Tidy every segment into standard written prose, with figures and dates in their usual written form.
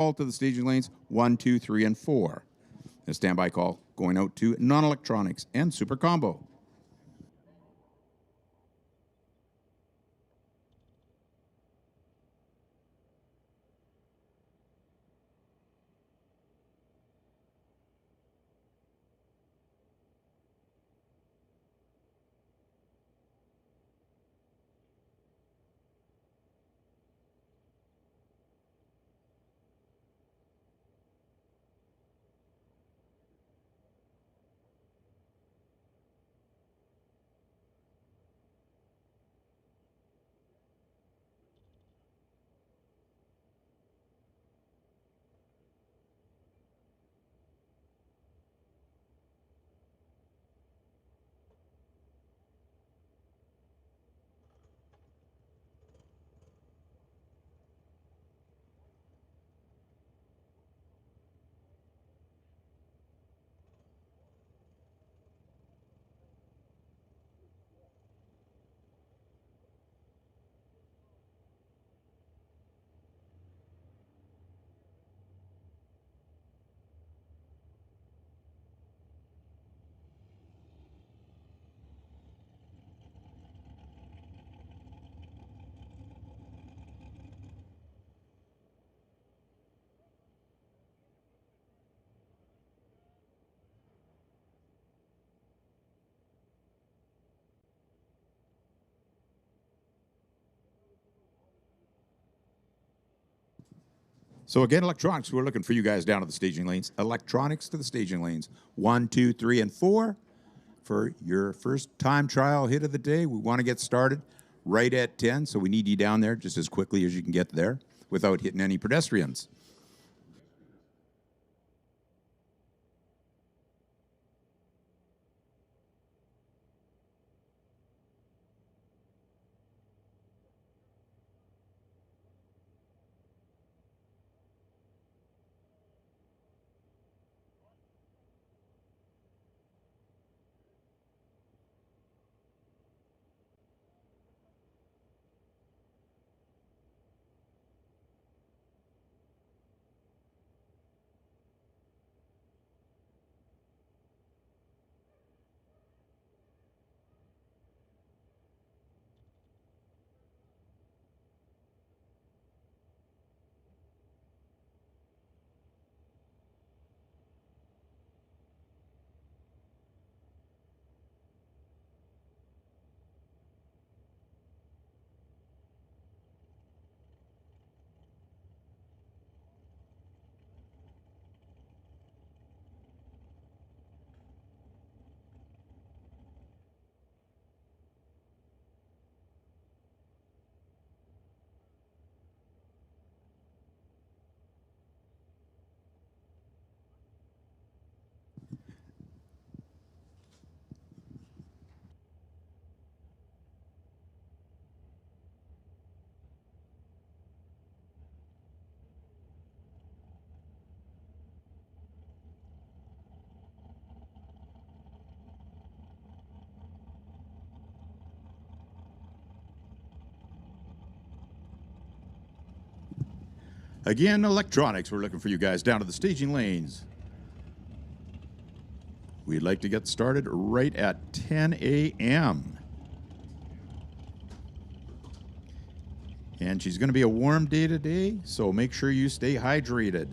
call to the staging lanes 1, 2, 3, and 4. A standby call going out to non-electronics and Super Combo. So again, electronics, we're looking for you guys down at the staging lanes. Electronics to the staging lanes. 1, 2, 3, and 4 for your first time trial hit of the day. We want to get started right at 10, so we need you down there just as quickly as you can get there without hitting any pedestrians. Again, electronics, we're looking for you guys down to the staging lanes. We'd like to get started right at 10 a.m. And she's going to be a warm day today, so make sure you stay hydrated.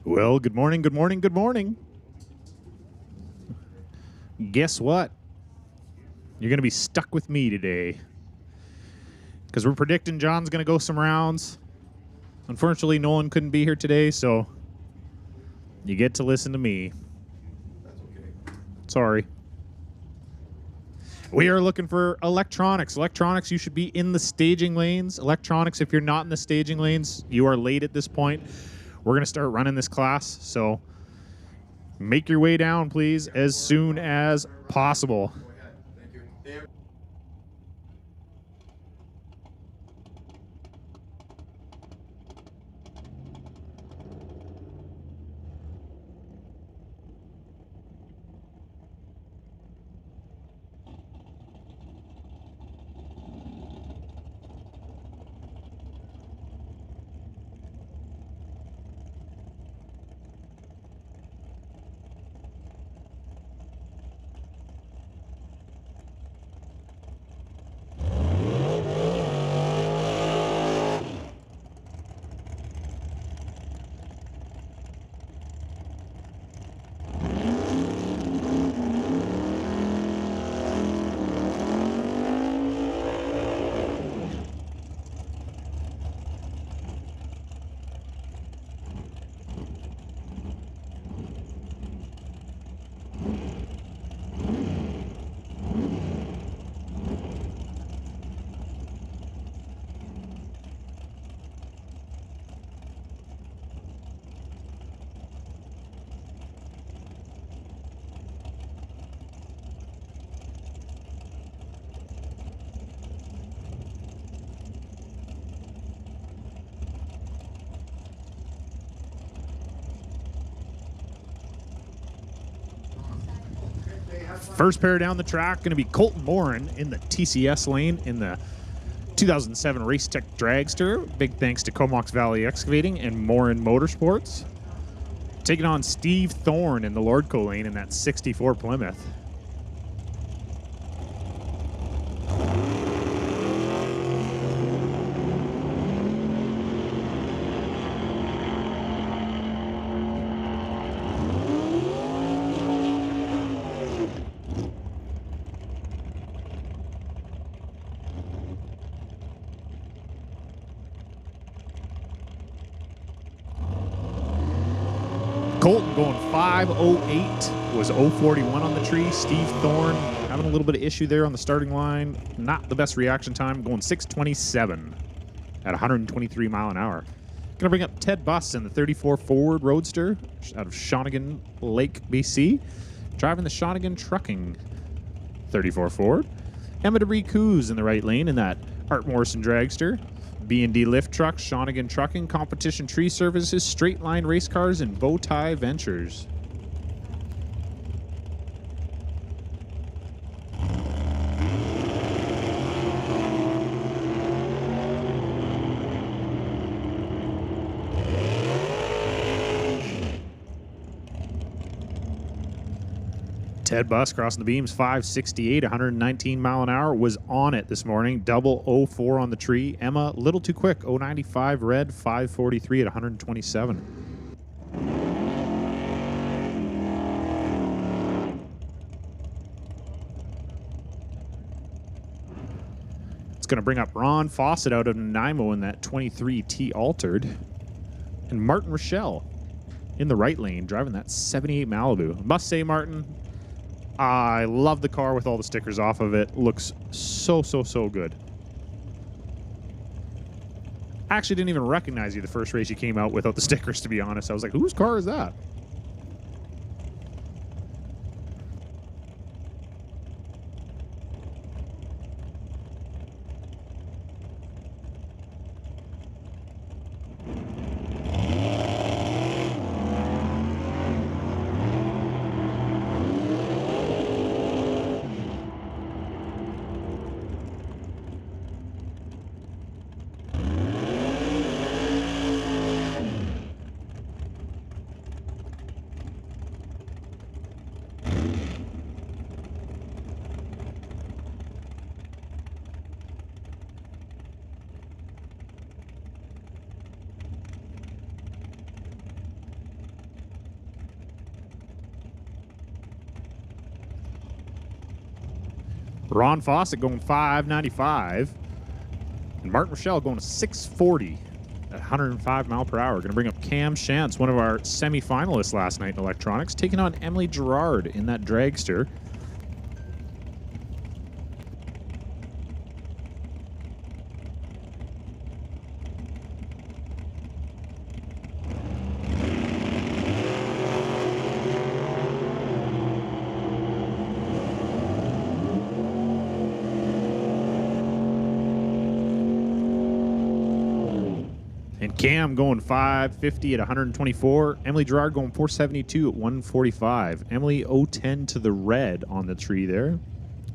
Well, good morning, good morning, good morning. Guess what? You're going to be stuck with me today. Because we're predicting John's going to go some rounds. Unfortunately, Nolan couldn't be here today, so you get to listen to me. That's okay. Sorry. We are looking for electronics. Electronics, you should be in the staging lanes. Electronics, if you're not in the staging lanes, you are late at this point. We're going to start running this class, so make your way down, please, as soon as possible. Go ahead. Thank you. First pair down the track, going to be Colton Morin in the TCS lane in the 2007 Racetech Dragster. Big thanks to Comox Valley Excavating and Morin Motorsports. Taking on Steve Thorne in the Lordco lane in that 64 Plymouth. Colton going 5:08, was 0:41 on the tree. Steve Thorne having a little bit of issue there on the starting line. Not the best reaction time, going 6:27 at 123 mile an hour. Gonna bring up Ted Buss in the 34 Forward Roadster out of Shawnigan Lake, BC. Driving the Shawnigan Trucking 34 Ford. Emma DeBree Coos in the right lane in that Art Morrison Dragster. B&D Lift Truck, Shawnigan Trucking, Competition Tree Services, Straight Line Race Cars, and Bowtie Ventures. Ted Buss crossing the beams, 568, 119 mile an hour, was on it this morning. Double 04 on the tree. Emma, little too quick, 095 red, 543 at 127. It's going to bring up Ron Fawcett out of Nanaimo in that 23 T Altered. And Martin Rochelle in the right lane, driving that 78 Malibu. Must say, Martin, I love the car with all the stickers off of it. Looks so good. I actually didn't even recognize you the first race you came out without the stickers, to be honest. I was like, whose car is that? Ron Fawcett going 595. And Martin Rochelle going to 640 at 105 mile per hour. Going to bring up Cam Shantz, one of our semi-finalists last night in electronics, taking on Emily Gerard in that dragster. And Cam going 550 at 124. Emily Gerard going 472 at 145. Emily 010 to the red on the tree there.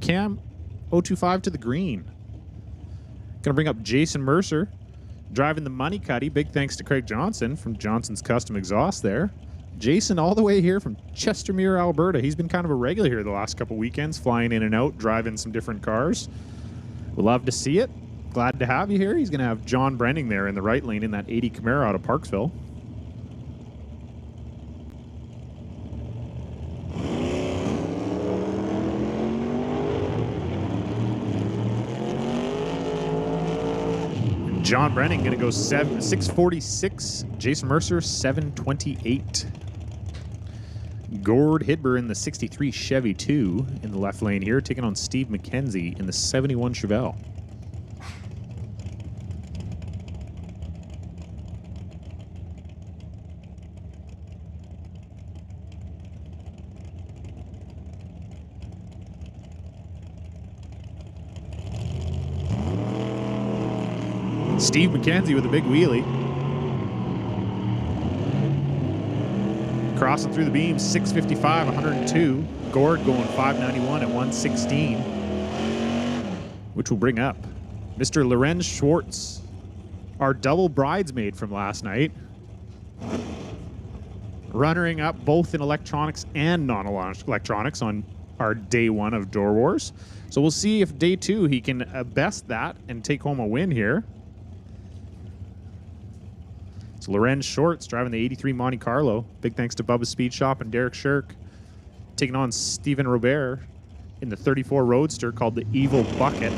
Cam 025 to the green. Gonna bring up Jason Mercer driving the Money Cuddy. Big thanks to Craig Johnson from Johnson's Custom Exhaust there. Jason all the way here from Chestermere, Alberta. He's been kind of a regular here the last couple weekends, flying in and out, driving some different cars. We'd love to see it. Glad to have you here. He's going to have John Brenning there in the right lane in that 80 Camaro out of Parksville. And John Brenning going to go 646. Jason Mercer 728. Gord Hidber in the 63 Chevy 2 in the left lane here, taking on Steve McKenzie in the 71 Chevelle. Steve McKenzie with a big wheelie. Crossing through the beams, 655, 102. Gord going 591 at 116. Which will bring up Mr. Lorenz Schwartz, our double bridesmaid from last night. Runnering up both in electronics and non-electronics on our day one of Doorwarz. So we'll see if day two he can best that and take home a win here. So Lorenz Shorts driving the 83 Monte Carlo. Big thanks to Bubba's Speed Shop and Derek Shirk. Taking on Stephen Robert in the 34 Roadster called the Evil Bucket.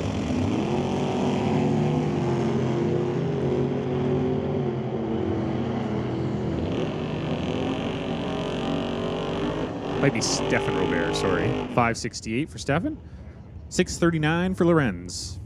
Might be Stefan Robert, sorry. 568 for Stefan. 639 for Lorenz.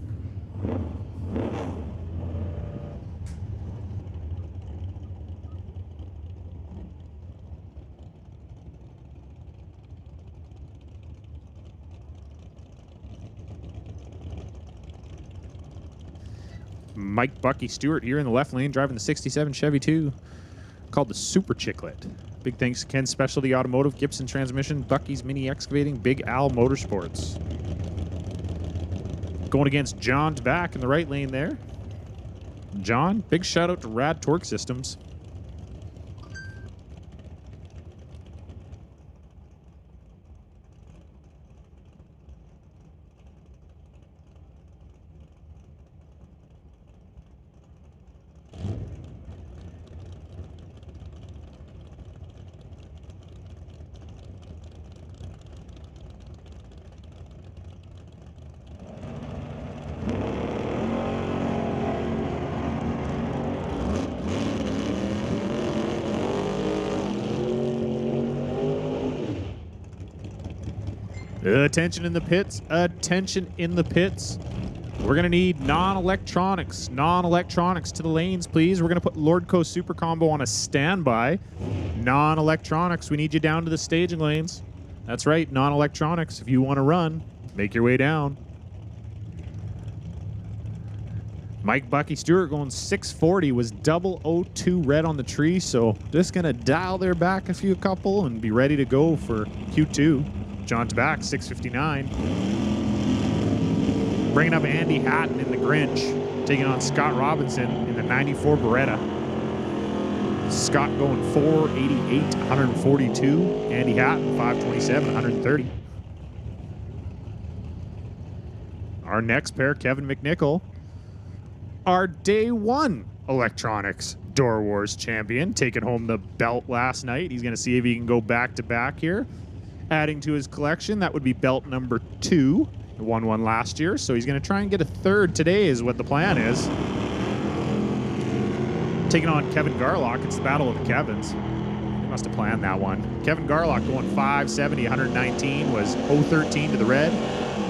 Mike Bucky Stewart here in the left lane driving the 67 Chevy 2 called the Super Chicklet. Big thanks to Ken's Specialty Automotive, Gibson Transmission, Bucky's Mini Excavating, Big Al Motorsports. Going against John's back in the right lane there. John, big shout out to Rad Torque Systems. Attention in the pits. Attention in the pits. We're going to need non-electronics. Non-electronics to the lanes, please. We're going to put Lordco Super Combo on a standby. Non-electronics. We need you down to the staging lanes. That's right, non-electronics. If you want to run, make your way down. Mike Bucky Stewart going 640 was 002 red on the tree, so just going to dial their back a few couple and be ready to go for Q2. John's back, 659. Bringing up Andy Hatton in the Grinch, taking on Scott Robinson in the 94 Beretta. Scott going 488, 142. Andy Hatton, 527, 130. Our next pair, Kevin McNichol, our day one electronics Doorwarz champion, taking home the belt last night. He's going to see if he can go back to back here. Adding to his collection, that would be belt number 2 Won one last year, so he's going to try and get a third today is what the plan is. Taking on Kevin Garlock. It's the battle of the Kevins. They must have planned that one. Kevin Garlock going 570, 119 was 013 to the red.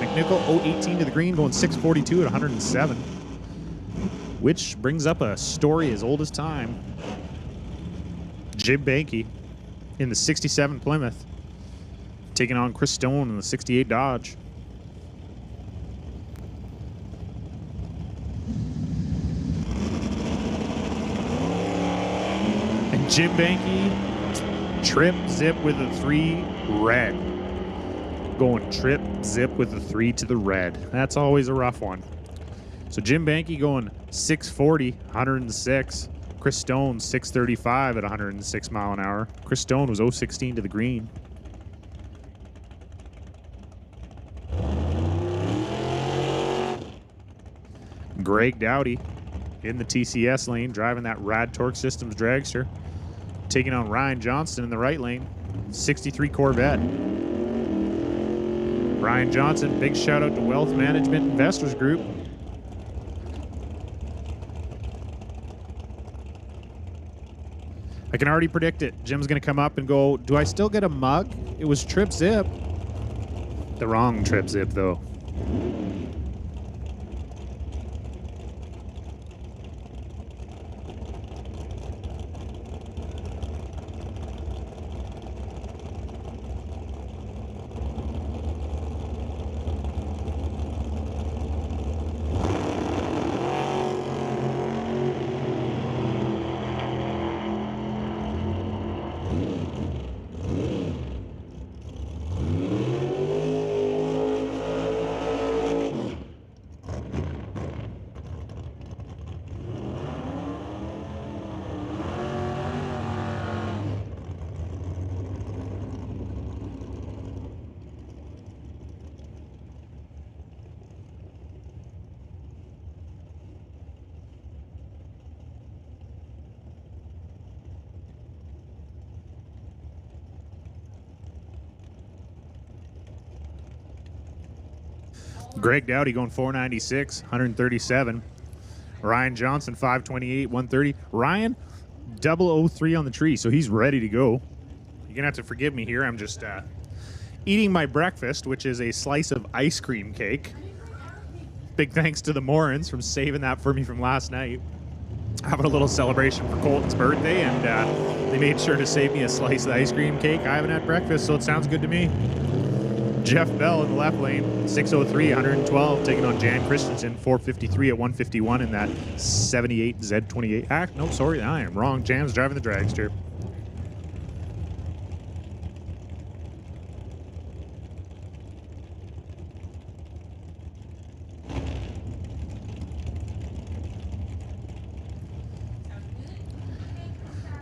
McNichol 018 to the green, going 642 at 107. Which brings up a story as old as time. Jim Banky in the 67 Plymouth, taking on Chris Stone in the 68 Dodge. And Jim Banky, trip, zip with a 3 red. Going trip, zip with a 3 to the red. That's always a rough one. So Jim Banky going 640, 106. Chris Stone 635 at 106 mile an hour. Chris Stone was 016 to the green. Greg Dowdy in the TCS lane, driving that Rad Torque Systems dragster, taking on Ryan Johnston in the right lane, 63 Corvette. Ryan Johnson, big shout out to Wealth Management Investors Group. I can already predict it. Jim's going to come up and go, do I still get a mug? It was trip zip. The wrong trip zip, though. Greg Dowdy going 496, 137. Ryan Johnson 528, 130. Ryan 003 on the tree, so he's ready to go. You're gonna have to forgive me here. I'm just eating my breakfast, which is a slice of ice cream cake. Big thanks to the Morans from saving that for me from last night. Having a little celebration for Colton's birthday, and they made sure to save me a slice of ice cream cake. I haven't had breakfast, so it sounds good to me. Jeff Bell in the left lane, 603, 112, taking on Jan Christensen, 453 at 151 in that 78 Z28. No, sorry, I am wrong. Jan's driving the dragster.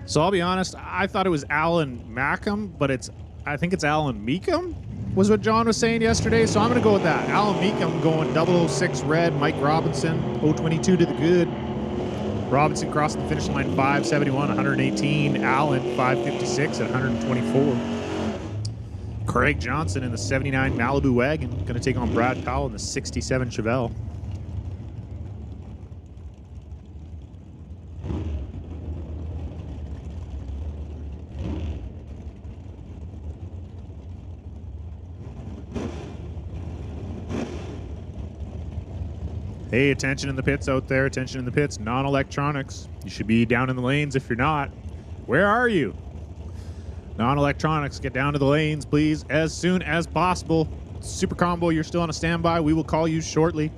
So I'll be honest, I thought it was Alan Mackham, but I think it's Alan Meekum, was what John was saying yesterday. So I'm going to go with that. Alan Meekum going 006 red, Mike Robinson, 022 to the good. Robinson crossing the finish line 571, 118. Allen 556 at 124. Craig Johnson in the 79 Malibu wagon, going to take on Brad Powell in the 67 Chevelle. Hey, attention in the pits out there. Attention in the pits. Non-electronics. You should be down in the lanes if you're not. Where are you? Non-electronics, get down to the lanes, please, as soon as possible. Super Combo, you're still on a standby. We will call you shortly.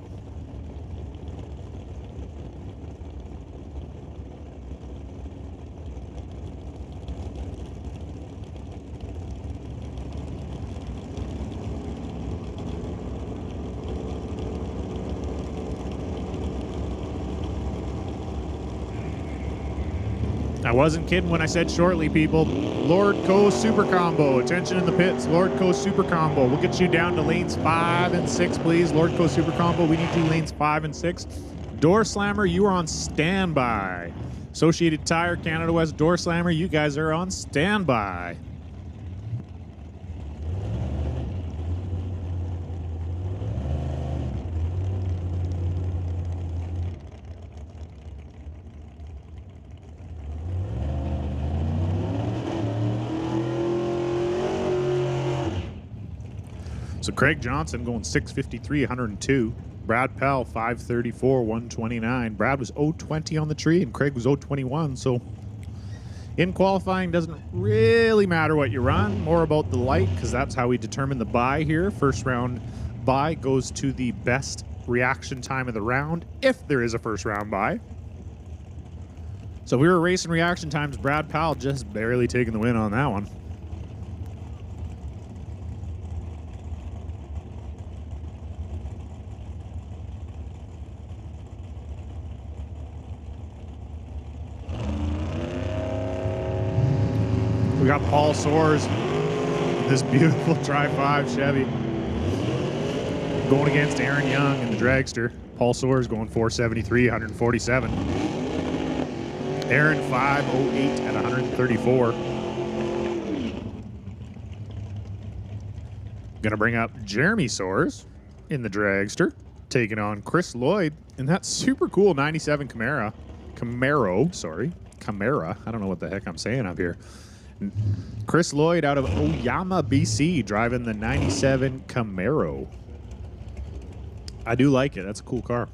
I wasn't kidding when I said shortly, people. Lord Co Super Combo. Attention in the pits. Lord Co Super Combo. We'll get you down to lanes 5 and 6, please. Lord Co Super Combo. We need you lanes 5 and 6. Doorslammer, you are on standby. Associated Tire, Canada West, Doorslammer, you guys are on standby. So Craig Johnson going 653, 102. Brad Pell, 534, 129. Brad was 020 on the tree, and Craig was 021. So in qualifying, doesn't really matter what you run. More about the light, because that's how we determine the bye here. First round bye goes to the best reaction time of the round, if there is a first round bye. So we were racing reaction times. Brad Powell just barely taking the win on that one. We got Paul Soares, this beautiful Tri-5 Chevy, going against Aaron Young in the dragster. Paul Soares going 473, 147. Aaron 508 at 134. Gonna bring up Jeremy Soares in the dragster, taking on Chris Lloyd in that super cool 97 Camaro. I don't know what the heck I'm saying up here. Chris Lloyd out of Oyama, BC, driving the 97 Camaro. I do like it. That's a cool car.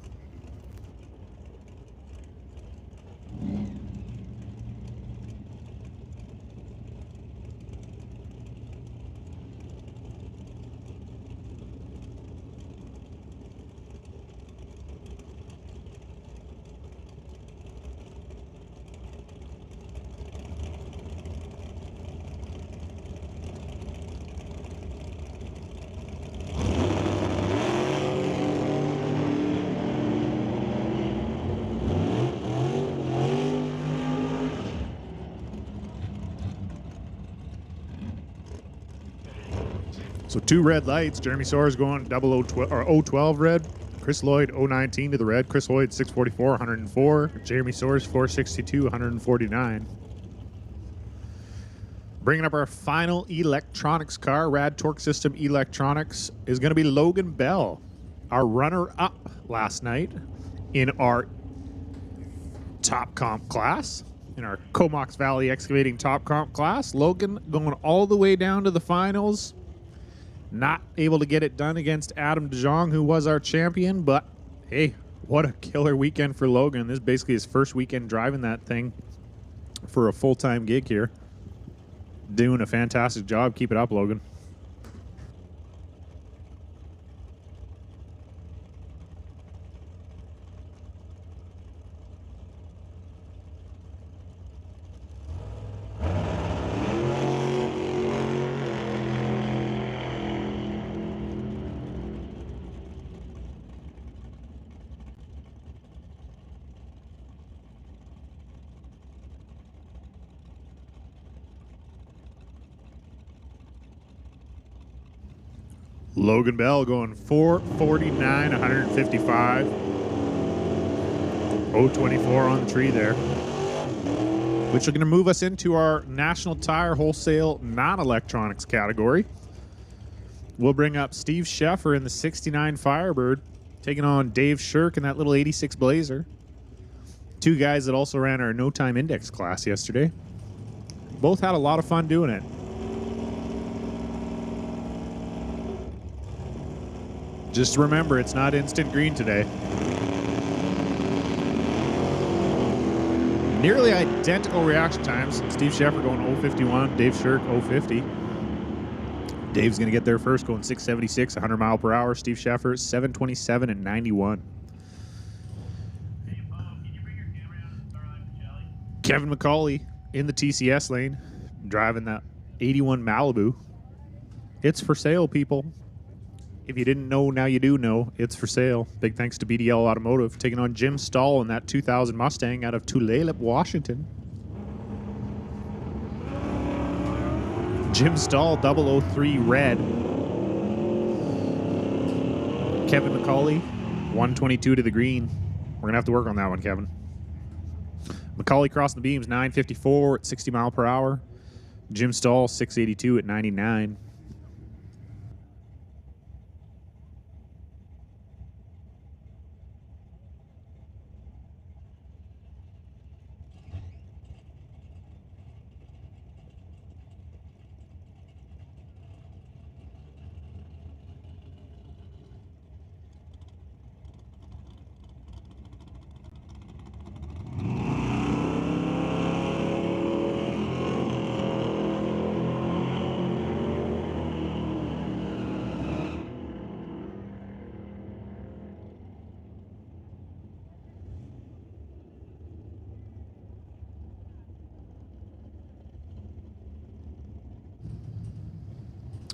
So two red lights. Jeremy Soares going 012 red. Chris Lloyd 019 to the red. Chris Lloyd 644, 104. Jeremy Soares 462, 149. Bringing up our final electronics car, Rad Torque System Electronics, is going to be Logan Bell, our runner-up last night in our top comp class, in our Comox Valley Excavating top comp class. Logan going all the way down to the finals. Not able to get it done against Adam DeJong, who was our champion, but hey, what a killer weekend for Logan. This is basically his first weekend driving that thing for a full-time gig here. Doing a fantastic job. Keep it up, Logan. Logan Bell going 449, 155. 024 on the tree there. Which are going to move us into our National Tire Wholesale non-electronics category. We'll bring up Steve Sheffer in the 69 Firebird, taking on Dave Shirk in that little 86 Blazer. Two guys that also ran our No Time Index class yesterday. Both had a lot of fun doing it. Just remember, it's not instant green today. Nearly identical reaction times. Steve Sheffer going 051, Dave Shirk 050. Dave's going to get there first, going 676, 100 mile per hour. Steve Sheffer 727 and 91. Kevin McCauley in the TCS lane, driving that 81 Malibu. It's for sale, people. If you didn't know, now you do know. It's for sale. Big thanks to BDL Automotive, taking on Jim Stahl in that 2000 Mustang out of Tulalip, Washington. Jim Stahl, 003 red. Kevin McCauley, 122 to the green. We're going to have to work on that one, Kevin. McCauley crossing the beams, 954 at 60 mile per hour. Jim Stahl, 682 at 99.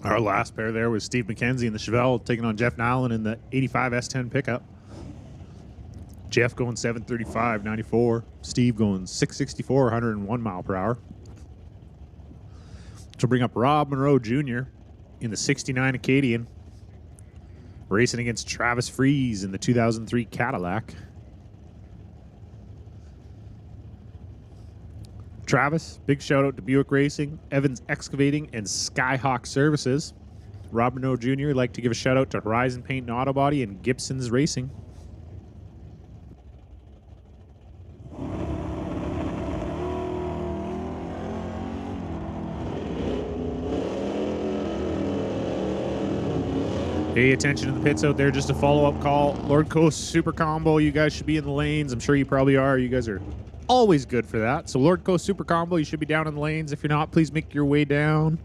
Our last pair there was Steve McKenzie in the Chevelle taking on Jeff Nallen in the 85 S10 pickup. Jeff going 735, 94. Steve going 664, 101 mile per hour. To bring up Rob Monroe Jr. in the 69 Acadian, racing against Travis Fries in the 2003 Cadillac. Travis, big shout out to Buick Racing, Evans Excavating, and Skyhawk Services. Rob Monroe Jr. would like to give a shout out to Horizon Paint and Auto Body and Gibson's Racing. Pay attention to the pits out there. Just a follow-up call. Lord Coast Super Combo. You guys should be in the lanes. I'm sure you probably are. You guys are always good for that. So Lord Coast Super Combo, you should be down in the lanes. If you're not, please make your way down.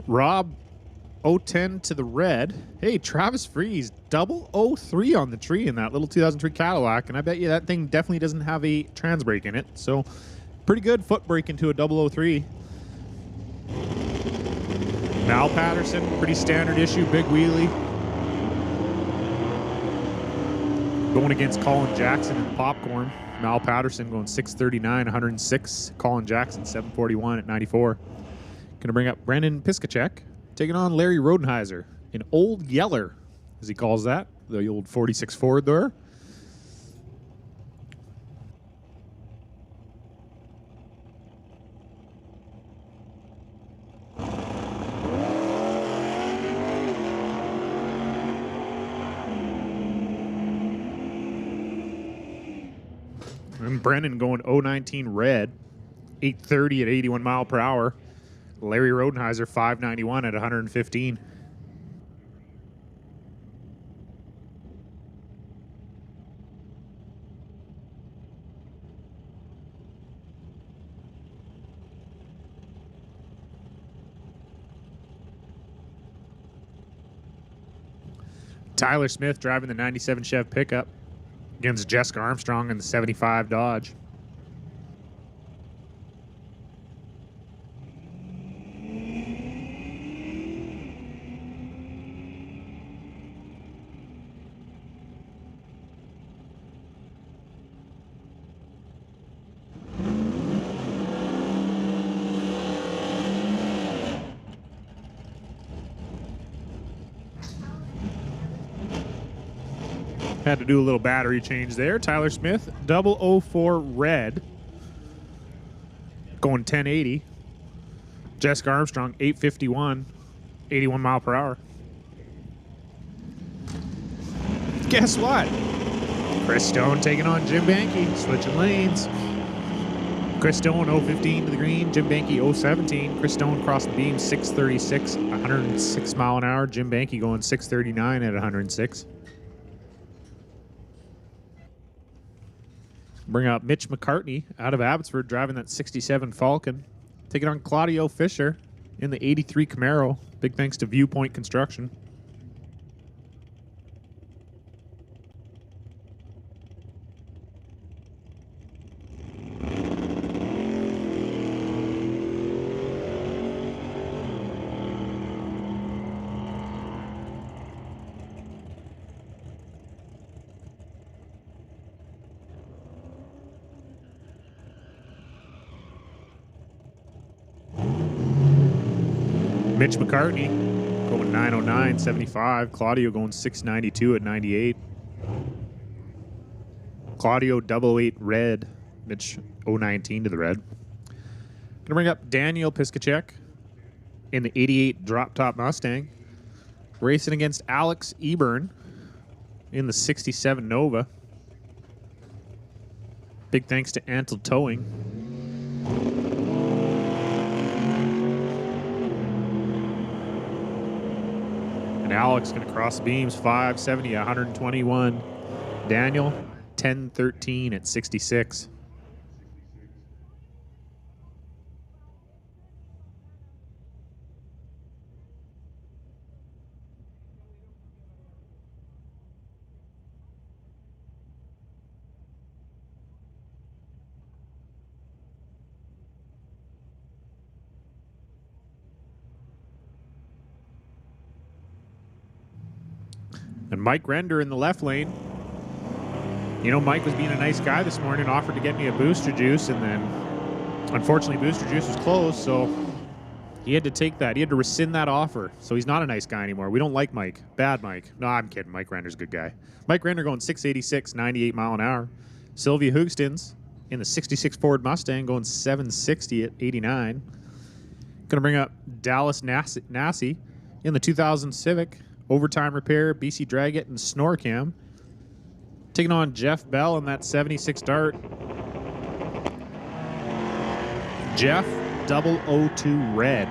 Rob 010 to the red. Hey, Travis Fries, 003 on the tree in that little 2003 Cadillac. And I bet you that thing definitely doesn't have a trans brake in it. So pretty good foot brake into a 003. Mal Patterson, pretty standard issue, big wheelie. Going against Colin Jackson in Popcorn. Mal Patterson going 639, 106. Colin Jackson 741 at 94. Gonna bring up Brendan Piskacek taking on Larry Rodenheiser in Old Yeller, as he calls that, the old 46 Ford there. And Brennan going 019 red, 830 at 81 mile per hour. Larry Rodenheiser 591 at 115. Tyler Smith driving the 97 Chev pickup against Jessica Armstrong in the 75 Dodge. Had to do a little battery change there. Tyler Smith, 004 red, going 1080. Jessica Armstrong, 851, 81 mile per hour. Guess what? Chris Stone taking on Jim Banky, switching lanes. Chris Stone, 015 to the green. Jim Banky, 017. Chris Stone crossed the beam, 636, 106 mile an hour. Jim Banky going 639 at 106. Bring up Mitch McCartney out of Abbotsford driving that 67 Falcon. Taking on Claudio Fisher in the 83 Camaro. Big thanks to Viewpoint Construction. Mitch McCartney going 909, 75. Claudio going 692 at 98. Claudio 008 red. Mitch 019 to the red. Gonna bring up Daniel Piskacek in the 88 drop top Mustang. Racing against Alex Eburn in the 67 Nova. Big thanks to Antle Towing. And Alex going to cross the beams, 570, 121. Daniel, 1013 at 66. And Mike Render in the left lane. You know, Mike was being a nice guy this morning, offered to get me a booster juice, and then unfortunately booster juice was closed, so he had to take that. He had to rescind that offer. So he's not a nice guy anymore. We don't like Mike. Bad Mike. No, I'm kidding. Mike Render's a good guy. Mike Render going 686, 98 mile an hour. Sylvia Hoogstens in the 66 Ford Mustang going 760 at 89. Going to bring up Dallas Nassie in the 2000 Civic. Overtime Repair, BC Dragget, and Snorcam. Taking on Jeff Bell in that 76 Dart. Jeff 002 Red.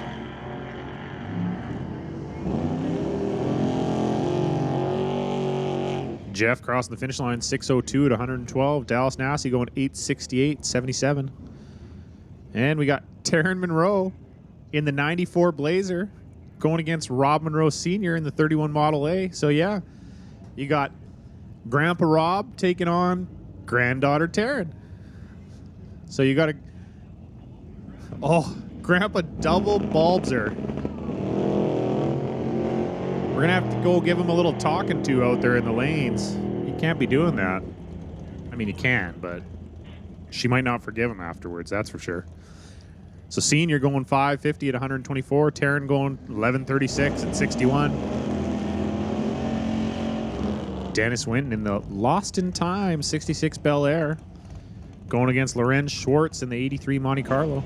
Jeff crossing the finish line 602 at 112. Dallas Nassie going 868, 77. And we got Taryn Monroe in the 94 Blazer going against Rob Monroe Sr. in the 31 Model A. So, yeah, you got Grandpa Rob taking on Granddaughter Taryn. So you got a... Oh, Grandpa double Balzer. We're going to have to go give him a little talking to out there in the lanes. You can't be doing that. I mean, you can, but she might not forgive him afterwards, that's for sure. So Senior going 550 at 124. Taryn going 1136 at 61. Dennis Winton in the Lost in Time 66 Bel Air going against Lorenz Schwartz in the 83 Monte Carlo.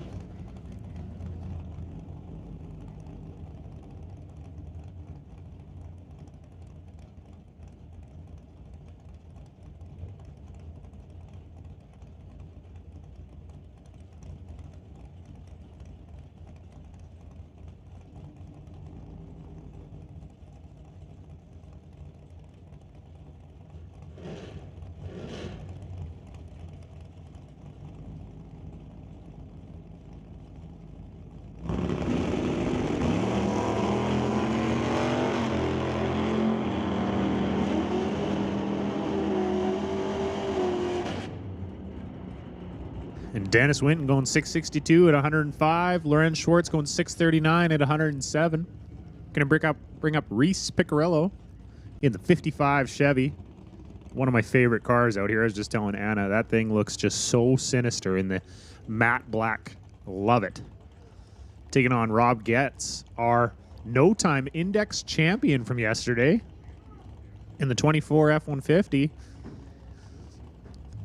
And Dennis Winton going 662 at 105. Lorenz Schwartz going 639 at 107. Going to bring up Reese Piccarello in the 55 Chevy. One of my favorite cars out here. I was just telling Anna, that thing looks just so sinister in the matte black. Love it. Taking on Rob Getz, our No Time Index champion from yesterday in the 24 F-150.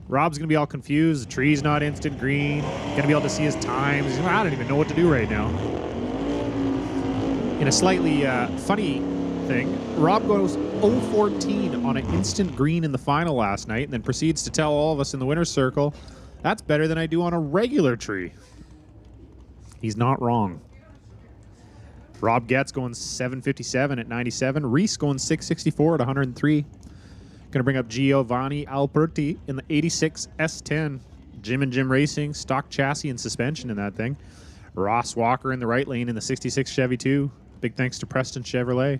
Rob's going to be all confused. The tree's not instant green. Going to be able to see his times. I don't even know what to do right now. In a slightly funny thing, Rob goes 0-14 on an instant green in the final last night and then proceeds to tell all of us in the winner's circle, that's better than I do on a regular tree. He's not wrong. Rob Getz going 757 at 97. Reese going 664 at 103. Going to bring up Giovanni Alberti in the 86 S10. Jim and Jim Racing, stock chassis and suspension in that thing. Ross Walker in the right lane in the 66 Chevy 2. Big thanks to Preston Chevrolet.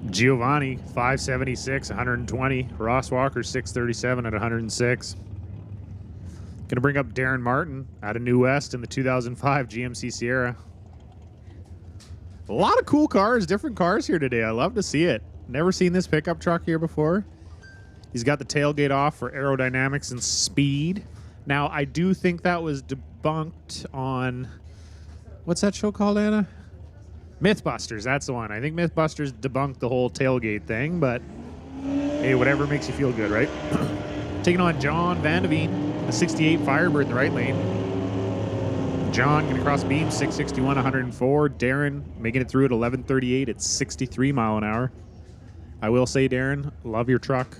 Giovanni, 576, 120. Ross Walker, 637 at 106. Going to bring up Darren Martin out of New West in the 2005 GMC Sierra. A lot of cool cars, different cars here today. I love to see it. Never seen this pickup truck here before. He's got the tailgate off for aerodynamics and speed. Now, I do think that was debunked on... What's that show called, Anna? Mythbusters, that's the one. I think Mythbusters debunked the whole tailgate thing, but hey, whatever makes you feel good, right? Taking on John Vandeveen, a 68 Firebird in the right lane. John going to cross beam, 661, 104. Darren making it through at 1138 at 63 mile an hour. I will say, Darren, love your truck.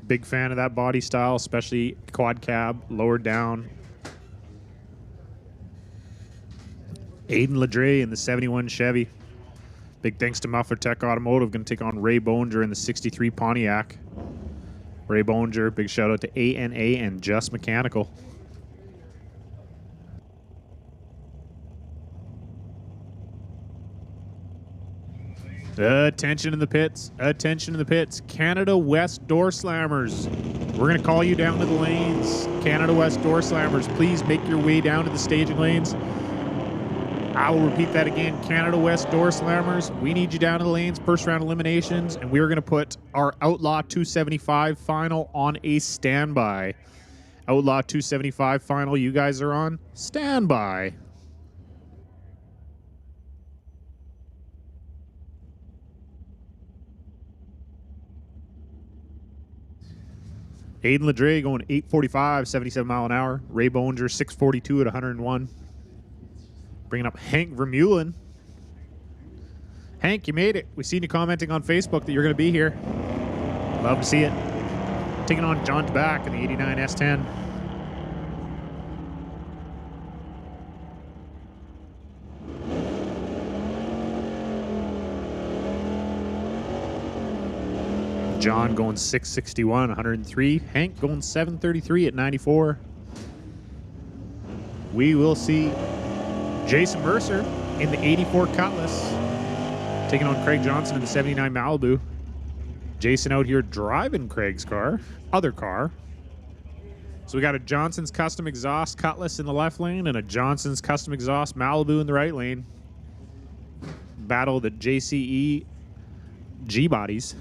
Big fan of that body style, especially quad cab, lowered down. Aiden Ladre in the 71 Chevy. Big thanks to Muffler Tech Automotive. Going to take on Ray Boninger in the 63 Pontiac. Ray Boninger, big shout out to ANA and Just Mechanical. Attention in the pits. Attention in the pits. Canada West Doorslammers. We're going to call you down to the lanes. Canada West Doorslammers, please make your way down to the staging lanes. I will repeat that again. Canada West Doorslammers, we need you down to the lanes. First round eliminations, and we're going to put our Outlaw 275 final on a standby. Outlaw 275 final, you guys are on standby. Aiden Ledre going 845, 77 mile an hour. Ray Boninger 642 at 101. Bringing up Hank Vermeulen. Hank, you made it. We seen you commenting on Facebook that you're going to be here. Love to see it. Taking on John Tabak in the 89 S10. John going 661, 103. Hank going 733 at 94. We will see Jason Mercer in the 84 Cutlass, taking on Craig Johnson in the 79 Malibu. Jason out here driving Craig's car, other car. So we got a Johnson's Custom Exhaust Cutlass in the left lane and a Johnson's Custom Exhaust Malibu in the right lane. Battle of the JCE G-bodies.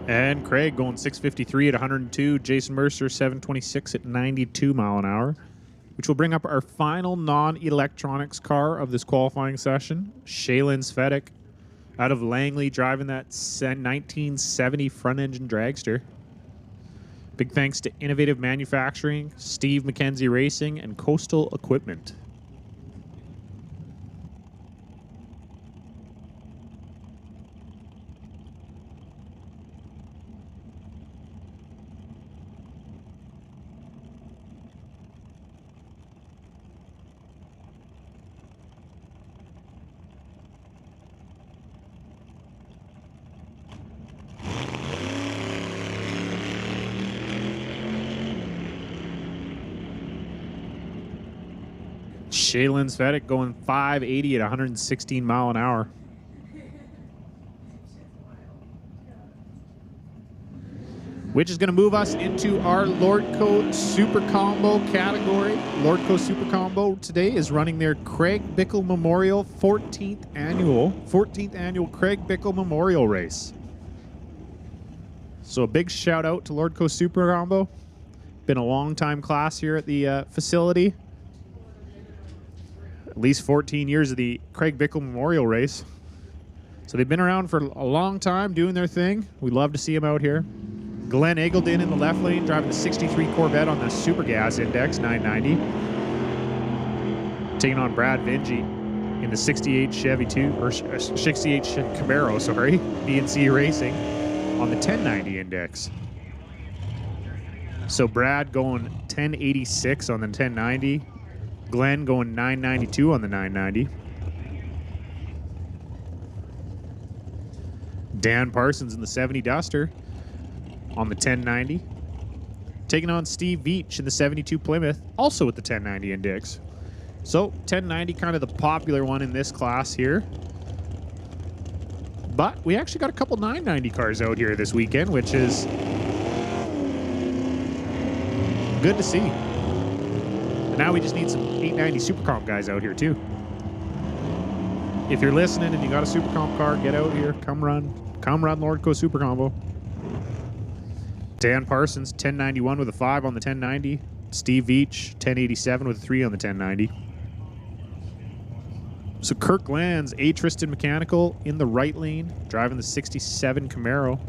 And Craig going 653 at 102. Jason Mercer 726 at 92 mile an hour, which will bring up our final non-electronics car of this qualifying session. Shaylin Svedek out of Langley, driving that 1970 front-engine dragster. Big thanks to Innovative Manufacturing, Steve McKenzie Racing, and Coastal Equipment. Shaylin Svedek going 580 at 116 mile an hour. Which is going to move us into our Lordco Super Combo category. Lordco Super Combo today is running their Craig Bickle Memorial 14th annual Craig Bickle Memorial Race. So a big shout out to Lordco Super Combo. Been a long time class here at the facility. At least 14 years of the Craig Bickle Memorial Race. So they've been around for a long time doing their thing. We love to see them out here. Glenn Eagledon in the left lane, driving the 63 Corvette on the Super Gas Index 990. Taking on Brad Vinci in the 68 Chevy 2, or 68 Camaro, sorry, BNC Racing on the 1090 Index. So Brad going 1086 on the 1090. Glenn going 992 on the 990. Dan Parsons in the 70 Duster on the 1090. Taking on Steve Veach in the 72 Plymouth, also with the 1090 Index. So 1090 kind of the popular one in this class here. But we actually got a couple 990 cars out here this weekend, which is good to see. And now we just need some 890 Super Comp guys out here too. If you're listening and you got a Super Comp car, get out here. Come run Lordco Super Combo. Dan Parsons, 1091 with a 5 on the 1090. Steve Veach, 1087 with a 3 on the 1090. So Kirk lands A. Tristan Mechanical in the right lane, driving the 67 Camaro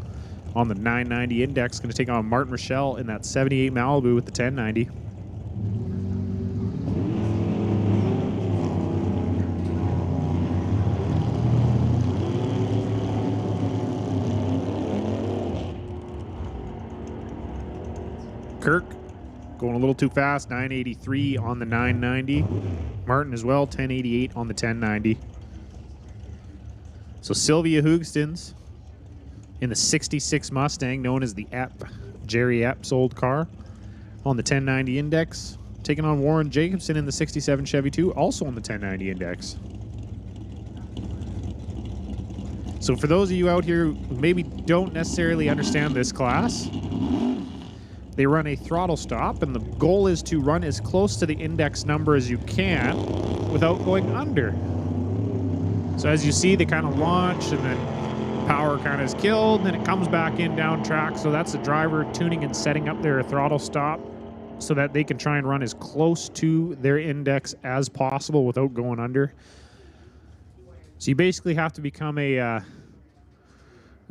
on the 990 index. Going to take on Martin Rochelle in that 78 Malibu with the 1090. Kirk going a little too fast, 983 on the 990. Martin as well, 1088 on the 1090. So Sylvia Hoogstens in the 66 Mustang, known as the Jerry Epps old car, on the 1090 index. Taking on Warren Jacobson in the 67 Chevy 2, also on the 1090 index. So for those of you out here who maybe don't necessarily understand this class, they run a throttle stop, and the goal is to run as close to the index number as you can without going under. So as you see, they kind of launch, and then power kind of is killed, and then it comes back in down track. So that's the driver tuning and setting up their throttle stop so that they can try and run as close to their index as possible without going under. So you basically have to become a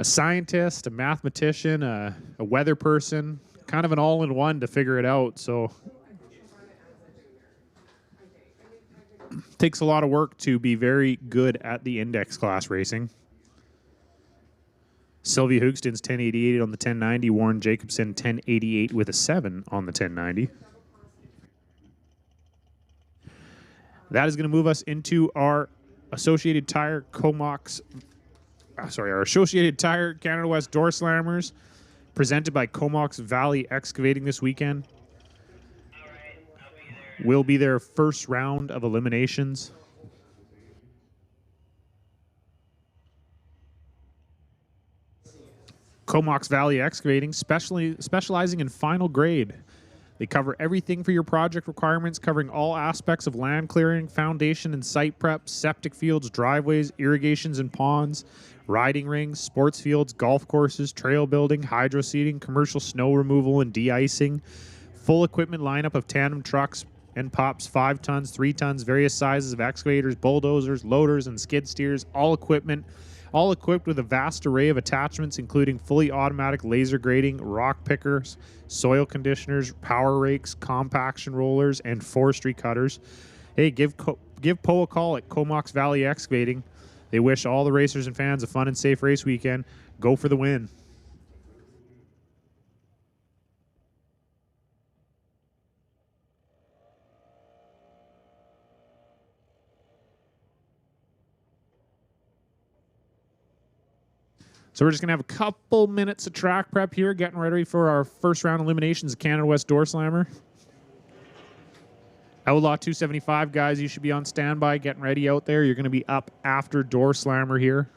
scientist, a mathematician, a weather person, kind of an all-in-one to figure it out. So it takes a lot of work to be very good at the index class racing. Sylvia Hoogstens 1088 on the 1090. Warren Jacobson 1088 with a 7 on the 1090. That is going to move us into our Associated Tire our Associated Tire Canada West Doorslammers, presented by Comox Valley Excavating this weekend. Will be their first round of eliminations. Comox Valley Excavating, specializing in final grade. They cover everything for your project requirements, covering all aspects of land clearing, foundation and site prep, septic fields, driveways, irrigations and ponds, riding rings, sports fields, golf courses, trail building, hydro seeding, commercial snow removal and de-icing. Full equipment lineup of tandem trucks and pops, 5 tons, 3 tons, various sizes of excavators, bulldozers, loaders, and skid steers, all equipped with a vast array of attachments, including fully automatic laser grading, rock pickers, soil conditioners, power rakes, compaction rollers, and forestry cutters. Hey, give Poe a call at Comox Valley Excavating. They wish all the racers and fans a fun and safe race weekend. Go for the win. So we're just going to have a couple minutes of track prep here, getting ready for our first round eliminations of Canada West Doorslammer. Outlaw 275, guys, you should be on standby, getting ready out there. You're going to be up after Doorslammer here.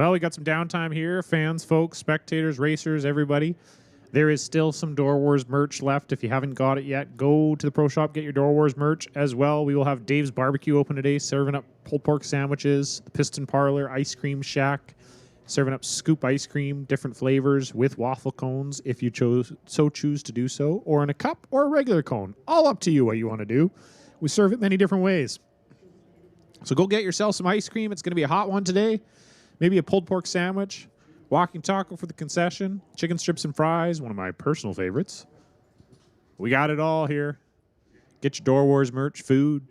Well, we got some downtime here. Fans, folks, spectators, racers, everybody. There is still some Doorwarz merch left. If you haven't got it yet, go to the Pro Shop, get your Doorwarz merch as well. We will have Dave's Barbecue open today, serving up pulled pork sandwiches, the Piston Parlor, Ice Cream Shack, serving up scoop ice cream, different flavors with waffle cones if you choose to do so, or in a cup or a regular cone. All up to you what you want to do. We serve it many different ways. So go get yourself some ice cream. It's going to be a hot one today. Maybe a pulled pork sandwich. Walking taco for the concession. Chicken strips and fries, one of my personal favorites. We got it all here. Get your Doorwarz merch, food,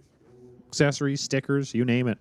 accessories, stickers, you name it.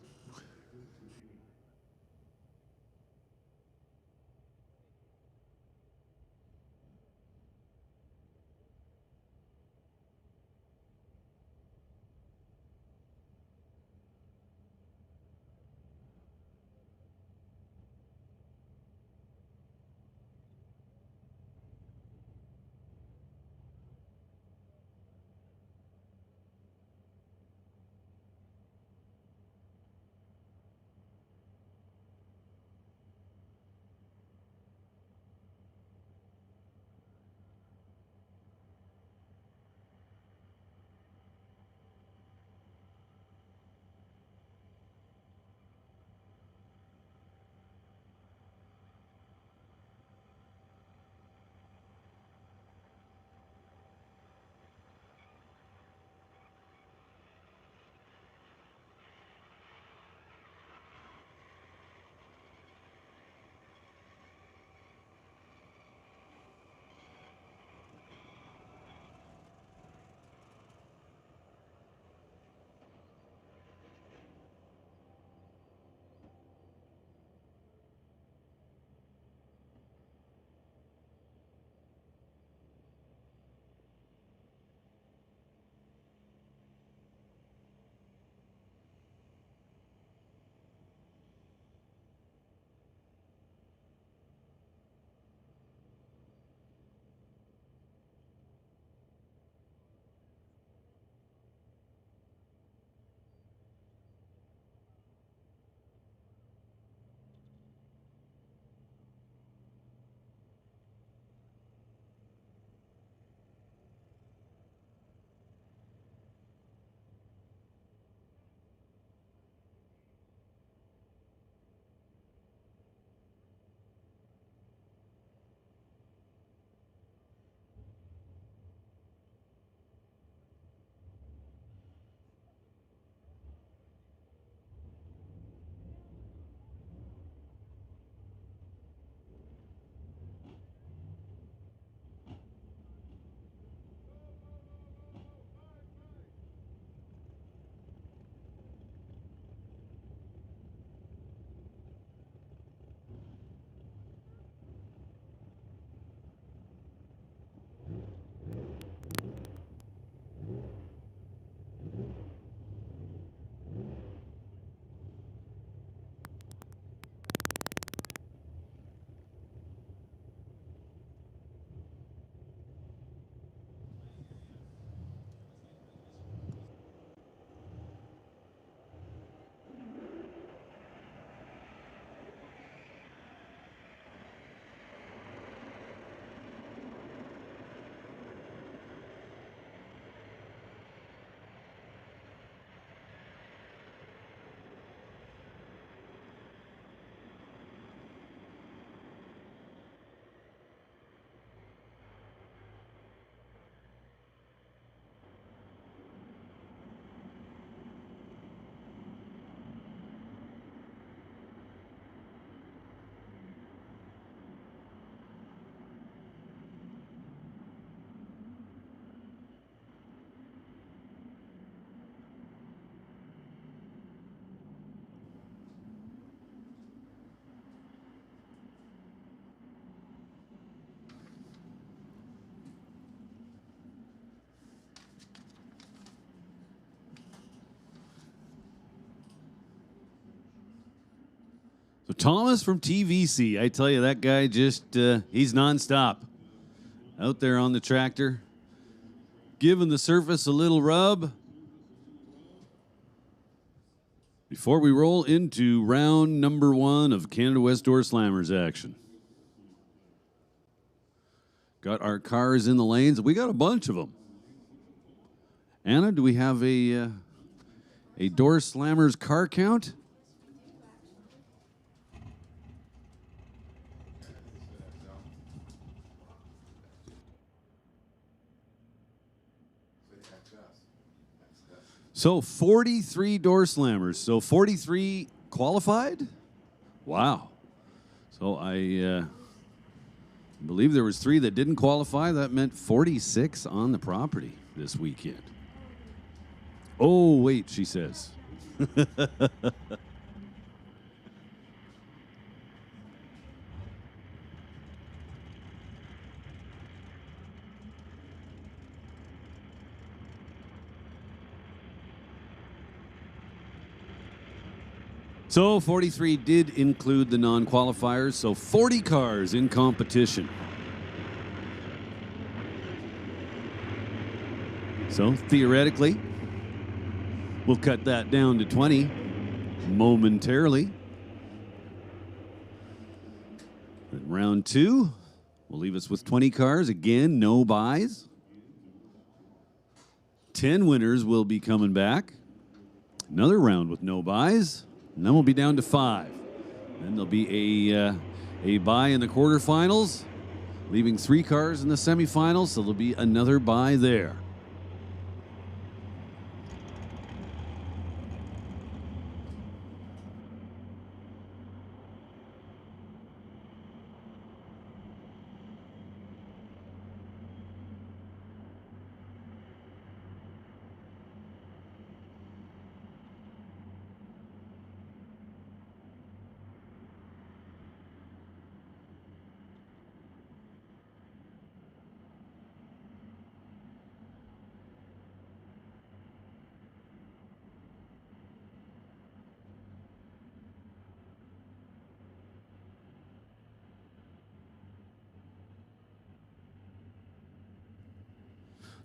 So Thomas from TVC, I tell you, that guy just, he's nonstop. Out there on the tractor, giving the surface a little rub. Before we roll into round number 1 of Canada West Doorslammers action. Got our cars in the lanes. We got a bunch of them. Anna, do we have a Doorslammers car count? So 43 Doorslammers. So 43 qualified? Wow. So I believe there was 3 that didn't qualify. That meant 46 on the property this weekend. Oh, wait, she says. So 43 did include the non-qualifiers, so 40 cars in competition. So theoretically, we'll cut that down to 20 momentarily. And round 2 will leave us with 20 cars. Again, no buys. 10 winners will be coming back. Another round with no buys. And then we'll be down to 5. Then there'll be a bye in the quarterfinals, leaving 3 cars in the semifinals, so there'll be another bye there.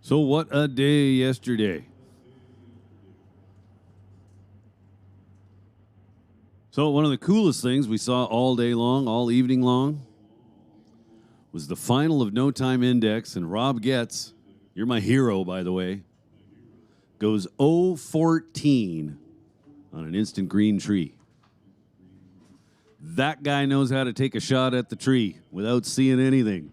So what a day yesterday. So one of the coolest things we saw all day long, all evening long, was the final of No Time Index, and Rob Getz, you're my hero, by the way, goes 0-14 on an instant green tree. That guy knows how to take a shot at the tree without seeing anything.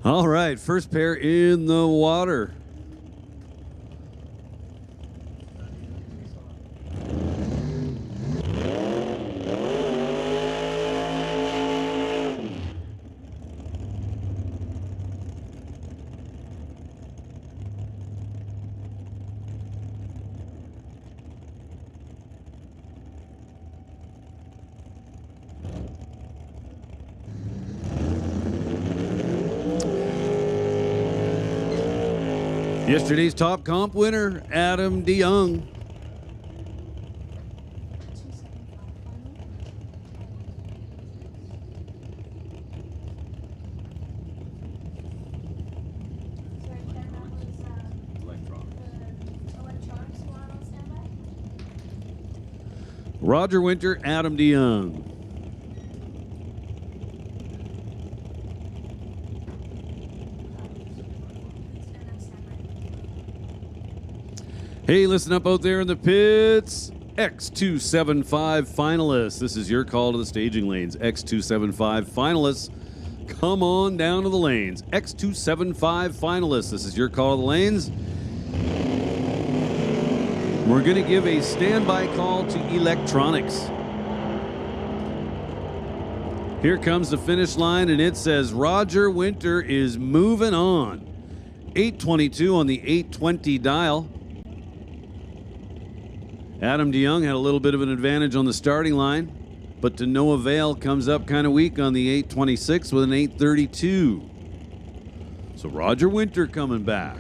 All right, first pair in the water. Yesterday's top comp winner, Adam DeYoung. Roger Winter, Adam DeYoung. Hey, listen up out there in the pits. X275 finalists. This is your call to the staging lanes. X275 finalists. Come on down to the lanes. X275 finalists. This is your call to the lanes. We're going to give a standby call to electronics. Here comes the finish line, and it says Roger Winter is moving on. 822 on the 820 dial. Adam DeYoung had a little bit of an advantage on the starting line, but to no avail, comes up kind of weak on the 826 with an 832. So Roger Winter coming back.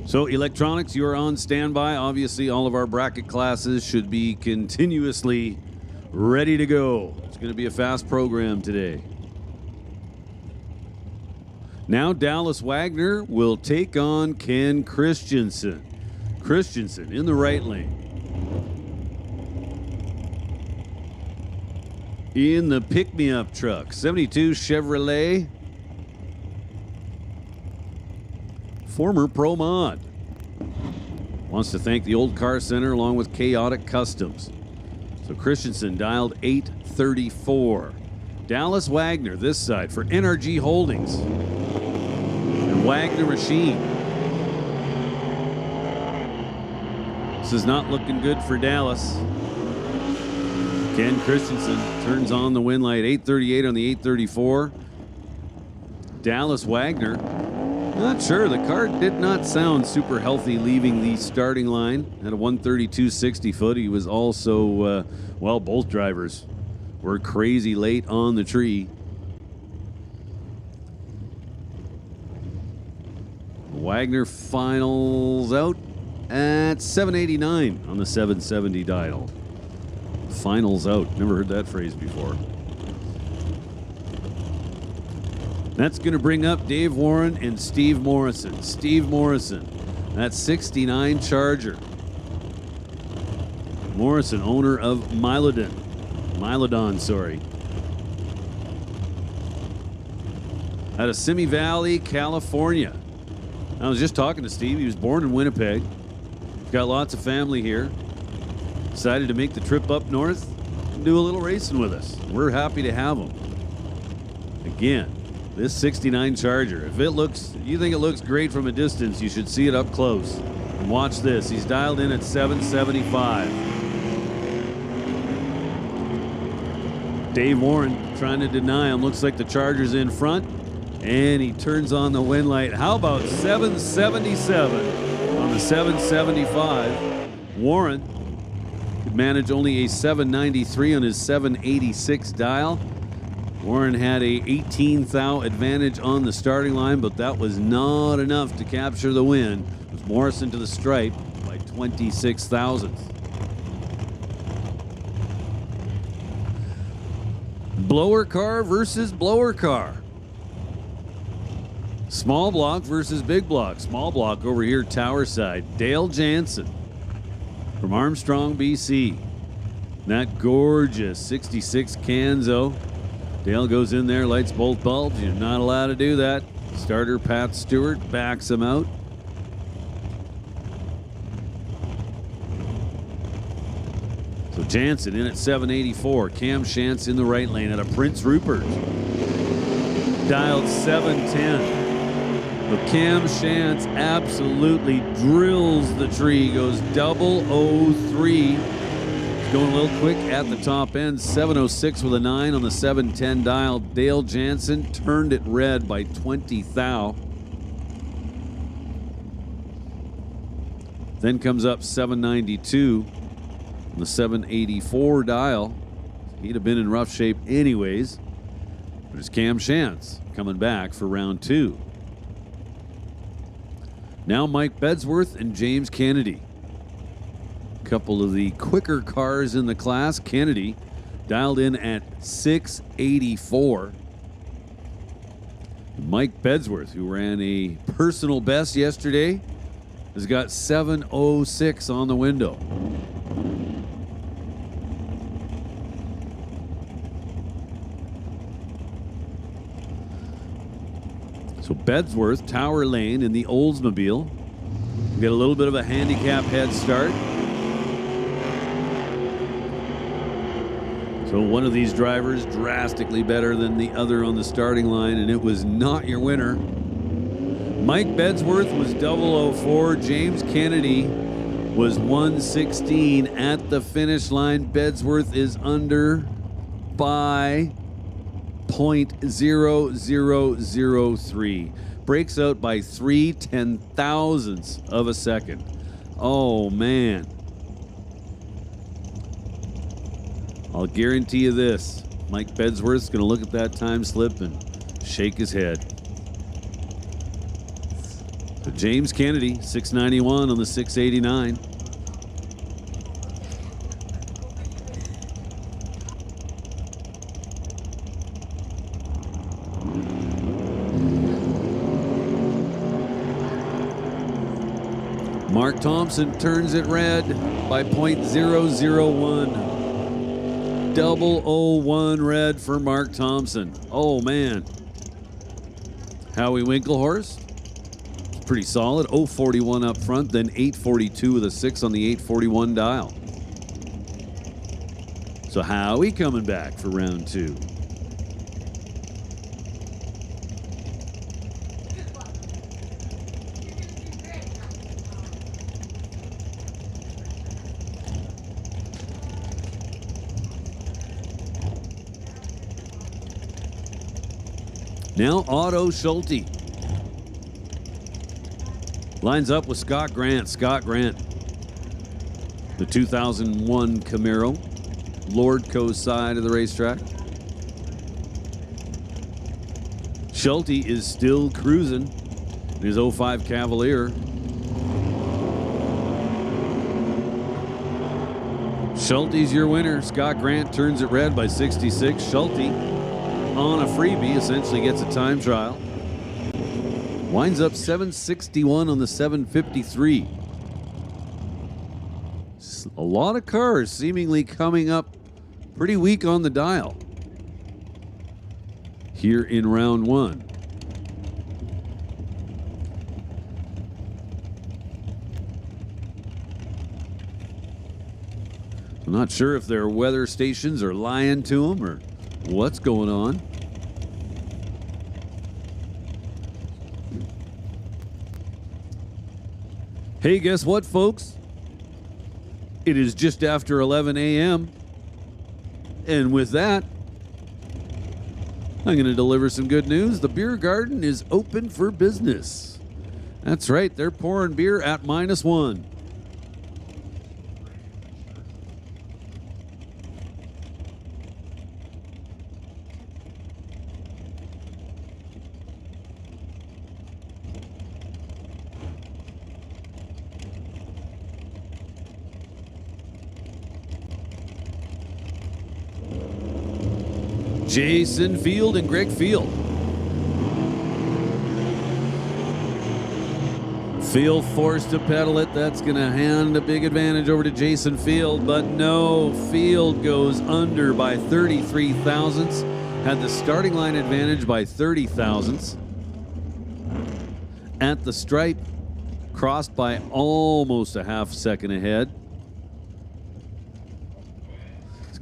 So electronics, you're on standby. Obviously, all of our bracket classes should be continuously ready to go. It's going to be a fast program today. Now Dallas Wagner will take on Ken Christensen. Christensen in the right lane. In the pick-me-up truck, 72 Chevrolet. Former Pro Mod. Wants to thank the Old Car Center along with Chaotic Customs. So Christensen dialed 834. Dallas Wagner this side for NRG Holdings. And Wagner Machine. This is not looking good for Dallas. Ken Christensen turns on the win light. 838 on the 834. Dallas Wagner. Not sure. The car did not sound super healthy leaving the starting line at a 132.60 foot. He was also, well, both drivers were crazy late on the tree. Wagner finals out at 789 on the 770 dial. Finals out. Never heard that phrase before. That's going to bring up Dave Warren and Steve Morrison. Steve Morrison, that 69 Charger. Morrison, owner of Mylodon, sorry. Out of Simi Valley, California. I was just talking to Steve. He was born in Winnipeg. Got lots of family here. Decided to make the trip up north and do a little racing with us. We're happy to have him. Again, this 69 Charger, if you think it looks great from a distance, you should see it up close. And watch this. He's dialed in at 775. Dave Warren trying to deny him. Looks like the Charger's in front. And he turns on the win light. How about 777 on the 775? Warren could manage only a 793 on his 786 dial. Warren had a 18 thou advantage on the starting line, but that was not enough to capture the win. It was Morrison to the stripe by 26 thousandths. Blower car versus blower car. Small block versus big block. Small block over here, tower side. Dale Jansen from Armstrong, BC. That gorgeous 66 Canzo. Dale goes in there, lights both bulbs. You're not allowed to do that. Starter Pat Stewart backs him out. So Jansen in at 784. Cam Shantz in the right lane at a Prince Rupert. Dialed 710. But Cam Shantz absolutely drills the tree. Goes 003. Going a little quick at the top end. 706 with a 9 on the 710 dial. Dale Jansen turned it red by 20 thou. Then comes up 792 on the 784 dial. He'd have been in rough shape anyways. But it's Cam Shantz coming back for round 2. Now Mike Bedsworth and James Kennedy. Couple of the quicker cars in the class. Kennedy dialed in at 684. Mike Bedsworth, who ran a personal best yesterday, has got 706 on the window. So Bedsworth, Tower Lane in the Oldsmobile. Get a little bit of a handicap head start. So one of these drivers drastically better than the other on the starting line, and it was not your winner. Mike Bedsworth was 004. James Kennedy was 116 at the finish line. Bedsworth is under by 0.0003. Breaks out by 3 ten-thousandths of a second. Oh, man. I'll guarantee you this. Mike Bedsworth's going to look at that time slip and shake his head. But James Kennedy, 691 on the 689. Mark Thompson turns it red by 0.001. 001 red for Mark Thompson. Oh, man. Howie Winklehorst, pretty solid. 041 up front, then 842 with a 6 on the 841 dial. So Howie coming back for round 2. Now Otto Schulte lines up with Scott Grant. Scott Grant, the 2001 Camaro, Lordco side of the racetrack. Schulte is still cruising in his 05 Cavalier. Schulte's your winner. Scott Grant turns it red by 66. Schulte on a freebie essentially gets a time trial. Winds up 761 on the 753. A lot of cars seemingly coming up pretty weak on the dial here in round 1. I'm not sure if their weather stations are lying to them or what's going on. Hey, guess what, folks? It is just after 11 a.m. And with that, I'm going to deliver some good news. The beer garden is open for business. That's right, they're pouring beer at -1. Jason Field and Greg Field. Field forced to pedal it. That's going to hand a big advantage over to Jason Field, but no, Field goes under by 33 thousandths. Had the starting line advantage by 30 thousandths. At the stripe, crossed by almost a half second ahead.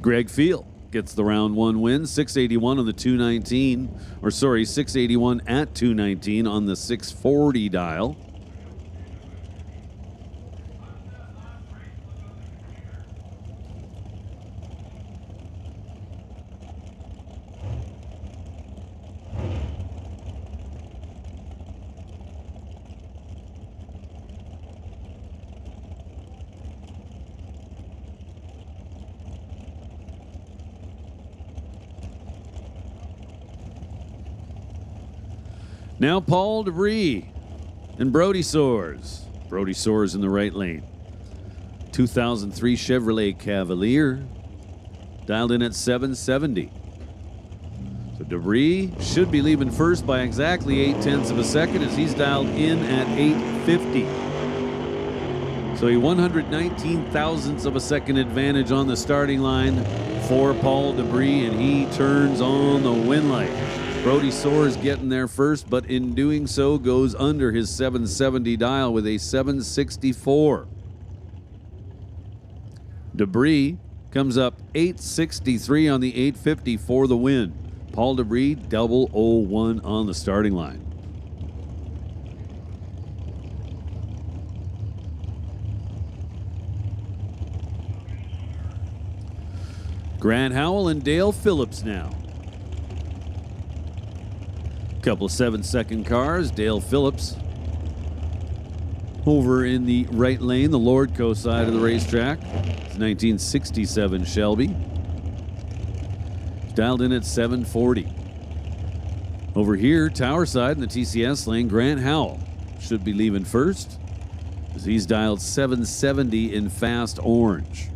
Greg Field gets the round one win, 681 on the 219, or sorry, 681 at 219 on the 640 dial. Now Paul Debris and Brody Soares. Brody Soares in the right lane. 2003 Chevrolet Cavalier, dialed in at 770. So Debris should be leaving first by exactly 0.8 of a second as he's dialed in at 850. So a 119 thousandths of a second advantage on the starting line for Paul Debris, and he turns on the win light. Brody Soares getting there first, but in doing so goes under his 770 dial with a 764. Debris comes up 863 on the 850 for the win. Paul Debris 001 on the starting line. Grant Howell and Dale Phillips now. Couple of 7-second cars. Dale Phillips over in the right lane, the Lordco side of the racetrack. It's 1967 Shelby. Dialed in at 740. Over here, Tower side in the TCS lane, Grant Howell should be leaving first as he's dialed 770 in fast orange.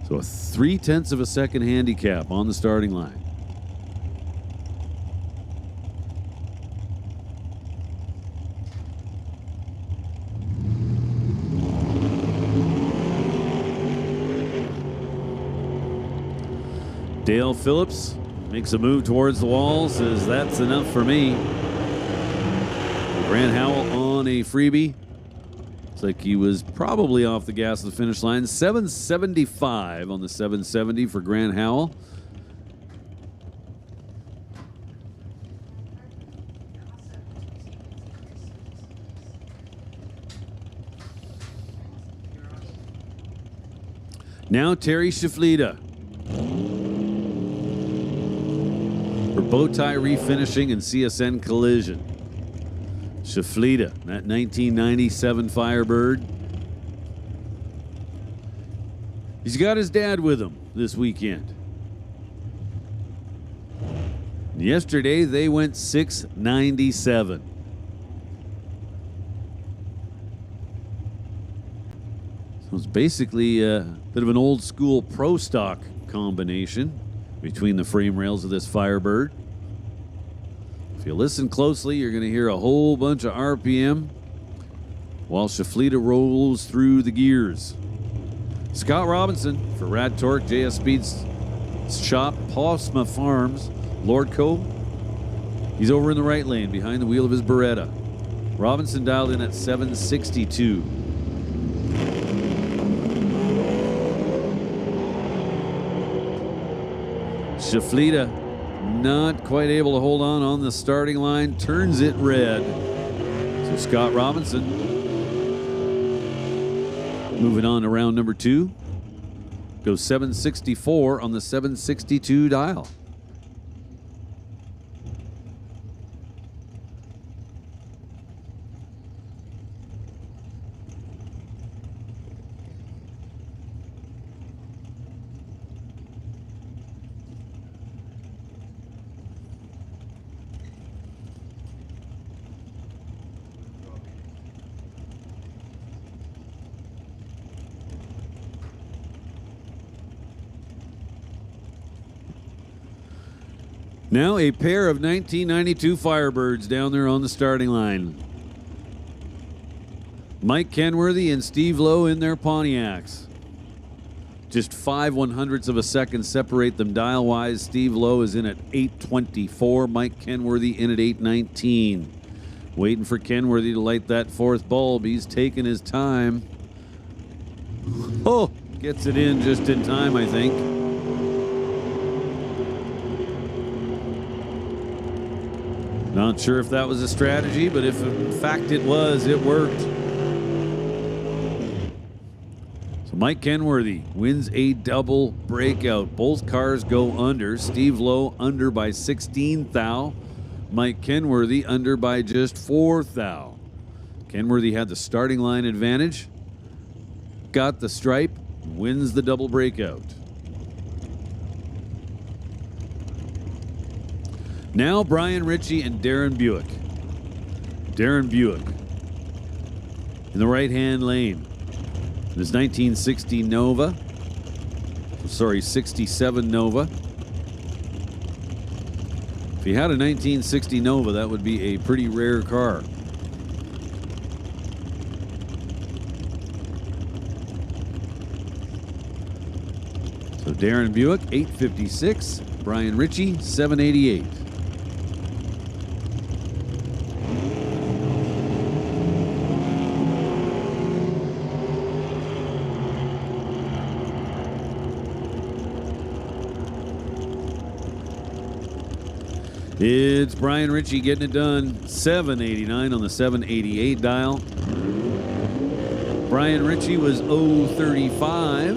So a 0.3 of a second handicap on the starting line. Dale Phillips makes a move towards the wall, says that's enough for me. Grant Howell on a freebie. Looks like he was probably off the gas of the finish line. 775 on the 770 for Grant Howell. Now Terry Shaflita. For Bowtie Refinishing and CSN Collision. Shaflita, that 1997 Firebird. He's got his dad with him this weekend. Yesterday they went 697. So it's basically a bit of an old school pro stock combination between the frame rails of this Firebird. If you listen closely, you're going to hear a whole bunch of RPM while Shaflita rolls through the gears. Scott Robinson for Rad Torque, JS Speed's shop, Posma Farms, Lordco. He's over in the right lane behind the wheel of his Beretta. Robinson dialed in at 762. Shaflita not quite able to hold on the starting line, turns it red. So Scott Robinson moving on to round number 2. Goes 764 on the 762 dial. Now a pair of 1992 Firebirds down there on the starting line. Mike Kenworthy and Steve Lowe in their Pontiacs. Just 5/100ths of a second separate them dial-wise. Steve Lowe is in at 824. Mike Kenworthy in at 819. Waiting for Kenworthy to light that fourth bulb. He's taking his time. Oh, Gets it in just in time, I think. Not sure if that was a strategy, but if in fact it was, it worked. So Mike Kenworthy wins a double breakout. Both cars go under. Steve Lowe under by 16 thou. Mike Kenworthy under by just 4 thou. Kenworthy had the starting line advantage. Got the stripe. Wins the double breakout. Now Brian Ritchie and Darren Buick. Darren Buick in the right-hand lane. His 1960 Nova. Sorry, 67 Nova. If he had a 1960 Nova, that would be a pretty rare car. So Darren Buick, 856. Brian Ritchie, 788. It's Brian Ritchie getting it done. 789 on the 788 dial. Brian Ritchie was 035.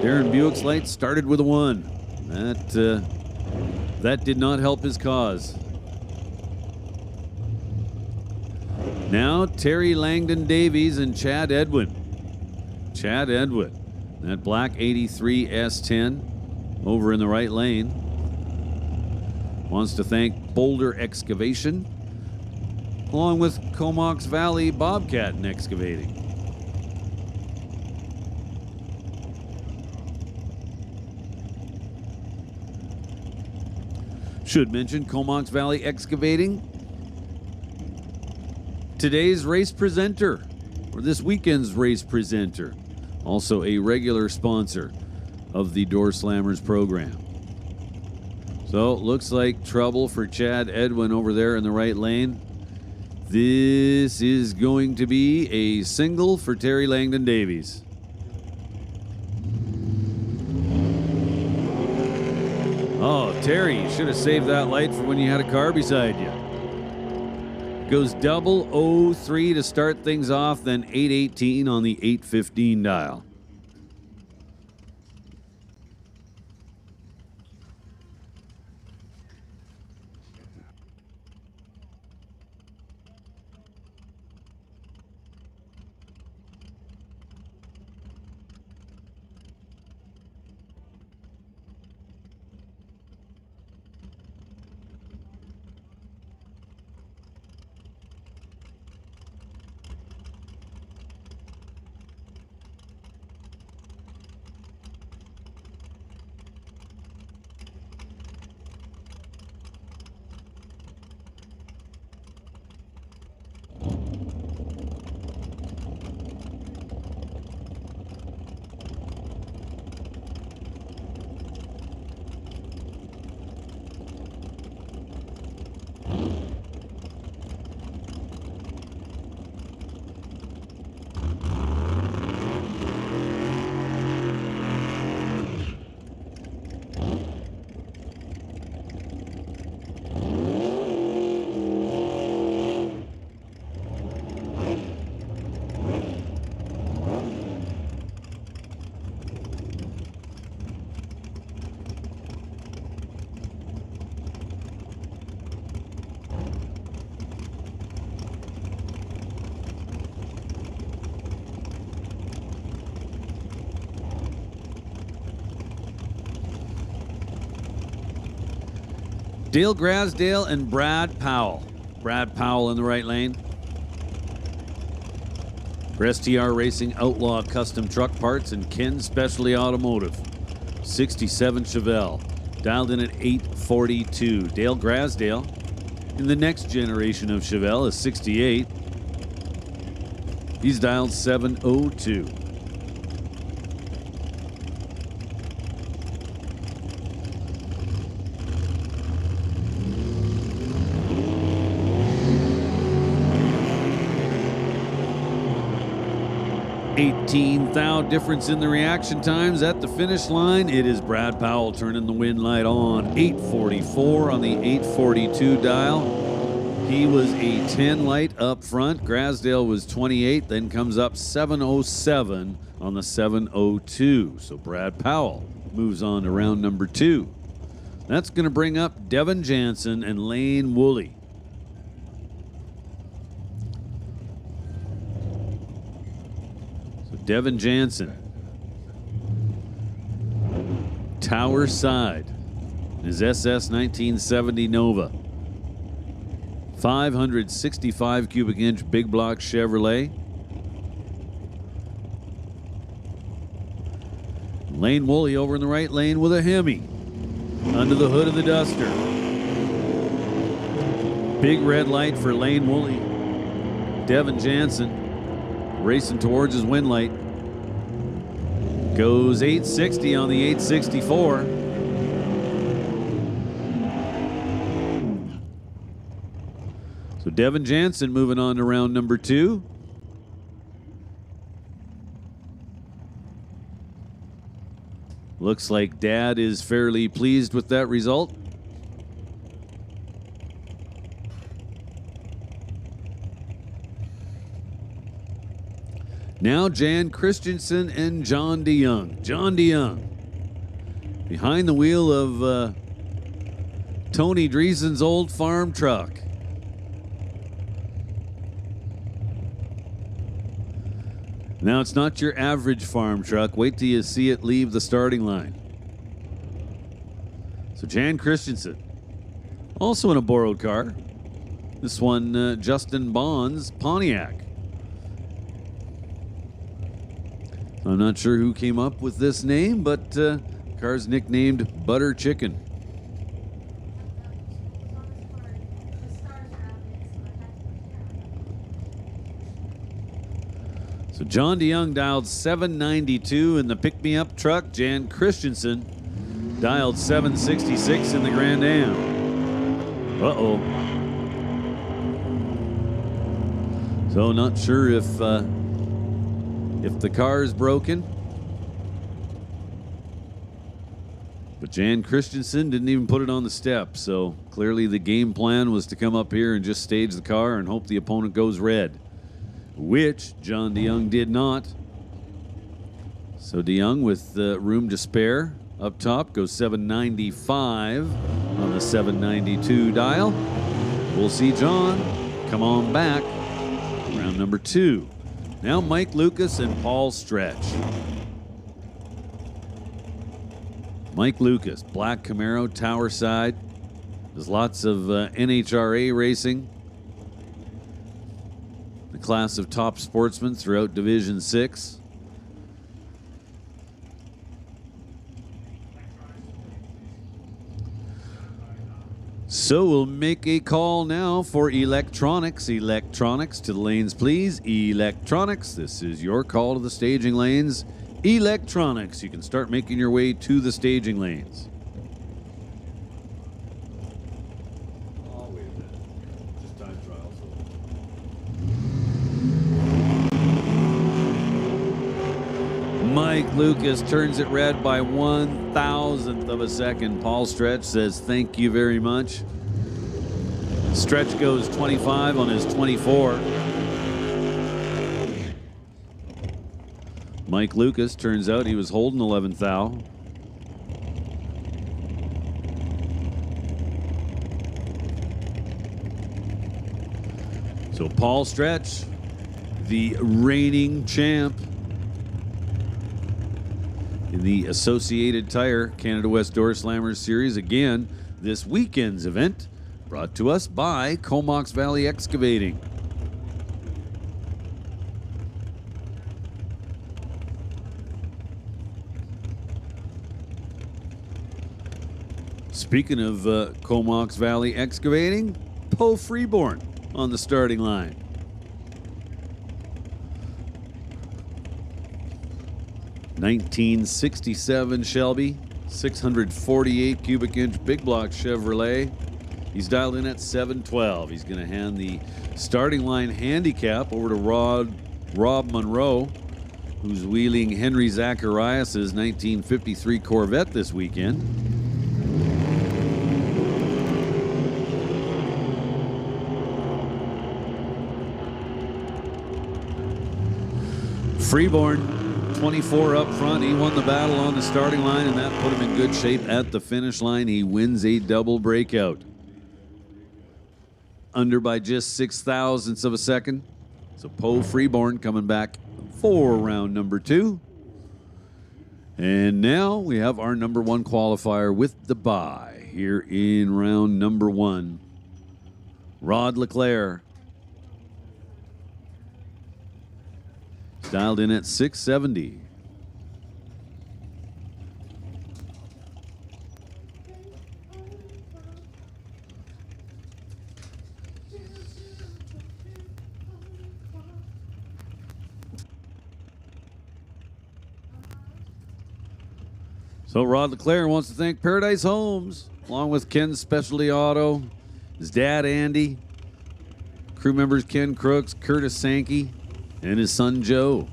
Darren Buick's light started with a 1. That did not help his cause. Now Terry Langdon Davies and Chad Edwin. Chad Edwin, that black 83 S10 over in the right lane. Wants to thank Boulder Excavation, along with Comox Valley Bobcat and Excavating. Should mention Comox Valley Excavating, today's race presenter, or this weekend's race presenter, also a regular sponsor of the Doorslammers program. So it looks like trouble for Chad Edwin over there in the right lane. This is going to be a single for Terry Langdon Davies. Oh, Terry, you should have saved that light for when you had a car beside you. Goes double 03 to start things off, then 818 on the 815 dial. Dale Grasdale and Brad Powell. Brad Powell in the right lane. For STR Racing, Outlaw Custom Truck Parts, and Ken Specialty Automotive. 67 Chevelle. Dialed in at 842. Dale Grasdale in the next generation of Chevelle is 68. He's dialed 702. 18 thou difference in the reaction times at the finish line. It is Brad Powell turning the win light on. 8:44 on the 8:42 dial. He was a 10 light up front. Grasdale was 28, then comes up 7:07 on the 7:02. So Brad Powell moves on to round number 2. That's going to bring up Devin Jansen and Lane Woolley. So Devin Jansen, Tower side, his SS 1970 Nova. 565 cubic inch big block Chevrolet. Lane Woolley over in the right lane with a Hemi under the hood of the Duster. Big red light for Lane Woolley. Devin Jansen racing towards his win light. Goes 860 on the 864. So Devin Jansen moving on to round number 2. Looks like Dad is fairly pleased with that result. Now Jan Christensen and John DeYoung. John DeYoung behind the wheel of Tony Dreesen's old farm truck. Now, it's not your average farm truck. Wait till you see it leave the starting line. So Jan Christensen, also in a borrowed car. This one, Justin Bond's Pontiac. I'm not sure who came up with this name, but the car's nicknamed Butter Chicken. So John DeYoung dialed 792 in the pick-me-up truck. Jan Christensen dialed 766 in the Grand Am. Uh-oh. So not sure if the car is broken. But Jan Christensen didn't even put it on the step. So clearly the game plan was to come up here and just stage the car and hope the opponent goes red, which John DeYoung did not. So DeYoung with room to spare up top goes 795 on the 792 dial. We'll see John come on back. Round number 2. Now Mike Lucas and Paul Stretch. Mike Lucas, black Camaro, Tower side. There's lots of NHRA racing. The class of top sportsmen throughout Division 6. So we'll make a call now for electronics. Electronics to the lanes, please. Electronics, this is your call to the staging lanes. Electronics, you can start making your way to the staging lanes. Mike Lucas turns it red by 1/1000th of a second. Paul Stretch says thank you very much. Stretch goes 25 on his 24. Mike Lucas, turns out he was holding 11th thou. So Paul Stretch, the reigning champ in the Associated Tire Canada West Doorslammers Series. Again, this weekend's event brought to us by Comox Valley Excavating. Speaking of Comox Valley Excavating, Poe Freeborn on the starting line. '67 Shelby, 648 cubic inch big block Chevrolet. He's dialed in at 712. He's going to hand the starting line handicap over to Rob Monroe. who's wheeling Henry Zacharias' 1953 Corvette this weekend. Freeborn, 24 up front. He won the battle on the starting line, and that put him in good shape at the finish line. He wins a double breakout. Under by just 0.06 of a second. So Poe Freeborn coming back for round number 2. And now we have our number 1 qualifier with the bye here in round number 1. Rod Leclerc. Dialed in at 670. So Rod Leclerc wants to thank Paradise Homes, along with Ken's Specialty Auto, his dad Andy, crew members Ken Crooks, Curtis Sankey, and his son Joe.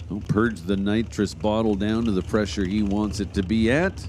He'll purge the nitrous bottle down to the pressure he wants it to be at.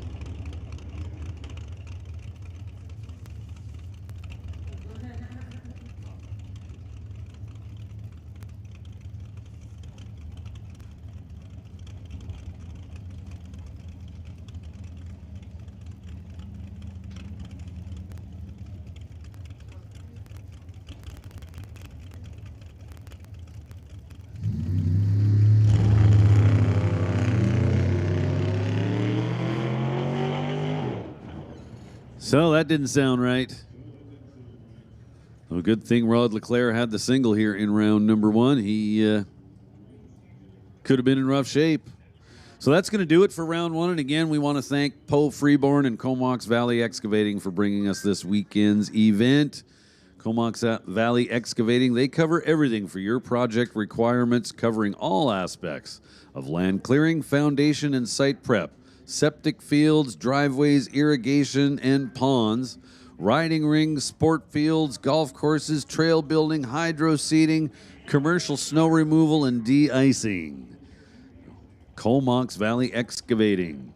So that didn't sound right. Well, good thing Rod Leclerc had the single here in round number 1. He could have been in rough shape. So that's going to do it for round 1. And again, we want to thank Poe Freeborn and Comox Valley Excavating for bringing us this weekend's event. Comox Valley Excavating, they cover everything for your project requirements, covering all aspects of land clearing, foundation, and site prep. Septic fields, driveways, irrigation, and ponds, riding rings, sport fields, golf courses, trail building, hydro seeding, commercial snow removal, and de-icing. Comox Valley Excavating.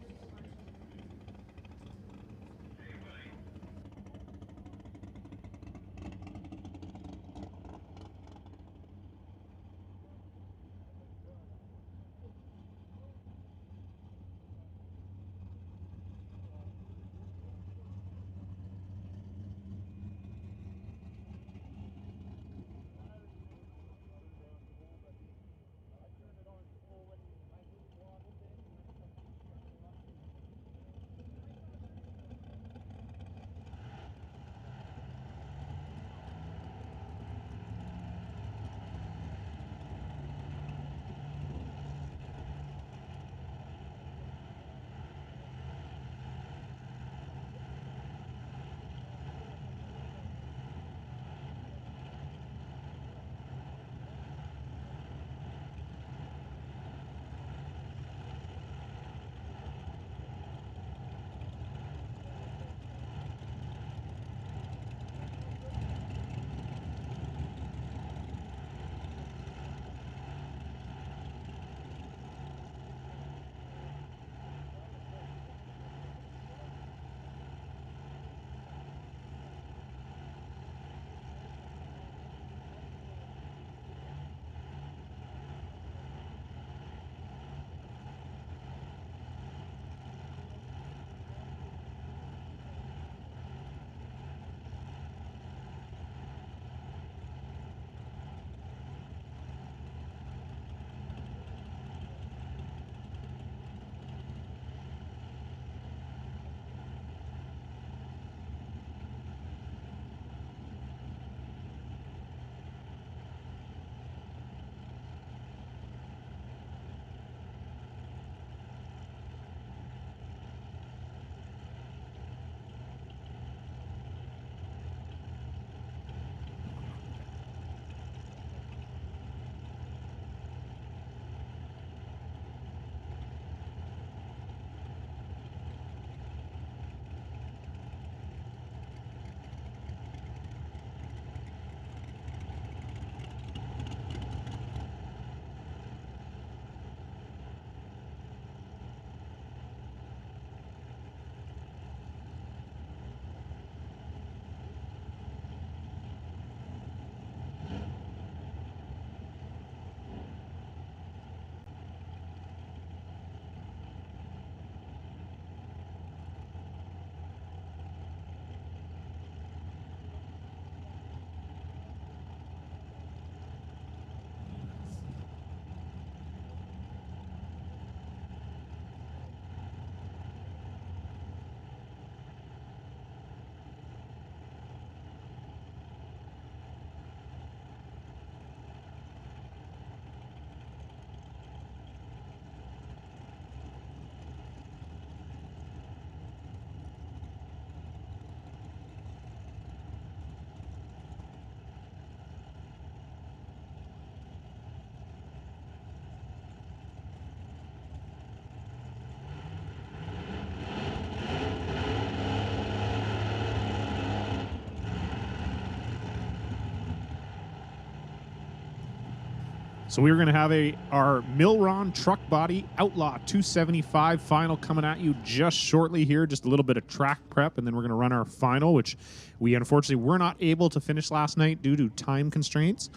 So we're going to have our Milron truck body Outlaw 275 final coming at you just shortly here. Just a little bit of track prep, and then we're going to run our final, which we unfortunately were not able to finish last night due to time constraints.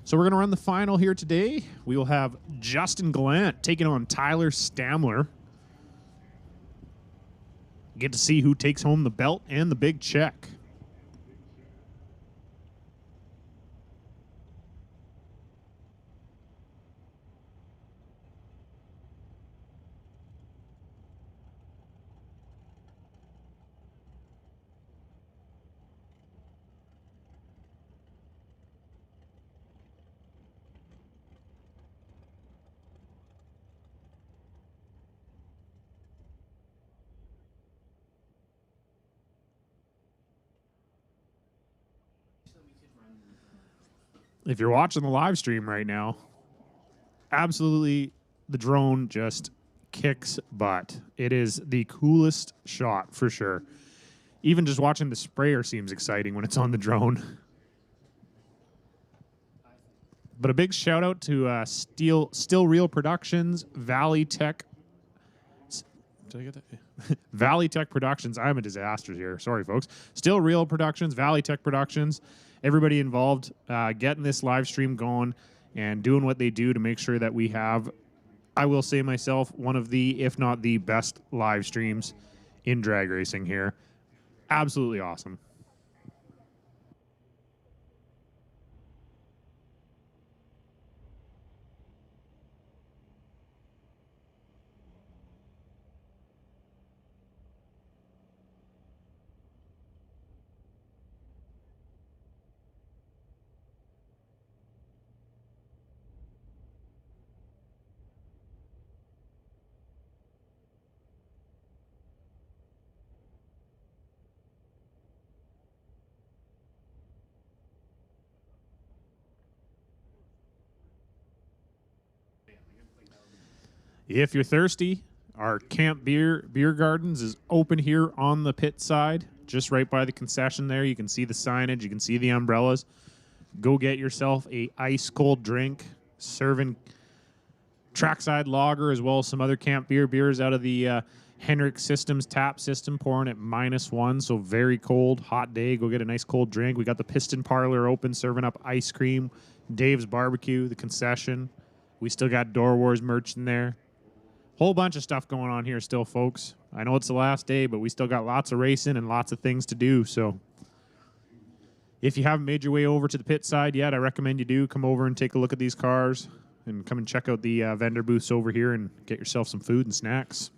So we're going to run the final here today. We will have Justin Gallant taking on Tyler Stamler. Get to see who takes home the belt and the big check. If you're watching the live stream right now, absolutely the drone just kicks butt. It is the coolest shot for sure. Even just watching the sprayer seems exciting when it's on the drone. But a big shout out to Still Real Productions, Valley Tech. Did I get that? Valley Tech Productions. I'm a disaster here. Sorry, folks. Still Real Productions, Valley Tech Productions. Everybody involved getting this live stream going and doing what they do to make sure that we have, I will say myself, one of the, if not the best live streams in drag racing here. Absolutely awesome. If you're thirsty, our Camp Beer Gardens is open here on the pit side, just right by the concession there. You can see the signage. You can see the umbrellas. Go get yourself a ice cold drink, serving trackside lager as well as some other Camp beers out of the Henrik Systems tap system, pouring at -1, so very cold, hot day. Go get a nice cold drink. We got the Piston Parlor open, serving up ice cream. Dave's Barbecue, the concession. We still got Doorwarz merch in there. Whole bunch of stuff going on here still, folks. I know it's the last day, but we still got lots of racing and lots of things to do. So if you haven't made your way over to the pit side yet, I recommend you do. Come over and take a look at these cars and come and check out the vendor booths over here and get yourself some food and snacks.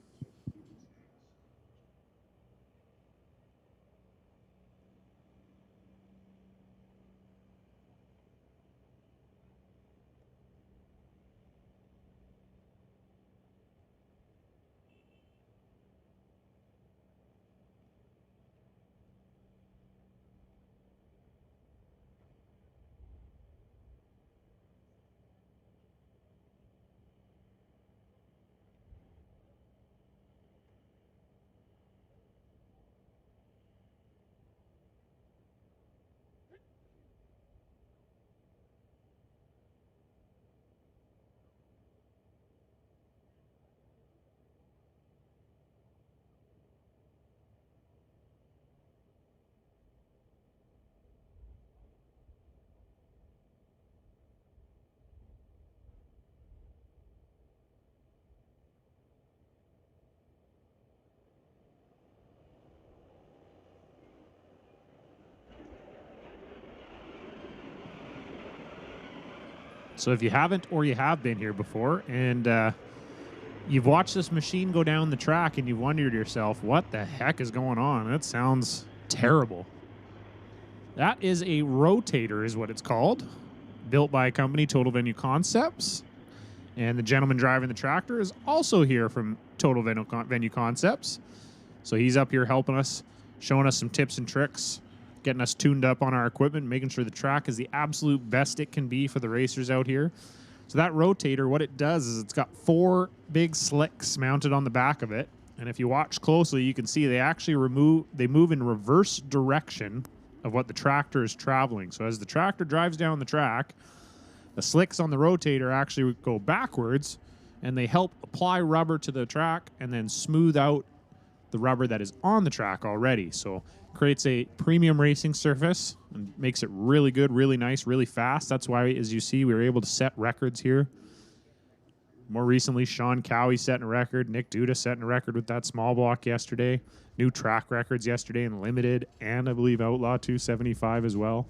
So if you haven't or you have been here before and you've watched this machine go down the track and you've wondered to yourself, what the heck is going on? That sounds terrible. That is a rotator is what it's called, built by a company, Total Venue Concepts. And the gentleman driving the tractor is also here from Total Venue Concepts. So he's up here helping us, showing us some tips and tricks, getting us tuned up on our equipment, making sure the track is the absolute best it can be for the racers out here. So that rotator, what it does is it's got 4 big slicks mounted on the back of it. And if you watch closely, you can see they actually move in reverse direction of what the tractor is traveling. So as the tractor drives down the track, The slicks on the rotator actually go backwards, and they help apply rubber to the track and then smooth out the rubber that is on the track already. So creates a premium racing surface and makes it really good, really nice, really fast. That's why, as you see, we were able to set records here. More recently, Sean Cowie setting a record. Nick Duda setting a record with that small block yesterday. New track records yesterday in Limited and I believe Outlaw 275 as well.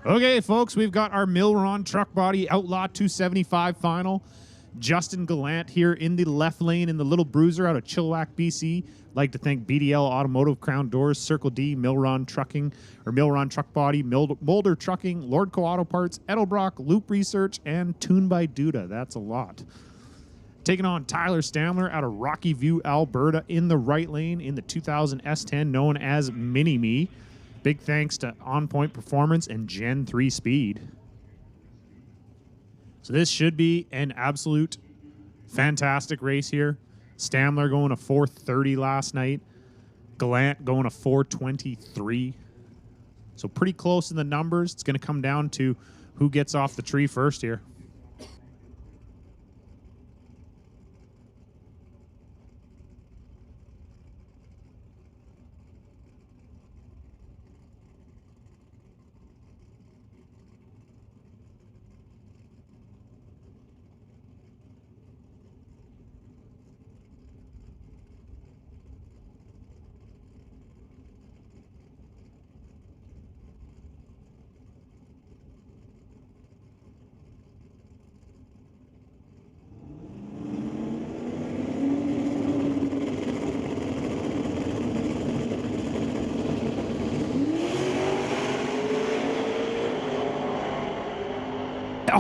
Okay, folks, we've got our Milron Truck Body Outlaw 275 final. Justin Gallant here in the left lane in the Little Bruiser out of Chilliwack, BC. Like to thank BDL Automotive, Crown Doors, Circle D, Milron Trucking, or Milron Truck Body, Mulder Trucking, Lordco Auto Parts, Edelbrock, Loop Research, and Tune by Duda. That's a lot. Taking on Tyler Stamler out of Rocky View, Alberta in the right lane in the 2000 S10 known as Mini-Me. Big thanks to On Point Performance and Gen 3 Speed. So this should be an absolute fantastic race here. Stamler going a 4:30 last night. Gallant going a 4:23. So pretty close in the numbers. It's going to come down to who gets off the tree first here.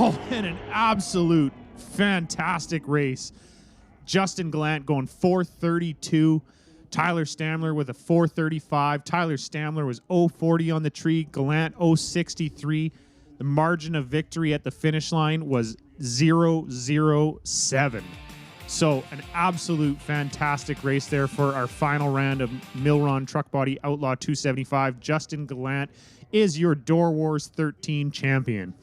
Oh, and an absolute fantastic race. Justin Gallant going 4:32. Tyler Stamler with a 4:35. Tyler Stamler was 0:40 on the tree. Gallant 0:63. The margin of victory at the finish line was 0:07. So an absolute fantastic race there for our final round of Milron Truck Body Outlaw 275. Justin Gallant is your Doorwarz 13 champion.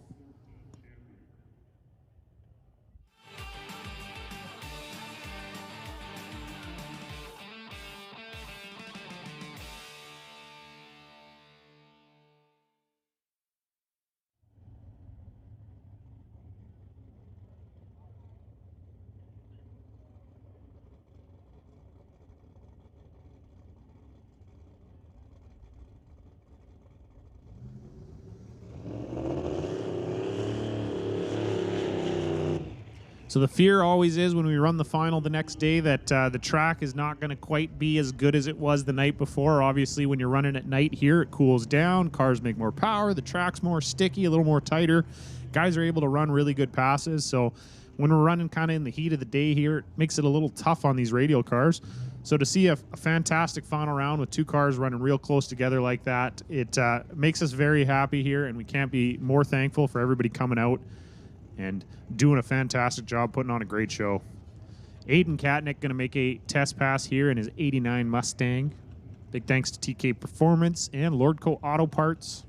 So the fear always is when we run the final the next day that the track is not going to quite be as good as it was the night before. Obviously, when you're running at night here, it cools down. Cars make more power. The track's more sticky, a little more tighter. Guys are able to run really good passes. So when we're running kind of in the heat of the day here, it makes it a little tough on these radial cars. So to see a fantastic final round with two cars running real close together like that, it makes us very happy here, and we can't be more thankful for everybody coming out and doing a fantastic job, putting on a great show. Aiden Katnick going to make a test pass here in his 89 Mustang. Big thanks to TK Performance and Lordco Auto Parts.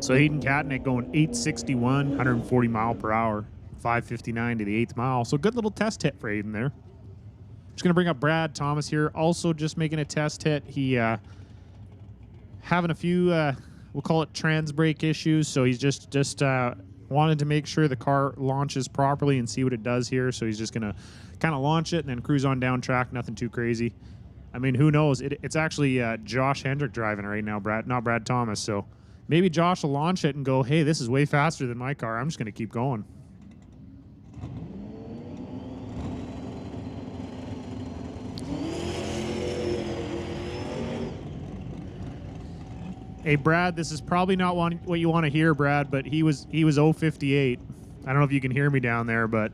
So Aiden Katnick going 861, 140 mile per hour, 559 to the 8th mile. So good little test hit for Aiden there. Just going to bring up Brad Thomas here, also just making a test hit. He having a few, we'll call it trans brake issues. So he's just wanted to make sure the car launches properly and see what it does here. So he's just going to kind of launch it and then cruise on down track, nothing too crazy. I mean, who knows? It's actually Josh Hendrick driving it right now, not Brad Thomas. So maybe Josh will launch it and go, hey, this is way faster than my car. I'm just going to keep going. Hey, Brad, this is probably not what you want to hear, Brad, but he was 058. I don't know if you can hear me down there, but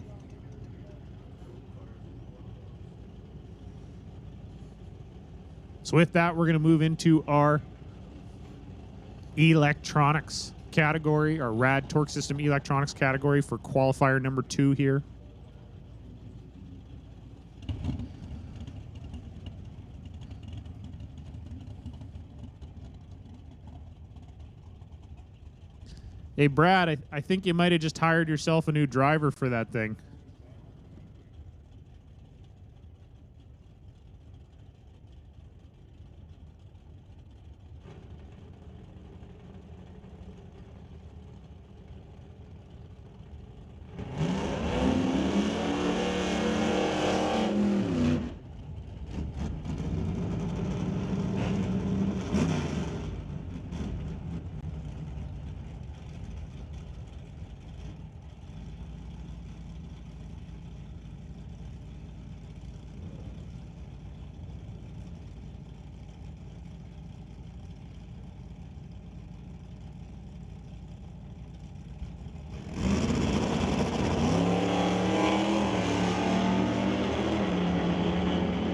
so with that, we're going to move into our electronics category, our rad torque system electronics category for qualifier number 2 here. Hey, Brad, I think you might have just hired yourself a new driver for that thing.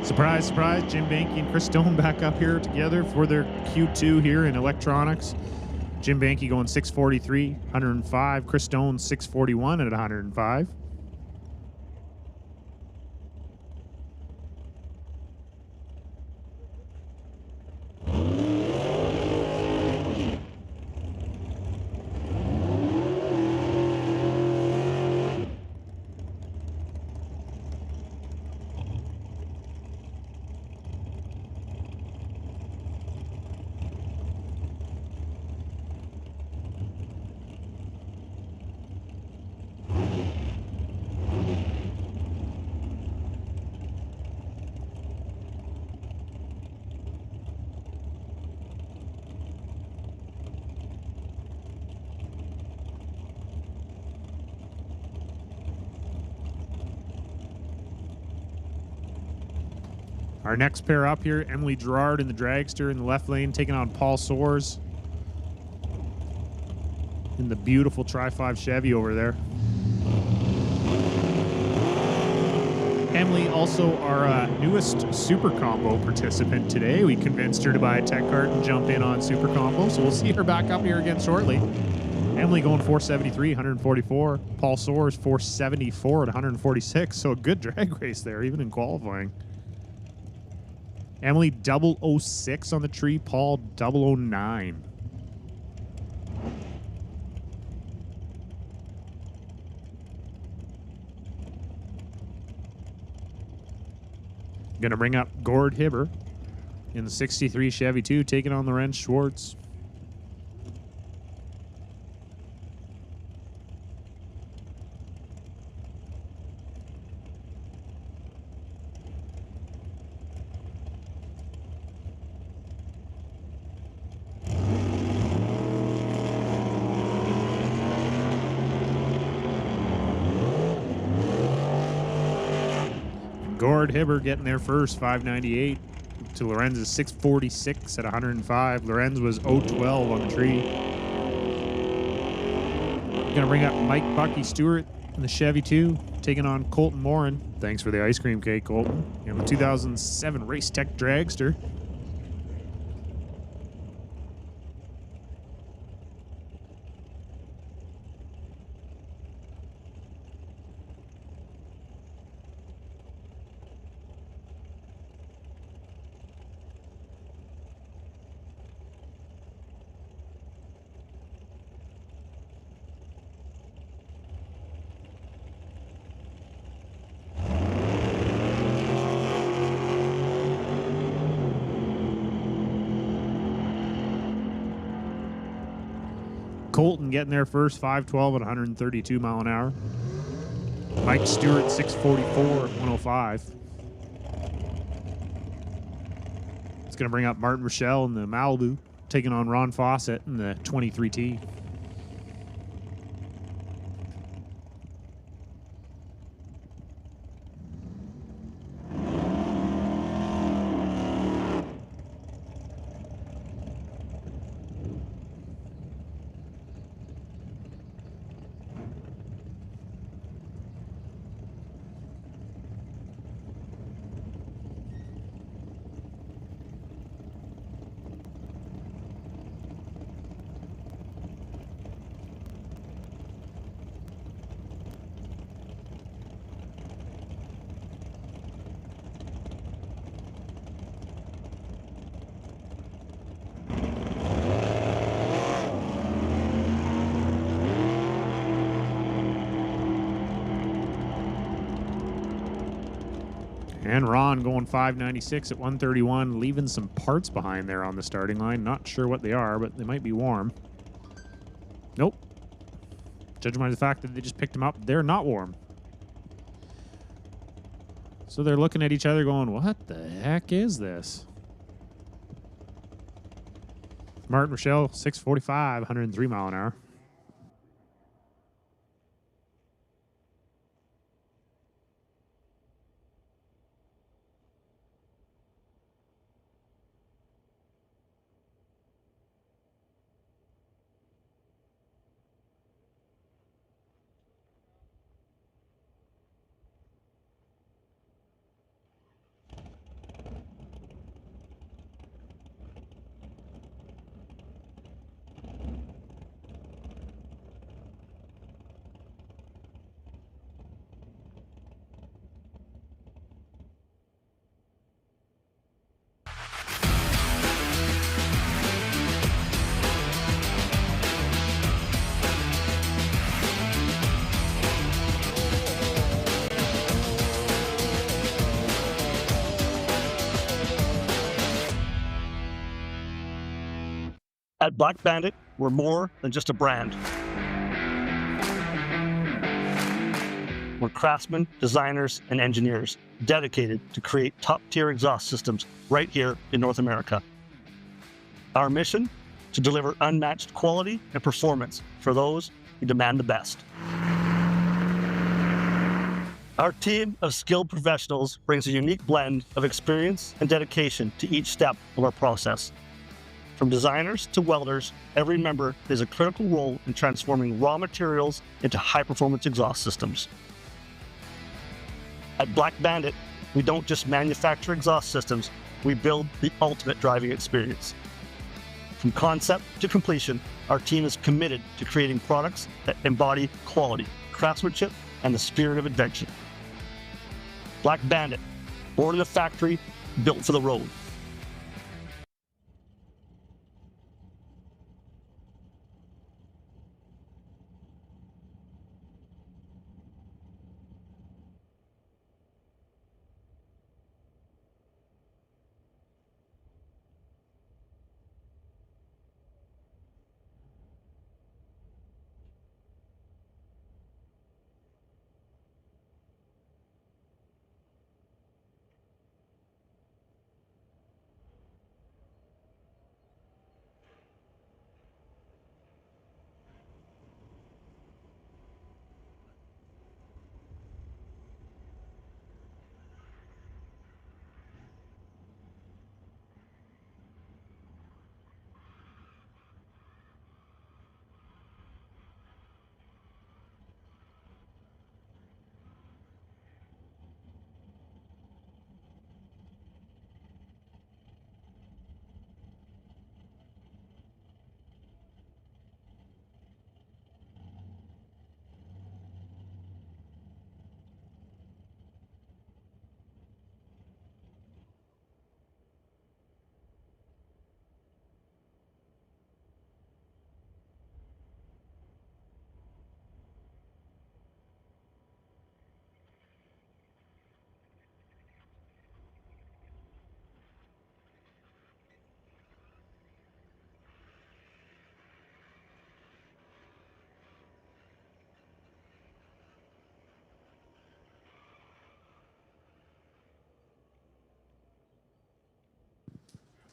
Surprise, surprise, Jim Banky and Chris Stone back up here together for their Q2 here in electronics. Jim Banky going 643, 105. Chris Stone 641 at 105. Our next pair up here, Emily Gerard in the dragster in the left lane, taking on Paul Soares in the beautiful Tri-5 Chevy over there. Emily, also our newest Super Combo participant today. We convinced her to buy a tech cart and jump in on Super Combo, so we'll see her back up here again shortly. Emily going 473, 144. Paul Soares 474 at 146, so a good drag race there, even in qualifying. Emily 006 on the tree, Paul 009. Going to bring up Gord Hibber in the 63 Chevy 2, taking on Lorenz Schwartz. Gord Hibber getting there first, 598 to Lorenz's 646 at 105. Lorenz was 012 on the tree. Gonna bring up Mike Bucky Stewart in the Chevy 2, taking on Colton Morin. Thanks for the ice cream cake, Colton. And the 2007 Race Tech Dragster. Colton getting there first, 512 at 132 mile an hour. Mike Stewart, 644 at 105. It's going to bring up Martin Rochelle in the Malibu, taking on Ron Fawcett in the 23T. And Ron going 596 at 131, leaving some parts behind there on the starting line. Not sure what they are, but they might be warm. Nope. Judging by the fact that they just picked them up, they're not warm. So they're looking at each other going, what the heck is this? Martin Rochelle, 645, 103 mile an hour. At Black Bandit, we're more than just a brand. We're craftsmen, designers, and engineers dedicated to create top-tier exhaust systems right here in North America. Our mission? To deliver unmatched quality and performance for those who demand the best. Our team of skilled professionals brings a unique blend of experience and dedication to each step of our process. From designers to welders, every member plays a critical role in transforming raw materials into high-performance exhaust systems. At Black Bandit, we don't just manufacture exhaust systems, we build the ultimate driving experience. From concept to completion, our team is committed to creating products that embody quality, craftsmanship, and the spirit of adventure. Black Bandit, born in a factory, built for the road.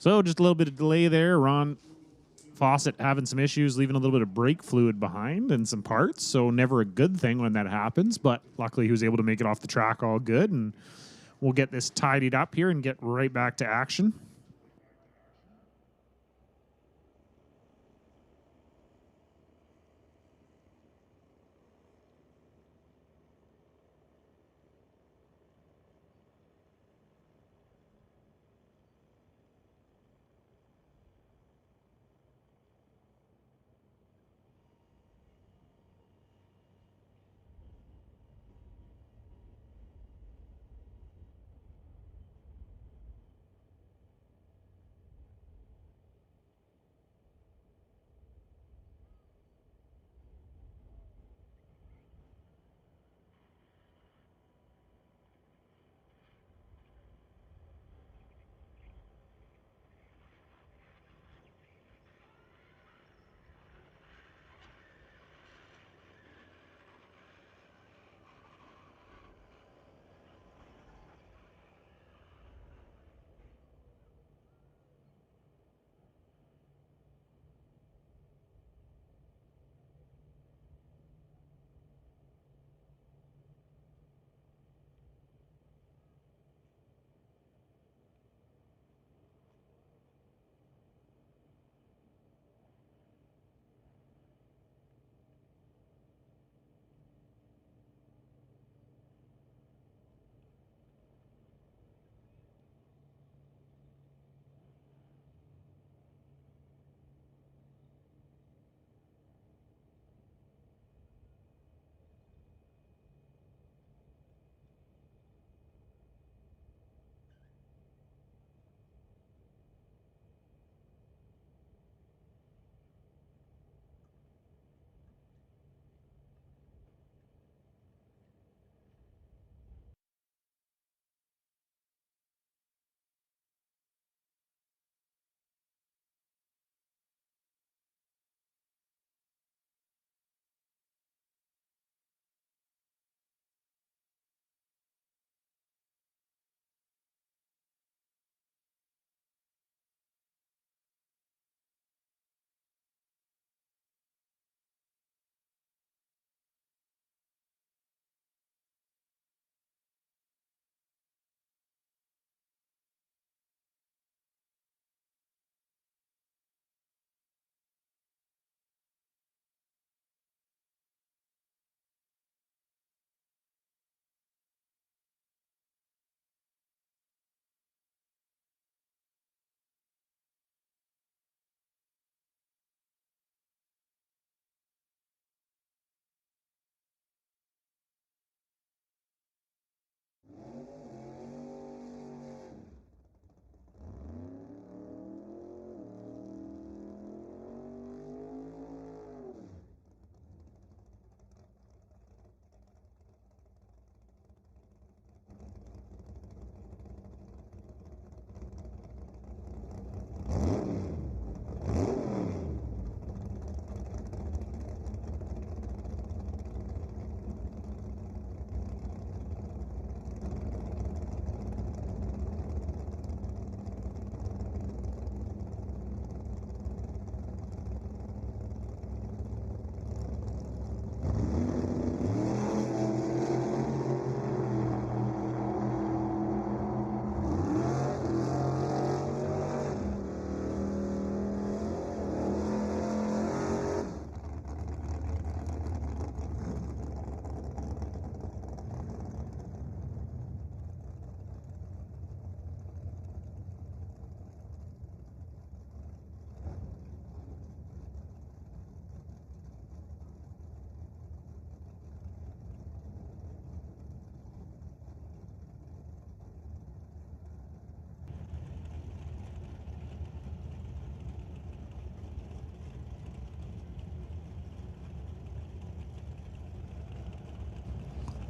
So just a little bit of delay there. Ron Fawcett having some issues, leaving a little bit of brake fluid behind and some parts. So never a good thing when that happens. But luckily he was able to make it off the track all good. And we'll get this tidied up here and get right back to action.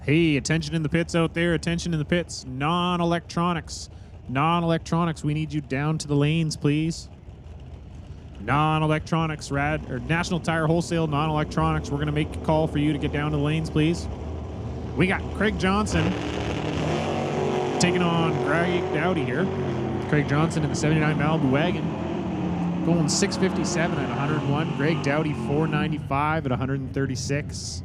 Hey, attention in the pits out there. Attention in the pits. Non-electronics. Non-electronics. We need you down to the lanes, please. Non-electronics. National Tire Wholesale non-electronics. We're going to make a call for you to get down to the lanes, please. We got Craig Johnson taking on Greg Dowdy here. Craig Johnson in the 79 Malibu wagon. Going 657 at 101. Greg Dowdy 495 at 136.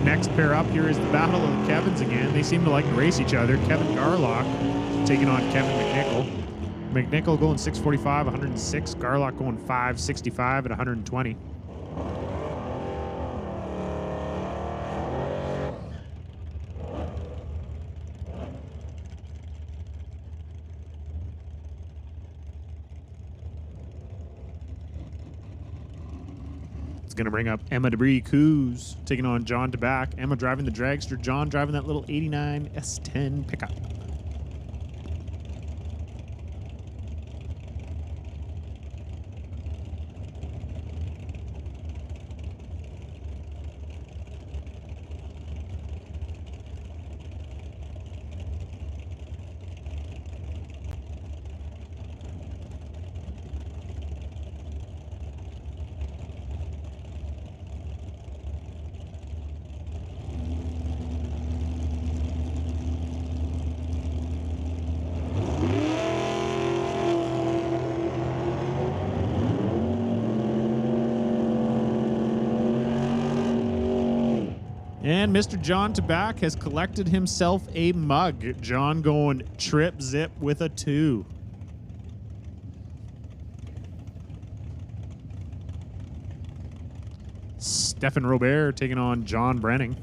Next pair up here is the Battle of the Kevins again. They seem to like to race each other. Kevin Garlock taking on Kevin McNichol. McNichol going 645, 106. Garlock going 565 at 120. Going to bring up Emma Debris Coos taking on John DeBack. Emma driving the dragster, John driving that little 89 S10 pickup. And Mr. John Tabac has collected himself a mug. John going trip zip with a 2. Stefan Robert taking on John Brenning.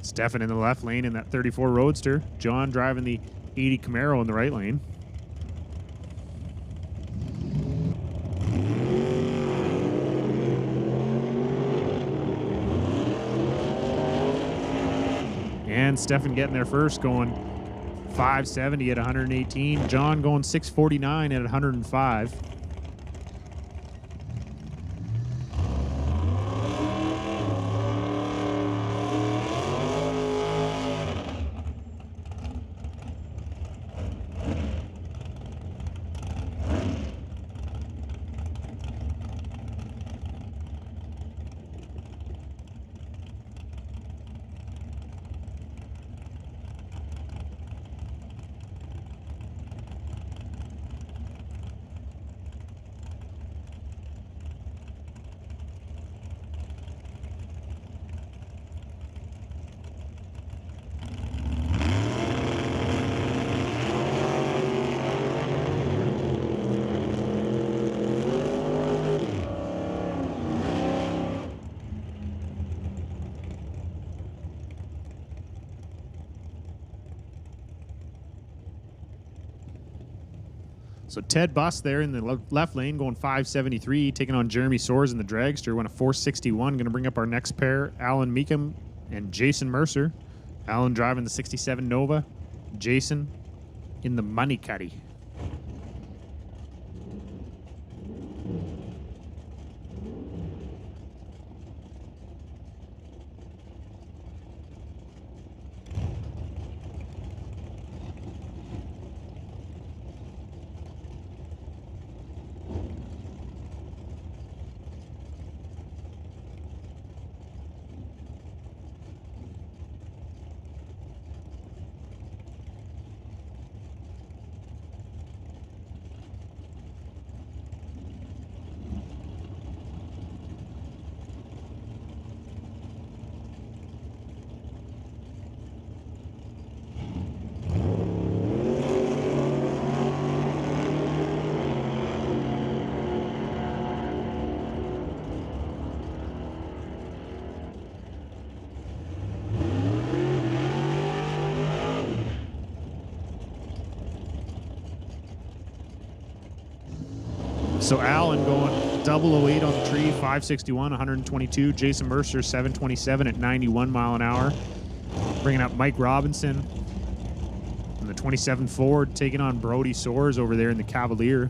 Stefan in the left lane in that 34 Roadster. John driving the 80 Camaro in the right lane. And Stefan getting there first, going 570 at 118. John going 649 at 105. So Ted Buss there in the left lane going 573, taking on Jeremy Soares in the dragster, went a 461. Going to bring up our next pair, Alan Meekum and Jason Mercer. Alan driving the 67 Nova. Jason in the Money Cuddy. So Allen going 008 on the tree, 561, 122. Jason Mercer, 727 at 91 mile an hour. Bringing up Mike Robinson in the 27 Ford, taking on Brody Soares over there in the Cavalier.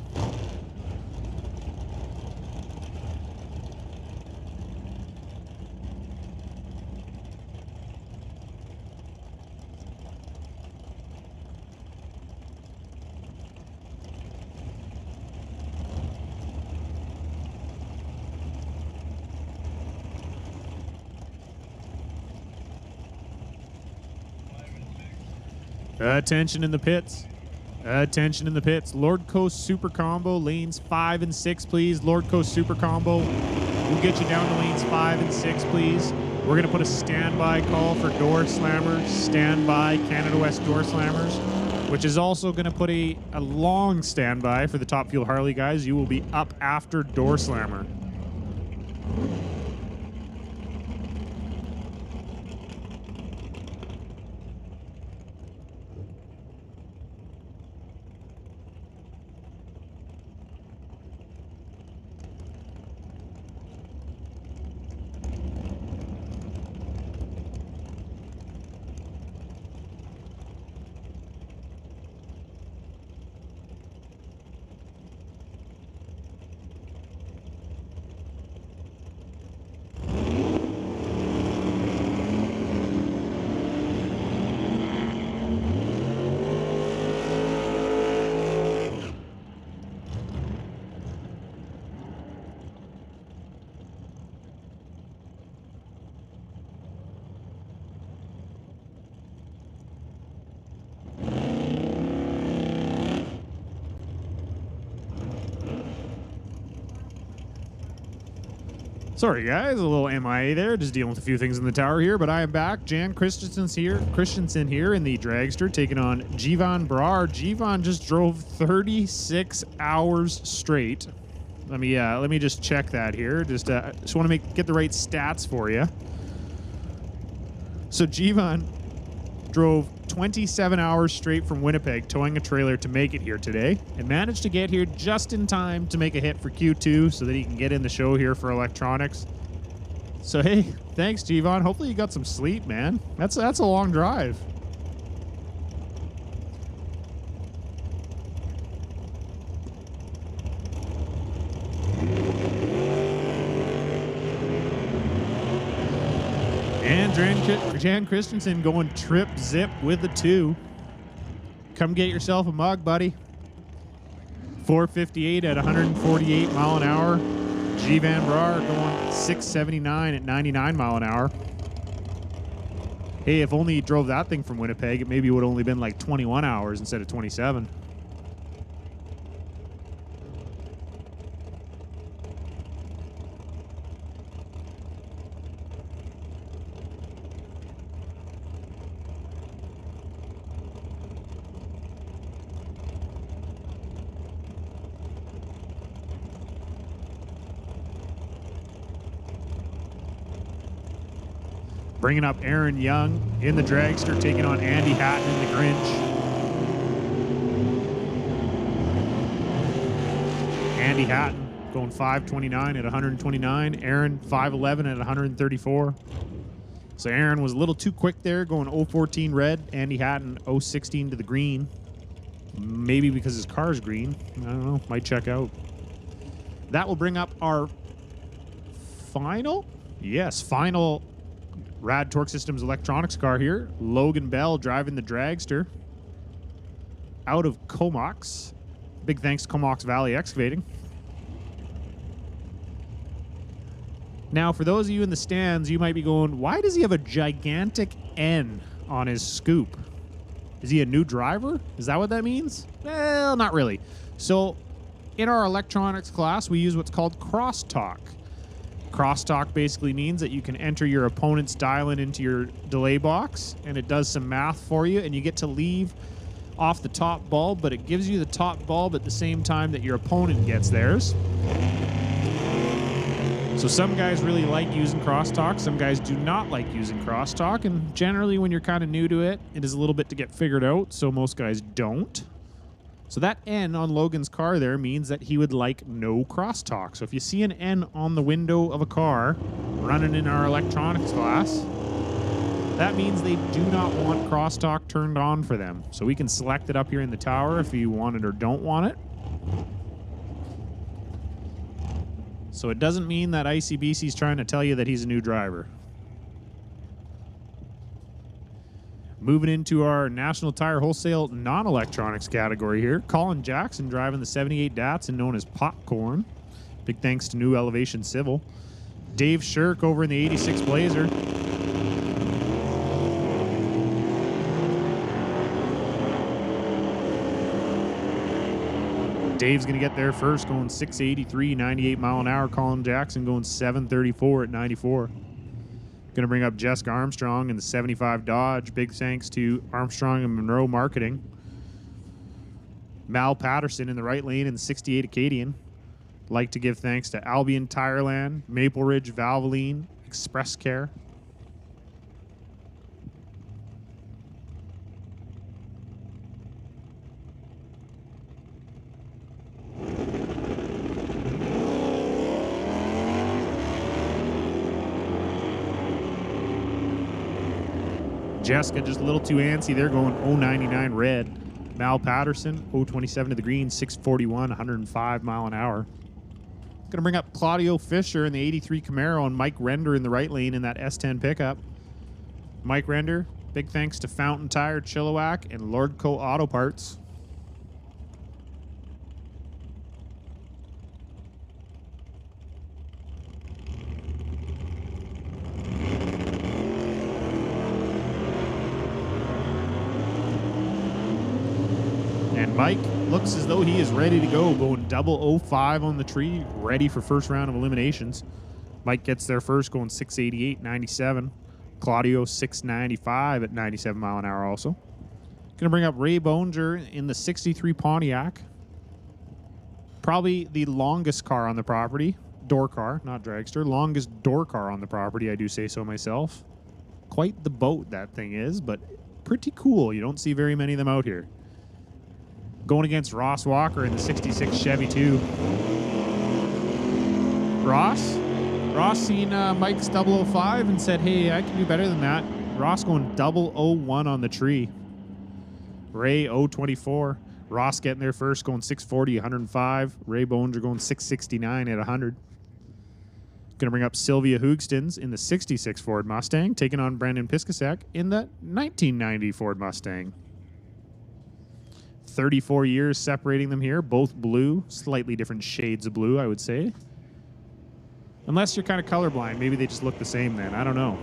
Attention in the pits. Attention in the pits. Lord Coast Super Combo, lanes 5 and 6, please. Lord Coast Super Combo. We'll get you down to lanes 5 and 6, please. We're going to put a standby call for Doorslammers. Standby Canada West Doorslammers, which is also going to put a long standby for the Top Fuel Harley guys. You will be up after Doorslammer. Sorry guys, a little MIA there, just dealing with a few things in the tower here, but I am back. Jan Christensen here in the dragster, taking on Jivan Brar. Jivan just drove 36 hours straight. Let me just check that here. Just want to get the right stats for you. So Jivan drove 27 hours straight from Winnipeg, towing a trailer to make it here today, and managed to get here just in time to make a hit for Q2 so that he can get in the show here for electronics. So hey, thanks Jivan. Hopefully you got some sleep, man. That's a long drive. And Jan Christensen going trip zip with the 2. Come get yourself a mug, buddy. 458 at 148 mile an hour. G Van Brar going 679 at 99 mile an hour. Hey, if only he drove that thing from Winnipeg, it maybe would have only been like 21 hours instead of 27. Bringing up Aaron Young in the dragster, taking on Andy Hatton in the Grinch. Andy Hatton going 529 at 129. Aaron 511 at 134. So Aaron was a little too quick there, going 014 red. Andy Hatton 016 to the green. Maybe because his car's green. I don't know. Might check out. That will bring up our final? Yes, final Rad Torque Systems electronics car here. Logan Bell driving the dragster out of Comox. Big thanks to Comox Valley Excavating. Now, for those of you in the stands, you might be going, why does he have a gigantic N on his scoop? Is he a new driver? Is that what that means? Well, not really. So, in our electronics class, we use what's called crosstalk. Crosstalk basically means that you can enter your opponent's dial-in into your delay box, and it does some math for you, and you get to leave off the top bulb, but it gives you the top bulb at the same time that your opponent gets theirs. So some guys really like using crosstalk, some guys do not like using crosstalk, and generally when you're kind of new to it, it is a little bit to get figured out, so most guys don't. So that N on Logan's car there means that he would like no crosstalk. So if you see an N on the window of a car running in our electronics class, that means they do not want crosstalk turned on for them. So we can select it up here in the tower if you want it or don't want it. So it doesn't mean that ICBC is trying to tell you that he's a new driver. Moving into our National Tire Wholesale non-electronics category here. Colin Jackson driving the 78 Datsun known as Popcorn. Big thanks to New Elevation Civil. Dave Shirk over in the 86 Blazer. Dave's going to get there first, going 683, 98 mile an hour. Colin Jackson going 734 at 94. Going to bring up Jessica Armstrong in the 75 Dodge. Big thanks to Armstrong and Monroe Marketing. Mal Patterson in the right lane in the 68 Acadian. Like to give thanks to Albion Tireland, Maple Ridge Valvoline, Express Care. Jessica just a little too antsy. They're going 099 red. Mal Patterson, 027 to the green, 641, 105 mile an hour. Going to bring up Claudio Fisher in the 83 Camaro and Mike Render in the right lane in that S10 pickup. Mike Render, big thanks to Fountain Tire, Chilliwack, and Lordco Auto Parts. And Mike looks as though he is ready to go, going 005 on the tree, ready for first round of eliminations. Mike gets there first, going 688, 97. Claudio 695 at 97 mile an hour also. Going to bring up Ray Boninger in the 63 Pontiac. Probably the longest car on the property. Doorcar, not dragster. Longest Doorcar on the property, I do say so myself. Quite the boat that thing is, but pretty cool. You don't see very many of them out here. Going against Ross Walker in the 66 Chevy 2. Ross seen Mike's 005 and said, hey, I can do better than that. Ross going 001 on the tree. Ray 024. Ross getting there first, going 640, 105. Ray Boninger going 669 at 100. Going to bring up Sylvia Hoogstens in the 66 Ford Mustang, taking on Brandon Piskasek in the 1990 Ford Mustang. 34 years separating them here, both blue, slightly different shades of blue, I would say. Unless you're kind of colorblind, maybe they just look the same then, I don't know.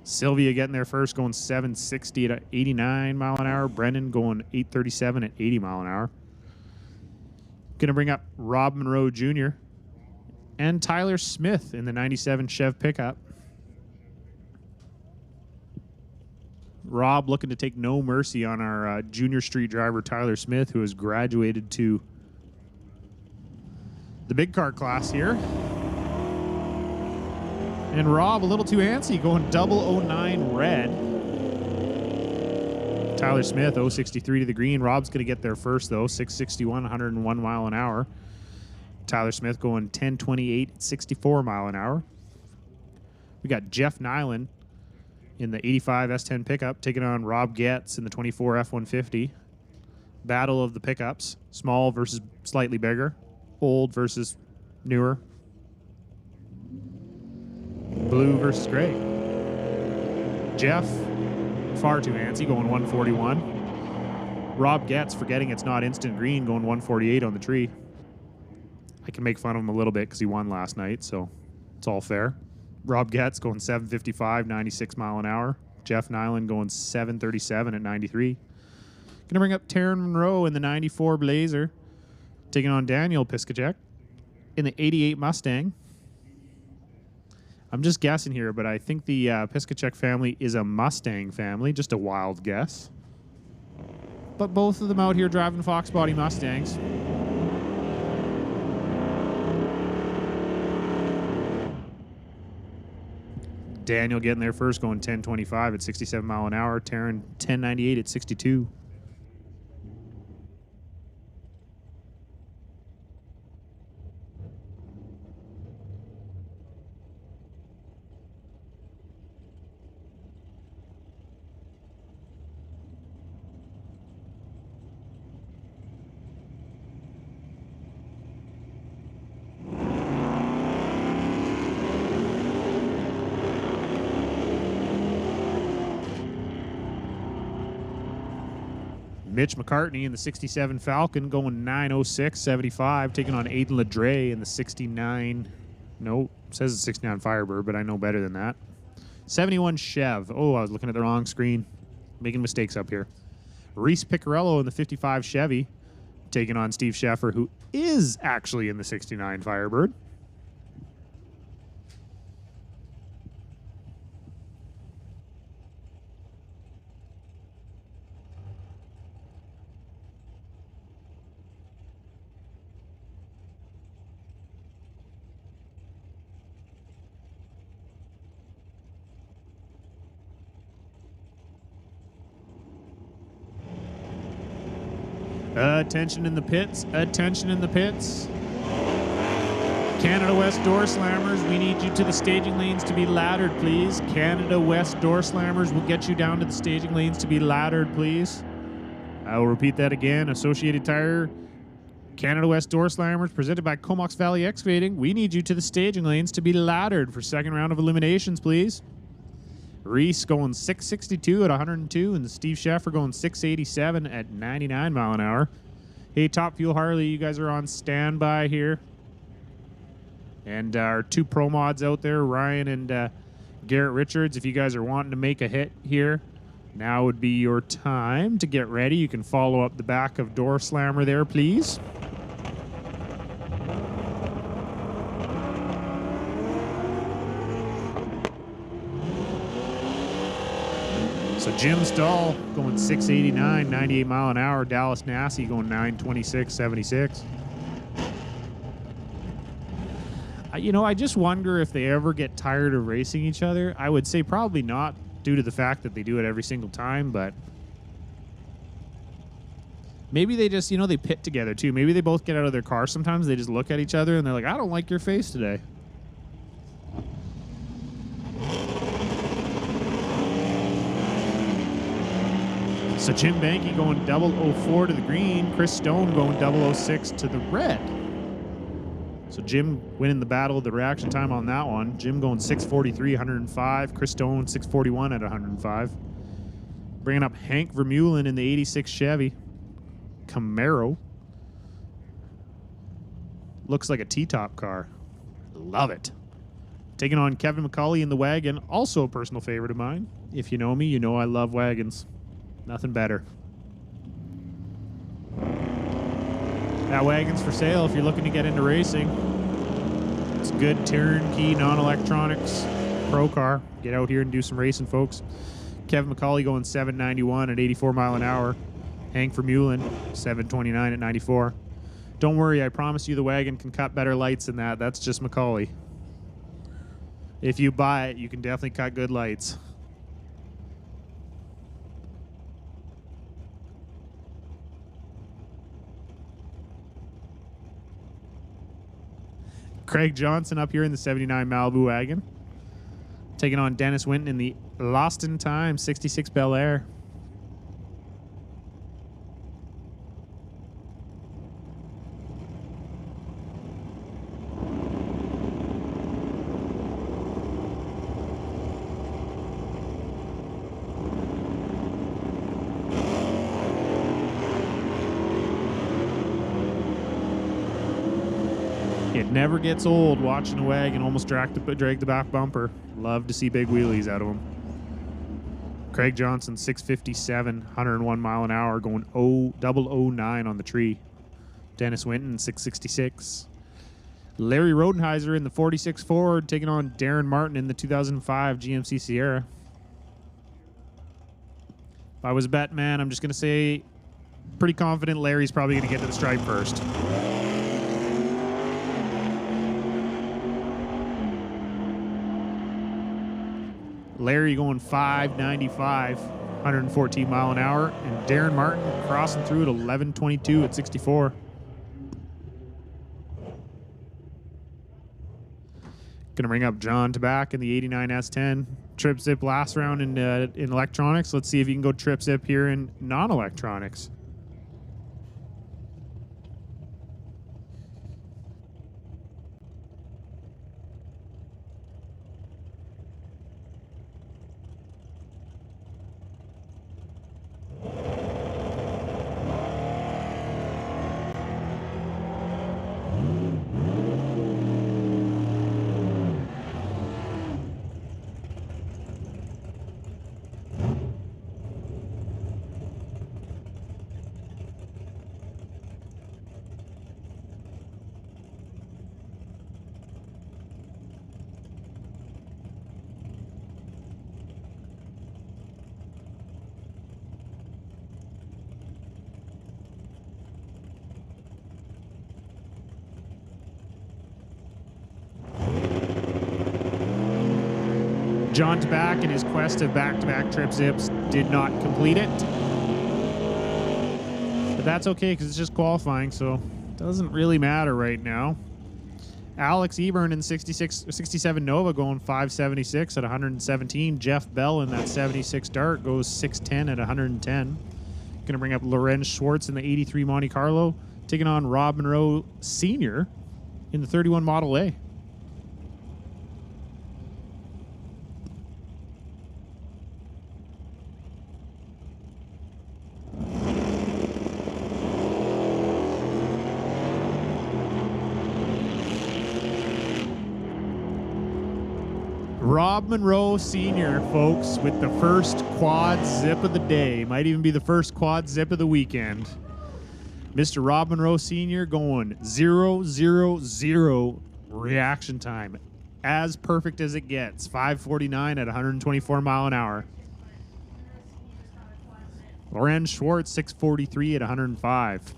Sylvia getting there first, going 760 at 89 mile an hour. Brendan going 837 at 80 mile an hour. Going to bring up Rob Monroe Jr. and Tyler Smith in the 97 Chev pickup. Rob looking to take no mercy on our junior street driver, Tyler Smith, who has graduated to the big car class here. And Rob a little too antsy, going 009 red. Tyler Smith, 063 to the green. Rob's going to get there first, though, 661, 101 mile an hour. Tyler Smith going 1028, 64 mile an hour. We got Jeff Nyland in the 85 S10 pickup, taking on Rob Getz in the 24 F-150. Battle of the pickups. Small versus slightly bigger. Old versus newer. Blue versus gray. Jeff, far too antsy, going 141. Rob Getz, forgetting it's not instant green, going 148 on the tree. I can make fun of him a little bit because he won last night, so it's all fair. Rob Getz going 755, 96 mile an hour. Jeff Nyland going 737 at 93. Going to bring up Taryn Monroe in the 94 Blazer, taking on Daniel Piskacek in the 88 Mustang. I'm just guessing here, but I think the Piskacek family is a Mustang family. Just a wild guess. But both of them out here driving Fox Body Mustangs. Daniel getting there first, going 10.25 at 67 mile an hour. Taryn 10.98 at 62. Mitch McCartney in the 67 Falcon going 9:06.75, taking on Aiden Ladre in the 69. No, it says it's 69 Firebird, but I know better than that. 71 Chev. Oh, I was looking at the wrong screen. Making mistakes up here. Reese Picarello in the 55 Chevy, taking on Steve Sheffer, who is actually in the 69 Firebird. Attention in the pits. Attention in the pits. Canada West Doorslammers, we need you to the staging lanes to be laddered, please. Canada West Doorslammers will get you down to the staging lanes to be laddered, please. I will repeat that again. Associated Tire, Canada West Doorslammers, presented by Comox Valley Excavating. We need you to the staging lanes to be laddered for second round of eliminations, please. Reese going 662 at 102, and Steve Sheffer going 687 at 99 mile an hour. Hey, Top Fuel Harley, you guys are on standby here. And our two pro mods out there, Ryan and Garrett Richards, if you guys are wanting to make a hit here, now would be your time to get ready. You can follow up the back of Doorslammer there, please. So Jim Stahl going 689, 98 mile an hour. Dallas Nassie going 926, 76. You know, I just wonder if they ever get tired of racing each other. I would say probably not, due to the fact that they do it every single time, but maybe they just, you know, they pit together too. Maybe they both get out of their car sometimes. They just look at each other and they're like, I don't like your face today. So Jim Banky going 004 to the green. Chris Stone going 006 to the red. So Jim winning the battle of the reaction time on that one. Jim going 643, 105. Chris Stone 641 at 105. Bringing up Hank Vermeulen in the 86 Chevy Camaro. Looks like a T-top car. Love it. Taking on Kevin McCauley in the wagon. Also a personal favorite of mine. If you know me, you know I love wagons. Nothing better. That wagon's for sale if you're looking to get into racing. It's a good turnkey, non-electronics pro car. Get out here and do some racing, folks. Kevin McCauley going 791 at 84 mile an hour. Hank Vermeulen 729 at 94. Don't worry, I promise you the wagon can cut better lights than that. That's just McCauley. If you buy it, you can definitely cut good lights. Craig Johnson up here in the 79 Malibu wagon. Taking on Dennis Winton in the Lost in Time 66 Bel Air. It never gets old watching a wagon almost drag the back bumper. Love to see big wheelies out of them. Craig Johnson, 657, 101 mile an hour, going 009 on the tree. Dennis Winton, 666. Larry Rodenheiser in the 46 Ford, taking on Darren Martin in the 2005 GMC Sierra. If I was a bet man, I'm just going to say pretty confident Larry's probably going to get to the stripe first. Larry going 595, 114 mile an hour. And Darren Martin crossing through at 1122 at 64. Going to bring up John Tabak in the 89 S10. Trip zip last round in electronics. Let's see if you can go trip zip here in non-electronics. John Tabak in his quest of back-to-back trip zips did not complete it. But that's okay because it's just qualifying, so it doesn't really matter right now. Alex Eburn in 67 Nova going 576 at 117. Jeff Bell in that 76 Dart goes 610 at 110. Going to bring up Lorenz Schwartz in the 83 Monte Carlo, taking on Rob Monroe Sr. in the 31 Model A. Rob Monroe Sr., folks, with the first quad zip of the day. Might even be the first quad zip of the weekend. Mr. Rob Monroe Sr. going 0-0-0 reaction time. As perfect as it gets. 549 at 124 mile an hour. Lorenz Schwartz, 643 at 105.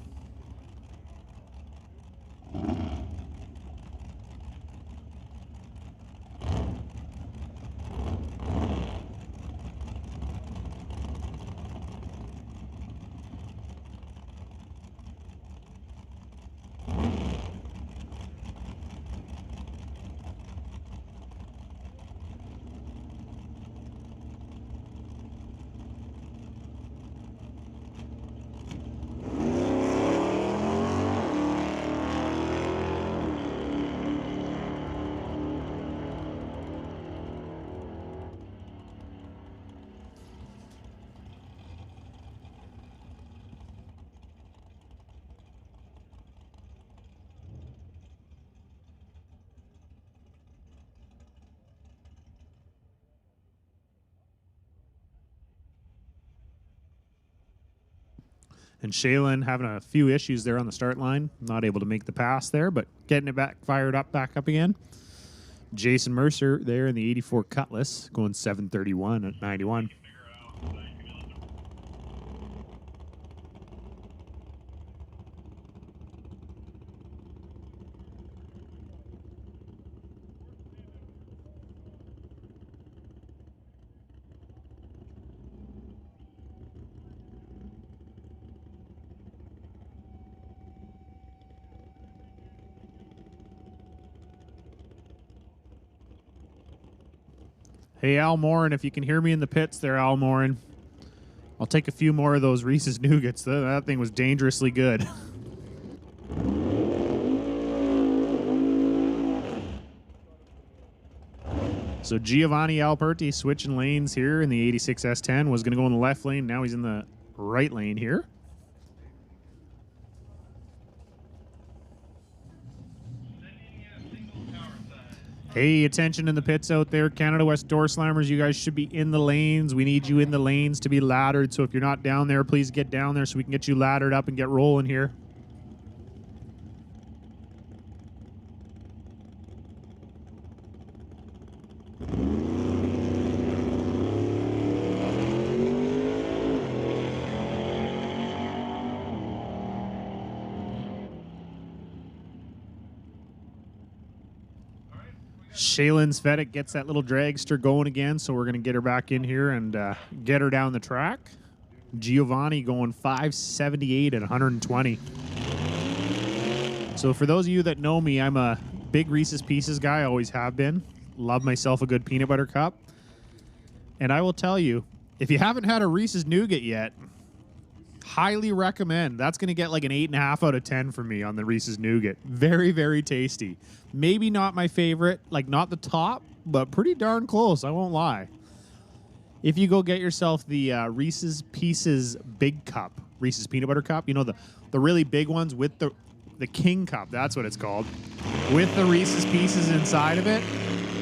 And Shaylin having a few issues there on the start line. Not able to make the pass there, but getting it back back up again. Jason Mercer there in the 84 Cutlass going 731 at 91. Hey, Al Morin, if you can hear me in the pits there, Al Morin, I'll take a few more of those Reese's Nougats. That thing was dangerously good. So Giovanni Alberti switching lanes here in the 86 S10. Was going to go in the left lane. Now he's in the right lane here. Hey, attention in the pits out there. Canada West Doorslammers, you guys should be in the lanes. We need you in the lanes to be laddered. So if you're not down there, please get down there so we can get you laddered up and get rolling here. Shaylin Svetic gets that little dragster going again, so we're going to get her back in here and get her down the track. Giovanni going 578 at 120. So for those of you that know me, I'm a big Reese's Pieces guy, always have been. Love myself a good peanut butter cup. And I will tell you, if you haven't had a Reese's Nougat yet, highly recommend. That's going to get like an 8.5 out of 10 for me on the Reese's Nougat. Very, very tasty. Maybe not my favorite, like not the top, but pretty darn close, I won't lie. If you go get yourself the Reese's Pieces Big Cup, Reese's Peanut Butter Cup, you know, the really big ones with the King Cup, that's what it's called, with the Reese's Pieces inside of it,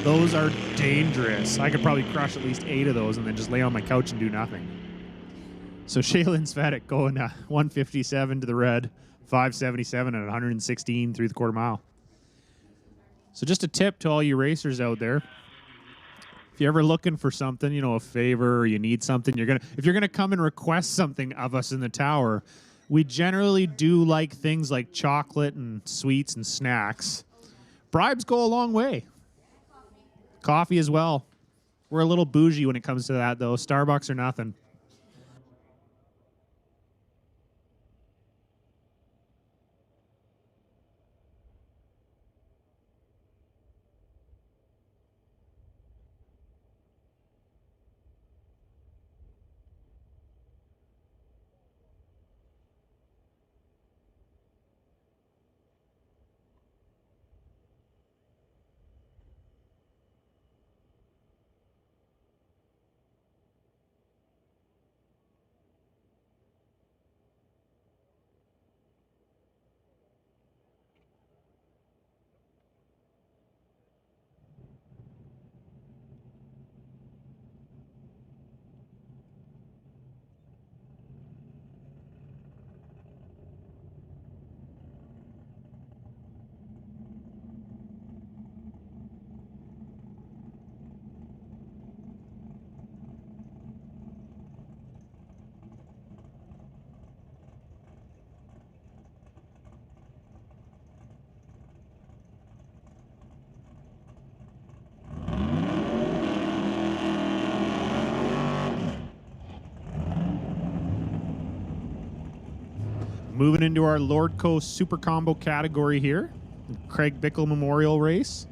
those are dangerous. I could probably crush at least 8 of those and then just lay on my couch and do nothing. So Shaylin Svetic going 157 to the red, 577 and 116 through the quarter mile. So just a tip to all you racers out there. If you're ever looking for something, you know, a favor, or you need something, if you're gonna come and request something of us in the tower, we generally do like things like chocolate and sweets and snacks. Bribes go a long way. Coffee as well. We're a little bougie when it comes to that, though. Starbucks or nothing. Moving into our Lordco Super Combo category here. Craig Bickle Memorial Race.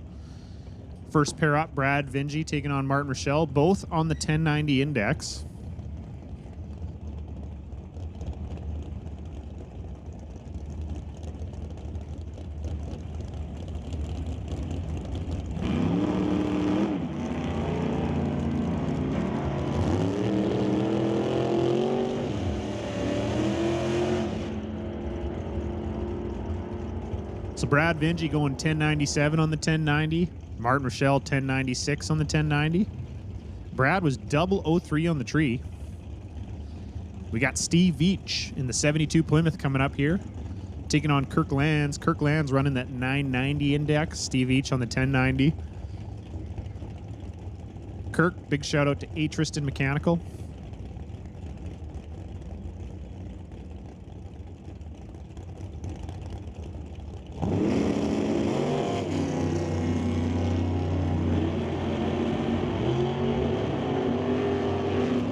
First pair up, Brad Vingy taking on Martin Rochelle, both on the 1090 index. So Brad Vingy going 1097 on the 1090. Martin Rochelle 1096 on the 1090. Brad was 003 on the tree. We got Steve Veach in the 72 Plymouth coming up here, taking on Kirk Lands. Kirk Lands running that 990 index. Steve Veach on the 1090. Kirk, big shout out to A. Tristan Mechanical.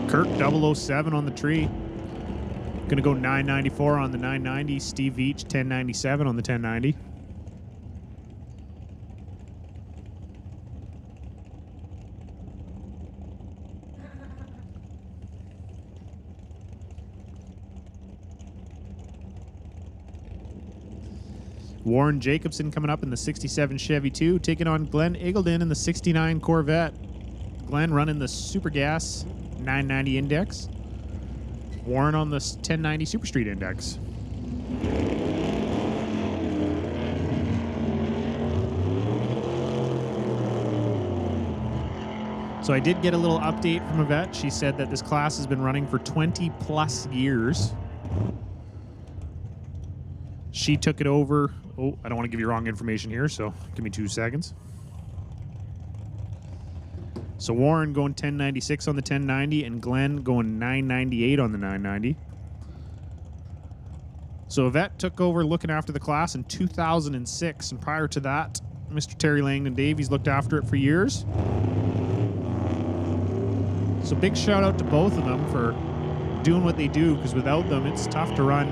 Kirk 007 on the tree. Gonna go 994 on the 990. Steve Veach 1097 on the 1090. Warren Jacobson coming up in the 67 Chevy 2, taking on Glenn Eagledon in the 69 Corvette. Glenn running the Super Gas 990 index. Warren on the 1090 Super Street index. So I did get a little update from Yvette. She said that this class has been running for 20 plus years. She took it over. Oh, I don't want to give you wrong information here, so give me 2 seconds. So Warren going 1096 on the 1090 and Glenn going 998 on the 990. So Yvette took over looking after the class in 2006, and prior to that, Mr. Terry Langdon Dave. He's looked after it for years. So big shout out to both of them for doing what they do, because without them, it's tough to run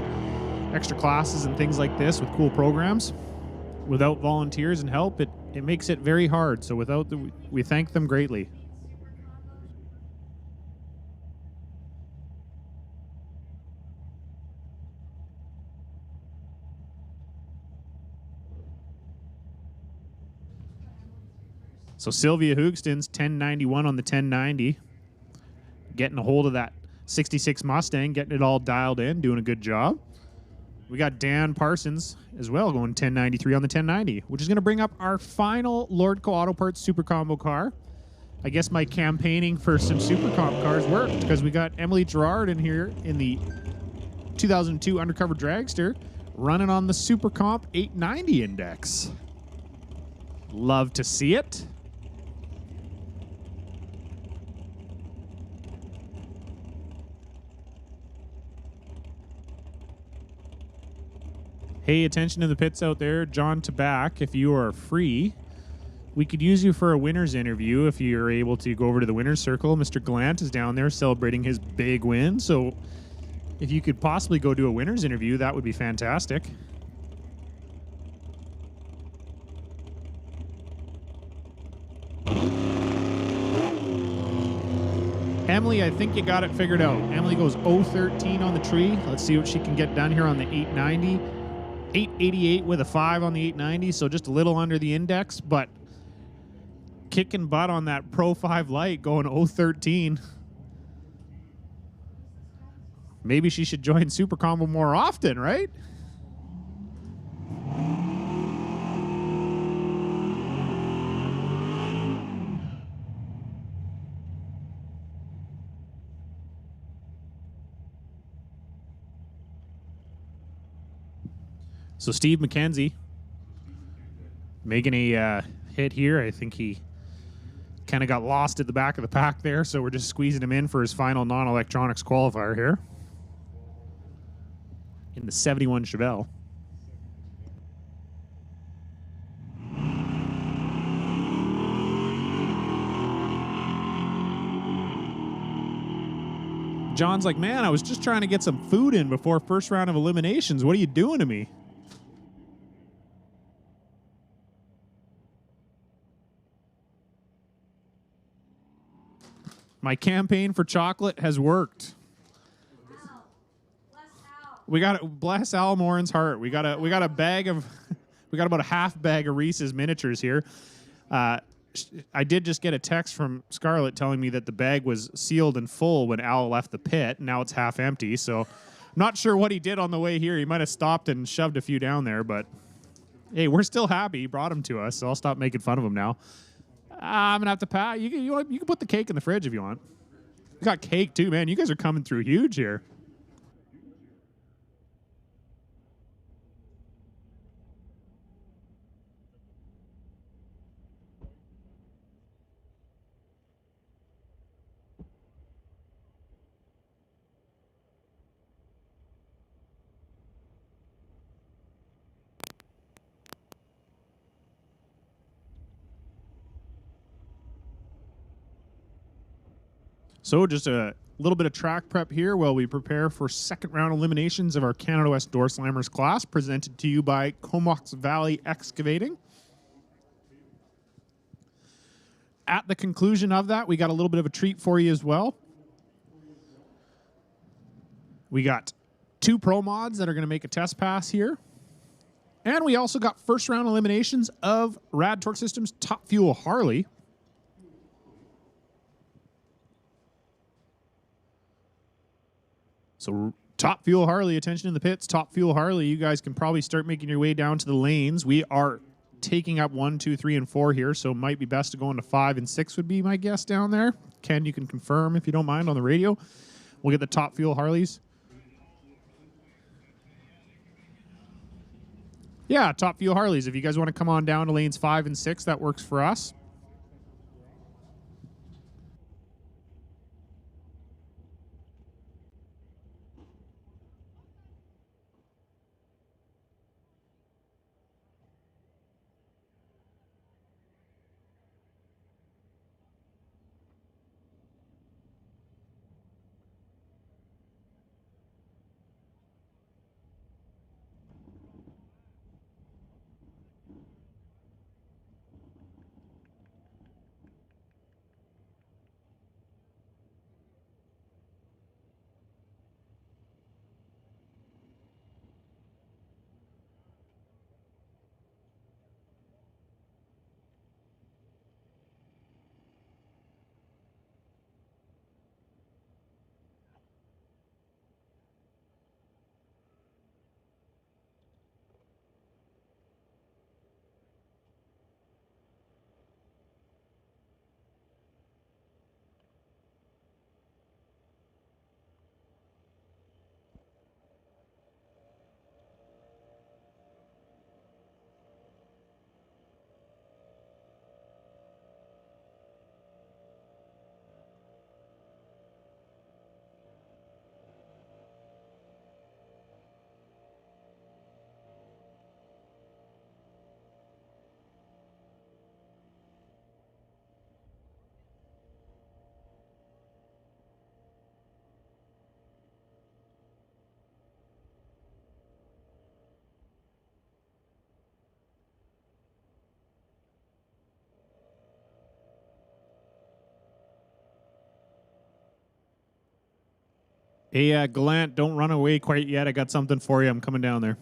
extra classes and things like this with cool programs. Without volunteers and help, it makes it very hard. So we thank them greatly. So Sylvia Hoogston's 1091 on the 1090. Getting a hold of that 66 Mustang, getting it all dialed in, doing a good job. We got Dan Parsons as well going 1093 on the 1090, which is going to bring up our final Lordco Auto Parts Super Combo car. I guess my campaigning for some Super Comp cars worked, because we got Emily Gerard in here in the 2002 Undercover Dragster running on the Super Comp 890 index. Love to see it. Hey, attention to the pits out there. John Tabac, if you are free, we could use you for a winner's interview if you're able to go over to the winner's circle. Mr. Glant is down there celebrating his big win. So if you could possibly go do a winner's interview, that would be fantastic. Emily, I think you got it figured out. Emily goes 013 on the tree. Let's see what she can get done here on the 890. 888 with a 5 on the 890, so just a little under the index, but kicking butt on that Pro 5 Lite going 013. Maybe she should join Super Combo more often, right? So Steve McKenzie making a hit here. I think he kind of got lost at the back of the pack there, so we're just squeezing him in for his final non-electronics qualifier here in the 71 Chevelle. John's like, man, I was just trying to get some food in before first round of eliminations. What are you doing to me? My campaign for chocolate has worked. We got to bless Al Morin's heart. We got a bag of, we got about a half bag of Reese's miniatures here. I did just get a text from Scarlett telling me that the bag was sealed and full when Al left the pit. Now it's half empty. So I'm not sure what he did on the way here. He might have stopped and shoved a few down there, but hey, we're still happy he brought them to us. So I'll stop making fun of him now. I'm gonna have to pass. You can put the cake in the fridge if you want. We got cake too, man. You guys are coming through huge here. So just a little bit of track prep here while we prepare for second round eliminations of our Canada West Doorslammers class, presented to you by Comox Valley Excavating. At the conclusion of that, we got a little bit of a treat for you as well. We got 2 pro mods that are going to make a test pass here. And we also got first round eliminations of Rad Torque Systems Top Fuel Harley. So Top Fuel Harley, attention in the pits. Top Fuel Harley, you guys can probably start making your way down to the lanes. We are taking up 1, 2, 3, and 4 here, so it might be best to go into 5 and 6 would be my guess down there. Ken, you can confirm if you don't mind on the radio. We'll get the Top Fuel Harleys. Yeah, Top Fuel Harleys. If you guys want to come on down to lanes 5 and 6, that works for us. Hey, Gallant, don't run away quite yet. I got something for you. I'm coming down there.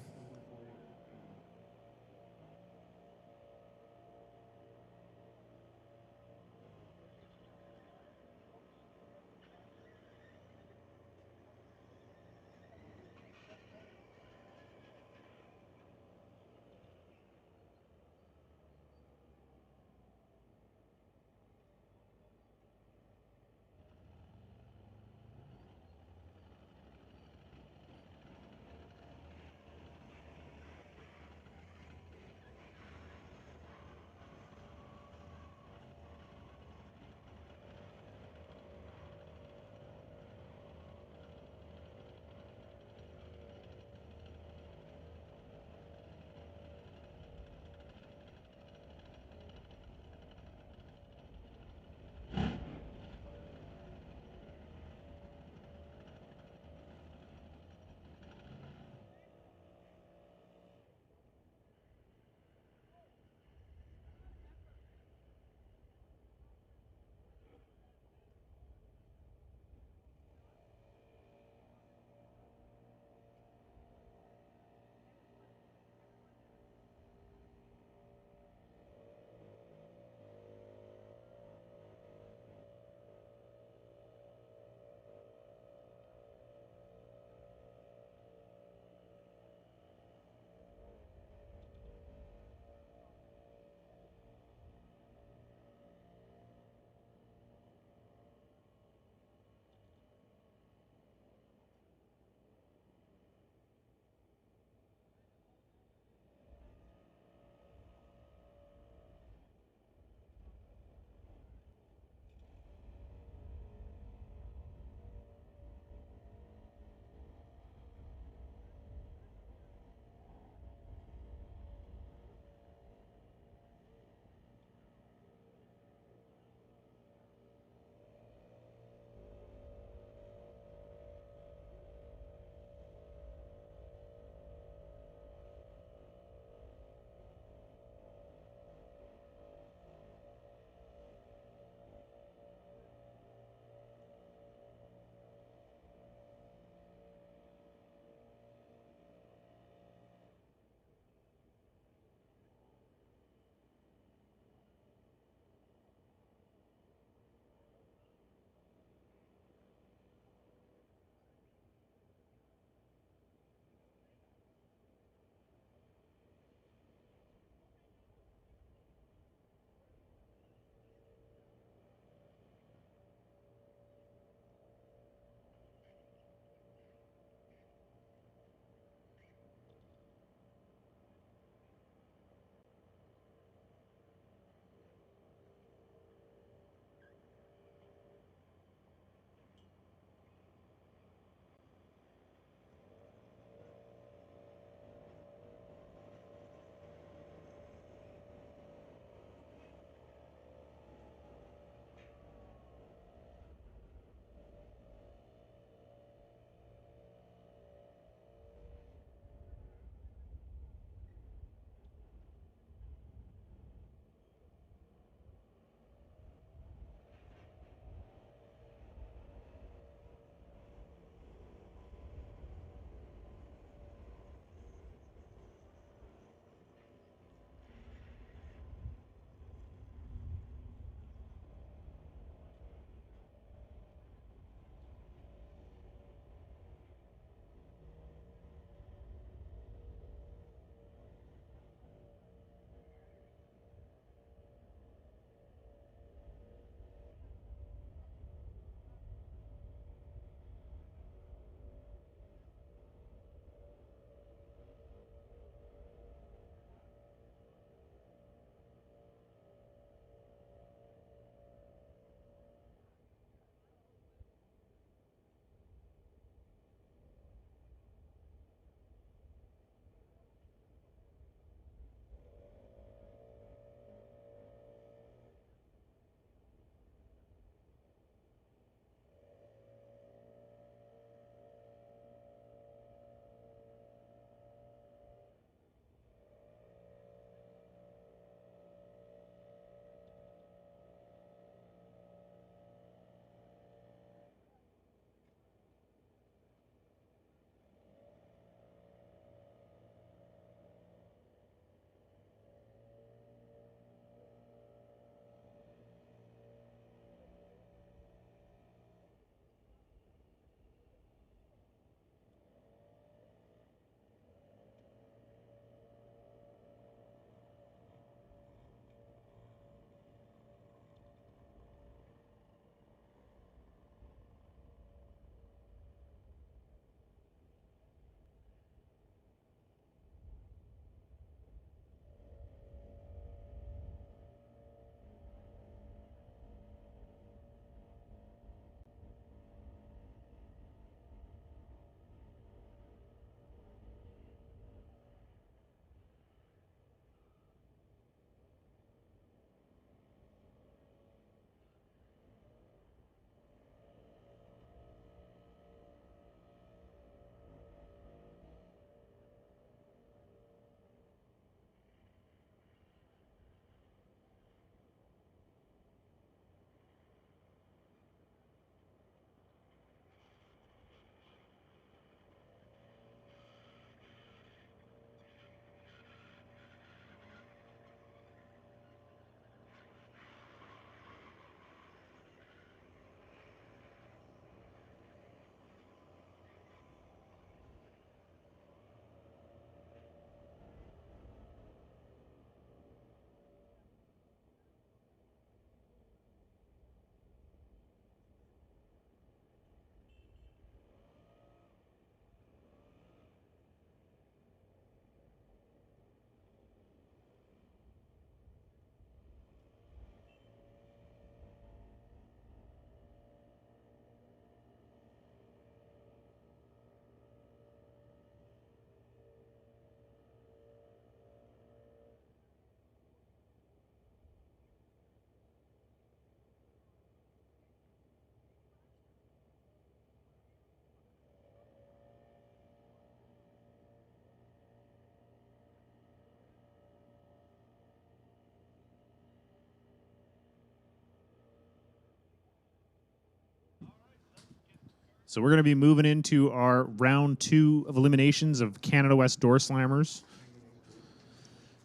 So we're going to be moving into our round 2 of eliminations of Canada West Doorslammers,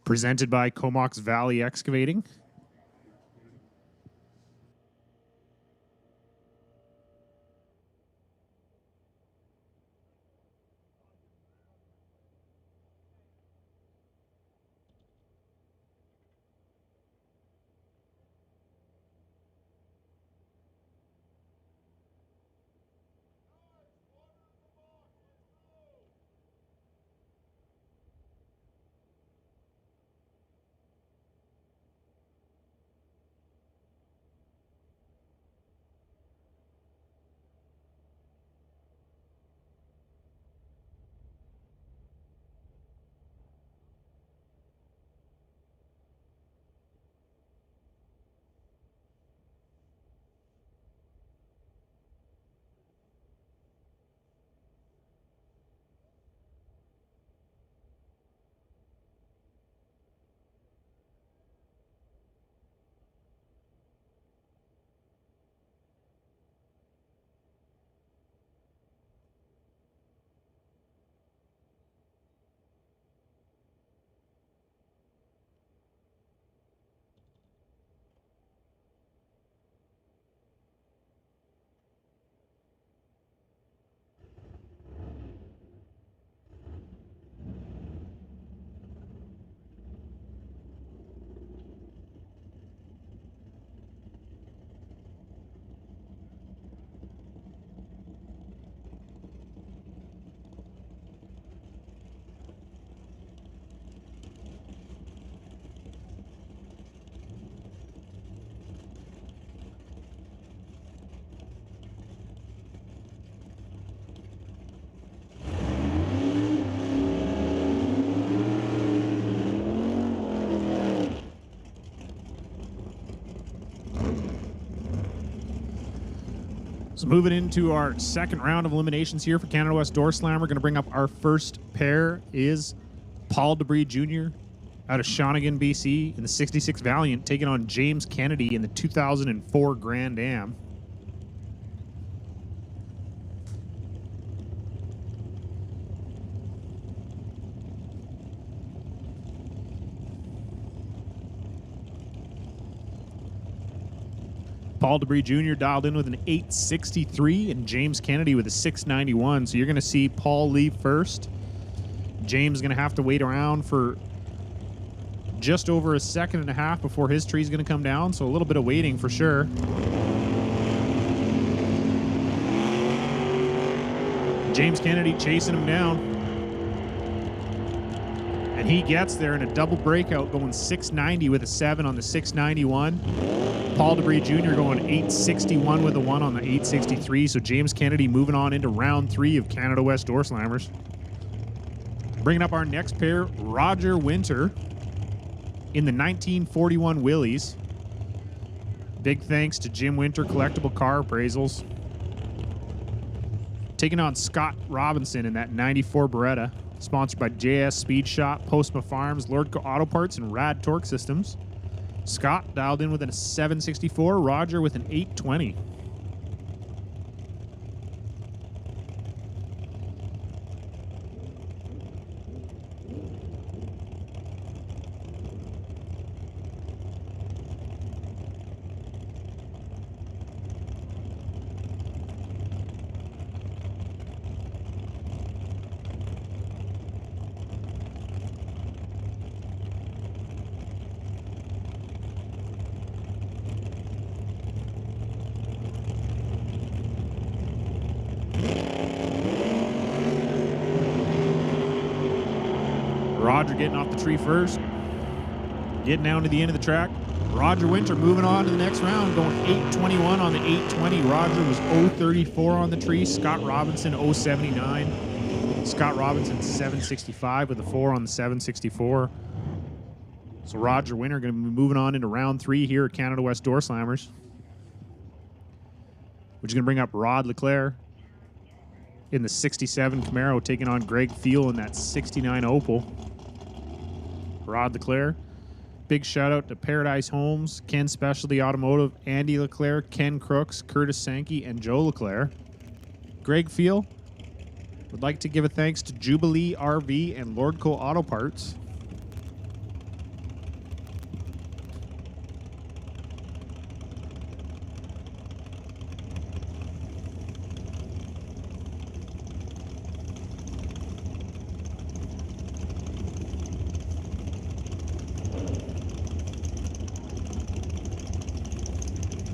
presented by Comox Valley Excavating. So moving into our second round of eliminations here for Canada West Doorslammer, we're going to bring up our first pair is Paul Debris Jr. out of Shawnigan, BC in the 66 Valiant, taking on James Kennedy in the 2004 Grand Am. Paul Debris Jr. dialed in with an 863 and James Kennedy with a 691. So you're going to see Paul leave first. James is going to have to wait around for just over a second and a half before his tree is going to come down. So a little bit of waiting for sure. James Kennedy chasing him down. And he gets there in a double breakout, going 690 with a 7 on the 691. Paul Debris Jr. going 861 with a 1 on the 863. So James Kennedy moving on into round 3 of Canada West Doorslammers. Bringing up our next pair, Roger Winter in the 1941 Willys. Big thanks to Jim Winter Collectible Car Appraisals. Taking on Scott Robinson in that 94 Beretta. Sponsored by JS Speed Shop, Postma Farms, Lordco Auto Parts, and Rad Torque Systems. Scott dialed in with a 764, Roger with an 820. Roger getting off the tree first, getting down to the end of the track. Roger Winter moving on to the next round, going 821 on the 820. Roger was 034 on the tree. Scott Robinson 079. Scott Robinson 765 with a 4 on the 764. So Roger Winter going to be moving on into round 3 here at Canada West Doorslammers, which is going to bring up Rod Leclerc in the 67 Camaro, taking on Greg Thiel in that 69 Opel. Rod Leclerc. Big shout out to Paradise Homes, Ken Specialty Automotive, Andy Leclerc, Ken Crooks, Curtis Sankey, and Joe Leclerc. Greg Feel would like to give a thanks to Jubilee RV and Lordco Auto Parts.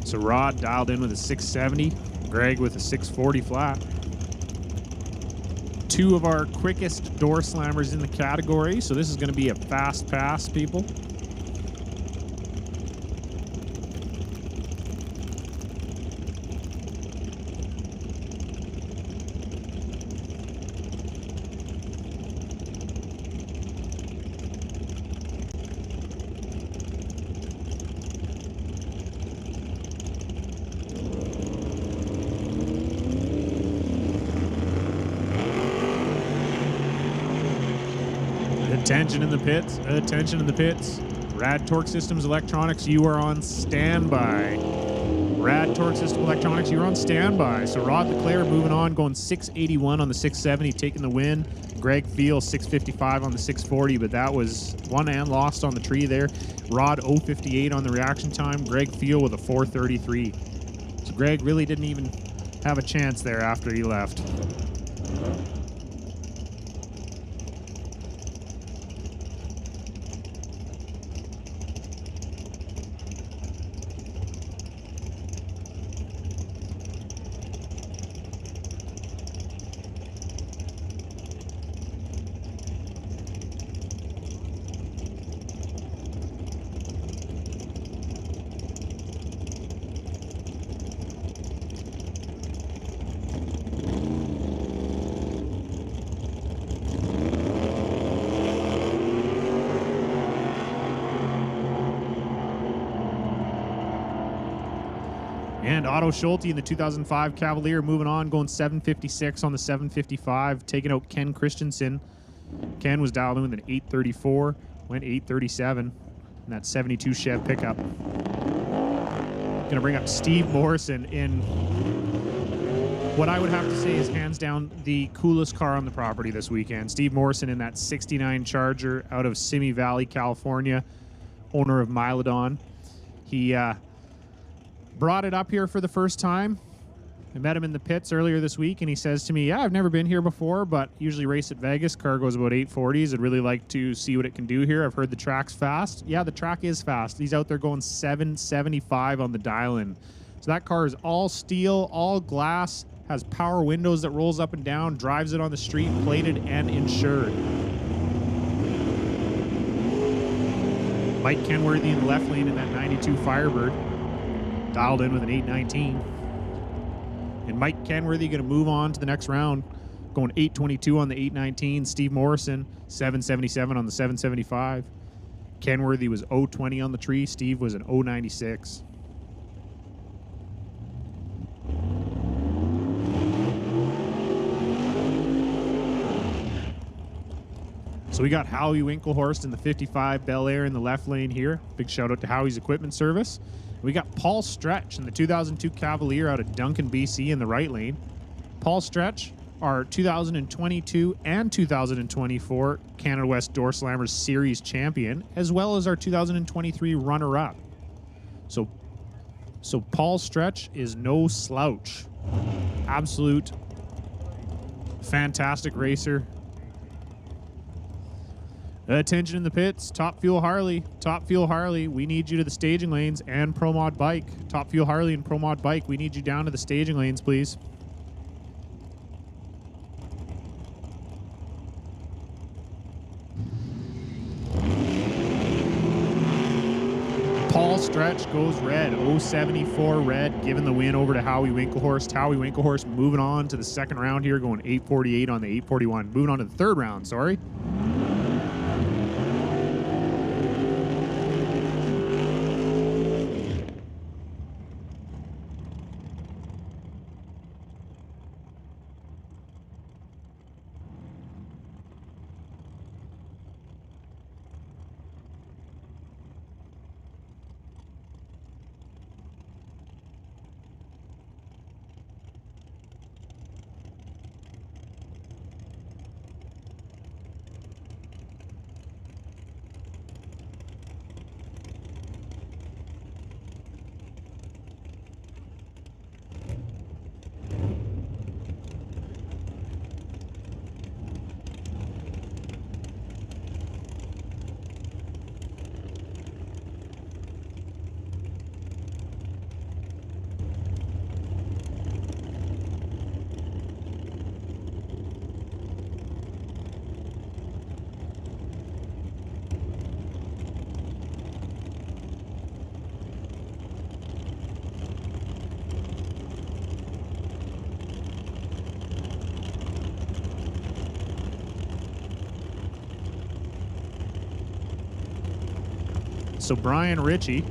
So Rod dialed in with a 670, Greg with a 640 flat. Two of our quickest door slammers in the category, so this is going to be a fast pass, people. Attention in the pits, attention in the pits. Rad Torque Systems Electronics, you are on standby. Rad Torque System Electronics, you're on standby. So Rod LeClaire moving on, going 681 on the 670, taking the win. Greg Feel 655 on the 640, but that was won and lost on the tree there. Rod 058 on the reaction time. Greg Feel with a 433. So Greg really didn't even have a chance there after he left. And Otto Schulte in the 2005 Cavalier moving on, going 756 on the 755, taking out Ken Christensen. Ken was dialed in with an 834, went 837 in that 72 Chev pickup. Going to bring up Steve Morrison in what I would have to say is hands down the coolest car on the property this weekend. Steve Morrison in that 69 Charger out of Simi Valley, California, owner of Milodon. He brought it up here for the first time. I met him in the pits earlier this week, and he says to me, yeah, I've never been here before, but usually race at Vegas. Car goes about 840s. I'd really like to see what it can do here. I've heard the track's fast. Yeah, the track is fast. He's out there going 775 on the dial-in. So that car is all steel, all glass, has power windows that rolls up and down, drives it on the street, plated and insured. Mike Kenworthy in the left lane in that 92 Firebird. Dialed in with an 819. And Mike Kenworthy going to move on to the next round, going 822 on the 819. Steve Morrison, 777 on the 775. Kenworthy was 020 on the tree. Steve was an 096. So we got Howie Winklehorst in the 55 Bel Air in the left lane here. Big shout out to Howie's Equipment Service. We got Paul Stretch in the 2002 Cavalier out of Duncan, BC in the right lane. Paul Stretch, our 2022 and 2024 Canada West Doorslammers Series champion, as well as our 2023 runner-up. So Paul Stretch is no slouch. Absolute fantastic racer. Attention in the pits, Top Fuel Harley, we need you to the staging lanes, and Pro Mod Bike. Top Fuel Harley and Pro Mod Bike, we need you down to the staging lanes, please. Paul Stretch goes red, 074 red, giving the win over to Howie Winklehorst. Howie Winklehorst moving on to the second round here, going 848 on the 841. Moving on to the third round, sorry. So Brian Ritchie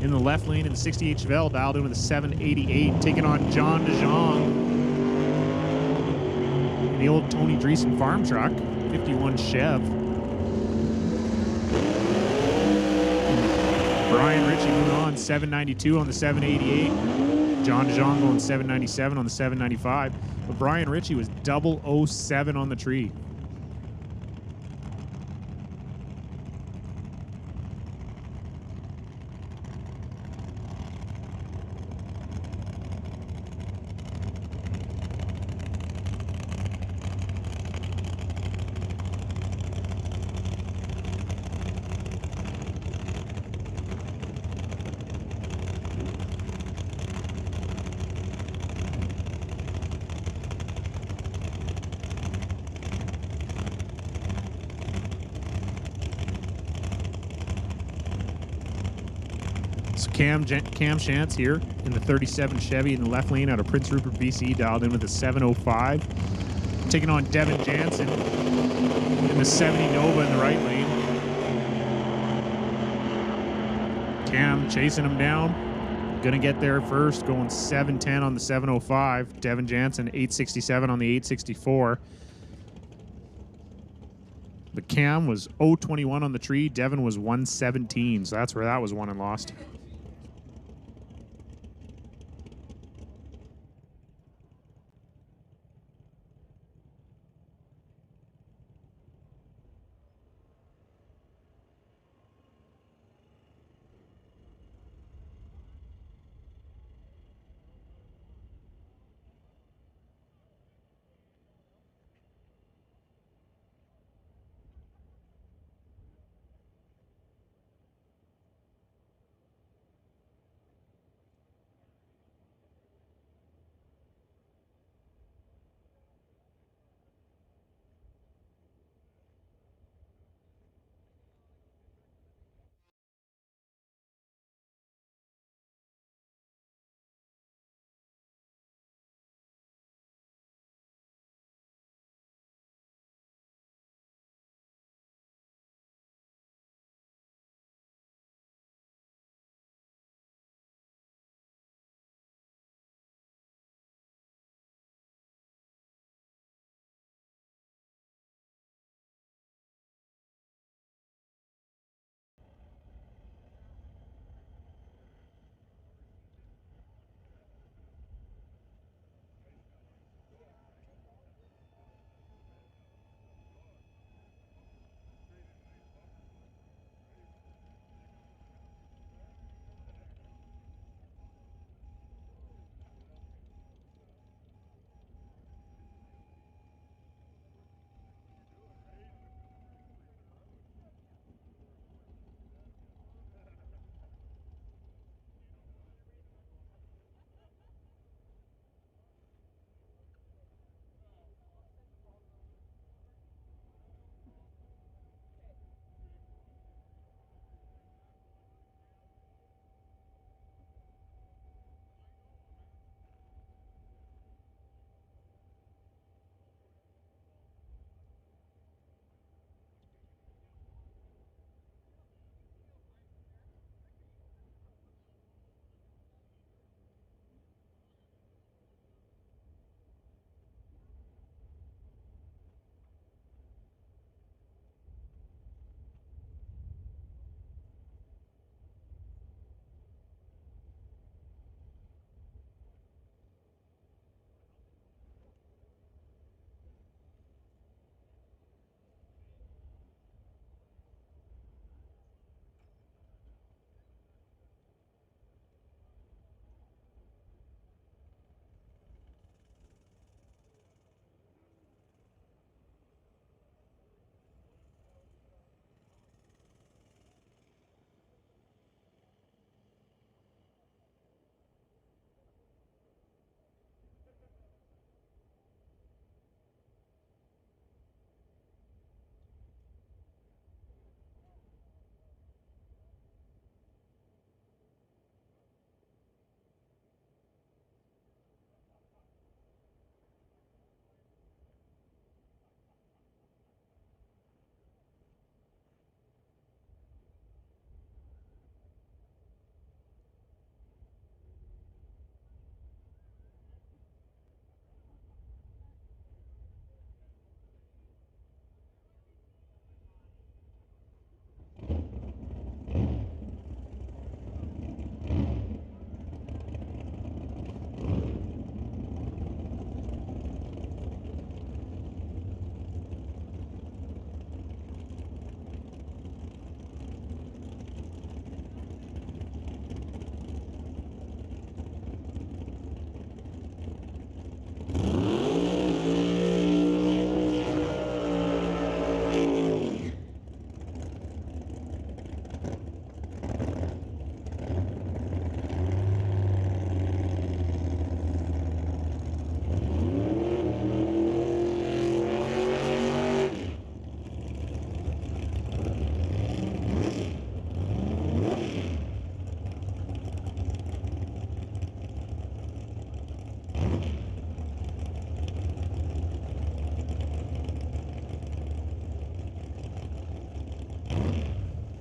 in the left lane in the 68 Chevelle, dialed in with a 788, taking on John DeJong in the old Tony Dreesen farm truck, 51 Chev. Brian Ritchie moving on, 792 on the 788. John DeJong going 797 on the 795. But Brian Ritchie was 007 on the tree. So Cam Shantz here in the 37 Chevy in the left lane out of Prince Rupert, BC, dialed in with a 705. Taking on Devin Jansen in the 70 Nova in the right lane. Cam chasing him down. Gonna get there first, going 710 on the 705. Devin Jansen 867 on the 864. But Cam was 021 on the tree. Devin was 117, so that's where that was won and lost.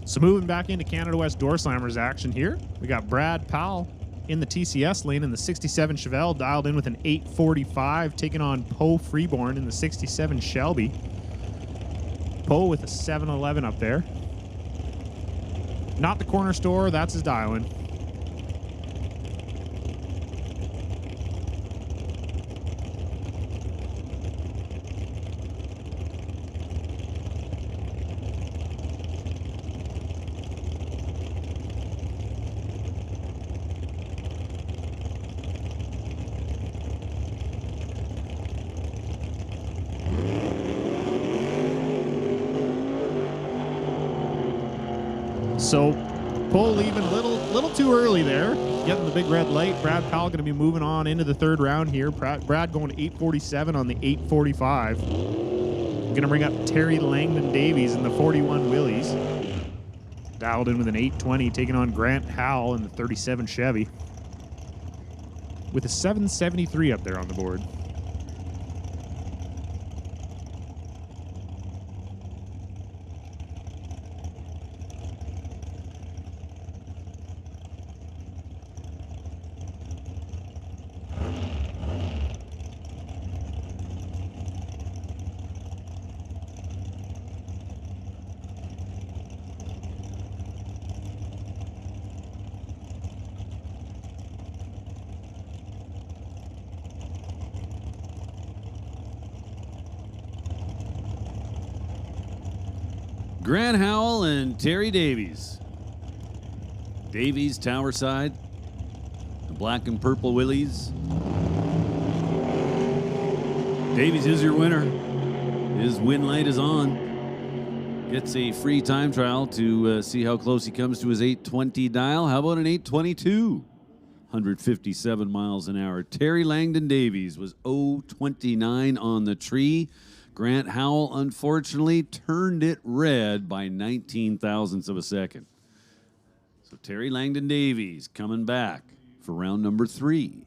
So moving back into Canada West Doorslammers action here, we got Brad Powell in the TCS lane in the 67 Chevelle, dialed in with an 845, taking on Poe Freeborn in the 67 Shelby. Poe with a 711 up there. Not the corner store, that's his dial-in. So, Poe leaving a little too early there, getting the big red light. Brad Powell going to be moving on into the third round here. Brad going 847 on the 845. Going to bring up Terry Langdon Davies in the 41 Willys. Dialed in with an 820, taking on Grant Howell in the 37 Chevy. With a 773 up there on the board. Grant Howell and Terry Davies. Davies, Tower Side. The black and purple Willys. Davies is your winner. His win light is on. Gets a free time trial to see how close he comes to his 820 dial. How about an 822? 157 miles an hour. Terry Langdon Davies was 029 on the tree. Grant Howell, unfortunately, turned it red by 19 thousandths of a second. So Terry Langdon Davies coming back for round number 3.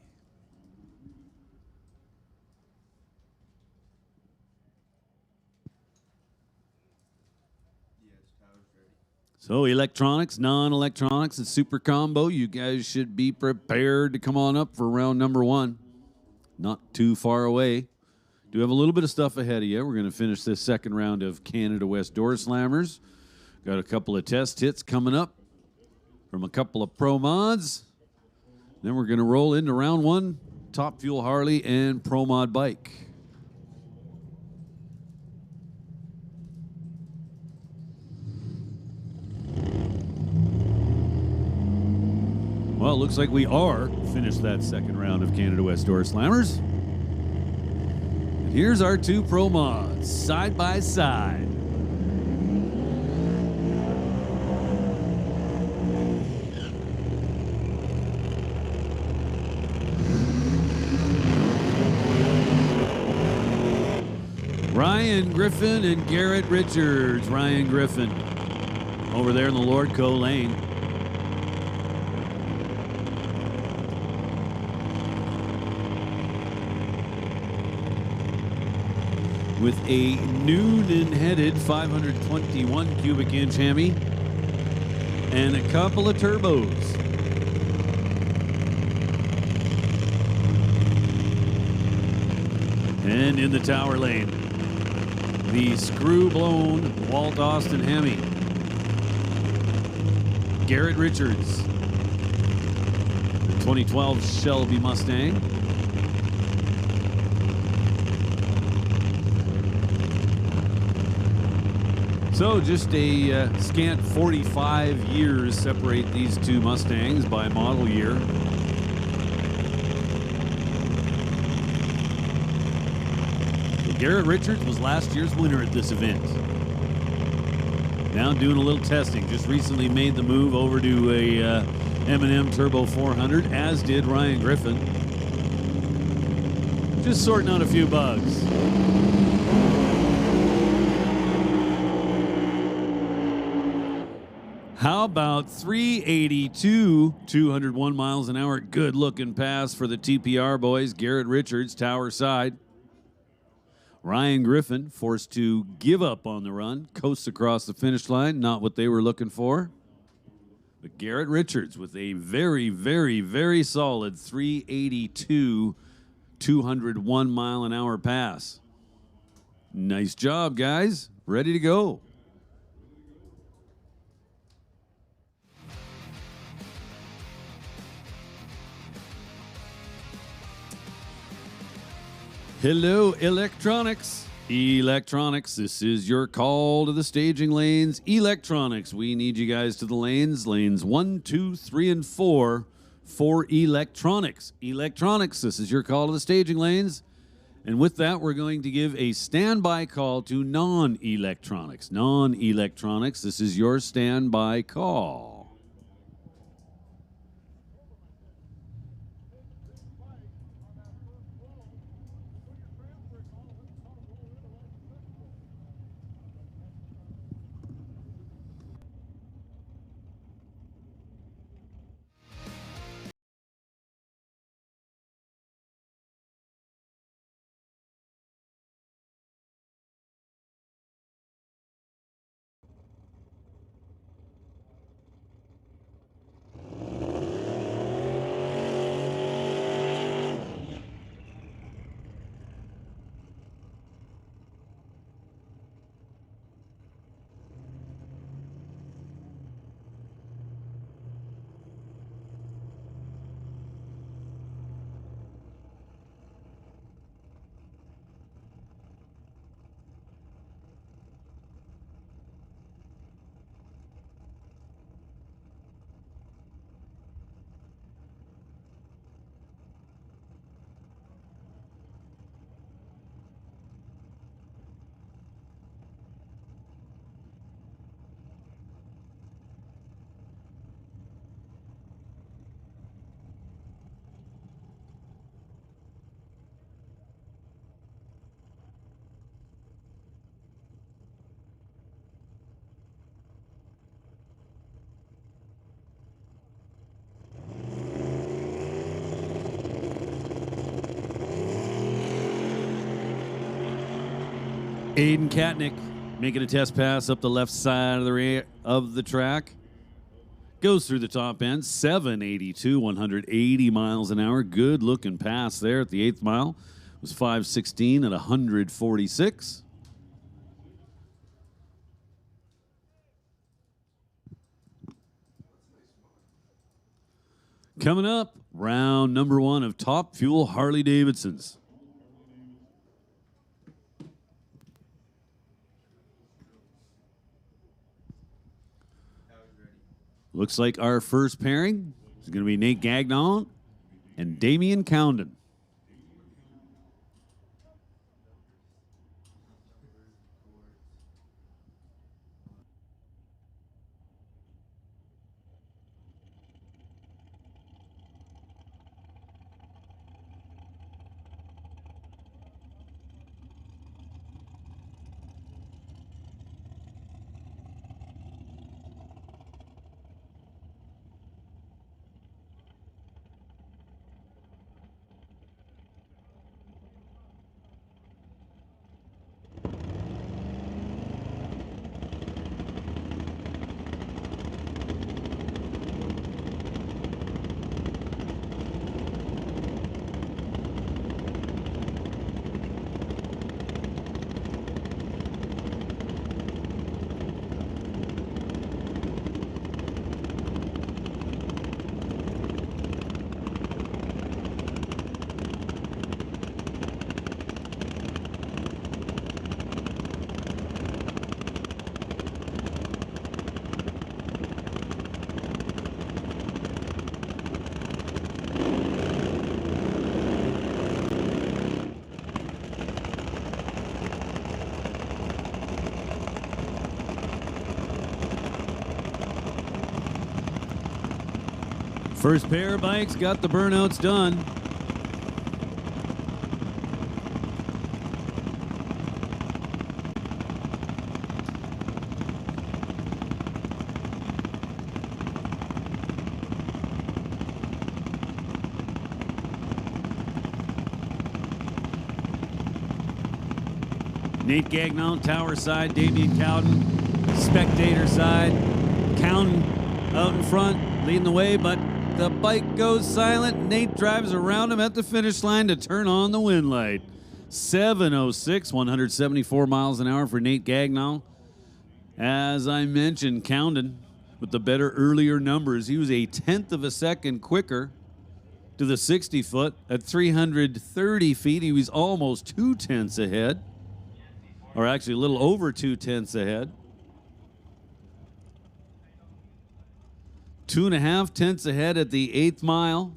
So electronics, non-electronics, and super combo, you guys should be prepared to come on up for round number 1. Not too far away. Do have a little bit of stuff ahead of you. We're going to finish this second round of Canada West Doorslammers. Got a couple of test hits coming up from a couple of pro mods. Then we're going to roll into round 1, Top Fuel Harley and Pro Mod Bike. Well, it looks like we are finished that second round of Canada West Doorslammers. Here's our 2 pro mods, side by side. Ryan Griffin and Garrett Richards. Ryan Griffin over there in the Lordco lane. With a Noonan-headed 521 cubic inch Hemi and a couple of turbos. And in the tower lane, the screw-blown Walt Austin Hemi. Garrett Richards, the 2012 Shelby Mustang. So just a scant 45 years separate these 2 Mustangs by model year. So Garrett Richards was last year's winner at this event. Now doing a little testing. Just recently made the move over to a M&M Turbo 400, as did Ryan Griffin. Just sorting out a few bugs. How about 382, 201 miles an hour? Good looking pass for the TPR boys. Garrett Richards, Tower Side. Ryan Griffin forced to give up on the run, coasts across the finish line, not what they were looking for. But Garrett Richards with a very, very, very solid 382, 201 mile an hour pass. Nice job, guys. Ready to go. Hello, electronics. Electronics, this is your call to the staging lanes. Electronics, we need you guys to the lanes. Lanes 1, 2, 3, and 4 for electronics. Electronics, this is your call to the staging lanes. And with that, we're going to give a standby call to non-electronics. Non-electronics, this is your standby call. Aiden Katnick making a test pass up the left side of the track. Goes through the top end, 782, 180 miles an hour. Good looking pass there at the 8th mile. It was 516 at 146. Coming up, round number 1 of Top Fuel Harley Davidsons. Looks like our first pairing is going to be Nate Gagnon and Damian Cowden. First pair of bikes got the burnouts done. Nate Gagnon, tower side. Damian Cowden, spectator side. Cowden out in front, leading the way, but the bike goes silent. Nate drives around him at the finish line to turn on the wind light. 7:06, 174 miles an hour for Nate Gagnon. As I mentioned, Cowden with the better earlier numbers. He was a 1/10 of a second quicker to the 60-foot. At 330 feet, he was almost 2/10 ahead, or actually a little over 2/10 ahead. 2.5 tenths ahead at the 8th mile.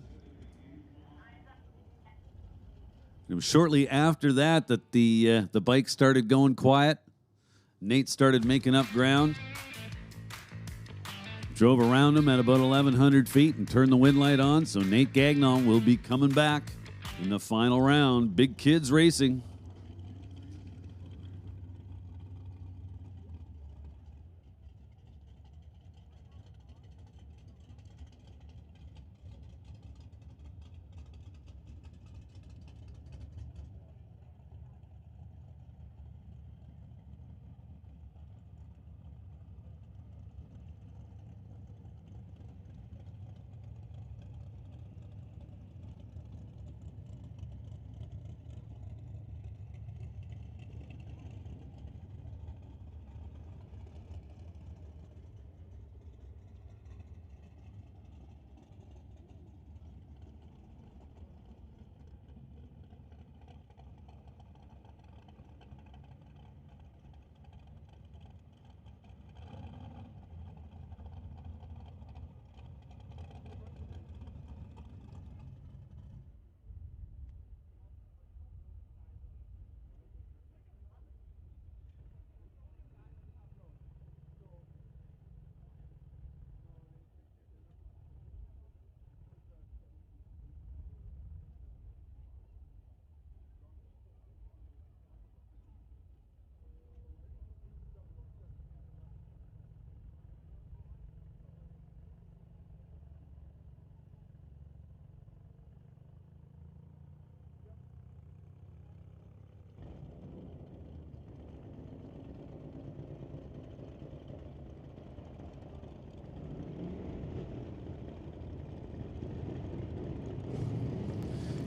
It was shortly after that the bike started going quiet. Nate started making up ground. Drove around him at about 1,100 feet and turned the wind light on, so Nate Gagnon will be coming back in the final round. Big kids racing.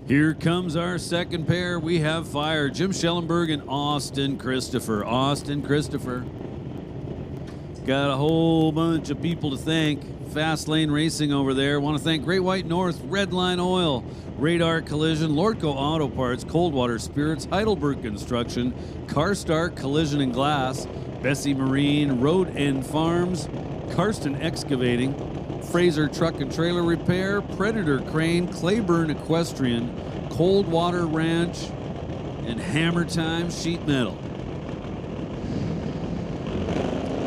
Here comes our second pair. We have fire. Jim Schellenberg and Austin Christopher. Austin Christopher. Got a whole bunch of people to thank. Fast Lane Racing over there. Want to thank Great White North, Redline Oil, Radar Collision, Lordco Auto Parts, Coldwater Spirits, Heidelberg Construction, Carstar Collision and Glass, Bessie Marine, Road End Farms, Karsten Excavating, Fraser Truck and Trailer Repair, Predator Crane, Claiborne Equestrian, Coldwater Ranch, and Hammer Time Sheet Metal.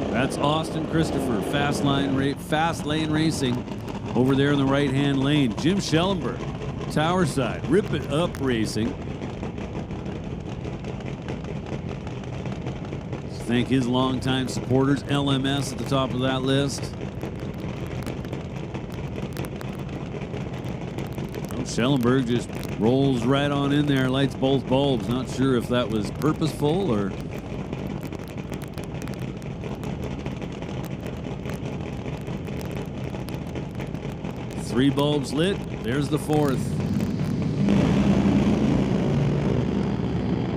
That's Austin Christopher, Fast Lane Racing, over there in the right-hand lane. Jim Schellenberg, Tower Side, Rip It Up Racing. Thank his longtime supporters. LMS at the top of that list. Schellenberg just rolls right on in there, lights both bulbs. Not sure if that was purposeful or... Three bulbs lit. There's the fourth.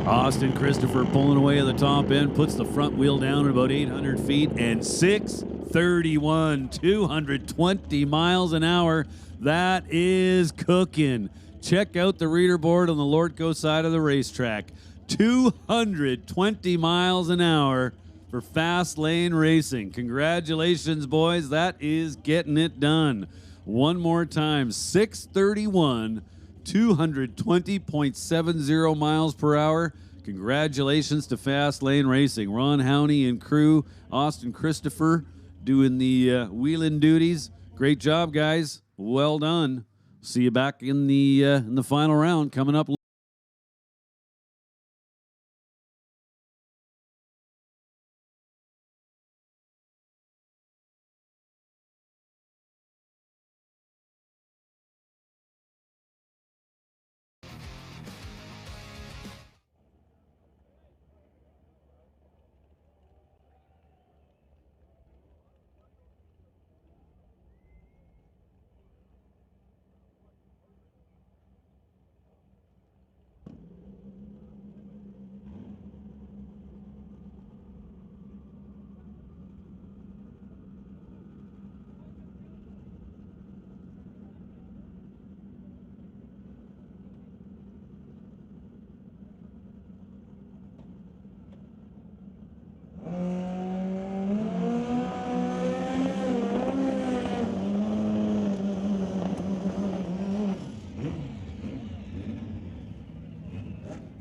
Austin Christopher pulling away at the top end, puts the front wheel down at about 800 feet, and 631, 220 miles an hour. That is cooking. Check out the reader board on the Lordco side of the racetrack. 220 miles an hour for Fast Lane Racing. Congratulations, boys. That is getting it done. One more time, 631, 220.70 miles per hour. Congratulations to Fast Lane Racing. Ron Howney and crew, Austin Christopher doing the wheeling duties. Great job, guys. Well done. See you back in the final round coming up.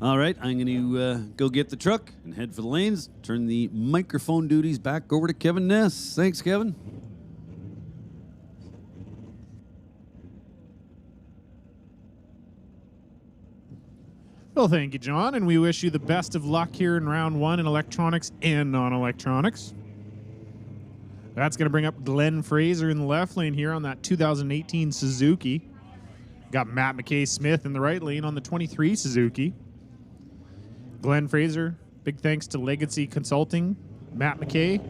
All right, I'm going to go get the truck and head for the lanes. Turn the microphone duties back over to Kevin Ness. Thanks, Kevin. Well, thank you, John, and we wish you the best of luck here in round 1 in electronics and non-electronics. That's going to bring up Glenn Fraser in the left lane here on that 2018 Suzuki. Got Matt McKay-Smith in the right lane on the 23 Suzuki. Glenn Fraser, big thanks to Legacy Consulting. Matt McKay.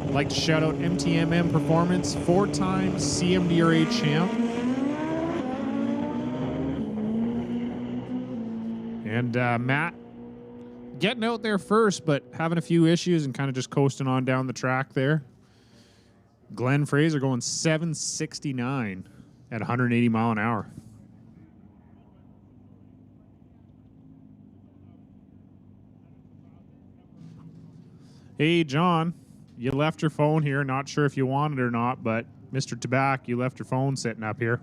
I'd like to shout out MTMM Performance, 4-time CMDRA champ. And Matt getting out there first, but having a few issues and kind of just coasting on down the track there. Glenn Fraser going 769 at 180 mile an hour. Hey, John, you left your phone here. Not sure if you want it or not, but Mr. Tabak, you left your phone sitting up here.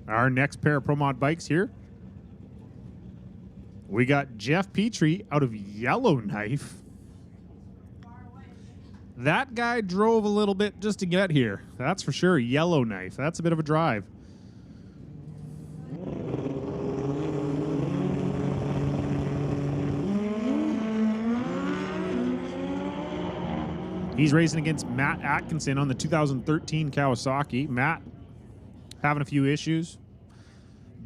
Our next pair of Pro Mod bikes here. We got Jeff Petrie out of Yellowknife. That guy drove a little bit just to get here. That's for sure. Yellowknife. That's a bit of a drive. He's racing against Matt Atkinson on the 2013 Kawasaki. Matt having a few issues.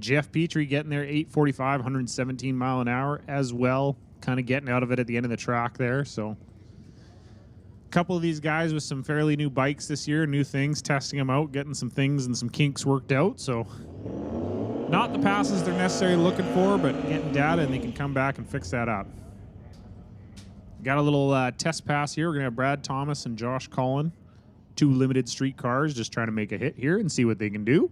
Jeff Petrie getting there 845, 117 mile an hour as well. Kind of getting out of it at the end of the track there. So a couple of these guys with some fairly new bikes this year, new things, testing them out, getting some things and some kinks worked out. So not the passes they're necessarily looking for, but getting data and they can come back and fix that up. Got a little test pass here. We're going to have Brad Thomas and Josh Collin, 2 limited street cars, just trying to make a hit here and see what they can do.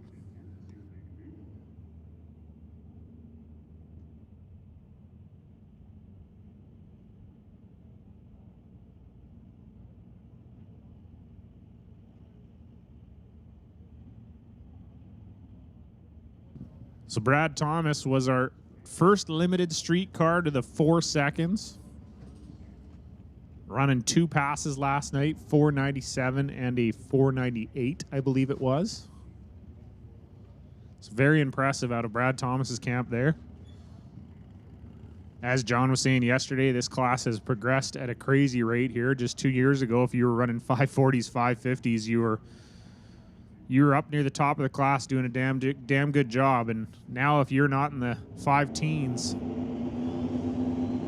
So Brad Thomas was our first limited street car to the 4 seconds. Running 2 passes last night, 497 and a 498, I believe it was. It's very impressive out of Brad Thomas's camp there. As John was saying yesterday, this class has progressed at a crazy rate here. Just 2 years ago, if you were running 540s, 550s, you were up near the top of the class doing a damn good job. And now if you're not in the 5 teens,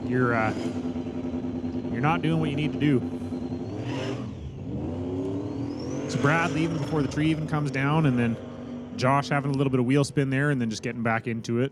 you're not doing what you need to do. So Brad leaving before the tree even comes down, and then Josh having a little bit of wheel spin there and then just getting back into it.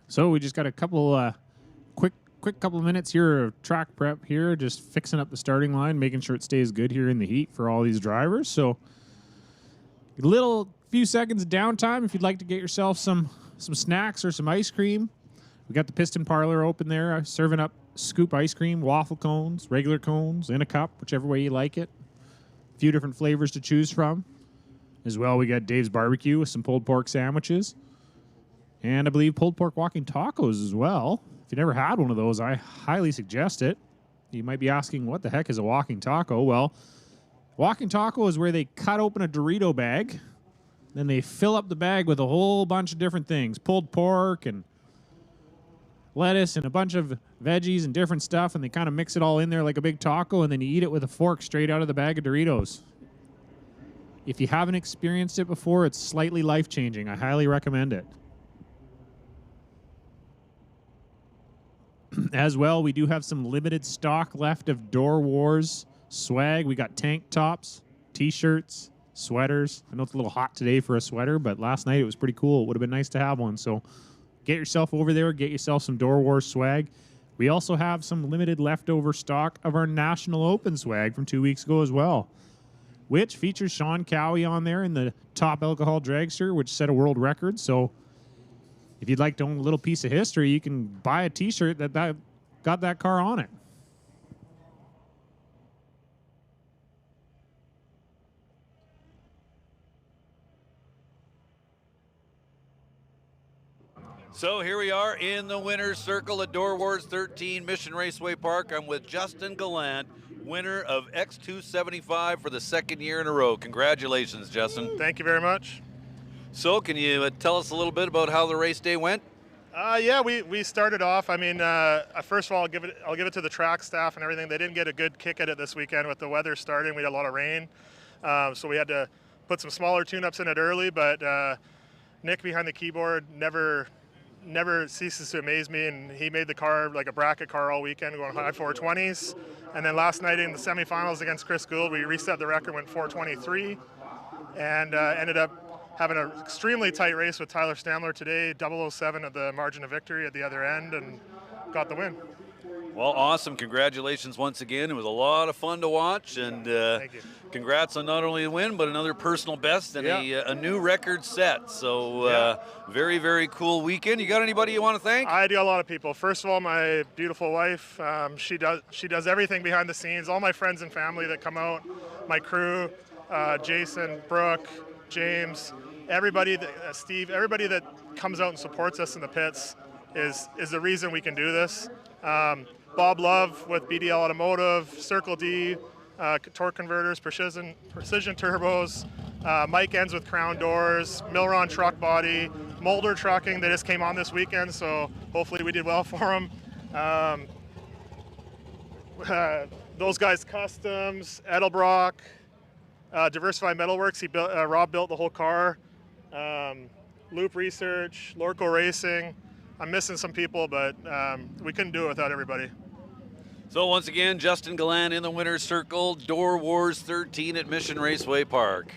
So we just got a couple quick couple of minutes here of track prep here, just fixing up the starting line, making sure it stays good here in the heat for all these drivers. So a little few seconds of downtime if you'd like to get yourself some snacks or some ice cream. We got the piston parlor open there, serving up scoop ice cream, waffle cones, regular cones, in a cup, whichever way you like it. A few different flavors to choose from. As well, we got Dave's Barbecue with some pulled pork sandwiches. And I believe pulled pork walking tacos as well. If you never had one of those, I highly suggest it. You might be asking, what the heck is a walking taco? Well, walking taco is where they cut open a Dorito bag, then they fill up the bag with a whole bunch of different things, pulled pork and lettuce and a bunch of veggies and different stuff, and they kind of mix it all in there like a big taco, and then you eat it with a fork straight out of the bag of Doritos. If you haven't experienced it before, it's slightly life-changing. I highly recommend it. As well, we do have some limited stock left of Doorwarz swag. We got tank tops, t-shirts, sweaters. I know it's a little hot today for a sweater, but last night it was pretty cool. It would have been nice to have one. So get yourself over there, get yourself some Doorwarz swag. We also have some limited leftover stock of our National Open swag from 2 weeks ago as well, which features Sean Cowie on there in the top alcohol dragster, which set a world record. So if you'd like to own a little piece of history, you can buy a t-shirt that got that car on it. So here we are in the winner's circle at Doorwarz 13 Mission Raceway Park. I'm with Justin Gallant, winner of X275 for the second year in a row. Congratulations, Justin. Thank you very much. So can you tell us a little bit about how the race day went? Yeah, we started off. I mean, first of all, I'll give it to the track staff and everything. They didn't get a good kick at it this weekend with the weather starting. We had a lot of rain, so we had to put some smaller tune-ups in it early. But Nick behind the keyboard never ceases to amaze me, and he made the car like a bracket car all weekend, going high 420s. And then last night in the semifinals against Chris Gould, we reset the record, went 423, and ended up having an extremely tight race with Tyler Stamler today, 007 at the margin of victory at the other end, and got the win. Well, awesome. Congratulations once again. It was a lot of fun to watch, and Thank you. congrats on not only the win, but another personal best and a new record set. So very, very cool weekend. You got anybody you want to thank? I do a lot of people. First of all, my beautiful wife. She does everything behind the scenes. All my friends and family that come out, my crew, Jason, Brooke, James, everybody, Steve, everybody that comes out and supports us in the pits is the reason we can do this. Bob Love with BDL Automotive, Circle D, torque converters, precision turbos, Mike Ends with Crown Doors, Milron Truck Body, Mulder Trucking. They just came on this weekend, so hopefully we did well for them. Those guys, Customs, Edelbrock, Diversified Metalworks. Rob built the whole car. Loop Research, Lorco Racing. I'm missing some people, but we couldn't do it without everybody. So once again, Justin Gallant in the winner's circle, Doorwarz 13 at Mission Raceway Park.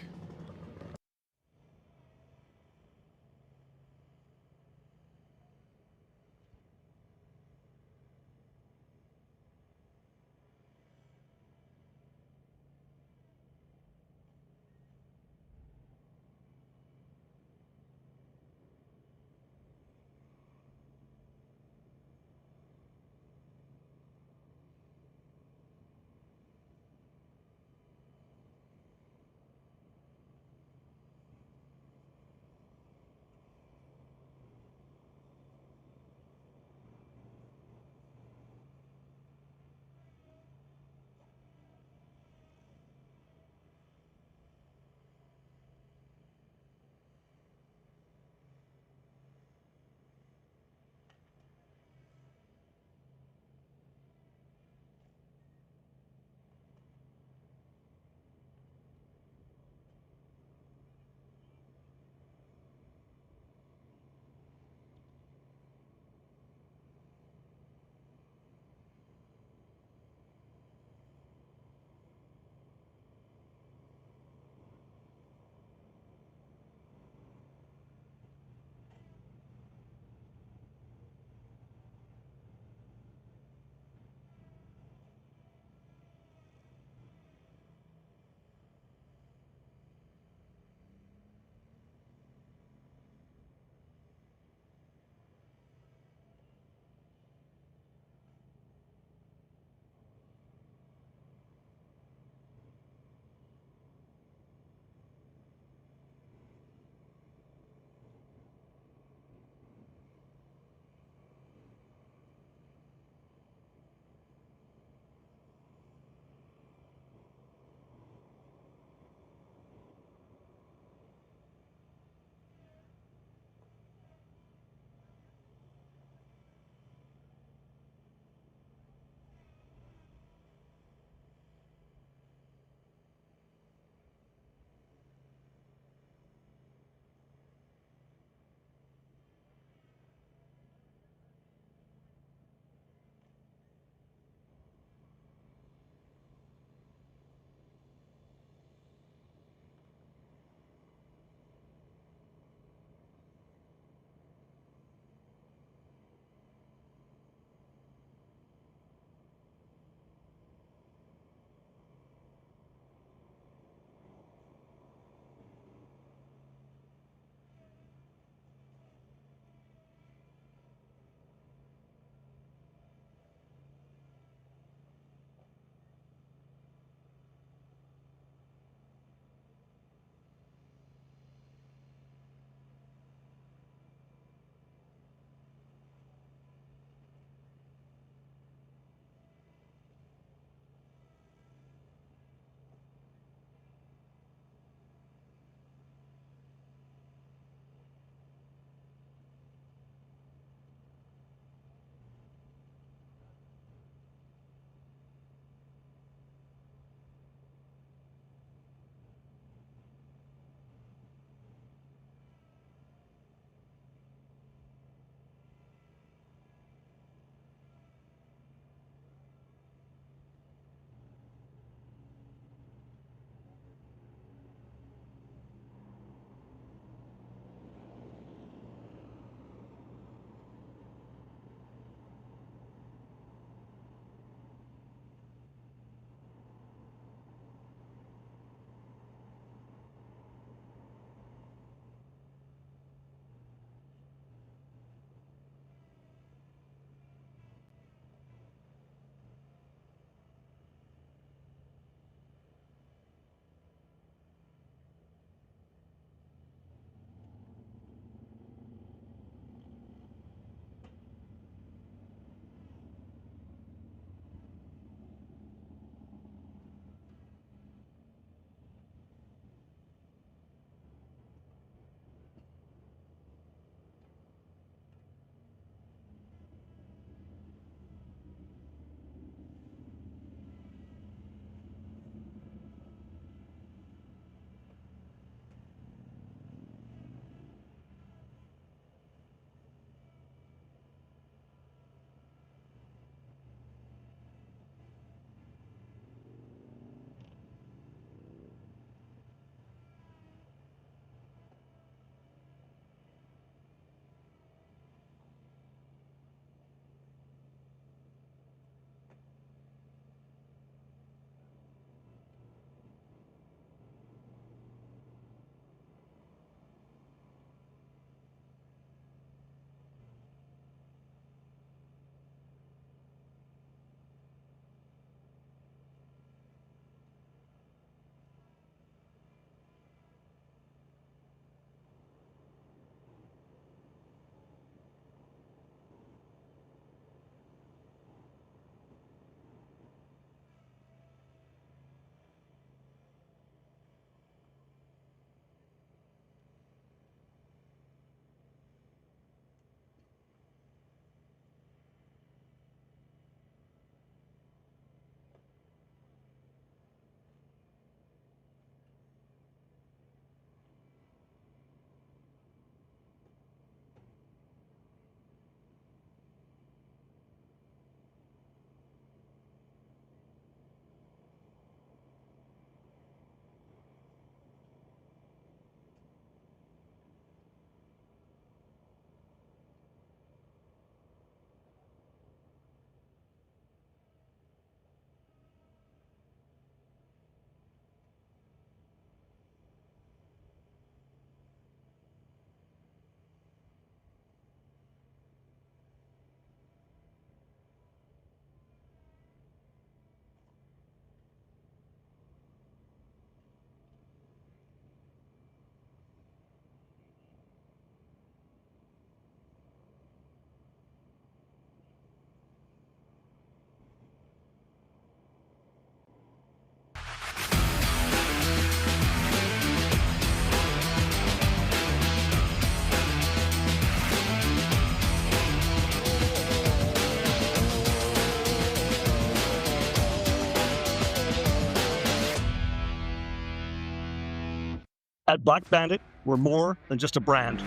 At Black Bandit, we're more than just a brand.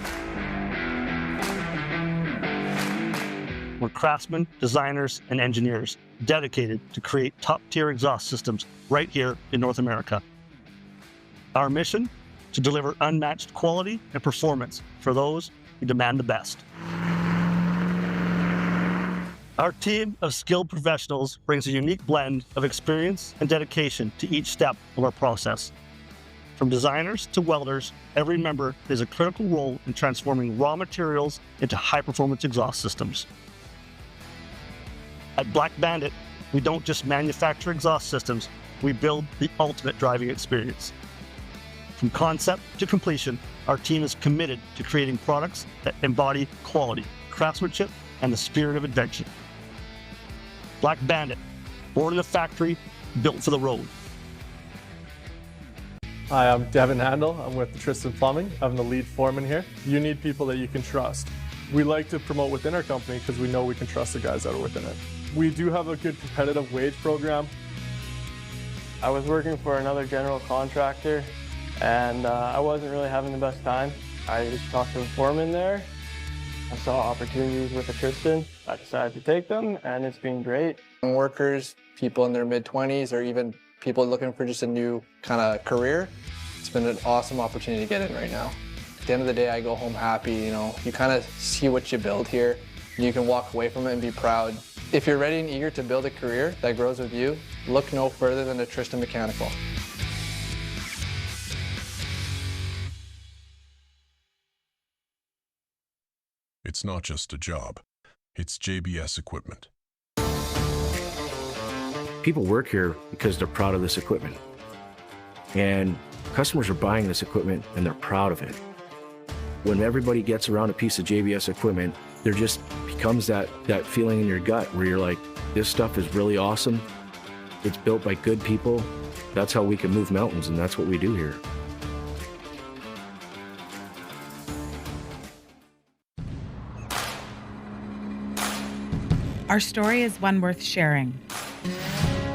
We're craftsmen, designers, and engineers dedicated to create top-tier exhaust systems right here in North America. Our mission? To deliver unmatched quality and performance for those who demand the best. Our team of skilled professionals brings a unique blend of experience and dedication to each step of our process. From designers to welders, every member plays a critical role in transforming raw materials into high-performance exhaust systems. At Black Bandit, we don't just manufacture exhaust systems, we build the ultimate driving experience. From concept to completion, our team is committed to creating products that embody quality, craftsmanship, and the spirit of adventure. Black Bandit, born in a factory, built for the road. Hi, I'm Devin Handel. I'm with Tristan Plumbing. I'm the lead foreman here. You need people that you can trust. We like to promote within our company because we know we can trust the guys that are within it. We do have a good competitive wage program. I was working for another general contractor and I wasn't really having the best time. I just talked to the foreman there. I saw opportunities with Tristan. I decided to take them and it's been great. Workers, people in their mid-20s, or even people looking for just a new kind of career, it's been an awesome opportunity to get in right now. At the end of the day, I go home happy, you kind of see what you build here. You can walk away from it and be proud. If you're ready and eager to build a career that grows with you, look no further than Tristan Mechanical. It's not just a job, it's JBS equipment. People work here because they're proud of this equipment. And customers are buying this equipment and they're proud of it. When everybody gets around a piece of JBS equipment, there just becomes that feeling in your gut where you're like, this stuff is really awesome. It's built by good people. That's how we can move mountains, and that's what we do here. Our story is one worth sharing.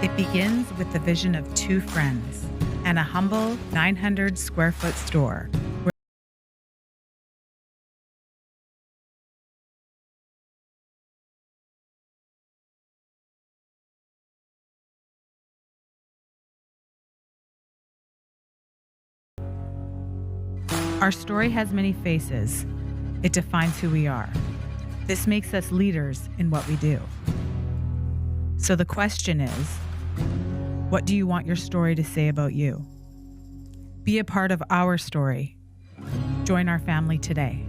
It begins with the vision of two friends and a humble 900 square foot store. Our story has many faces. It defines who we are. This makes us leaders in what we do. So the question is, what do you want your story to say about you? Be a part of our story. Join our family today.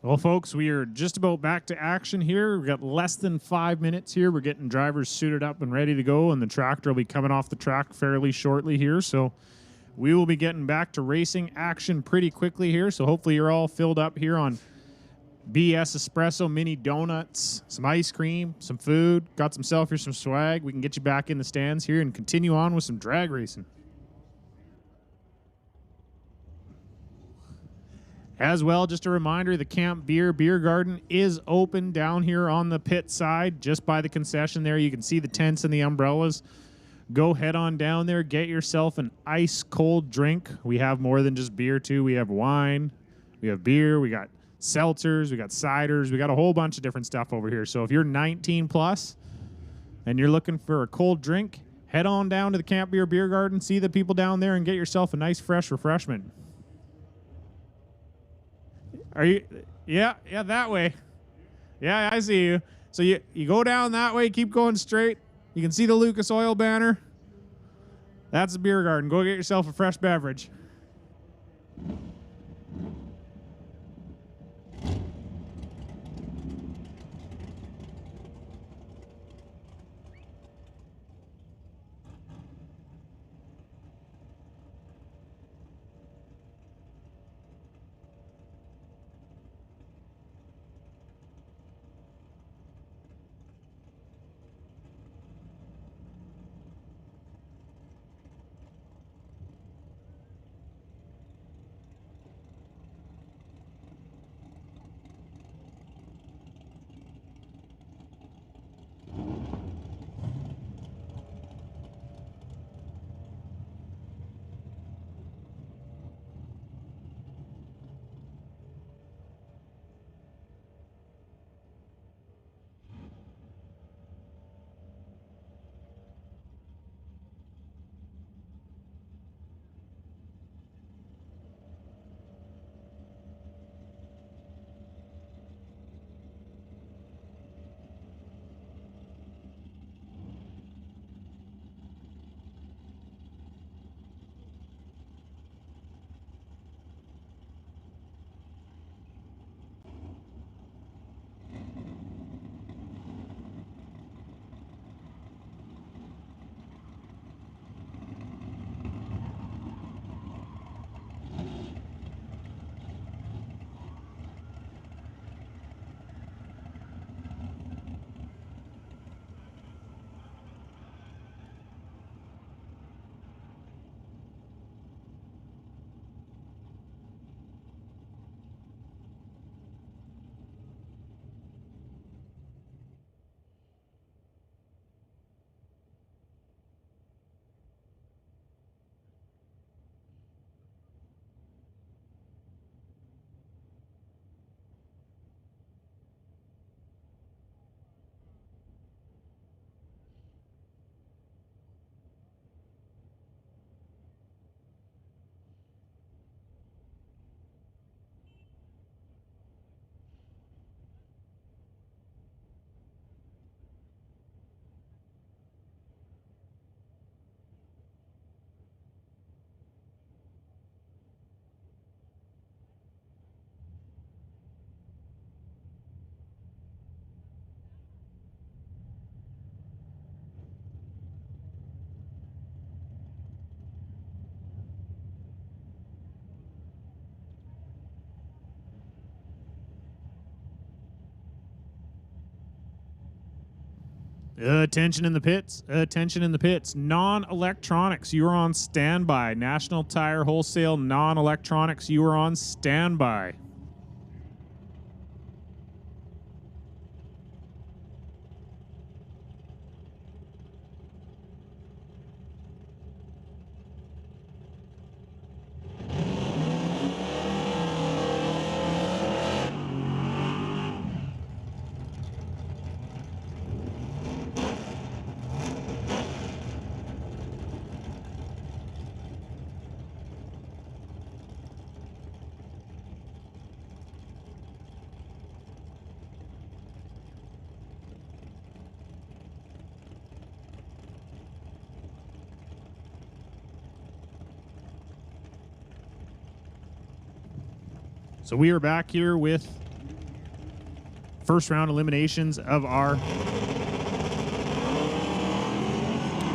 Well, folks, we are just about back to action here. We've got less than 5 minutes here. We're getting drivers suited up and ready to go, and the tractor will be coming off the track fairly shortly here. So we will be getting back to racing action pretty quickly here. So hopefully you're all filled up here on BS Espresso, mini donuts, some ice cream, some food, got some self here, some swag. We can get you back in the stands here and continue on with some drag racing. As well, just a reminder, the Camp Beer Beer Garden is open down here on the pit side, just by the concession there. You can see the tents and the umbrellas. Go head on down there, get yourself an ice cold drink. We have more than just beer too. We have wine, we have beer, we got seltzers, we got ciders, we got a whole bunch of different stuff over here. So if you're 19 plus and you're looking for a cold drink, head on down to the Camp Beer Beer Garden, see the people down there, and get yourself a nice fresh refreshment. Are you? Yeah, that way. Yeah, I see you. So you go down that way, keep going straight. You can see the Lucas Oil banner. That's the beer garden. Go get yourself a fresh beverage. Attention in the pits. Attention in the pits. Non-electronics, you are on standby. National Tire Wholesale non-electronics, you are on standby. So we are back here with first round eliminations of our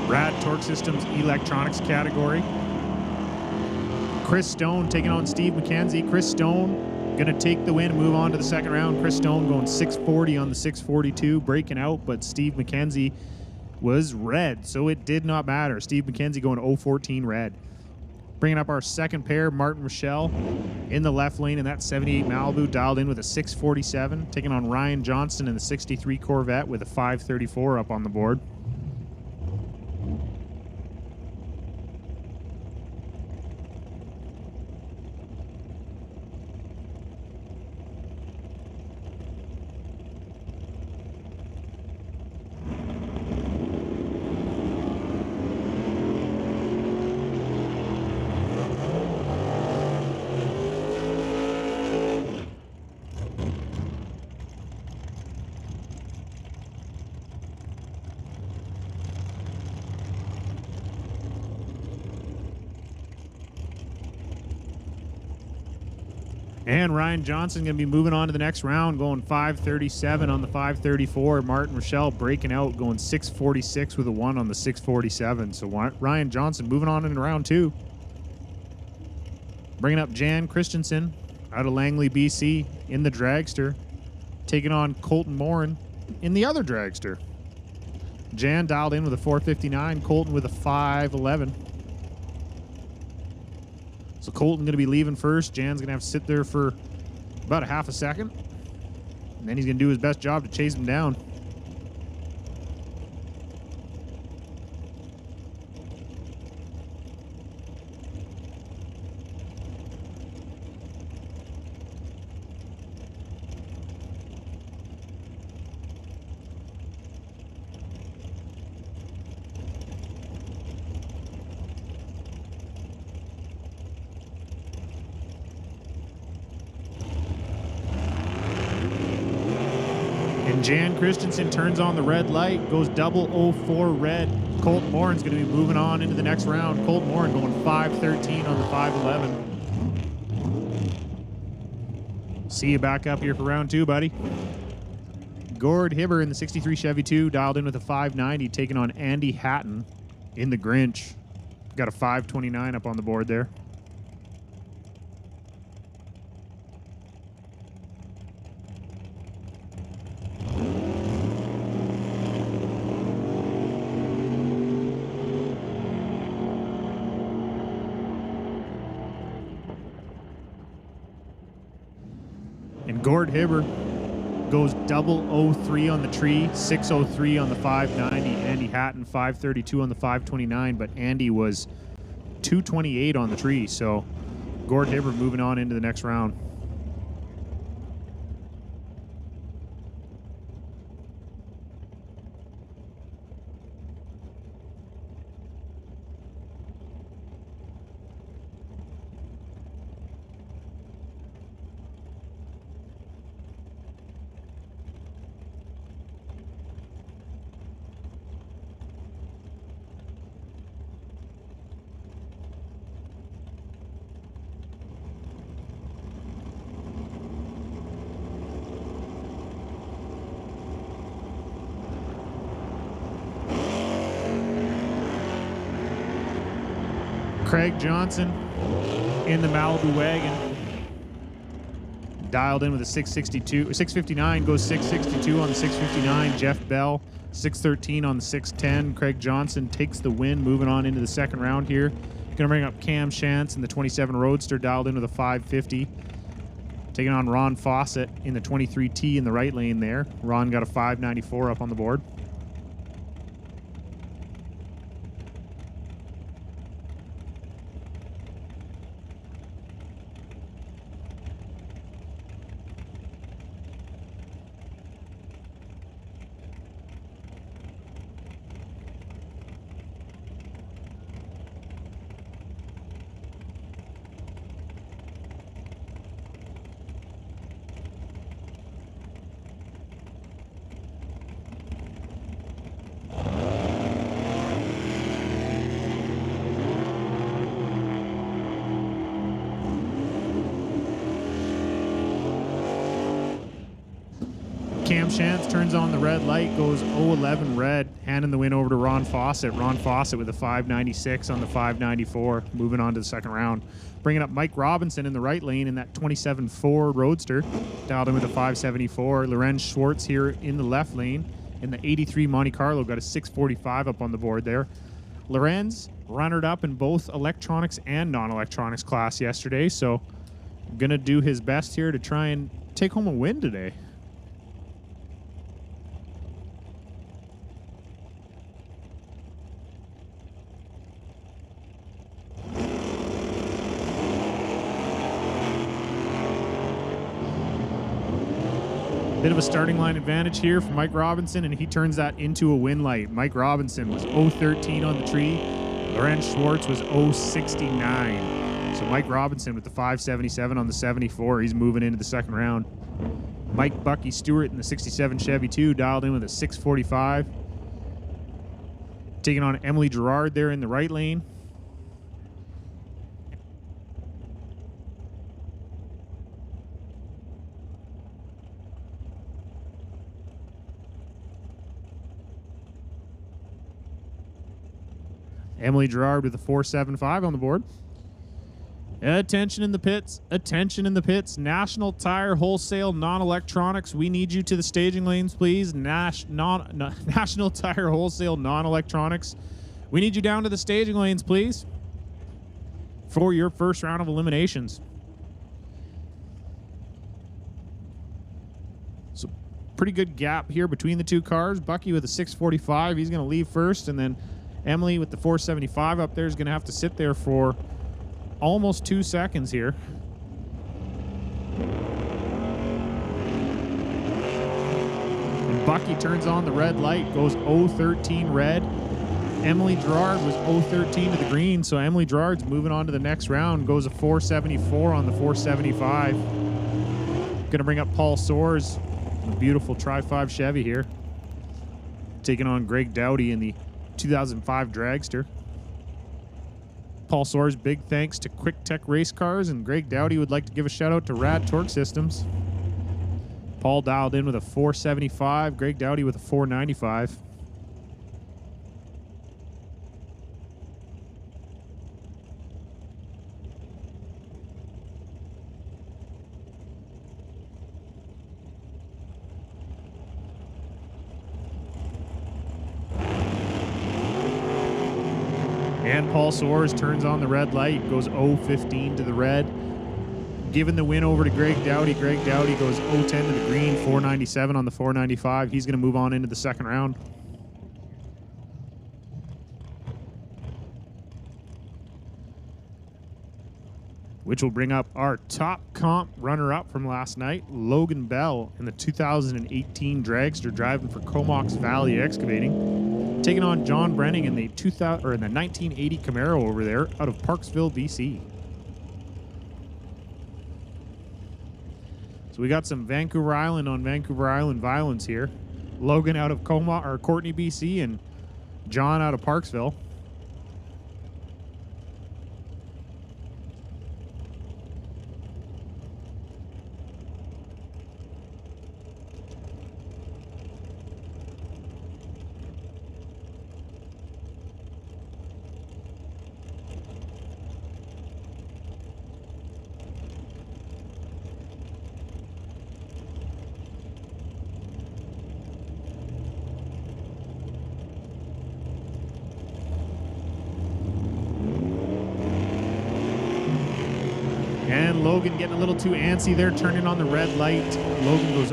Rad Torque Systems Electronics category. Chris Stone taking on Steve McKenzie. Chris Stone going to take the win and move on to the second round. Chris Stone going 640 on the 642, breaking out, but Steve McKenzie was red, so it did not matter. Steve McKenzie going 014 red. Bringing up our second pair, Martin Rochelle in the left lane in that 78 Malibu, dialed in with a 647, taking on Ryan Johnston in the 63 Corvette with a 534 up on the board. And Ryan Johnson going to be moving on to the next round, going 537 on the 534. Martin Rochelle breaking out, going 646 with a 1 on the 647. So Ryan Johnson moving on in round 2. Bringing up Jan Christensen out of Langley, BC in the dragster, taking on Colton Morin in the other dragster. Jan dialed in with a 459, Colton with a 511. So Colton going to be leaving first. Jan's going to have to sit there for about a half a second. And then he's going to do his best job to chase him down. Jan Christensen turns on the red light, goes 004 red. Colton Morin's going to be moving on into the next round. Colton Morin going 513 on the 511. See you back up here for round 2, buddy. Gord Hibber in the 63 Chevy 2, dialed in with a 590, taking on Andy Hatton in the Grinch. Got a 529 up on the board there. Gord Hibber goes 003 on the tree, 603 on the 590. Andy Hatton 532 on the 529, but Andy was 228 on the tree. So Gord Hibber moving on into the next round. Craig Johnson in the Malibu wagon. Dialed in with a 659, goes 662 on the 659. Jeff Bell, 613 on the 610. Craig Johnson takes the win, moving on into the second round here. Gonna bring up Cam Shantz in the 27 Roadster, dialed in with a 550. Taking on Ron Fawcett in the 23T in the right lane there. Ron got a 594 up on the board. Cam Shantz turns on the red light, goes 0-11 red, handing the win over to Ron Fawcett. Ron Fawcett with a 596 on the 594, moving on to the second round. Bringing up Mike Robinson in the right lane in that 27-4 Roadster, dialed in with a 574. Lorenz Schwartz here in the left lane in the 83 Monte Carlo, got a 645 up on the board there. Lorenz runnered up in both electronics and non-electronics class yesterday, so gonna do his best here to try and take home a win today. Bit of a starting line advantage here for Mike Robinson, and he turns that into a win light. Mike Robinson was 0-13 on the tree. Lorenz Schwartz was 0-69. So Mike Robinson with the 577 on the 74. He's moving into the second round. Mike Bucky Stewart in the 67 Chevy 2 dialed in with a 645. Taking on Emily Gerard there in the right lane. Emily Gerard with a 475 on the board. Attention in the pits. Attention in the pits. National Tire Wholesale Non-Electronics. We need you to the staging lanes, please. National Tire Wholesale Non-Electronics. We need you down to the staging lanes, please, for your first round of eliminations. So pretty good gap here between the two cars. Bucky with a 645. He's going to leave first, and then Emily with the 475 up there is going to have to sit there for almost 2 seconds here. And Bucky turns on the red light, goes 0-13 red. Emily Gerard was 0-13 to the green, so Emily Gerard's moving on to the next round, goes a 474 on the 475. Going to bring up Paul Soares, a beautiful Tri-5 Chevy here, taking on Greg Dowdy in the 2005 Dragster. Paul Soares, big thanks to Quick Tech Race Cars, and Greg Dowdy would like to give a shout out to Rad Torque Systems. Paul dialed in with a 475, Greg Dowdy with a 495. And Paul Soares turns on the red light, goes 0-15 to the red. Giving the win over to Greg Dowdy. Greg Dowdy goes 0-10 to the green, 497 on the 495. He's going to move on into the second round. Which will bring up our top comp runner-up from last night, Logan Bell in the 2018 Dragster, driving for Comox Valley Excavating, taking on John Brenning in the 1980 Camaro over there out of Parksville, BC. So we got some Vancouver Island on Vancouver Island violence here. Logan out of Courtney, BC, and John out of Parksville. And Logan getting a little too antsy there, turning on the red light. Logan goes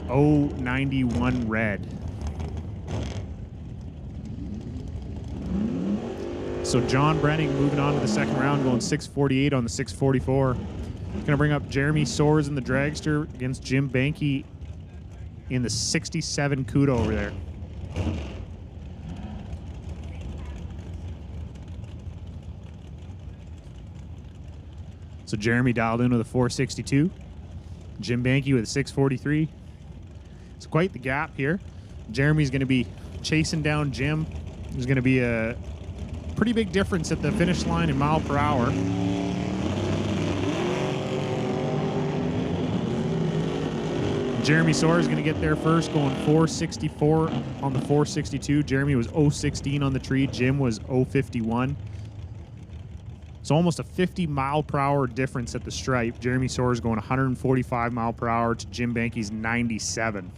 0-91 red. So John Brenning moving on to the second round, going 648 on the 644. Going to bring up Jeremy Soares in the Dragster against Jim Banky in the 67 Cuda over there. So Jeremy dialed in with a 462. Jim Banky with a 643. It's quite the gap here. Jeremy's going to be chasing down Jim. There's going to be a pretty big difference at the finish line in mile per hour. Jeremy Soar is going to get there first, going 464 on the 462. Jeremy was 016 on the tree. Jim was 051. So almost a 50 mile per hour difference at the stripe. Jeremy Soar is going 145 mile per hour to Jim Banky's 97.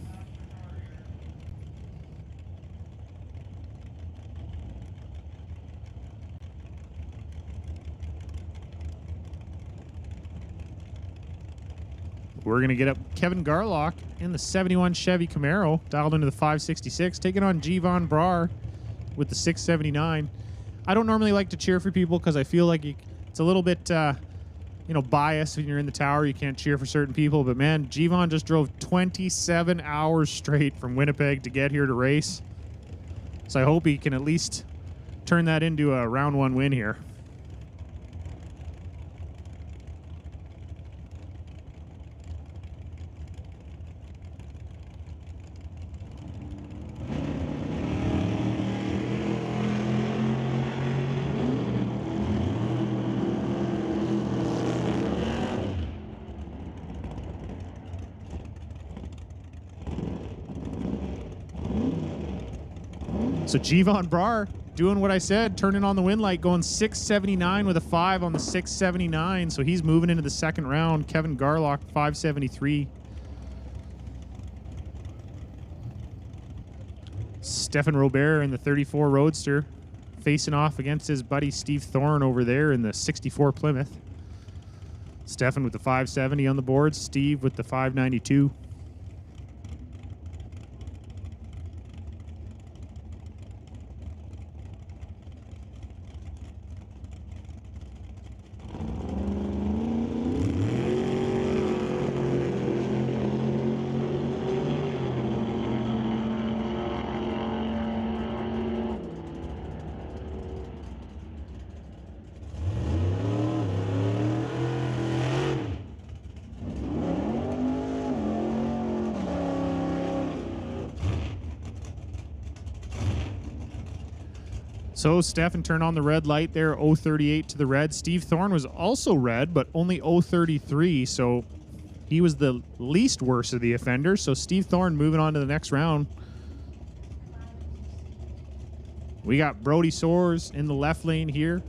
We're going to get up Kevin Garlock in the 71 Chevy Camaro, dialed into the 566, taking on Gvon Brar with the 679. I don't normally like to cheer for people because I feel like it's a little bit, biased when you're in the tower. You can't cheer for certain people. But, man, Gvon just drove 27 hours straight from Winnipeg to get here to race. So I hope he can at least turn that into a round one win here. So Gvon Brar doing what I said, turning on the win light, going 679 with a 5 on the 679. So he's moving into the second round. Kevin Garlock, 573. Stefan Robert in the 34 Roadster facing off against his buddy Steve Thorne over there in the 64 Plymouth. Stefan with the 570 on the board. Steve with the 592. So Stefan turned on the red light there, 038 to the red. Steve Thorne was also red, but only 033, so he was the least worst of the offenders. So Steve Thorne moving on to the next round. We got Brody Soares in the left lane here,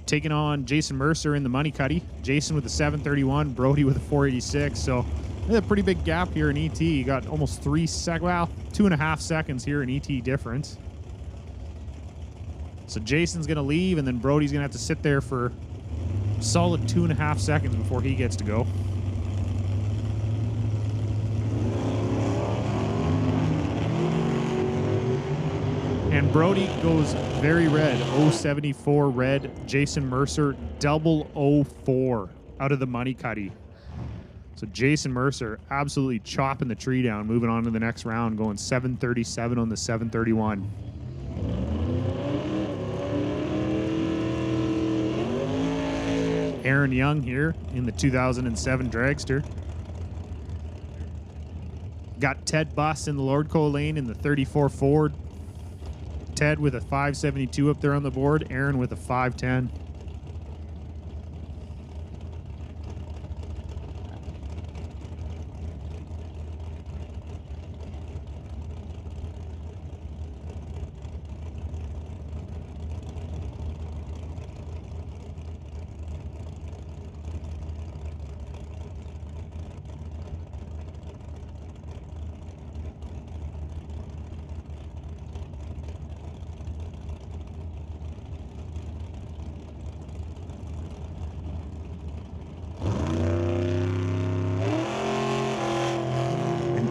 taking on Jason Mercer in the money cutty. Jason with the 731, Brody with a 486. So there's a pretty big gap here in ET. You got almost 2.5 seconds here in ET difference. So Jason's going to leave, and then Brody's going to have to sit there for a solid 2.5 seconds before he gets to go. And Brody goes very red, 074 red. Jason Mercer, 004 out of the money cutty. So Jason Mercer absolutely chopping the tree down, moving on to the next round, going 737 on the 731. Aaron Young here in the 2007 Dragster. Got Ted Buss in the Lordco lane in the 34 Ford. Ted with a 572 up there on the board. Aaron with a 510.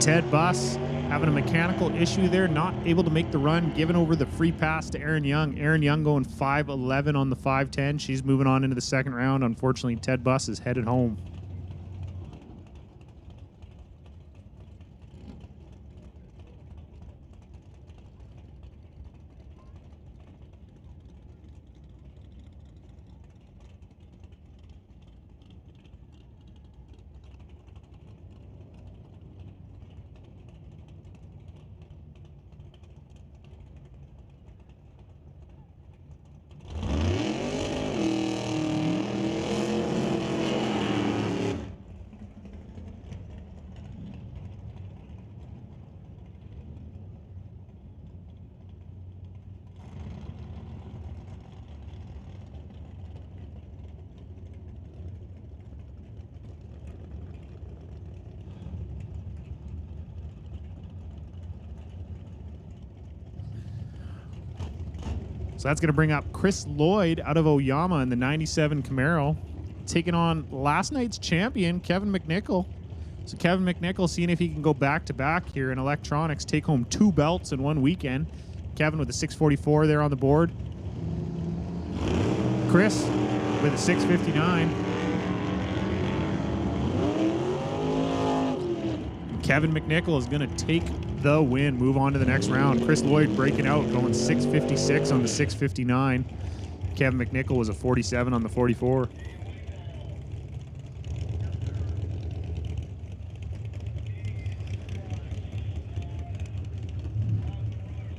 Ted Buss having a mechanical issue there, not able to make the run, giving over the free pass to Aaron Young. Aaron Young going 511 on the 510. She's moving on into the second round. Unfortunately, Ted Buss is headed home. So that's going to bring up Chris Lloyd out of Oyama in the 97 Camaro, taking on last night's champion, Kevin McNichol. So Kevin McNichol seeing if he can go back-to-back here in electronics, take home 2 belts in one weekend. Kevin with a 644 there on the board. Chris with a 659. Kevin McNichol is going to take the win, move on to the next round. Chris Lloyd breaking out, going 656 on the 659. Kevin McNichol was a 47 on the 44.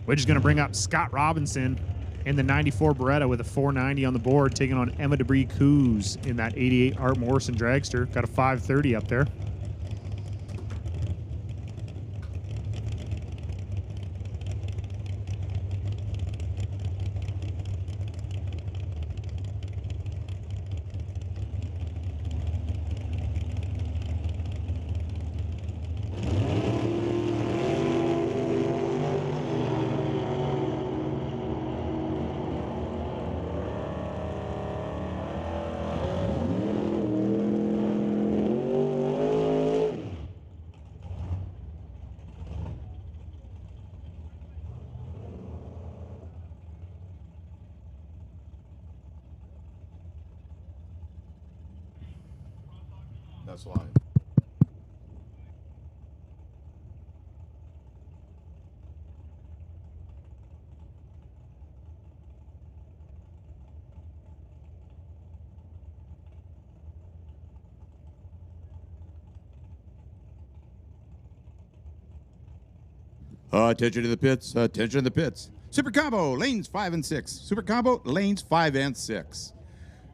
Which is going to bring up Scott Robinson in the 94 Beretta with a 490 on the board, taking on Emma Debris Coos in that 88 Art Morrison Dragster. Got a 530 up there. That's live. Attention to the pits. Attention to the pits. Super Combo, lanes 5 and 6. Super Combo, lanes 5 and 6.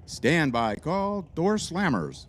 Stand by call, Doorslammers.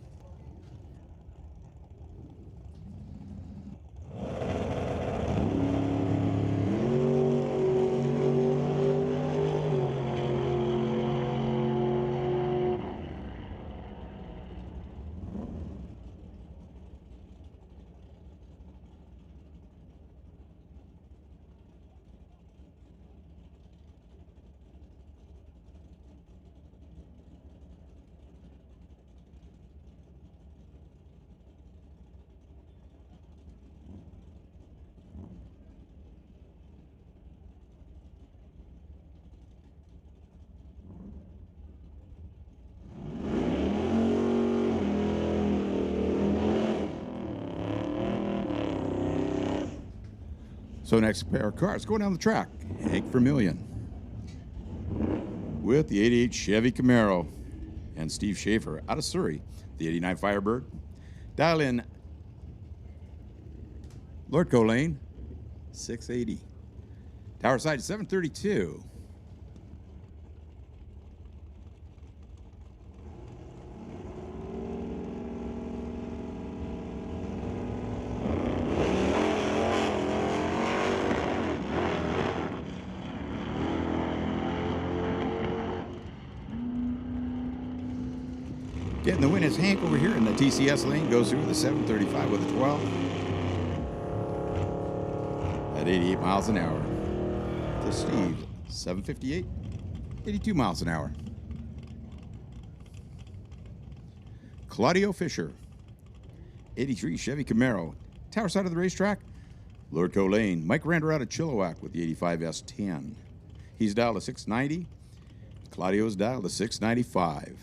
So next pair of cars going down the track. Hank Vermillion with the 88 Chevy Camaro and Steve Schaefer out of Surrey, the 89 Firebird. Dial in Lordco Lane, 680. Tower side 732. Getting the win is Hank over here in the TCS lane. Goes through the 735 with a 12. At 88 miles an hour. To Steve, 758, 82 miles an hour. Claudio Fisher, 83 Chevy Camaro. Tower side of the racetrack, Lordco Lane. Mike Rander out of Chilliwack with the 85 S10. He's dialed to 690. Claudio's dialed to 695.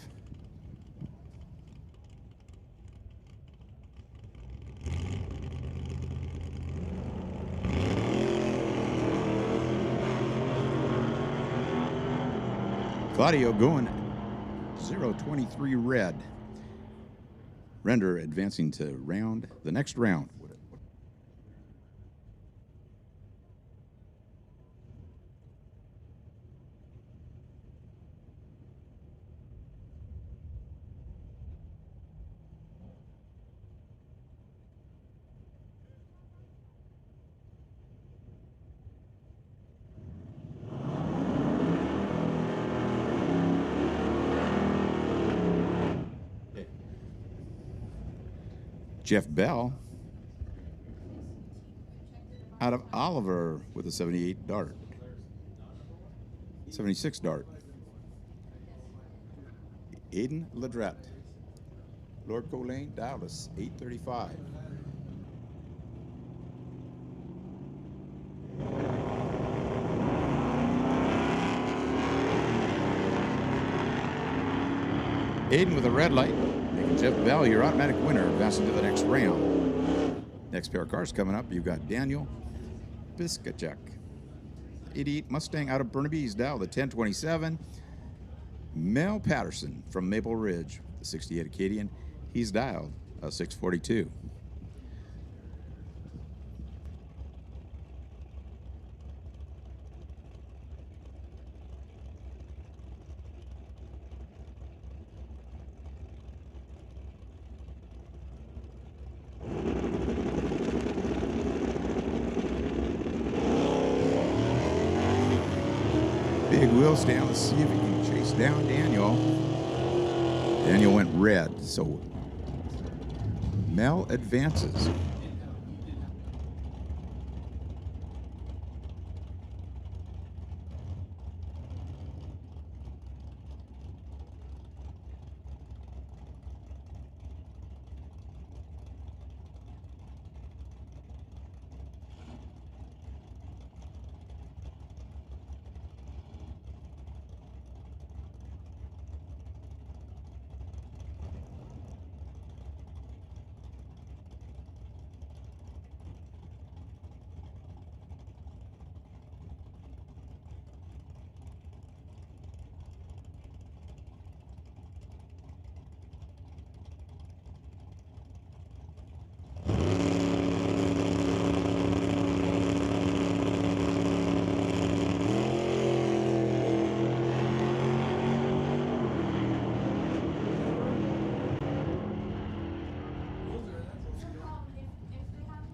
Claudio going 023 red. Render advancing to the next round. Jeff Bell out of Oliver with a 78 Dart. 76 Dart. Aiden Ledrette. Lord Colane, Dallas, 835. Aiden with a red light, making Jeff Bell your automatic winner, advancing to the next round. Next pair of cars coming up, you've got Daniel Biskachek. 88 Mustang out of Burnaby, he's dialed a 1027. Mel Patterson from Maple Ridge, the 68 Acadian, he's dialed a 642. Big wheels down to see if he can chase down Daniel. Daniel went red, so Mel advances.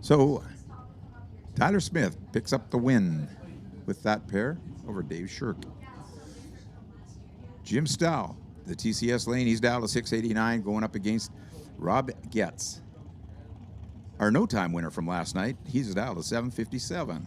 So Tyler Smith picks up the win with that pair over Dave Shirk. Jim Stow, the TCS lane, he's down to 689, going up against Rob Getz. Our no-time winner from last night, he's down to 757.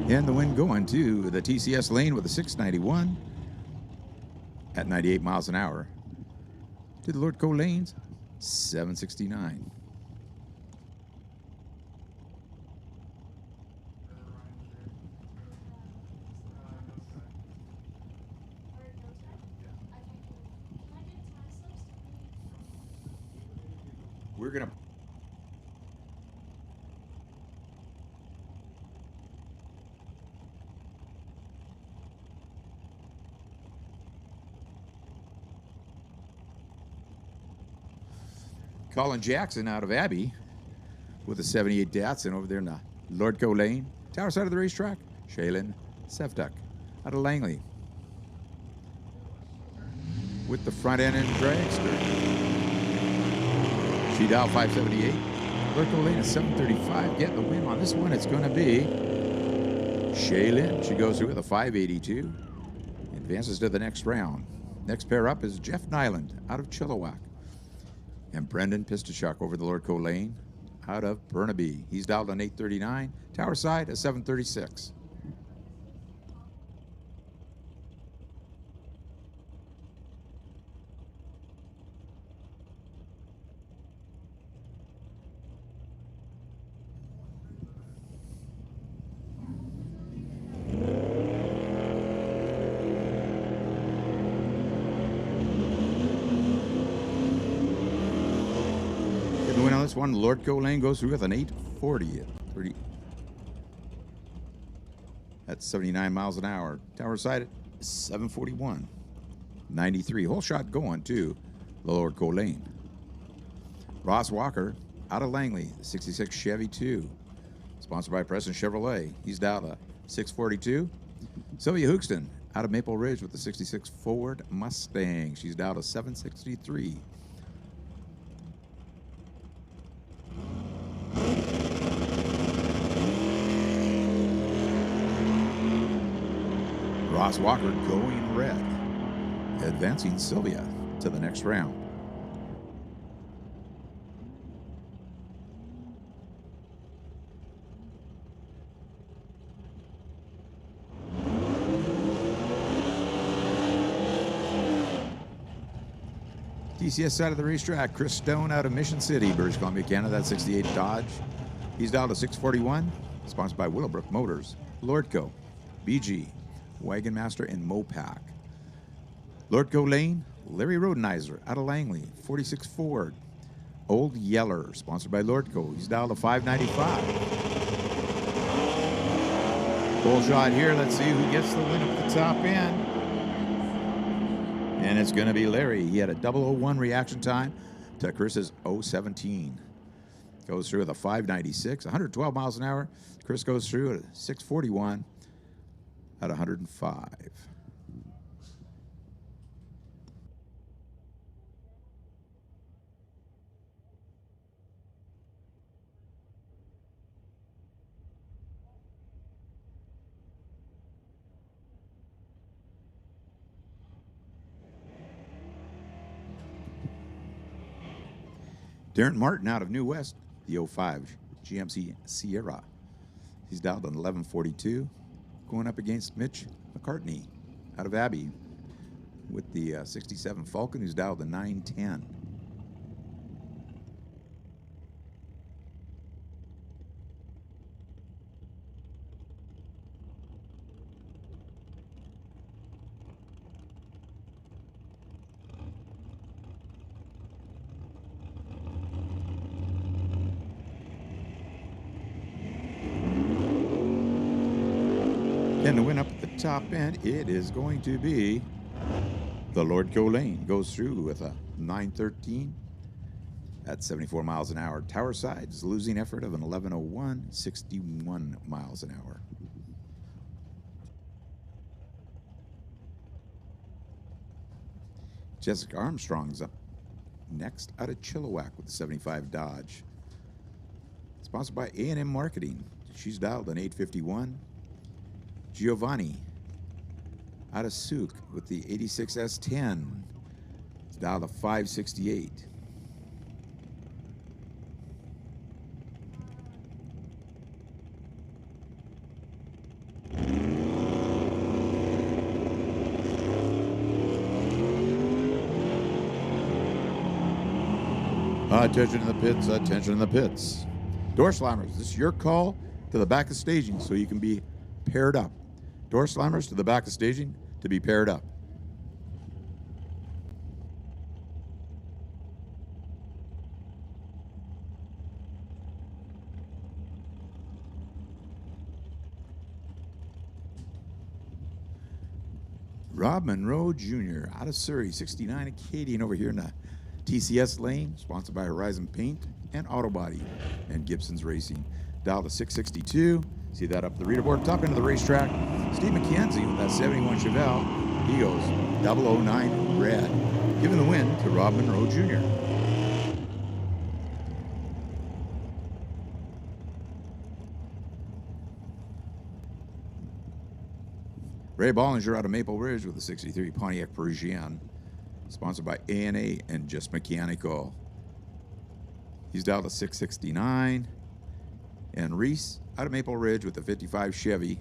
And the win going to the TCS lane with a 691 at 98 miles an hour to the Lord Co lanes, 769. We're going to Colin Jackson out of Abbey with a 78 Datsun over there in the Lord Co lane. Tower side of the racetrack, Shaylin Sevtuk out of Langley with the front end and dragster. She dialed 578. Lord Co lane is 735. Getting the win on this one, it's going to be Shaylin. She goes through with a 582. Advances to the next round. Next pair up is Jeff Nyland out of Chilliwack. And Brendan Pistachuk over the Lord Co lane out of Burnaby. He's dialed on 839. Tower side, a 736. This one, Lord Co lane goes through with an 840 at 30. That's 79 miles an hour. Tower side at 741. 93. Whole shot going to the Lord Co lane. Ross Walker out of Langley, 66 Chevy 2. Sponsored by Preston Chevrolet. He's down to 642. Sylvia Hookston out of Maple Ridge with the 66 Ford Mustang. She's down to 763. Ross Walker going red, advancing Sylvia to the next round. TCS side of the racetrack, Chris Stone out of Mission City, British Columbia, Canada. That 68 Dodge. He's down to 641. Sponsored by Willowbrook Motors, Lordco, BG, Wagon Master, and Mopac. Lordco Lane, Larry Rodenizer out of Langley, 46 Ford. Old Yeller, sponsored by Lordco. He's down to 595. Full shot here. Let's see who gets the win at the top end. And it's going to be Larry. He had a 001 reaction time to Chris's 017. Goes through with a 596, 112 miles an hour. Chris goes through at 641 at 105. Darren Martin out of New West, the 05 GMC Sierra. He's dialed on 1142, going up against Mitch McCartney out of Abbey with the 67 Falcon, who's dialed to 910. And to win up at the top end, it is going to be the Lordco Lane. Goes through with a 913 at 74 miles an hour. Tower Sides, losing effort of an 1101, 61 miles an hour. Jessica Armstrong's up next out of Chilliwack with the 75 Dodge. Sponsored by A&M Marketing. She's dialed an 851. Giovanni out of Souk with the 86 S10. It's dialed to 568. Attention in the pits, attention in the pits. Doorslammers, this is your call to the back of staging so you can be paired up. Doorslammers to the back of staging to be paired up. Rob Monroe Jr. out of Surrey, 69 Acadian over here in the TCS lane, sponsored by Horizon Paint and Auto Body and Gibson's Racing. Dial to 662. See that up the reader board, top end of the racetrack. Steve McKenzie with that 71 Chevelle. He goes 009 red, giving the win to Rob Monroe Jr. Ray Bollinger out of Maple Ridge with the 63 Pontiac Parisienne, sponsored by A&A and Just Mechanical. He's dialed to 669. And Reese out of Maple Ridge with the 55 Chevy.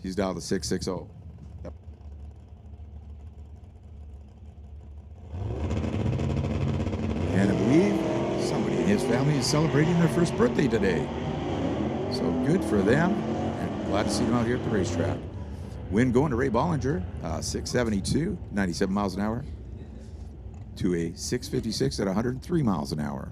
He's dialed to 660. Yep. And I believe somebody in his family is celebrating their first birthday today. So good for them. And glad to see them out here at the racetrack. Win going to Ray Bollinger, 672, 97 miles an hour, to a 656 at 103 miles an hour.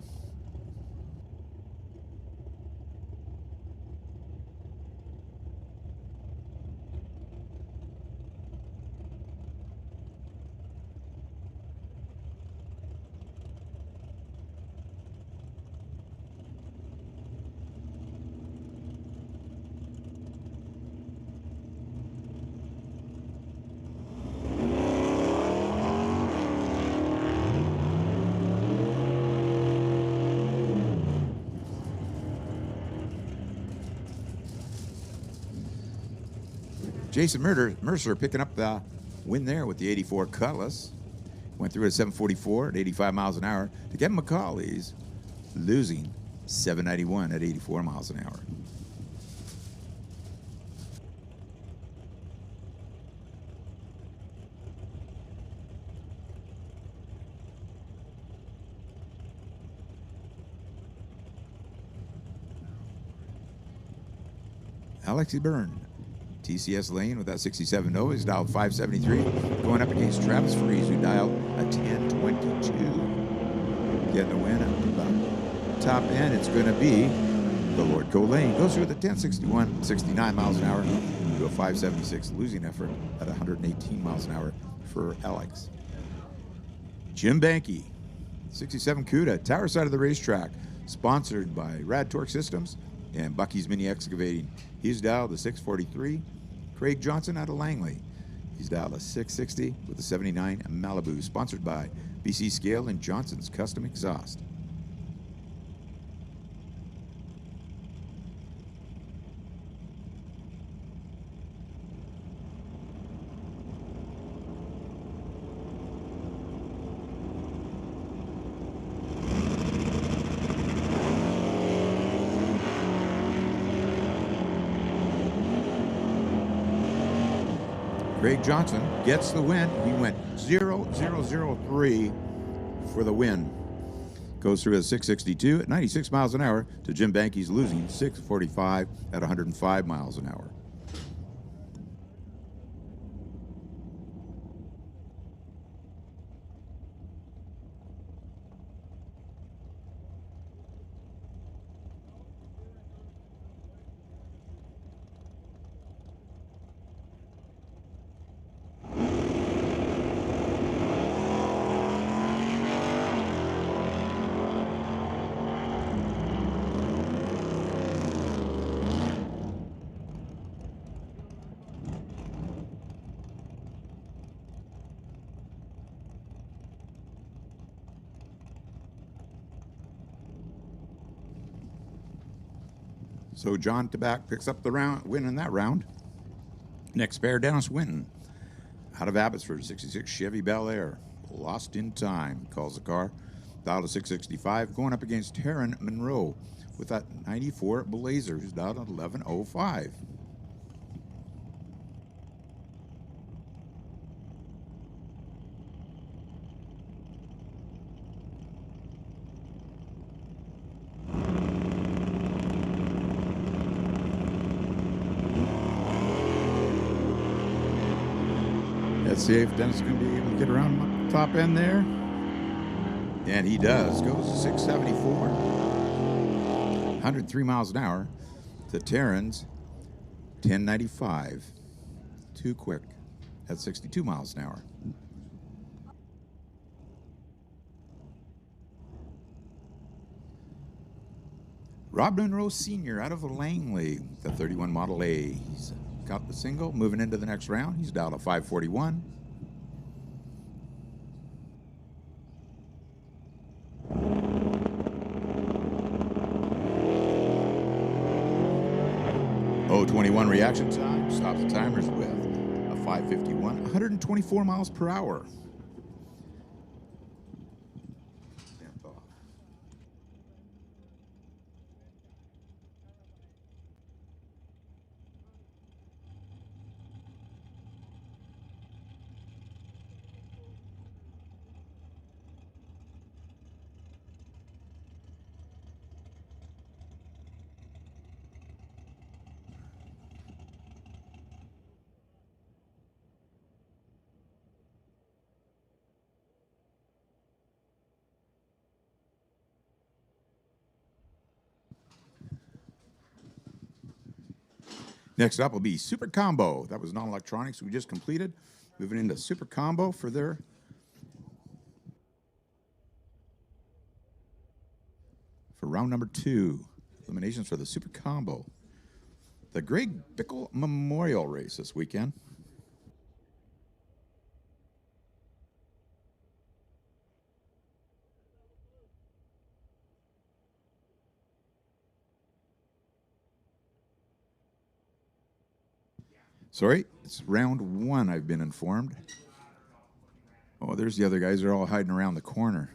Jason Mercer picking up the win there with the 84 Cutlass. Went through at 744 at 85 miles an hour. To Kevin McCauley's losing 791 at 84 miles an hour. Alexi Byrne. TCS lane with that 67 Nova is dialed 573. Going up against Travis Freeze, who dialed a 1022. Getting the win up to the top end. It's going to be the Lord Co lane. Goes through with a 1061, 69 miles an hour to a 576, losing effort at 118 miles an hour for Alex. Jim Banky, 67 CUDA, tower side of the racetrack, sponsored by Rad Torque Systems and Bucky's Mini Excavating. He's dialed a 643. Craig Johnson out of Langley. He's dialed a 660 with a 79 Malibu, sponsored by BC Scale and Johnson's Custom Exhaust. Craig Johnson gets the win. He went 0.003 for the win. Goes through at 662 at 96 miles an hour to Jim Banky's losing 645 at 105 miles an hour. So John Tabak picks up the win in that round. Next pair, Dennis Winton. Out of Abbotsford, 66 Chevy Bel Air. Lost in time, calls the car. Dialed to 665, going up against Taryn Monroe with that 94 Blazer, who's dialed at 1105. Let's see if Dennis is going to be able to get around the top end there. And he does. Goes to 674. 103 miles an hour to Terran's 1095. Too quick at 62 miles an hour. Rob Monroe Sr. out of Langley, the 31 Model A. He's got the single, moving into the next round. He's dialed a 541. .021 reaction time, stops the timers with a 551, 124 miles per hour. Next up will be Super Combo. That was non-electronics we just completed. Moving into Super Combo for round number 2. Eliminations for the Super Combo. The Greg Bickle Memorial Race this weekend. Sorry, it's round 1, I've been informed. Oh, there's the other guys. They're all hiding around the corner.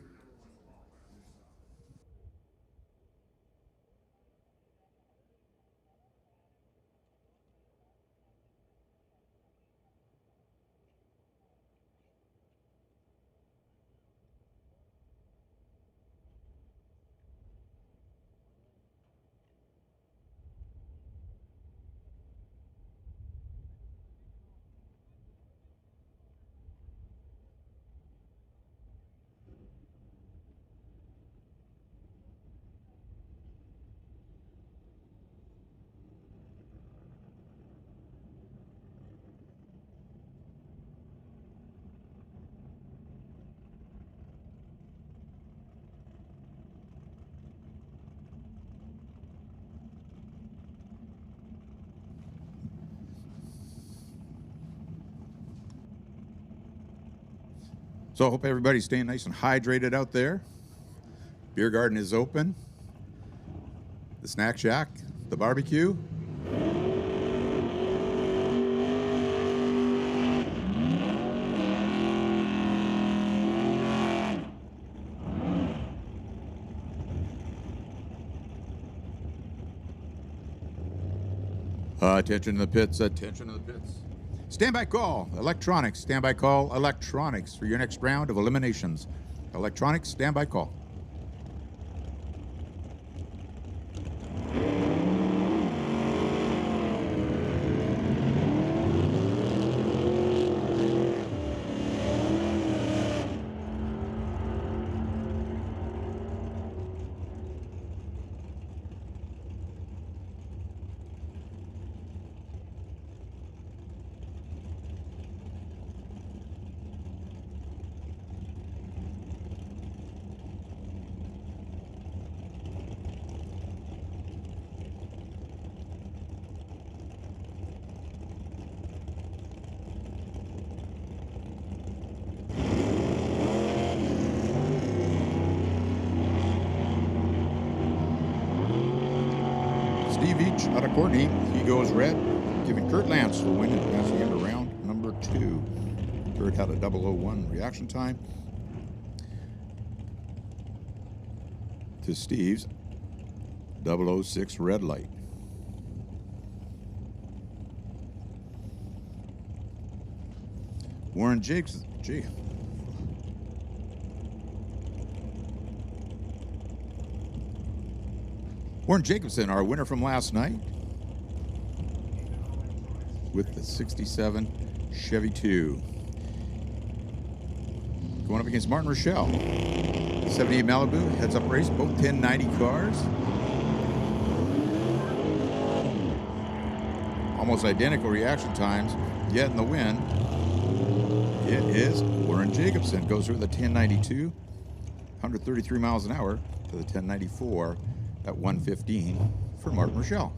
So I hope everybody's staying nice and hydrated out there. Beer garden is open. The snack shack, the barbecue. Attention to the pits, attention to the pits. Standby call, electronics, standby call, electronics for your next round of eliminations. Electronics, standby call. Steve Each out of Courtney, he goes red, giving Kurt Lance the win as he entered round number 2. Kurt had a 001 reaction time to Steve's 006 red light. Warren Jakes, Warren Jacobson, our winner from last night, with the 67 Chevy 2. Going up against Martin Rochelle. 78 Malibu, heads up race, both 1090 cars. Almost identical reaction times, yet in the win, it is Warren Jacobson. Goes through the 1092, 133 miles an hour to the 1094 at 115 for Martin Rochelle.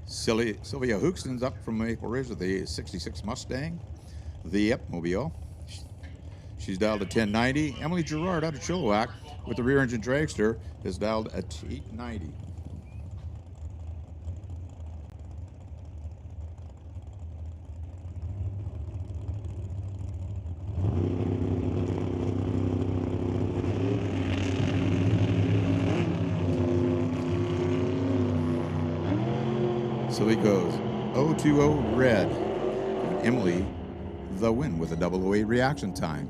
Sylvia Hookston's up from Maple Ridge with the 66 Mustang, the Mobile. She's dialed at 1090. Emily Gerard out of Chilliwack with the rear engine dragster is dialed at 890. So he goes 020 red. And Emily the win with a 008 reaction time.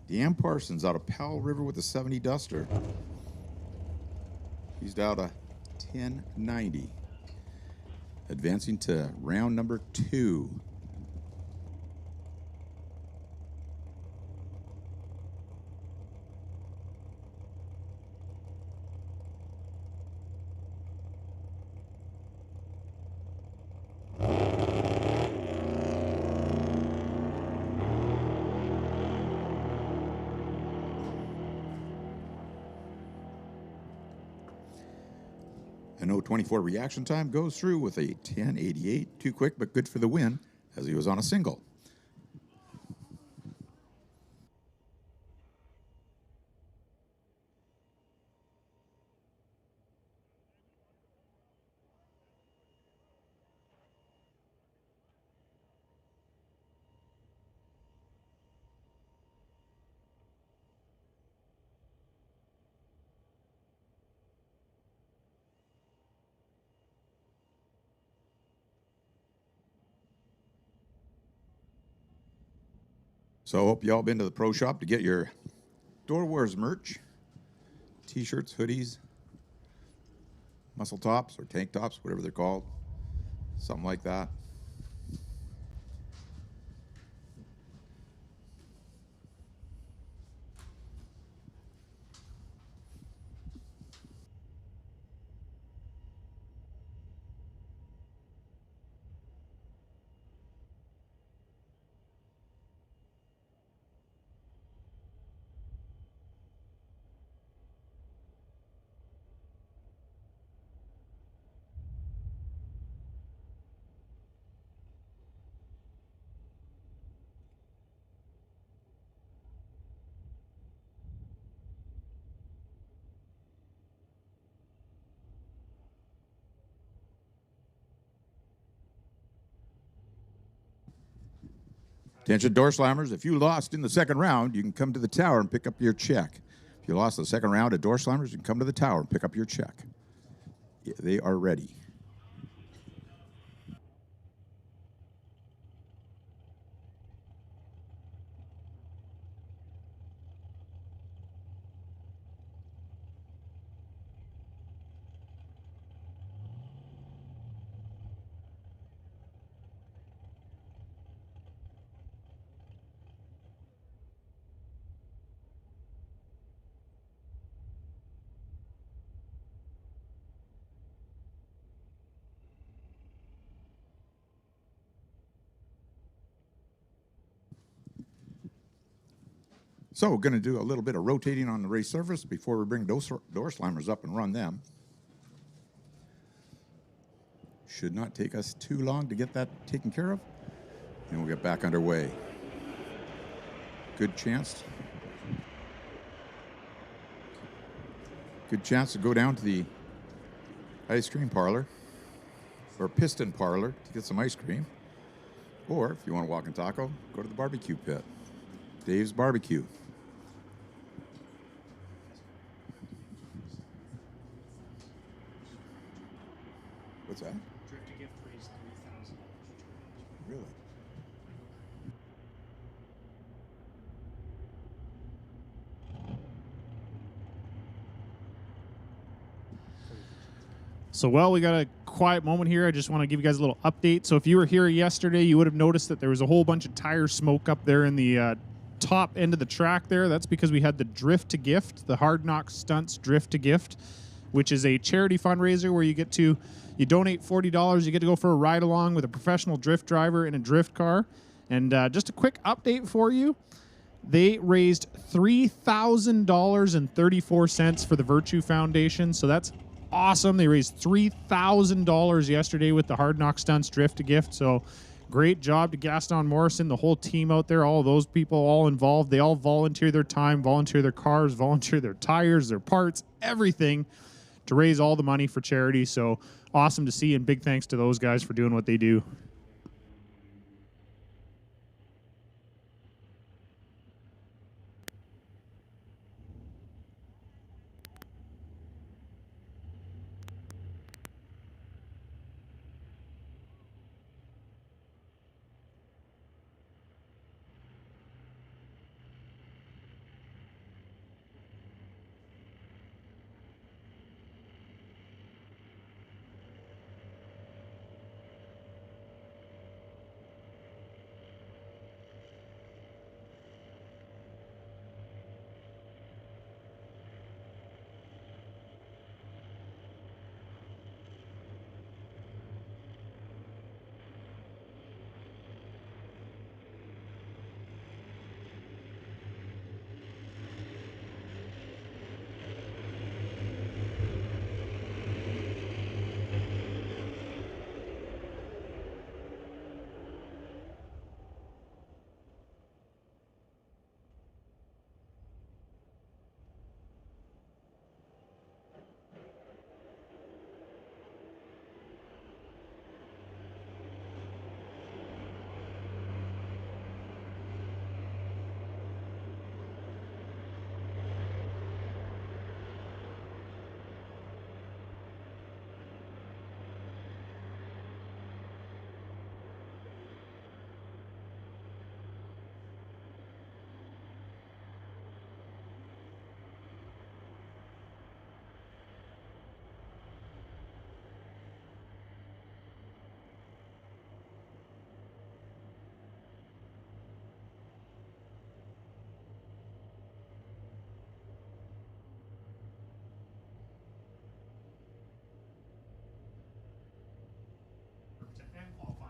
Deanne Parsons out of Powell River with a 70 Duster. He's down to 1090. Advancing to round number 2. An 024 reaction time goes through with a 1088. Too quick, but good for the win, as he was on a single. So I hope you all been to the pro shop to get your Doorwarz merch, t-shirts, hoodies, muscle tops or tank tops, whatever they're called, something like that. Attention, Doorslammers, if you lost in the second round, you can come to the tower and pick up your check. If you lost the second round at Doorslammers, you can come to the tower and pick up your check. Yeah, they are ready. So we're going to do a little bit of rotating on the race surface before we bring Doorslammers up and run them. Should not take us too long to get that taken care of, and we'll get back underway. Good chance to go down to the ice cream parlor or piston parlor to get some ice cream. Or if you want to walk and taco, go to the barbecue pit. Dave's Barbecue. What's that? Drift to gift raised $3,000. Really? So, well, we got a quiet moment here. I just want to give you guys a little update. So if you were here yesterday, you would have noticed that there was a whole bunch of tire smoke up there in the top end of the track there. That's because we had the Drift to Gift, the Hard Knock Stunts Drift to Gift, which is a charity fundraiser where you donate $40, you get to go for a ride along with a professional drift driver in a drift car. And just a quick update for you. They raised $3,000.34 for the Virtue Foundation. So that's awesome. They raised $3,000 yesterday with the Hard Knock Stunts Drift to Gift. So great job to Gaston Morrison, the whole team out there, all of those people all involved. They all volunteer their time, volunteer their cars, volunteer their tires, their parts, everything to raise all the money for charity. So awesome to see, and big thanks to those guys for doing what they do.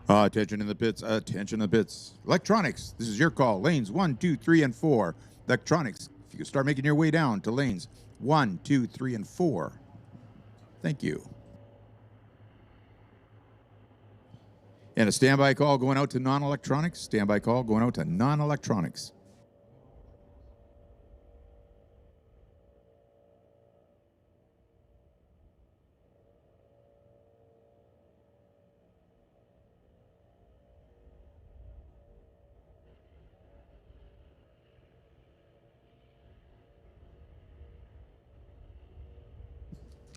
Attention in the pits, attention in the pits. Electronics, this is your call. Lanes 1, 2, 3, and 4. Electronics, if you could start making your way down to lanes 1, 2, 3, and 4. Thank you. And a standby call going out to non-electronics. Standby call going out to non-electronics.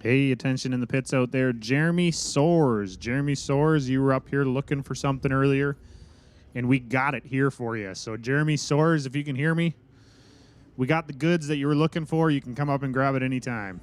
Hey, attention in the pits out there. Jeremy Soares. Jeremy Soares, you were up here looking for something earlier, and we got it here for you. So, Jeremy Soares, if you can hear me, we got the goods that you were looking for. You can come up and grab it anytime.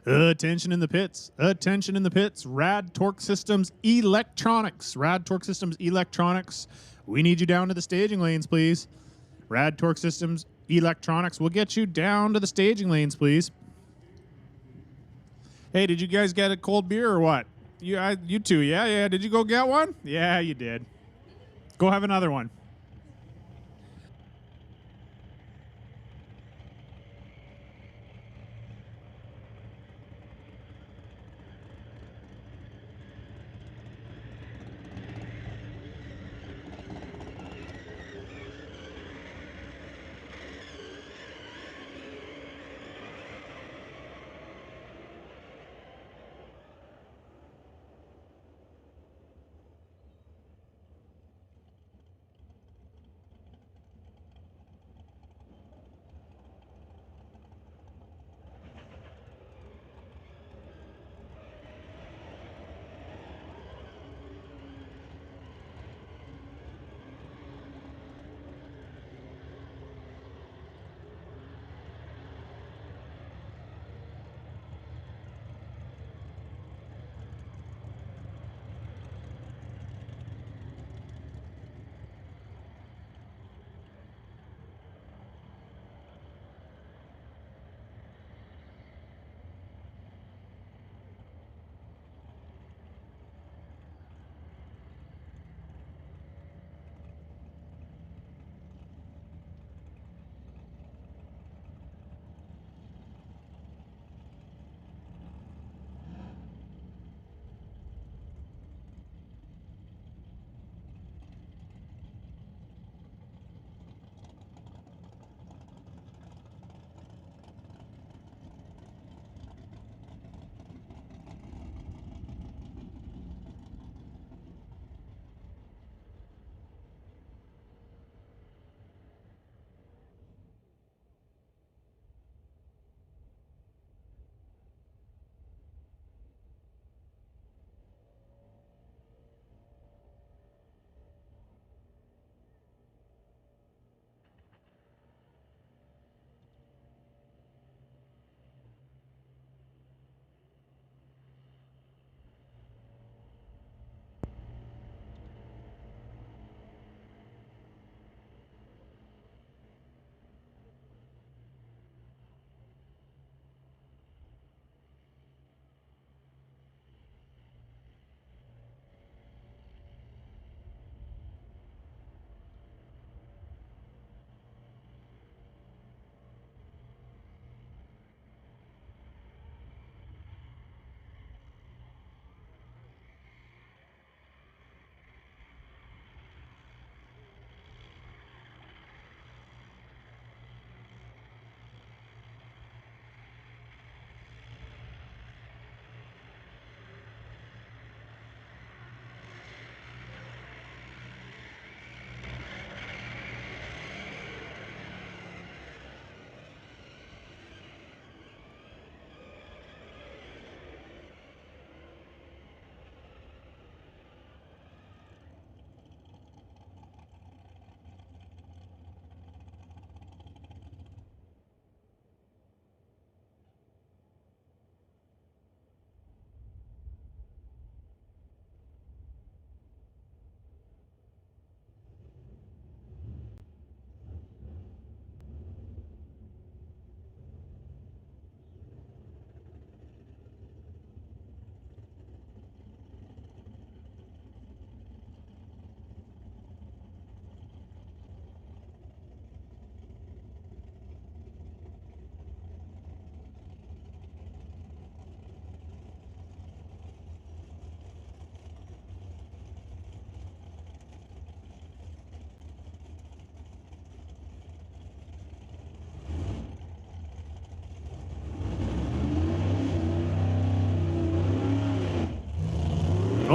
Attention in the pits. Attention in the pits. Rad Torque Systems Electronics. Rad Torque Systems Electronics. We need you down to the staging lanes, please. Rad Torque Systems Electronics will get you down to the staging lanes, please. Hey, did you guys get a cold beer or what? You two, yeah. Did you go get one? Yeah, you did. Go have another one.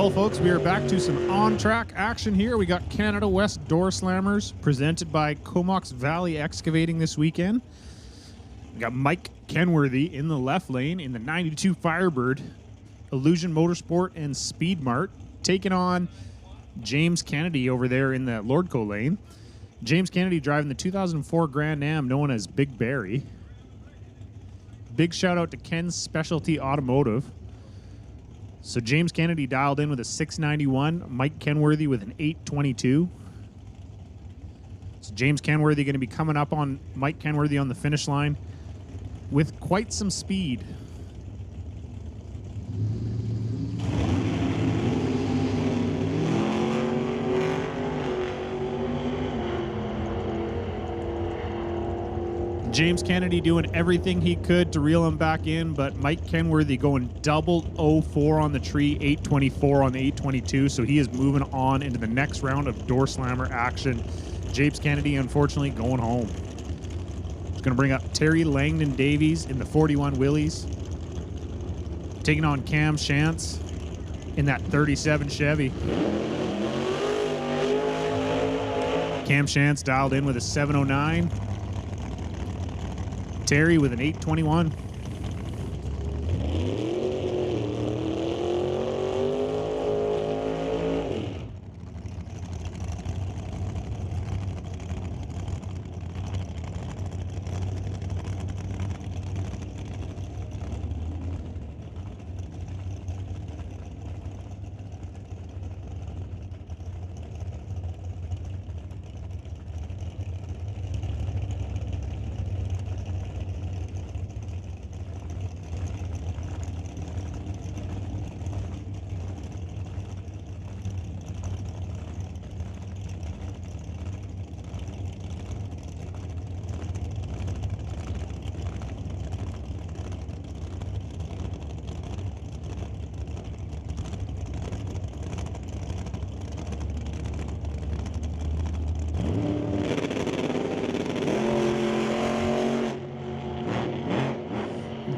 Well, folks, we are back to some on-track action here. We got Canada West Doorslammers presented by Comox Valley Excavating this weekend. We got Mike Kenworthy in the left lane in the 92 Firebird, Illusion Motorsport and Speed Mart, taking on James Kennedy over there in the Lordco lane. James Kennedy driving the 2004 Grand Am known as Big Barry. Big shout out to Ken's Specialty Automotive. So James Kennedy dialed in with a 691, Mike Kenworthy with an 822. So James Kenworthy going to be coming up on Mike Kenworthy on the finish line with quite some speed. James Kennedy doing everything he could to reel him back in, but Mike Kenworthy going double 04 on the tree, 824 on the 822, so he is moving on into the next round of Doorslammer action. James Kennedy, unfortunately, going home. It's going to bring up Terry Langdon Davies in the 41 Willys, taking on Cam Shantz in that 37 Chevy. Cam Shantz dialed in with a 709. Terry with an 821.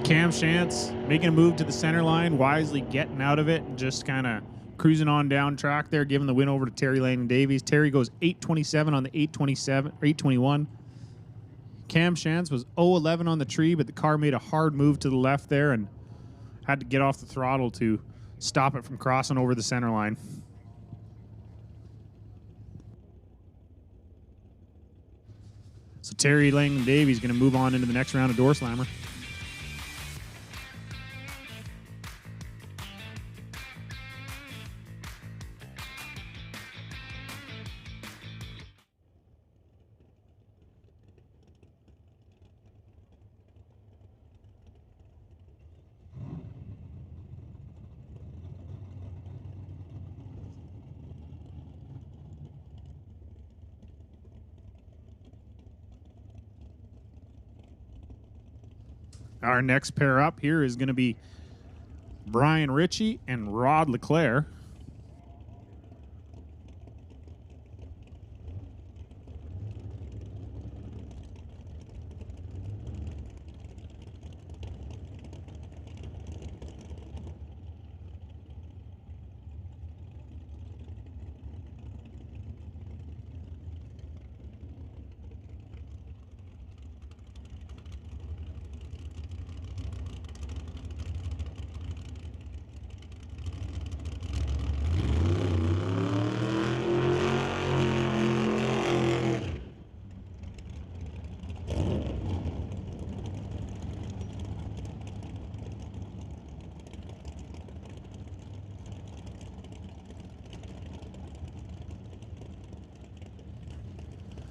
Cam Shantz making a move to the center line, wisely getting out of it and just kind of cruising on down track there, giving the win over to Terry Langdon Davies. Terry goes 827 on the 827 or 821. Cam Shantz was 011 on the tree, but the car made a hard move to the left there and had to get off the throttle to stop it from crossing over the center line. So Terry Langdon Davies going to move on into the next round of Doorslammer. Our next pair up here is going to be Brian Ritchie and Rod Leclerc.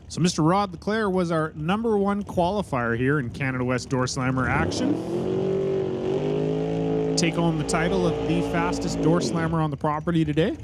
So Mr. Rod Leclerc was our #1 qualifier here in Canada West Doorslammer action. Take home the title of the fastest Doorslammer on the property today.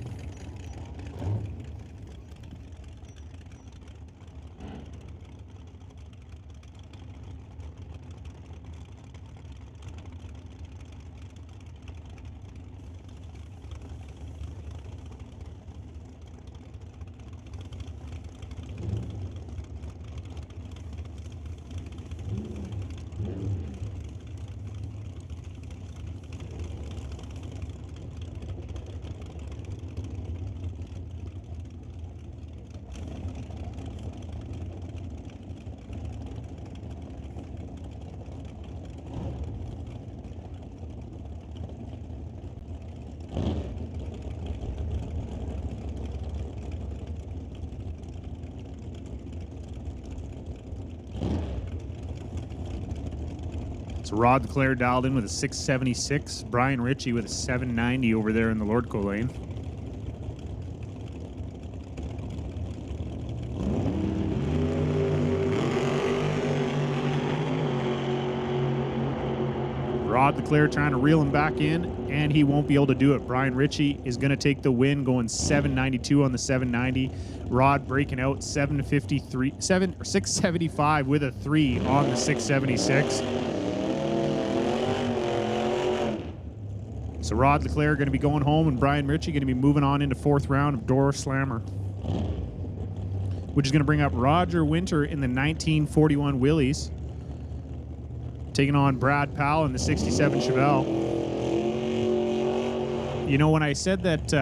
So Rod Leclerc dialed in with a 676. Brian Ritchie with a 790 over there in the Lordco lane. Rod Leclerc trying to reel him back in, and he won't be able to do it. Brian Ritchie is going to take the win, going 792 on the 790. Rod breaking out 675 with a 3 on the 676. So Rod Leclerc going to be going home, and Brian Ritchie going to be moving on into 4th round of Doorslammer, which is going to bring up Roger Winter in the 1941 Willys, taking on Brad Powell in the 67 Chevelle. You know, when I said that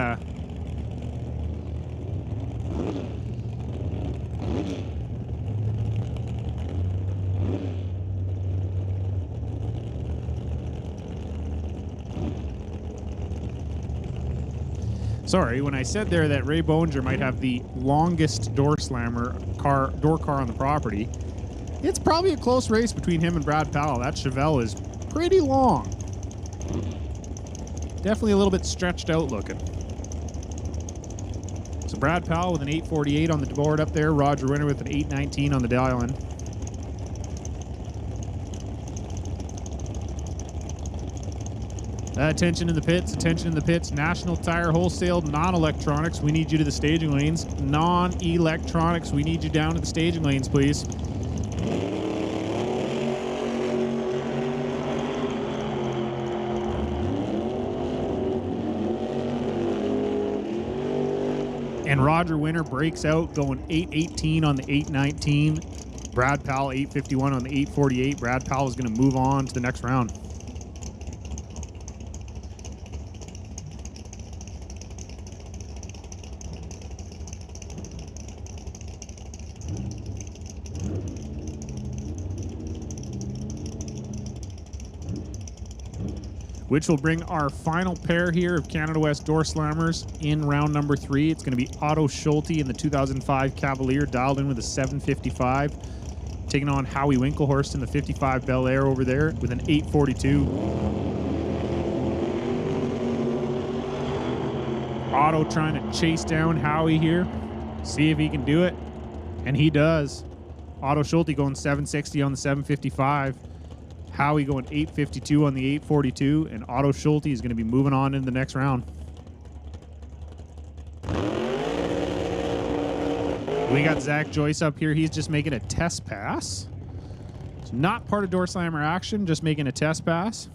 when I said there that Ray Boninger might have the longest door car on the property, it's probably a close race between him and Brad Powell. That Chevelle is pretty long. Definitely a little bit stretched out looking. So Brad Powell with an 848 on the board up there. Roger Winter with an 819 on the dial-in. Attention in the pits, attention in the pits. National Tire Wholesale, non-electronics, we need you to the staging lanes. Non-electronics, we need you down to the staging lanes, please. And Roger Winter breaks out, going 818 on the 819. Brad Powell 851 on the 848. Brad Powell is going to move on to the next round. Which will bring our final pair here of Canada West Doorslammers in round number 3. It's going to be Otto Schulte in the 2005 Cavalier, dialed in with a 755. Taking on Howie Winklehorst in the 55 Bel Air over there with an 842. Otto trying to chase down Howie here. See if he can do it. And he does. Otto Schulte going 760 on the 755. Howie going 852 on the 842, and Otto Schulte is going to be moving on into the next round. We got Zach Joyce up here. He's just making a test pass. It's not part of Doorslammer action, just making a test pass.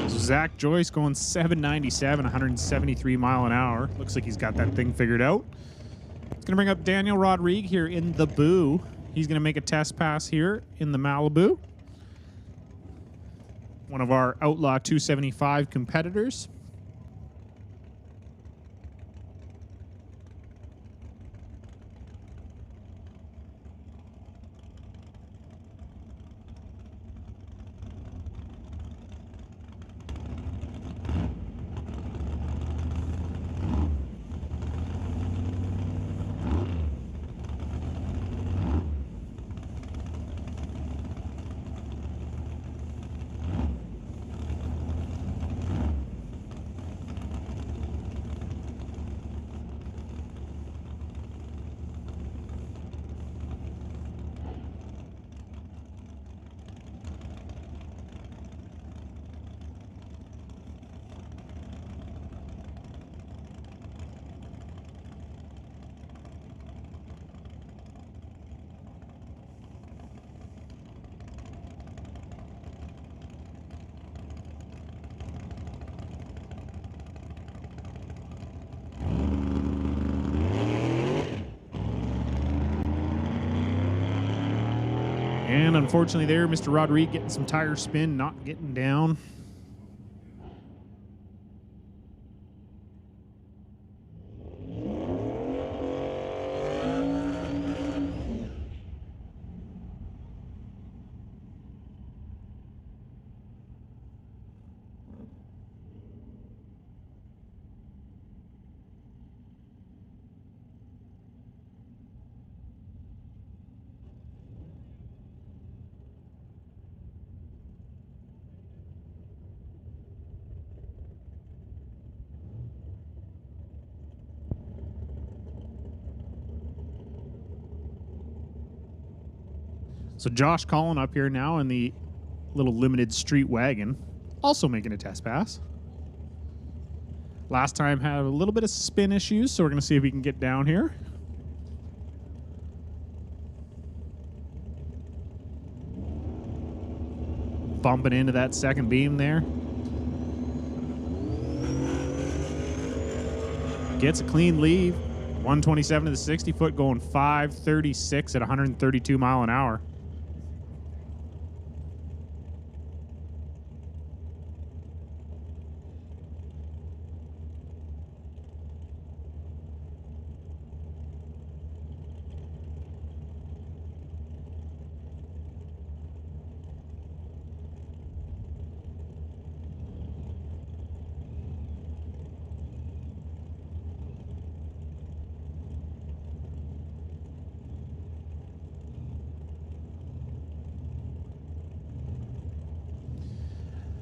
Zach Joyce going 797, 173 mile an hour. Looks like he's got that thing figured out. It's going to bring up Daniel Rodrigue here in the Boo. He's going to make a test pass here in the Malibu. One of our Outlaw 275 competitors. And unfortunately there, Mr. Rodriguez getting some tire spin, not getting down. So Josh Collin up here now in the little limited street wagon, also making a test pass. Last time had a little bit of spin issues, so we're going to see if he can get down here. Bumping into that second beam there. Gets a clean leave. 127 to the 60 foot, going 536 at 132 mile an hour.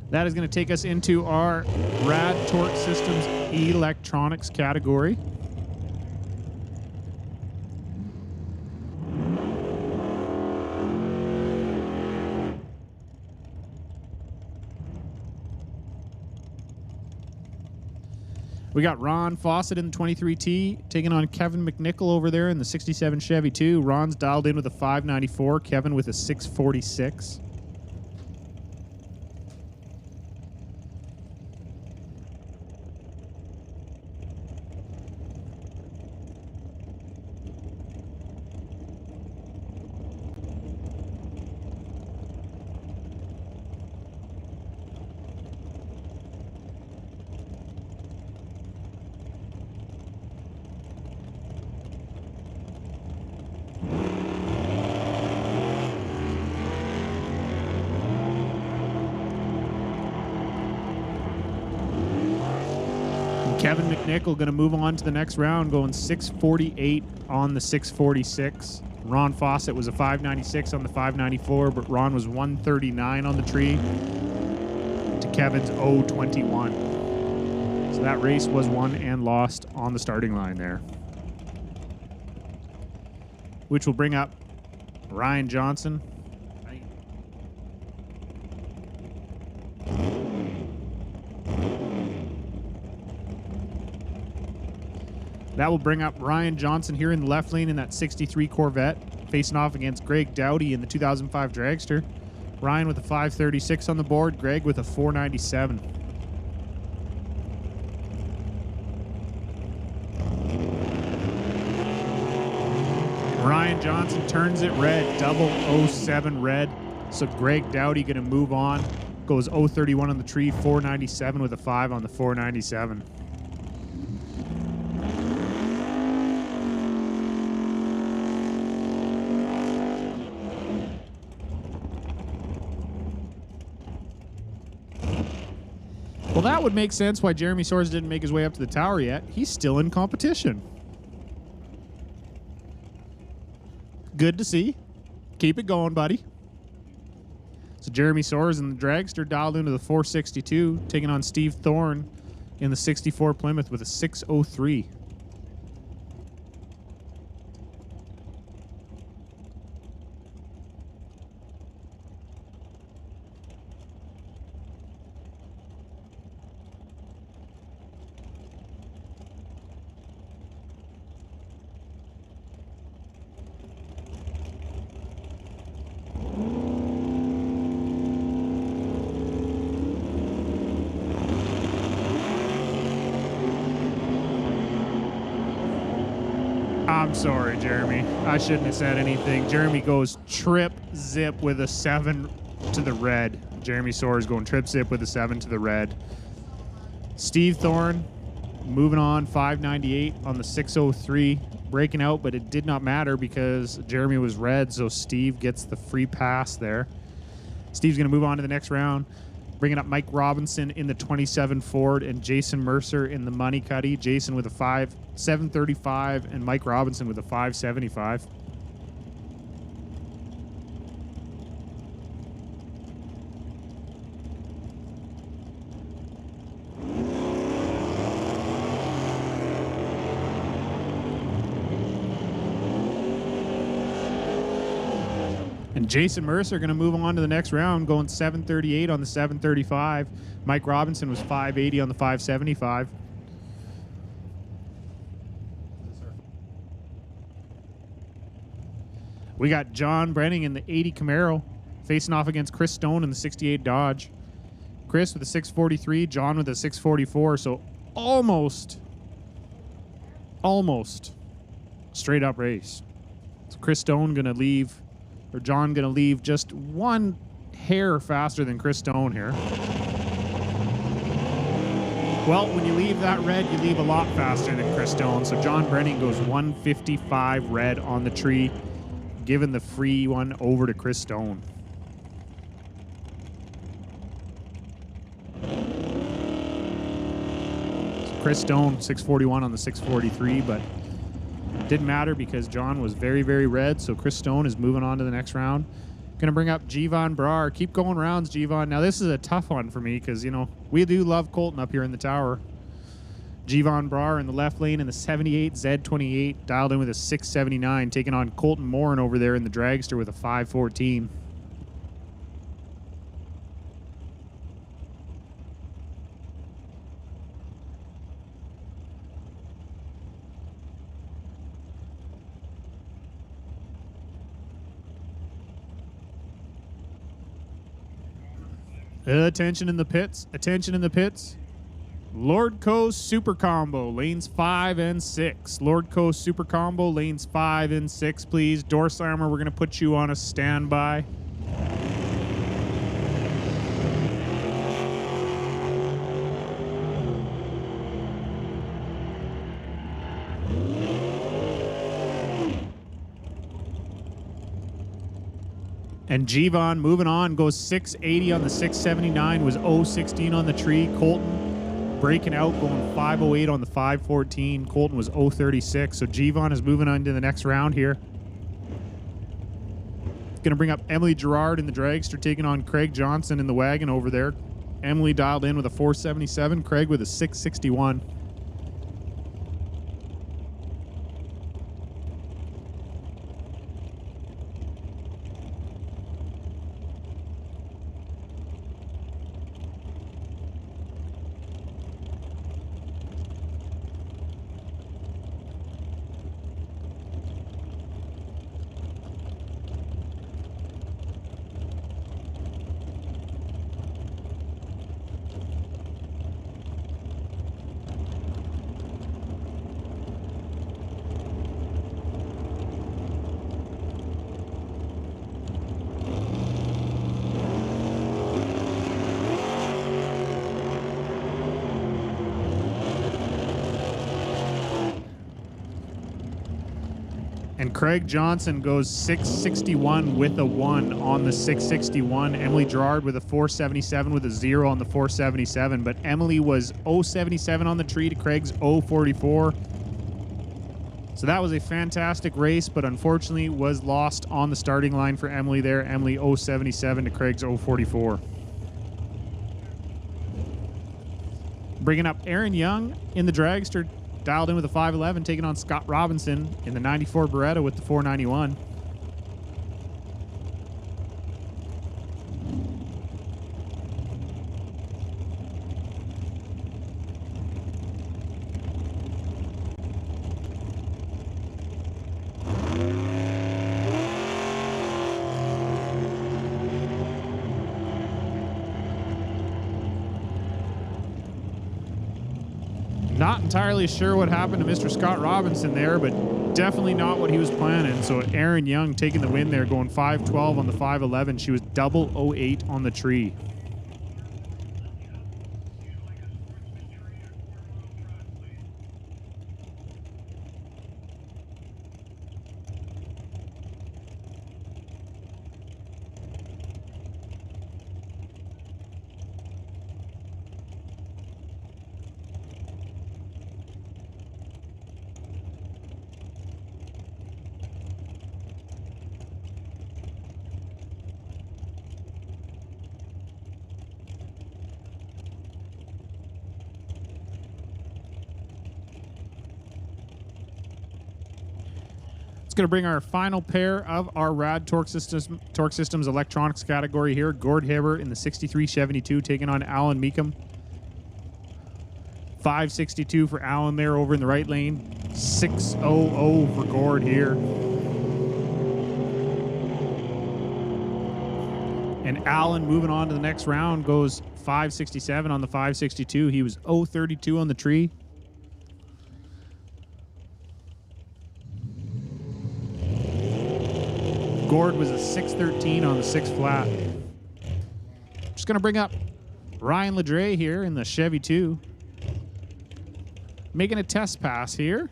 That is going to take us into our Rad Torque Systems electronics category. We got Ron Fawcett in the 23T, taking on Kevin McNichol over there in the 67 Chevy 2. Ron's dialed in with a 594, Kevin with a 646. Kevin McNichol going to move on to the next round, going 648 on the 646. Ron Fawcett was a 596 on the 594, but Ron was 139 on the tree to Kevin's 021. So that race was won and lost on the starting line there. Which will bring up Ryan Johnson. That will bring up Ryan Johnson here in the left lane in that 63 Corvette, facing off against Greg Dowdy in the 2005 Dragster. Ryan with a 536 on the board, Greg with a 497. Ryan Johnson turns it red, double 07 red. So Greg Dowdy going to move on, goes 031 on the tree, 497 with a 5 on the 497. Well, that would make sense why Jeremy Soares didn't make his way up to the tower yet. He's still in competition. Good to see. Keep it going, buddy. So Jeremy Soares in the Dragster dialed into the 462, taking on Steve Thorne in the 64 Plymouth with a 603. I'm sorry, Jeremy. I shouldn't have said anything. Jeremy goes trip zip with a 7 to the red. Jeremy Soares going trip zip with a 7 to the red. Steve Thorne moving on 598 on the 603, breaking out, but it did not matter because Jeremy was red, so Steve gets the free pass there. Steve's going to move on to the next round, bringing up Mike Robinson in the 27 Ford and Jason Mercer in the Money Cuddy. Jason with a 735 and Mike Robinson with a 575. And Jason Mercer going to move on to the next round, going 738 on the 735. Mike Robinson was 580 on the 575. We got John Brenning in the 80 Camaro facing off against Chris Stone in the 68 Dodge. Chris with a 643, John with a 644, so almost straight up race. So Chris Stone going to leave, or John going to leave just one hair faster than Chris Stone here. Well, when you leave that red, you leave a lot faster than Chris Stone. So John Brenning goes 155 red on the tree, giving the free one over to Chris Stone. So Chris Stone 641 on the 643, but didn't matter because John was very, very red, so Chris Stone is moving on to the next round. Going to bring up Jevon Brar. Keep going rounds, Jevon. Now, this is a tough one for me because, you know, we do love Colton up here in the tower. Jevon Brar in the left lane in the 78 Z28, dialed in with a 679, taking on Colton Morin over there in the dragster with a 514. Attention in the pits. Attention in the pits. Lord Coast Super Combo, lanes 5 and 6. Lord Coast Super Combo, lanes 5 and 6, please. Doorslammer, we're going to put you on a standby. And Jevon moving on, goes 680 on the 679, was 016 on the tree. Colton breaking out, going 508 on the 514. Colton was 036. So Jevon is moving on to the next round here. Going to bring up Emily Gerard in the dragster, taking on Craig Johnson in the wagon over there. Emily dialed in with a 477, Craig with a 661. And Craig Johnson goes 661 with a 1 on the 661. Emily Gerard with a 477 with a 0 on the 477. But Emily was 077 on the tree to Craig's 044. So that was a fantastic race, but unfortunately was lost on the starting line for Emily there. Emily 077 to Craig's 044. Bringing up Aaron Young in the dragster, dialed in with a 511, taking on Scott Robinson in the 94 Beretta with the 491. Not entirely sure what happened to Mr. Scott Robinson there, but definitely not what he was planning. So Aaron Young taking the win there, going 512 on the 511. She was double 08 on the tree. Going to bring our final pair of our Rad Torque Systems electronics category here. Gord Heber in the 63 72 taking on Alan Meekum. 562 for Alan there over in the right lane. 600 for Gord here. And Alan moving on to the next round goes 567 on the 562. He was 032 on the tree. Gord was a 613 on the 6 flat. Just going to bring up Ryan Ledre here in the Chevy 2. Making a test pass here.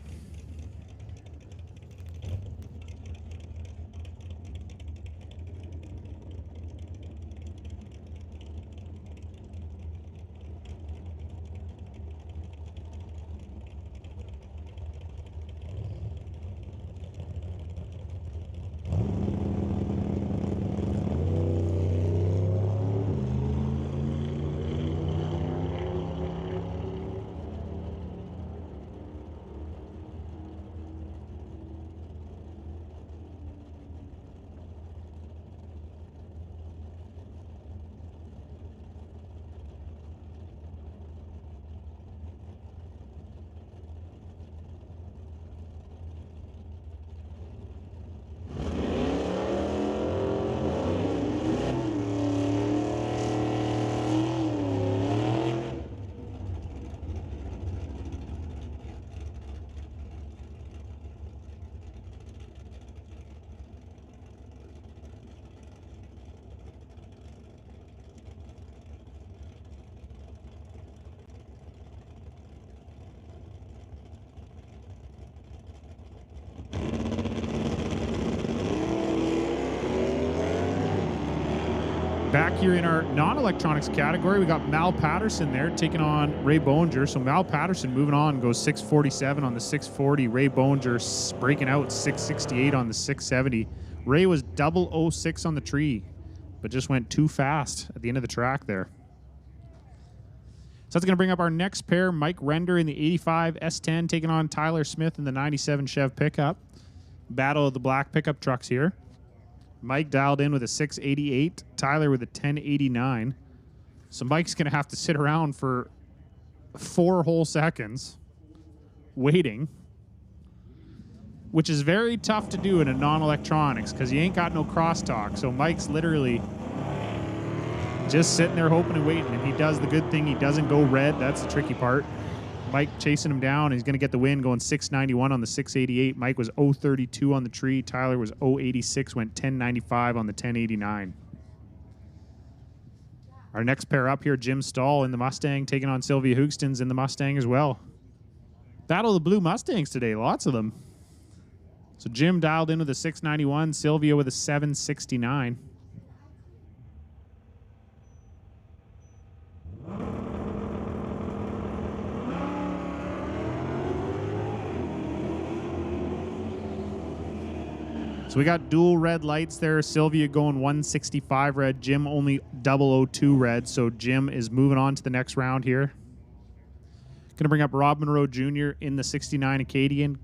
Back here in our non-electronics category, we got Mal Patterson there taking on Ray Boninger. So Mal Patterson moving on, goes 647 on the 640. Ray Boninger breaking out 668 on the 670. Ray was 006 on the tree, but just went too fast at the end of the track there. So that's going to bring up our next pair. Mike Render in the 85 S10 taking on Tyler Smith in the 97 Chev pickup. Battle of the black pickup trucks here. Mike dialed in with a 688. Tyler with a 1089. So Mike's going to have to sit around for 4 whole seconds waiting, which is very tough to do in a non-electronics because you ain't got no crosstalk. So Mike's literally just sitting there hoping and waiting, and he does the good thing. He doesn't go red. That's the tricky part. Mike chasing him down. He's going to get the win, going 691 on the 688. Mike was 032 on the tree. Tyler was 086, went 1095 on the 1089. Our next pair up here, Jim Stahl in the Mustang taking on Sylvia Hoogstens in the Mustang as well. Battle of the Blue Mustangs today, lots of them. So Jim dialed in with a 691, Sylvia with a 769. So we got dual red lights there. Sylvia going 165 red. Jim only 002 red. So Jim is moving on to the next round here. Going to bring up Rob Monroe Jr. in the 69 Acadian.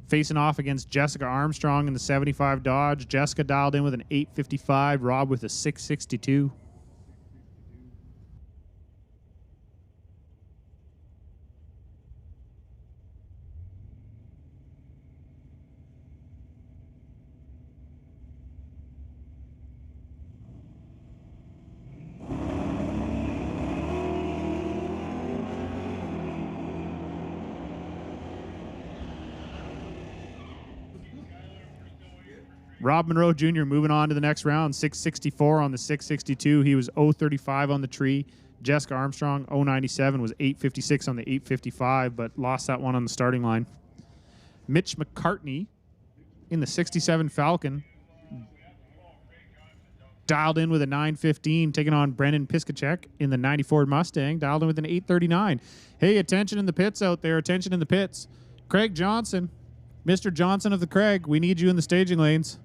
Facing off against Jessica Armstrong in the 75 Dodge. Jessica dialed in with an 855. Rob with a 662. Rob Monroe Jr. moving on to the next round, 664 on the 662. He was 035 on the tree. Jessica Armstrong, 097, was 856 on the 855, but lost that one on the starting line. Mitch McCartney in the 67 Falcon dialed in with a 915, taking on Brennan Piskacek in the 94 Mustang, dialed in with an 839. Hey, attention in the pits out there, attention in the pits. Craig Johnson, Mr. Johnson of the Craig, we need you in the staging lanes.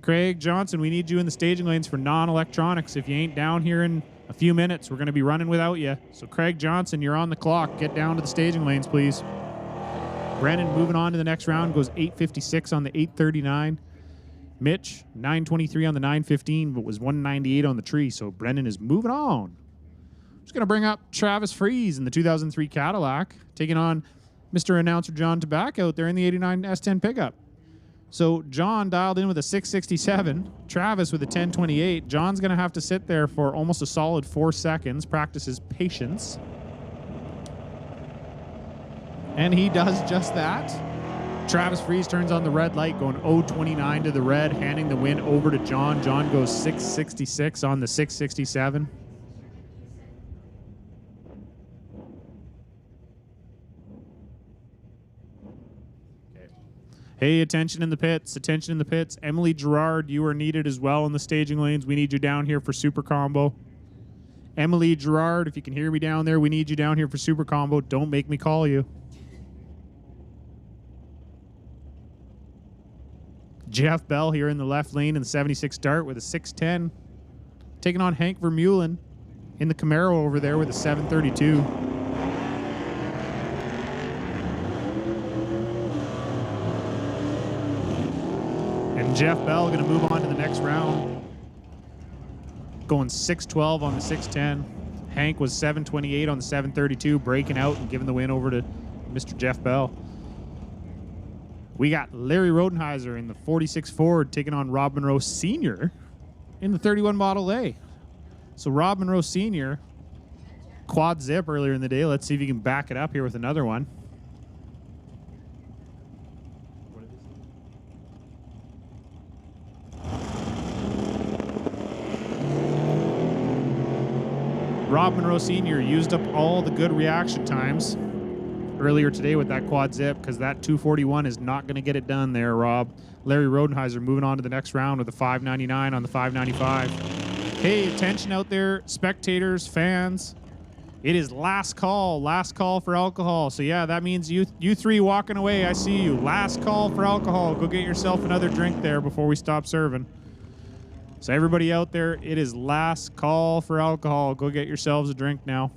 Craig Johnson, we need you in the staging lanes for non-electronics. If you ain't down here in a few minutes, we're going to be running without you. So Craig Johnson, you're on the clock. Get down to the staging lanes, please. Brennan moving on to the next round, goes 856 on the 839. Mitch, 923 on the 915, but was 198 on the tree. So Brennan is moving on. Just going to bring up Travis Fries in the 2003 Cadillac, taking on Mr. Announcer John Tabak out there in the 89 S10 pickup. So John dialed in with a 667, Travis with a 1028. John's going to have to sit there for almost a solid 4 seconds, practice his patience. And he does just that. Travis Fries turns on the red light, going 029 to the red, handing the win over to John. John goes 666 on the 667. Hey, attention in the pits, attention in the pits. Emily Gerard, you are needed as well in the staging lanes. We need you down here for Super Combo. Emily Gerard, if you can hear me down there, we need you down here for Super Combo. Don't make me call you. Jeff Bell here in the left lane in the 76 Dart with a 610. Taking on Hank Vermeulen in the Camaro over there with a 732. And Jeff Bell going to move on to the next round. Going 612 on the 610. Hank was 728 on the 732, breaking out and giving the win over to Mr. Jeff Bell. We got Larry Rodenheiser in the 46 Ford taking on Rob Monroe Sr. in the 31 Model A. So Rob Monroe Sr. quad zip earlier in the day. Let's see if he can back it up here with another one. Rob Monroe Sr. used up all the good reaction times earlier today with that quad zip because that 241 is not going to get it done there, Rob. Larry Rodenheiser moving on to the next round with a 599 on the 595. Hey, attention out there, spectators, fans. It is last call for alcohol. So yeah, that means you three walking away, I see you. Last call for alcohol. Go get yourself another drink there before we stop serving. So everybody out there, it is last call for alcohol. Go get yourselves a drink now.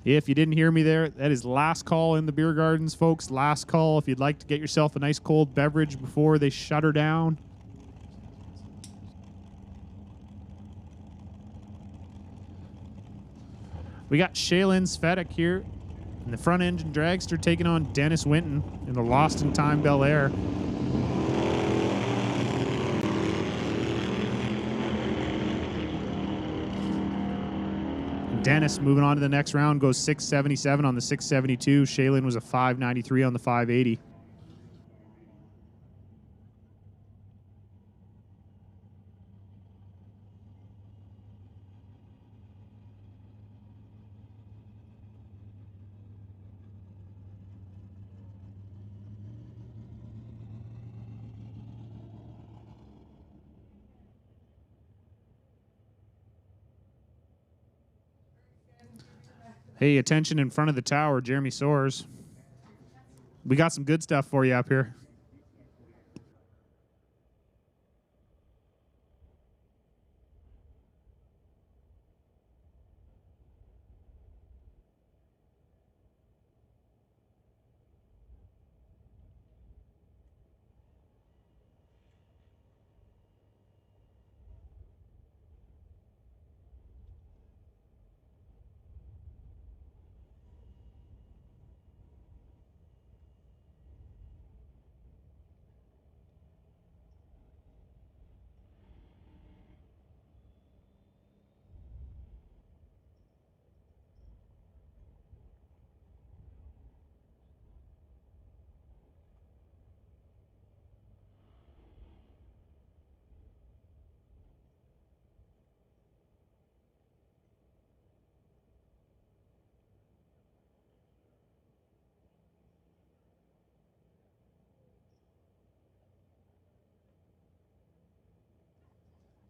If you didn't hear me there, that is last call in the beer gardens, folks. Last call if you'd like to get yourself a nice cold beverage before they shut her down. We got Shaylin Svetic here in the front engine dragster taking on Dennis Winton in the Lost in Time Bel Air. Dennis moving on to the next round goes 677 on the 672. Shaylin was a 593 on the 580. Hey, attention in front of the tower, Jeremy Soares. We got some good stuff for you up here.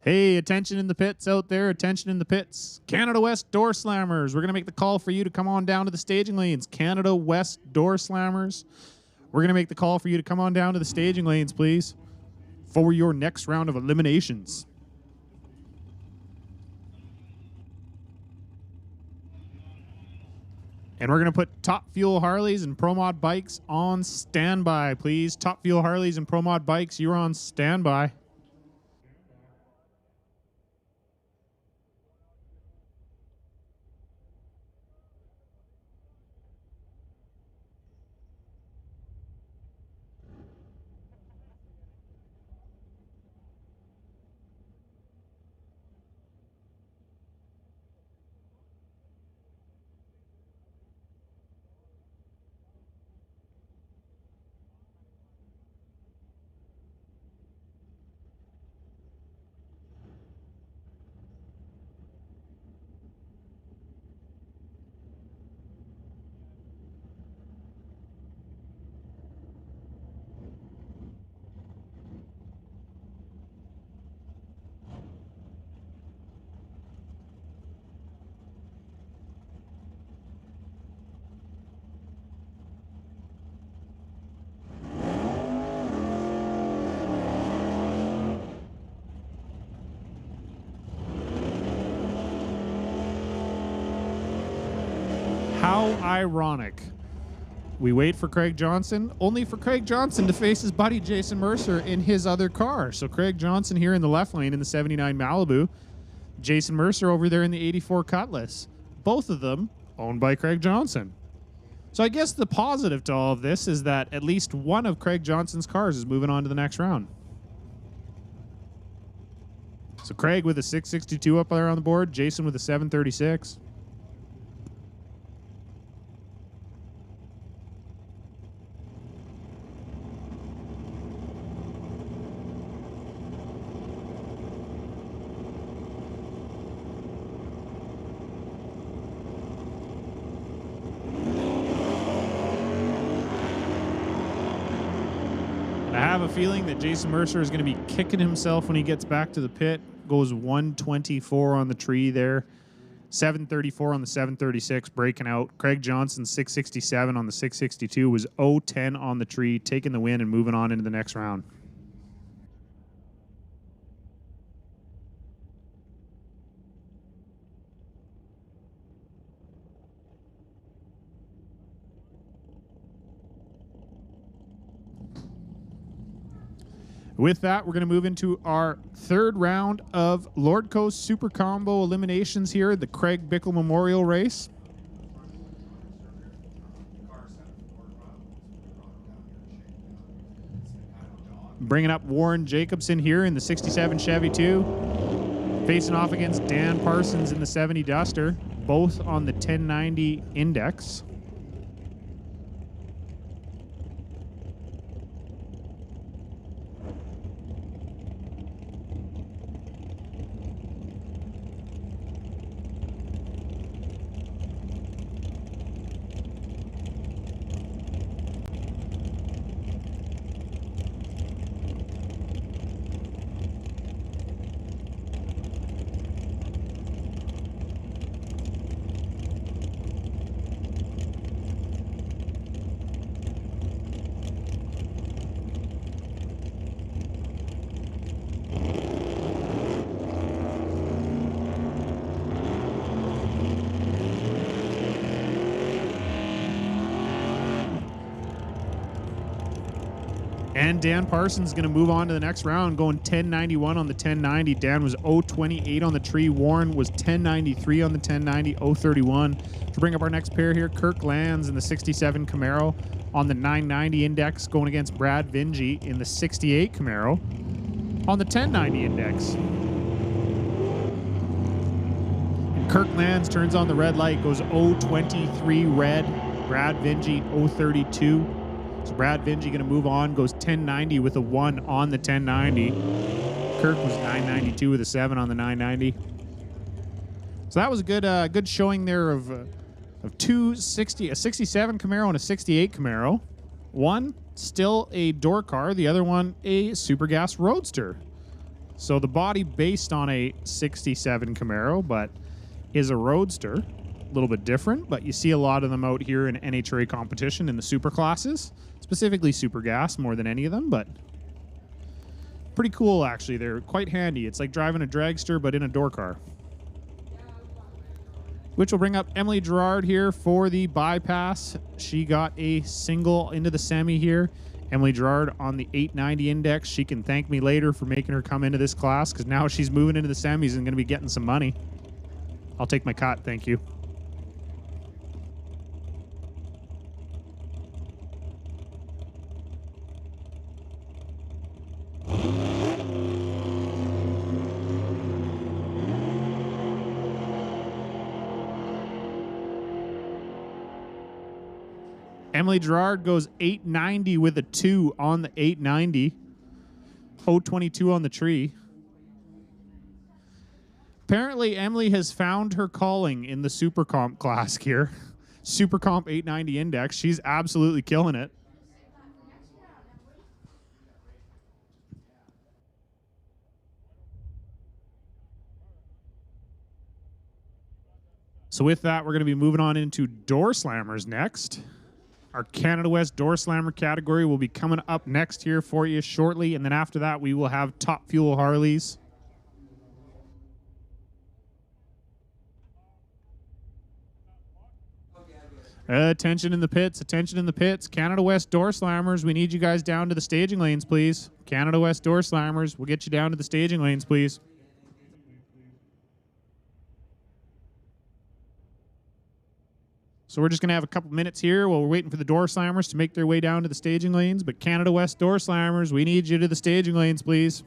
Hey, attention in the pits out there. Attention in the pits. Canada West Doorslammers. We're going to make the call for you to come on down to the staging lanes. Canada West Doorslammers. We're going to make the call for you to come on down to the staging lanes, please, for your next round of eliminations. And we're going to put Top Fuel Harleys and Pro Mod bikes on standby, please. Top Fuel Harleys and Pro Mod bikes, you're on standby. How ironic. We wait for Craig Johnson, only for Craig Johnson to face his buddy Jason Mercer in his other car. So Craig Johnson here in the left lane in the 79 Malibu. Jason Mercer over there in the 84 Cutlass. Both of them owned by Craig Johnson. So I guess the positive to all of this is that at least one of Craig Johnson's cars is moving on to the next round. So Craig with a 662 up there on the board, Jason with a 736. I have a feeling that Jason Mercer is going to be kicking himself when he gets back to the pit. Goes 124 on the tree there. 734 on the 736, breaking out. Craig Johnson, 667 on the 662, was 010 on the tree, taking the win and moving on into the next round. With that, we're going to move into our third round of Lordco Super Combo eliminations here, the Craig Bickle Memorial Race. Bringing up Warren Jacobson here in the 67 Chevy 2. Facing off against Dan Parsons in the 70 Duster, both on the 1090 Index. And Dan Parsons is going to move on to the next round, going 1091 on the 1090. Dan was 028 on the tree. Warren was 1093 on the 1090, 031. To bring up our next pair here, Kirk Lands in the 67 Camaro on the 990 Index, going against Brad Vingy in the 68 Camaro on the 1090 Index. And Kirk Lands turns on the red light, goes 023 red. Brad Vingy 032. So Brad Vingy going to move on, goes 1090 with a 1 on the 1090. Kirk was 992 with a 7 on the 990. So that was a good showing there of 260, a 67 Camaro and a 68 Camaro. One still a Doorcar, the other one a Super Gas Roadster. So the body based on a 67 Camaro, but is a roadster. A little bit different, but you see a lot of them out here in NHRA competition in the super classes, specifically super gas more than any of them, but pretty cool actually. They're quite handy. It's like driving a dragster, but in a door car. Which will bring up Emily Gerard here for the bypass. She got a single into the semi here. Emily Gerard on the 890 index. She can thank me later for making her come into this class because now she's moving into the semis and going to be getting some money. I'll take my cut, thank you. Emily Gerard goes 890 with a 2 on the 890. 022 on the tree. Apparently, Emily has found her calling in the Super Comp class here. Super Comp 890 index. She's absolutely killing it. So with that, we're going to be moving on into Doorslammers next. Our Canada West Door Slammer category will be coming up next here for you shortly. And then after that, we will have Top Fuel Harleys. Attention in the pits. Attention in the pits. Canada West Door Slammers. We need you guys down to the staging lanes, please. Canada West Door Slammers. We'll get you down to the staging lanes, please. So we're just going to have a couple minutes here while we're waiting for the Door Slammers to make their way down to the staging lanes. But Canada West Door Slammers, we need you to the staging lanes, please.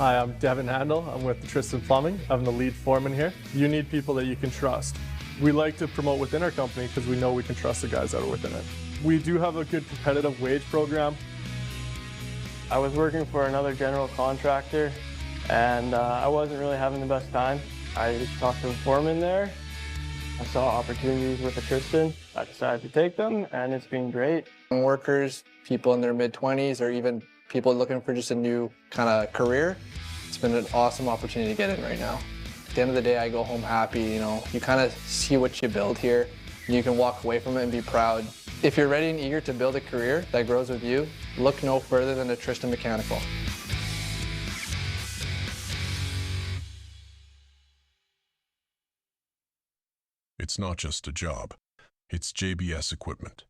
Hi, I'm Devin Handel. I'm with XIII Plumbing. I'm the lead foreman here. You need people that you can trust. We like to promote within our company because we know we can trust the guys that are within it. We do have a good competitive wage program. I was working for another general contractor and I wasn't really having the best time. I just talked to the foreman there. I saw opportunities with XIII. I decided to take them and it's been great. Workers, people in their mid-20s, or even people looking for just a new kind of career, it's been an awesome opportunity to get in right now. At the end of the day, I go home happy, you kind of see what you build here, and you can walk away from it and be proud. If you're ready and eager to build a career that grows with you, look no further than XIII Mechanical. It's not just a job, it's JBS equipment.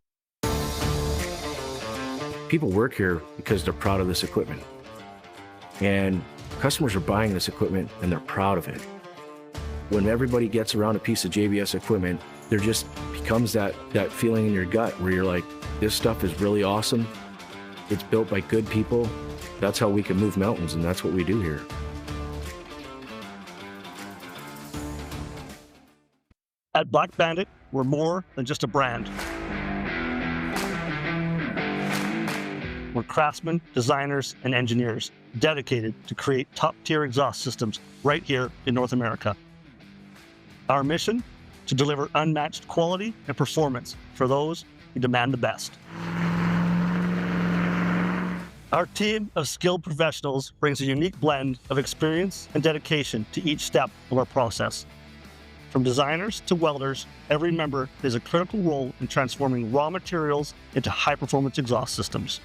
People work here because they're proud of this equipment. And customers are buying this equipment and they're proud of it. When everybody gets around a piece of JBS equipment, there just becomes that feeling in your gut where you're like, this stuff is really awesome. It's built by good people. That's how we can move mountains, and that's what we do here. At Black Bandit, we're more than just a brand. We're craftsmen, designers, and engineers dedicated to create top-tier exhaust systems right here in North America. Our mission? To deliver unmatched quality and performance for those who demand the best. Our team of skilled professionals brings a unique blend of experience and dedication to each step of our process. From designers to welders, every member plays a critical role in transforming raw materials into high-performance exhaust systems.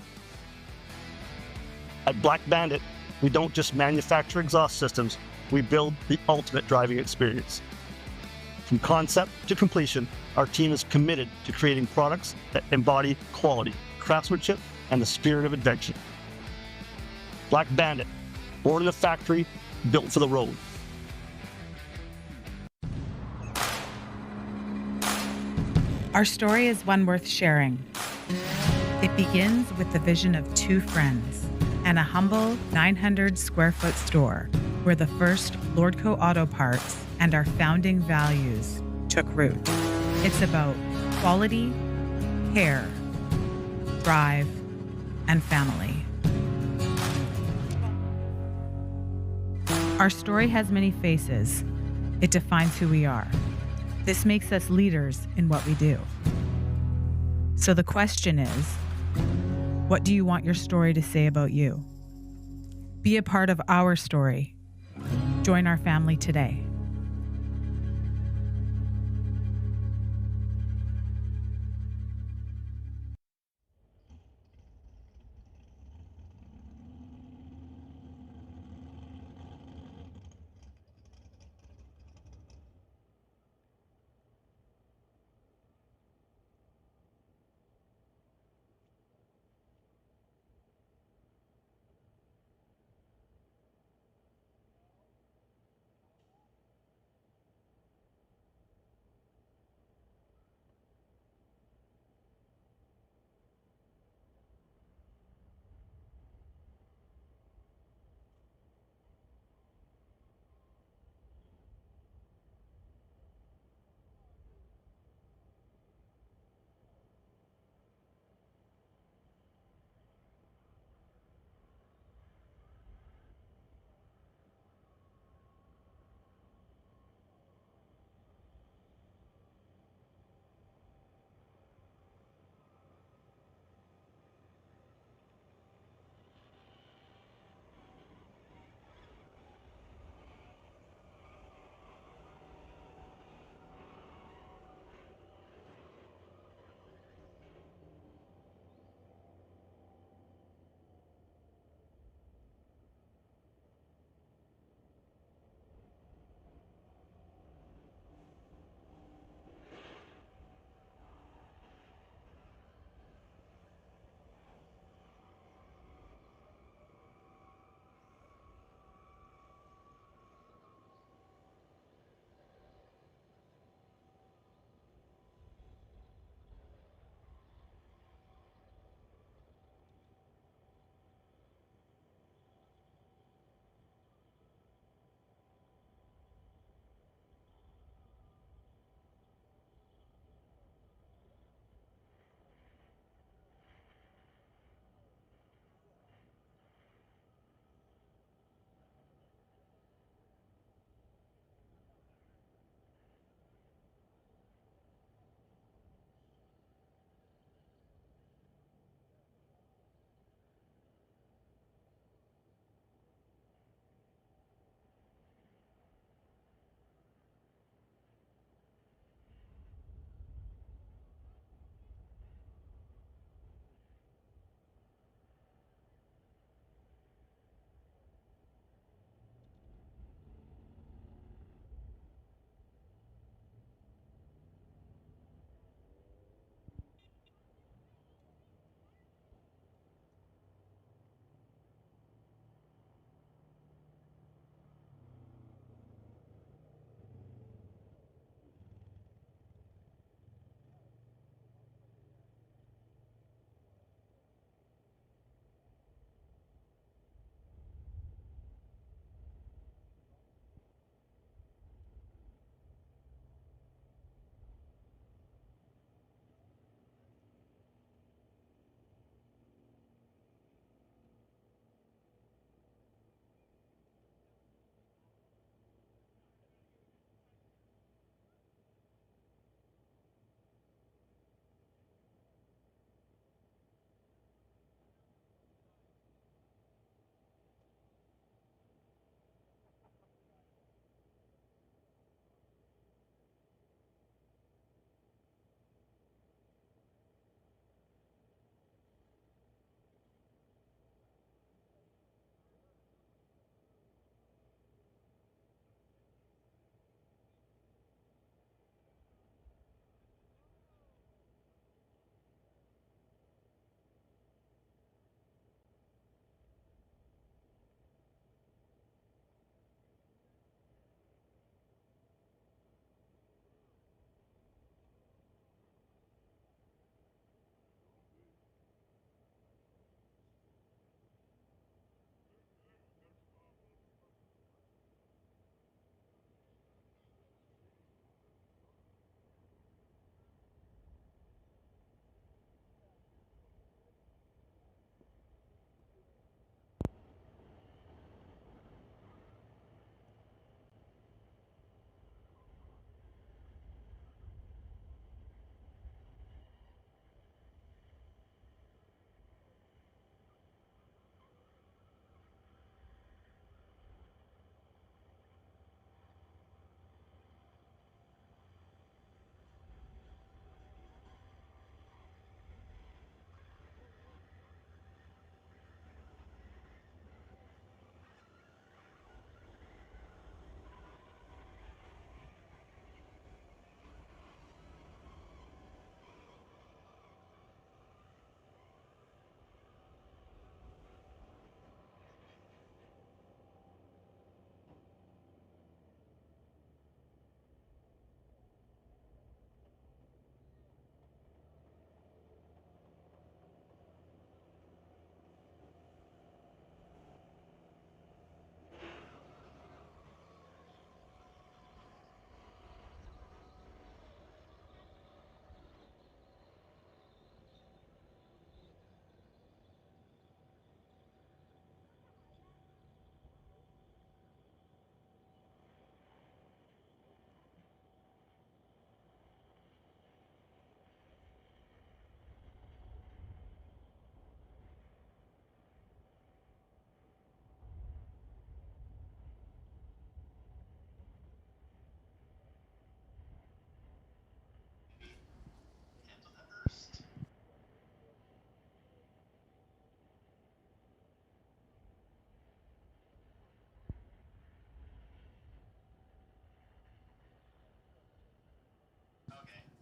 At Black Bandit, we don't just manufacture exhaust systems, we build the ultimate driving experience. From concept to completion, our team is committed to creating products that embody quality, craftsmanship, and the spirit of adventure. Black Bandit, born in the factory, built for the road. Our story is one worth sharing. It begins with the vision of two friends and a humble 900 square foot store where the first Lordco Auto Parts and our founding values took root. It's about quality, care, drive, and family. Our story has many faces. It defines who we are. This makes us leaders in what we do. So the question is, what do you want your story to say about you? Be a part of our story. Join our family today.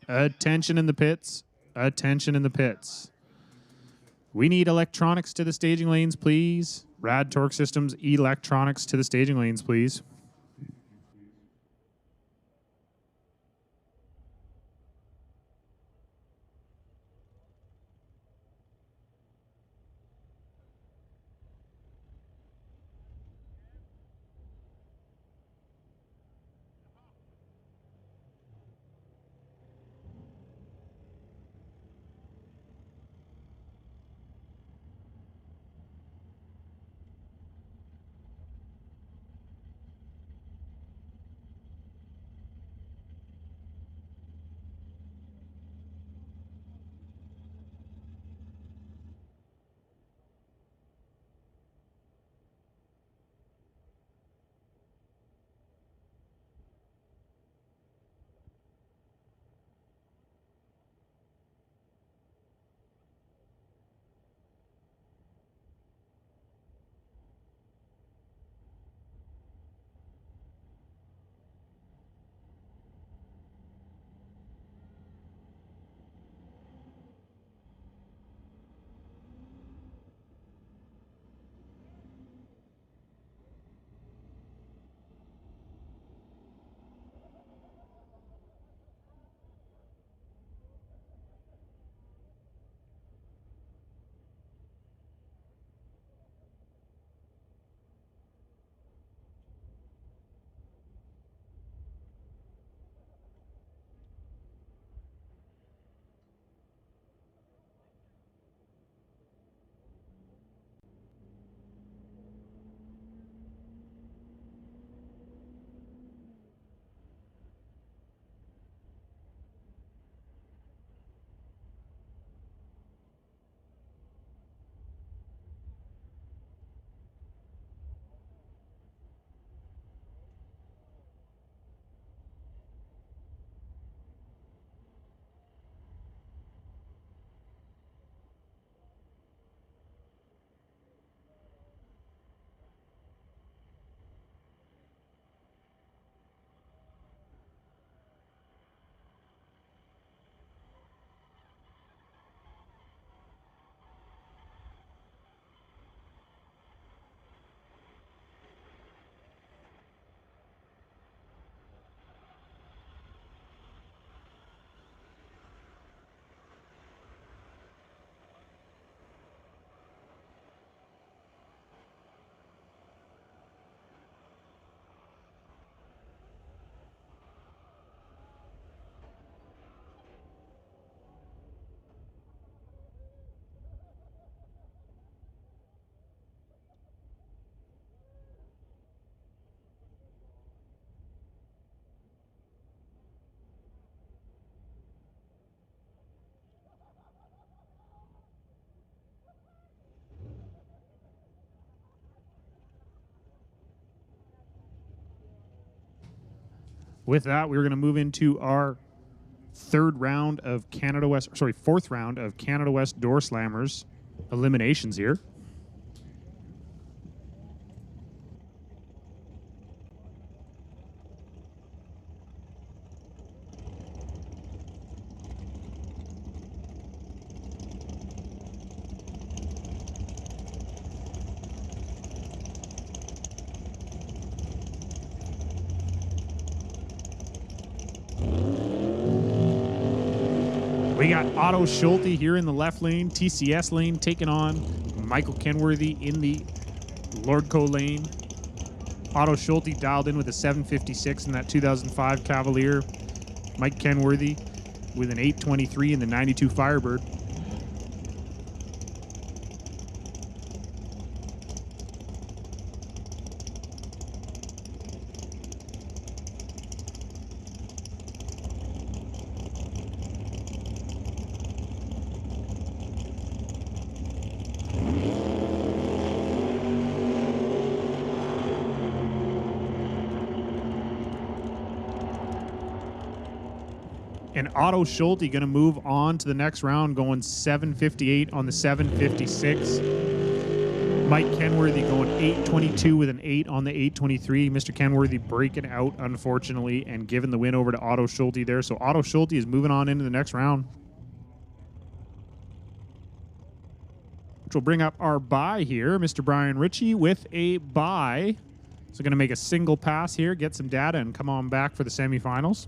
Attention in the pits. Attention in the pits. We need electronics to the staging lanes, please. Rad Torque Systems, electronics to the staging lanes, please. With that, we're going to move into our fourth round of Canada West Doorslammers eliminations here. We got Otto Schulte here in the left lane, TCS lane taking on Michael Kenworthy in the Lordco lane. Otto Schulte dialed in with a 756 in that 2005 Cavalier. Mike Kenworthy with an 823 in the 92 Firebird. And Otto Schulte going to move on to the next round, going 758 on the 756. Mike Kenworthy going 822 with an 8 on the 823. Mr. Kenworthy breaking out, unfortunately, and giving the win over to Otto Schulte there. So Otto Schulte is moving on into the next round. Which will bring up our bye here. Mr. Brian Ritchie with a bye. So going to make a single pass here, get some data, and come on back for the semifinals.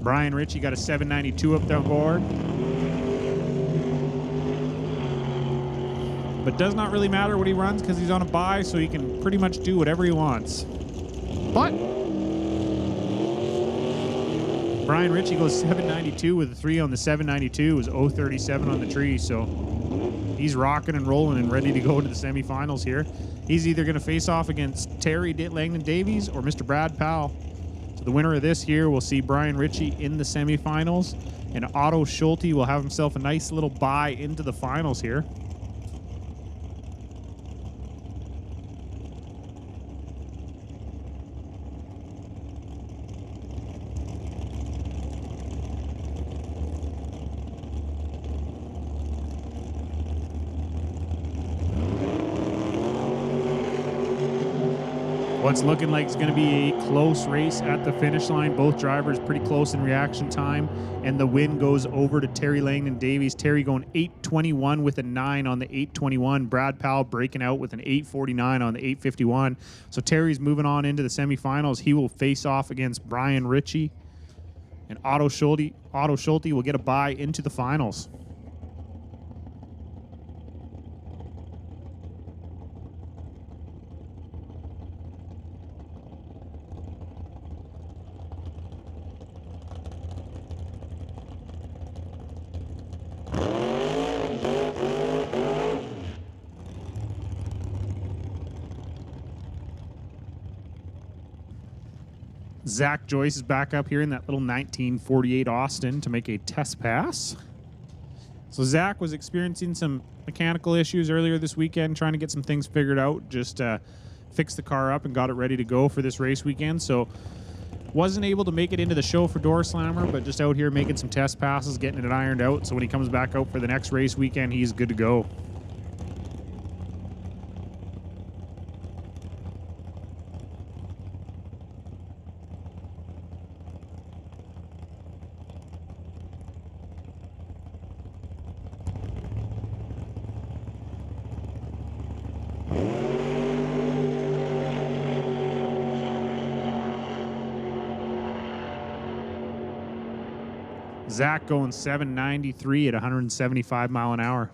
Brian Ritchie got a 792 up the board. But does not really matter what he runs because he's on a bye, so he can pretty much do whatever he wants. But Brian Ritchie goes 792 with a 3 on the 792. It was 037 on the tree, so he's rocking and rolling and ready to go to the semifinals here. He's either going to face off against Terry Langdon Davies or Mr. Brad Powell. So the winner of this here will see Brian Ritchie in the semifinals, and Otto Schulte will have himself a nice little bye into the finals here. What's looking like it's going to be a close race at the finish line. Both drivers pretty close in reaction time, and the win goes over to Terry Langdon Davies. Terry going 821 with a 9 on the 821. Brad Powell breaking out with an 849 on the 851. So Terry's moving on into the semifinals. He will face off against Brian Ritchie, and Otto Schulte will get a bye into the finals. Zach Joyce is back up here in that little 1948 Austin to make a test pass. So Zach was experiencing some mechanical issues earlier this weekend, trying to get some things figured out, just fixed the car up and got it ready to go for this race weekend. So wasn't able to make it into the show for Doorslammer, but just out here making some test passes, getting it ironed out. So when he comes back out for the next race weekend, he's good to go. Zach going 793 at 175 mile an hour.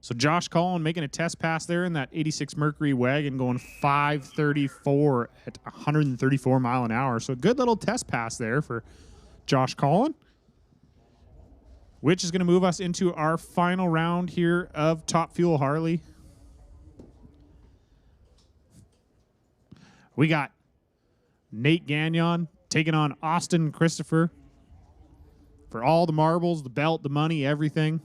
So Josh Collin making a test pass there in that 86 Mercury wagon, going 534 at 134 mile an hour. So a good little test pass there for Josh Collin, which is going to move us into our final round here of Top Fuel Harley. We got Nate Gagnon taking on Austin Christopher for all the marbles, the belt, the money, everything.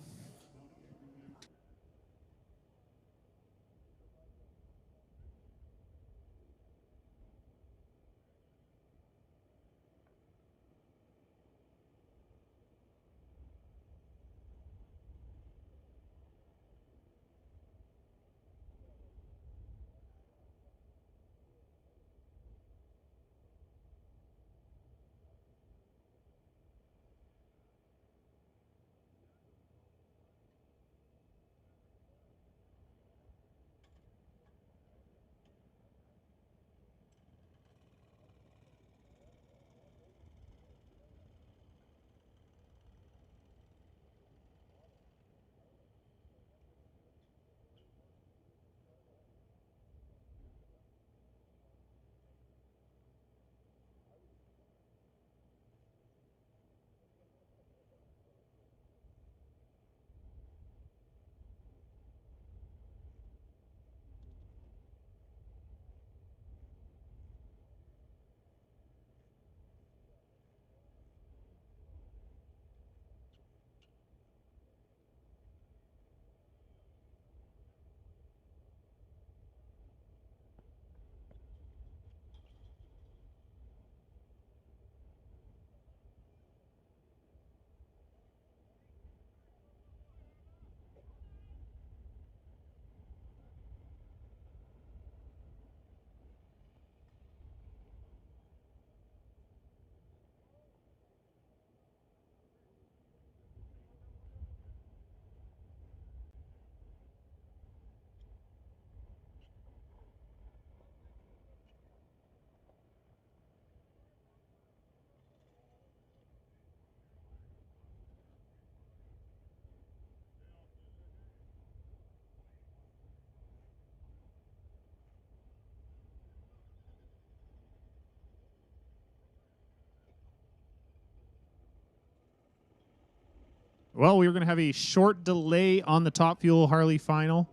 Well, we were going to have a short delay on the Top Fuel Harley final.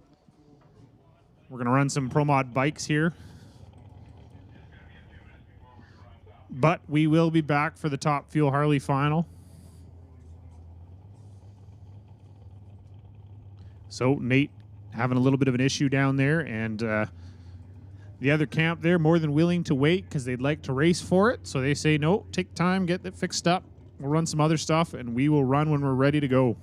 We're going to run some Pro Mod bikes here. But we will be back for the Top Fuel Harley final. So Nate having a little bit of an issue down there, and the other camp there more than willing to wait because they'd like to race for it. So they say, no, take time, get it fixed up. We'll run some other stuff, and we will run when we're ready to go.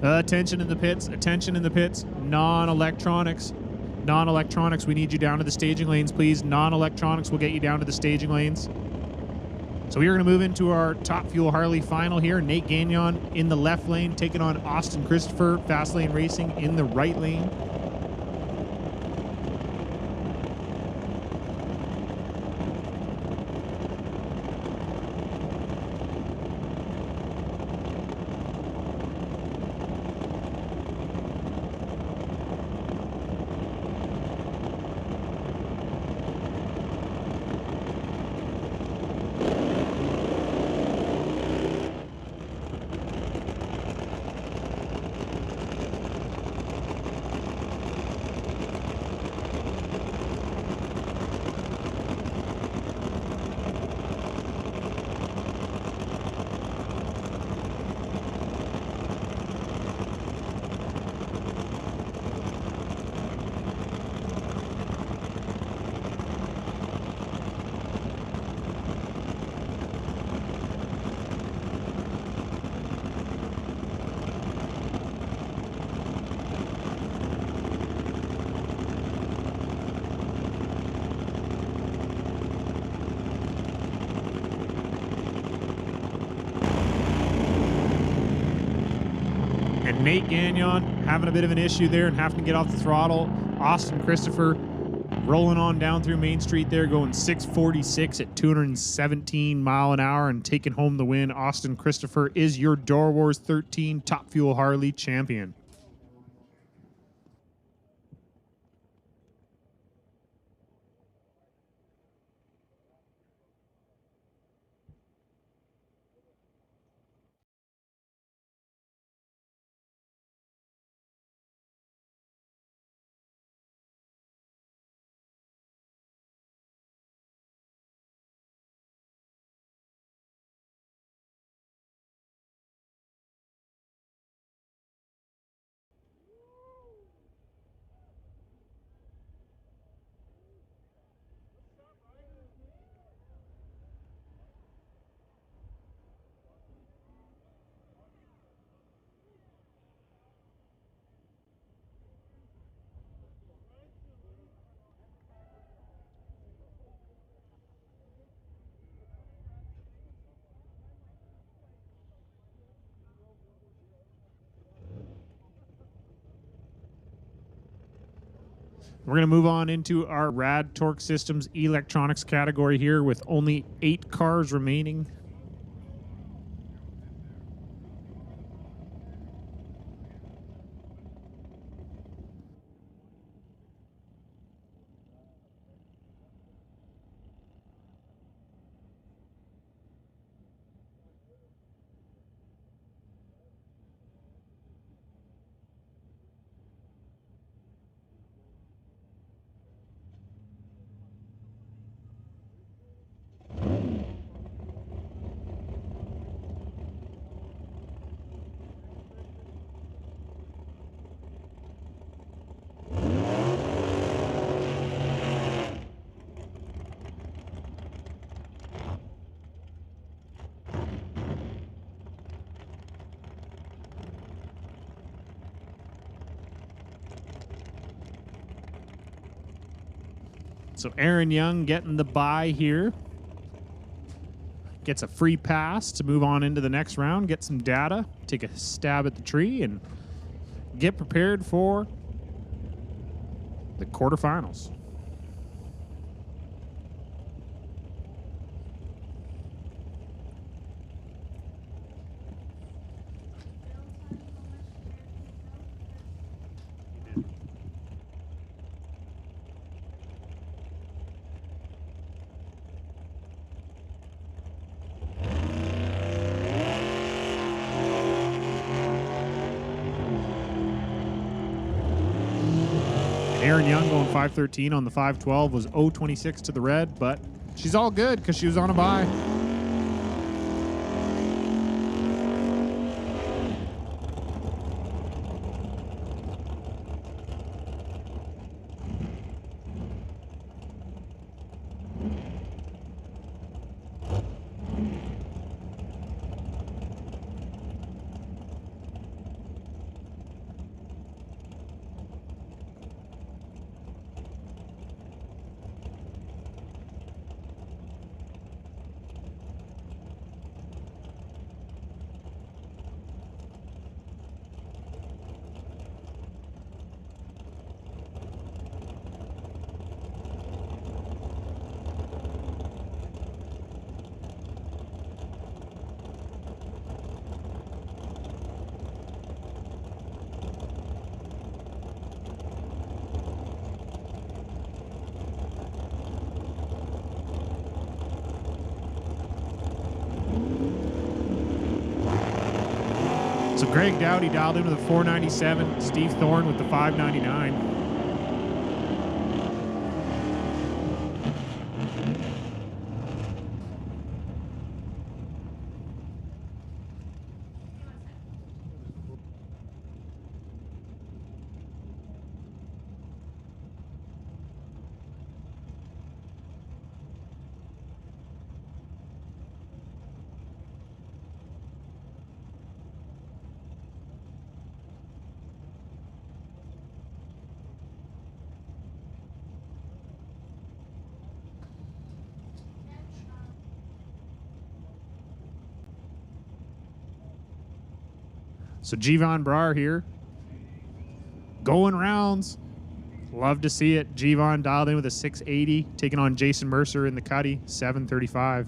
Attention in the pits. Attention in the pits. Non-electronics. Non-electronics, we need you down to the staging lanes, please. Non-electronics will get you down to the staging lanes. So we are going to move into our Top Fuel Harley final here. Nate Gagnon in the left lane, taking on Austin Christopher. Fast Lane Racing in the right lane. Nate Gagnon having a bit of an issue there and having to get off the throttle. Austin Christopher rolling on down through Main Street there, going 646 at 217 mile an hour and taking home the win. Austin Christopher is your Doorwarz 13 Top Fuel Harley champion. We're going to move on into our Rad Torque Systems electronics category here with only 8 cars remaining. So Aaron Young getting the bye here. Gets a free pass to move on into the next round, get some data, take a stab at the tree, and get prepared for the quarterfinals. Aaron Young going 513 on the 512 was 026 to the red, but she's all good because she was on a bye. So Greg Dowdy dialed in with a 497. Steve Thorne with the 599. So Gvon Brar here, going rounds. Love to see it. Gvon dialed in with a 680, taking on Jason Mercer in the Cuddy, 735.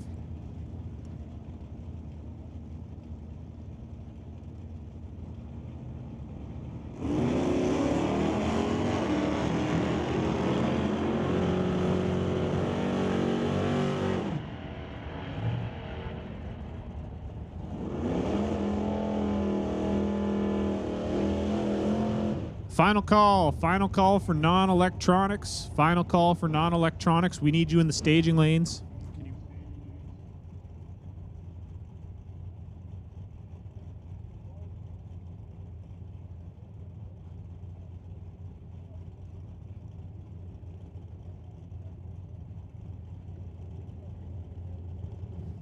Final call for non-electronics. Final call for non-electronics. We need you in the staging lanes.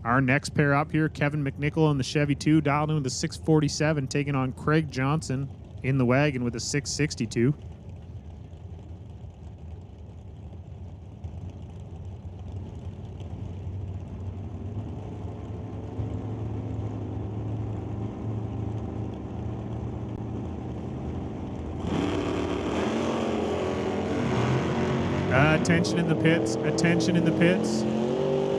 Our next pair up here, Kevin McNichol on the Chevy 2, dialed in with the 647, taking on Craig Johnson in the wagon with a 662. Attention in the pits. Attention in the pits.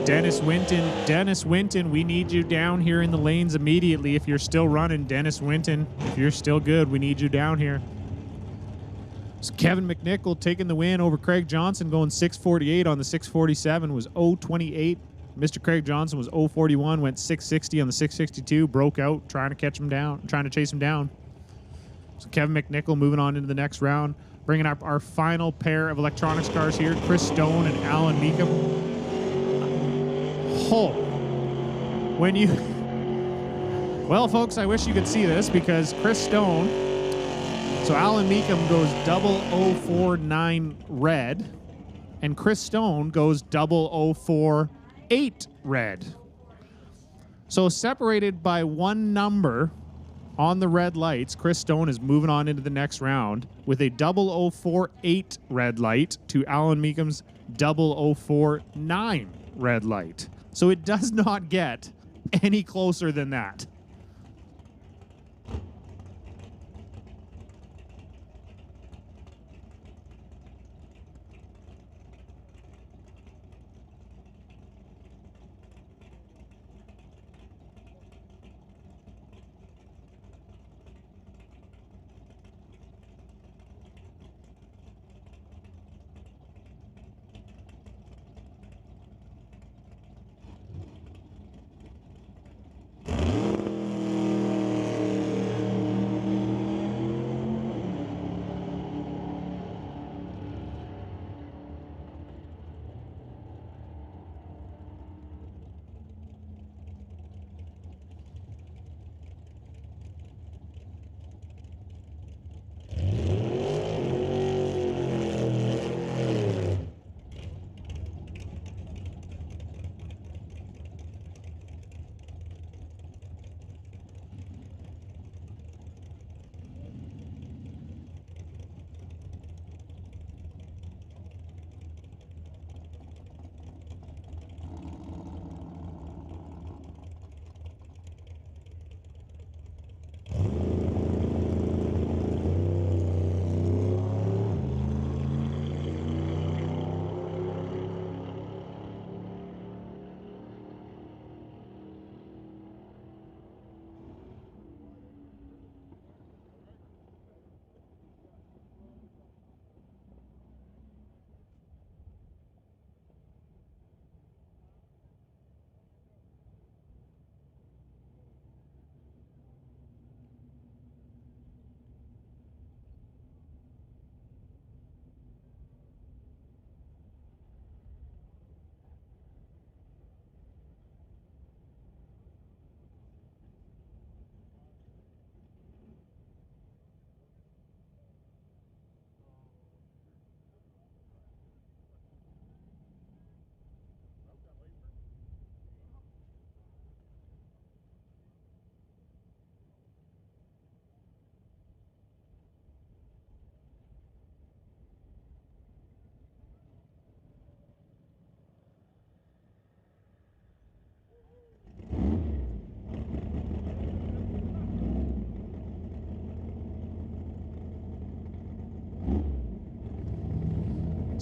Dennis Winton, we need you down here in the lanes immediately. If you're still running, Dennis Winton, if you're still good, we need you down here. So Kevin McNichol taking the win over Craig Johnson, going 648 on the 647, was 028. Mr. Craig Johnson was 041, went 660 on the 662, broke out, trying to catch him down, trying to chase him down. So Kevin McNichol moving on into the next round, bringing up our final pair of electronics cars here, Chris Stone and Alan Meekum. When you, well, folks, I wish you could see this because Chris Stone, so Alan Meekum goes 0049 red, and Chris Stone goes 0048 red. So separated by one number on the red lights, Chris Stone is moving on into the next round with a 0048 red light to Alan Meekum's 0049 red light. So it does not get any closer than that.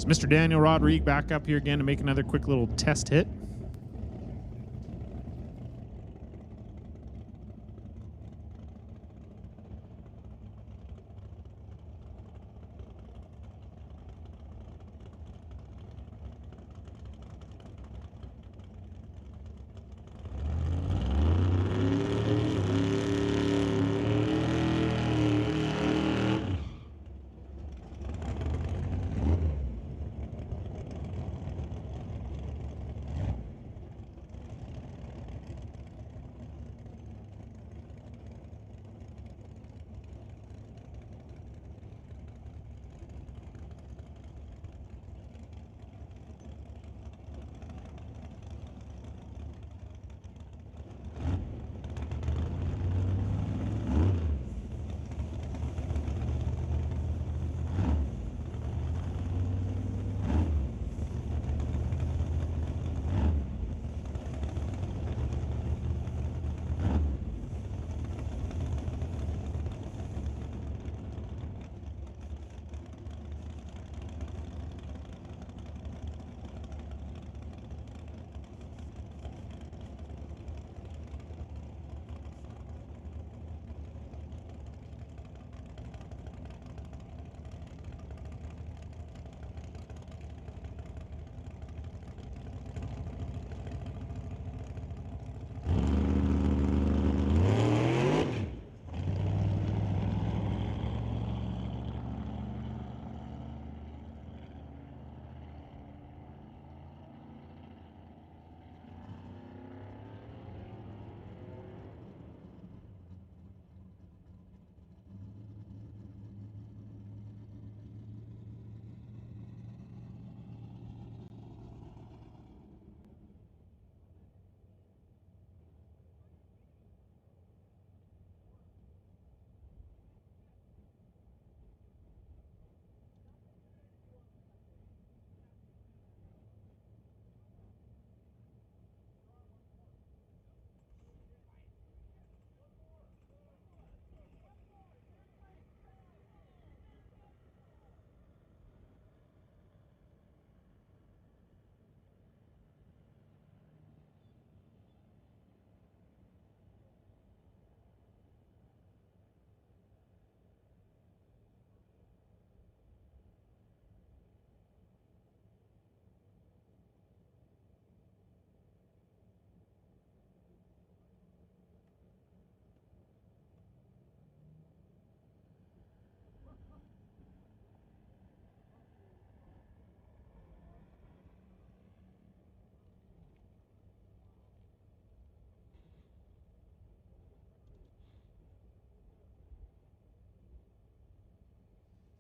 So Mr. Daniel Rodriguez back up here again to make another quick little test hit.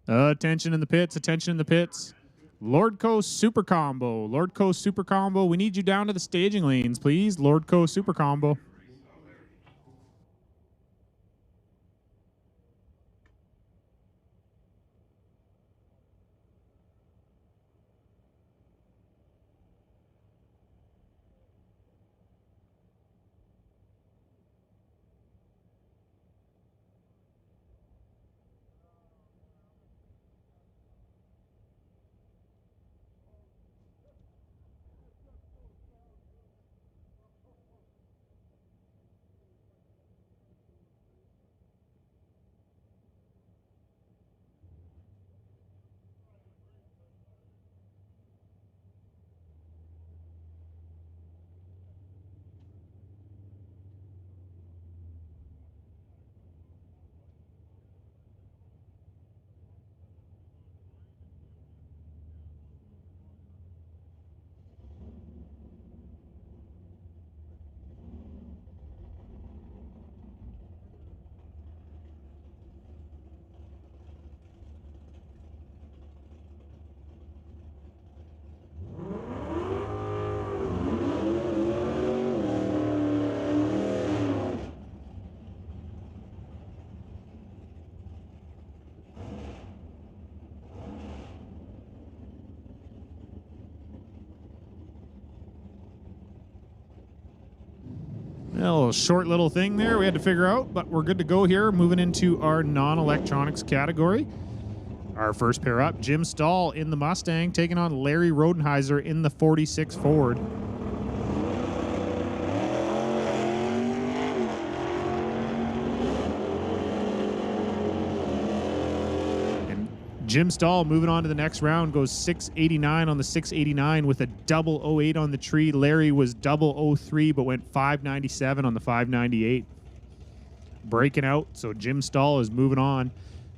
Attention in the pits, attention in the pits. Lord Coast Super Combo. Lord Coast Super Combo. We need you down to the staging lanes, please. Lord Coast Super Combo. A little short little thing there we had to figure out, but we're good to go here. Moving into our non-electronics category. Our first pair up, Jim Stahl in the Mustang, taking on Larry Rodenheiser in the 46 Ford. And Jim Stahl moving on to the next round goes 689 on the 689 with a double 08 on the tree. Larry was double 03 but went 597 on the 598. Breaking out, so Jim Stahl is moving on.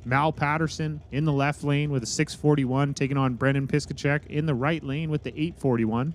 Mal Patterson in the left lane with a 641, taking on Brendan Piskacek in the right lane with the 841.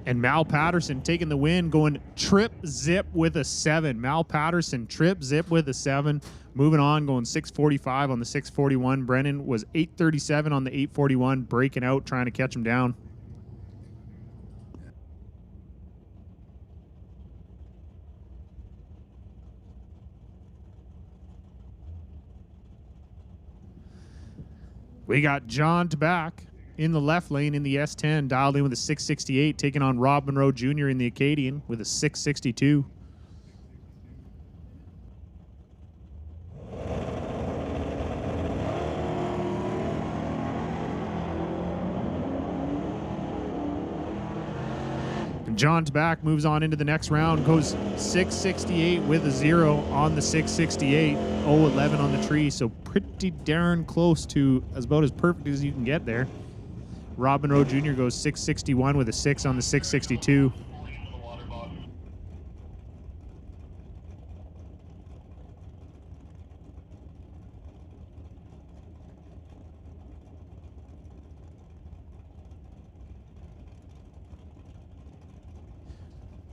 And Mal Patterson taking the win, going trip zip with a 7. Mal Patterson trip zip with a 7. Moving on, going 645 on the 641. Brennan was 837 on the 841, breaking out, trying to catch him down. We got John Tabak in the left lane in the S10, dialed in with a 668, taking on Rob Monroe Jr. in the Acadian with a 662. And John Tabak moves on into the next round, goes 668 with a 0 on the 668, 011 on the tree, so pretty darn close to about as perfect as you can get there. Rob Monroe Jr. goes 661 with a 6 on the 662.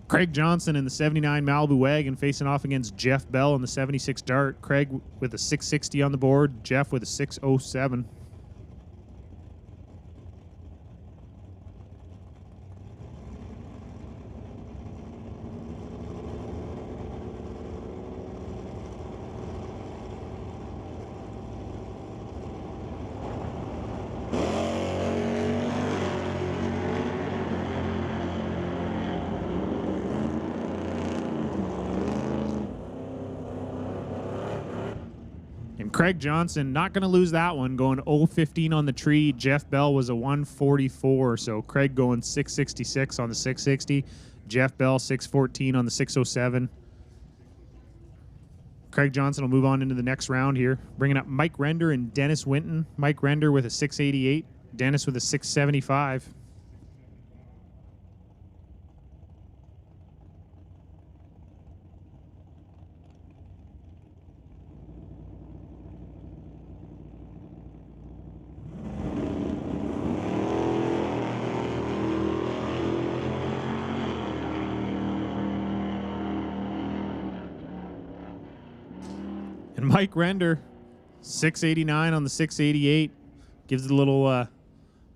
Craig Johnson in the 79 Malibu Wagon facing off against Jeff Bell in the 76 Dart. Craig with a 660 on the board, Jeff with a 607. Craig Johnson, not going to lose that one, going 015 on the tree. Jeff Bell was a 144, so Craig going 666 on the 660. Jeff Bell 614 on the 607. Craig Johnson will move on into the next round here, bringing up Mike Render and Dennis Winton. Mike Render with a 688, Dennis with a 675. And Mike Render, 689 on the 688. Gives it a little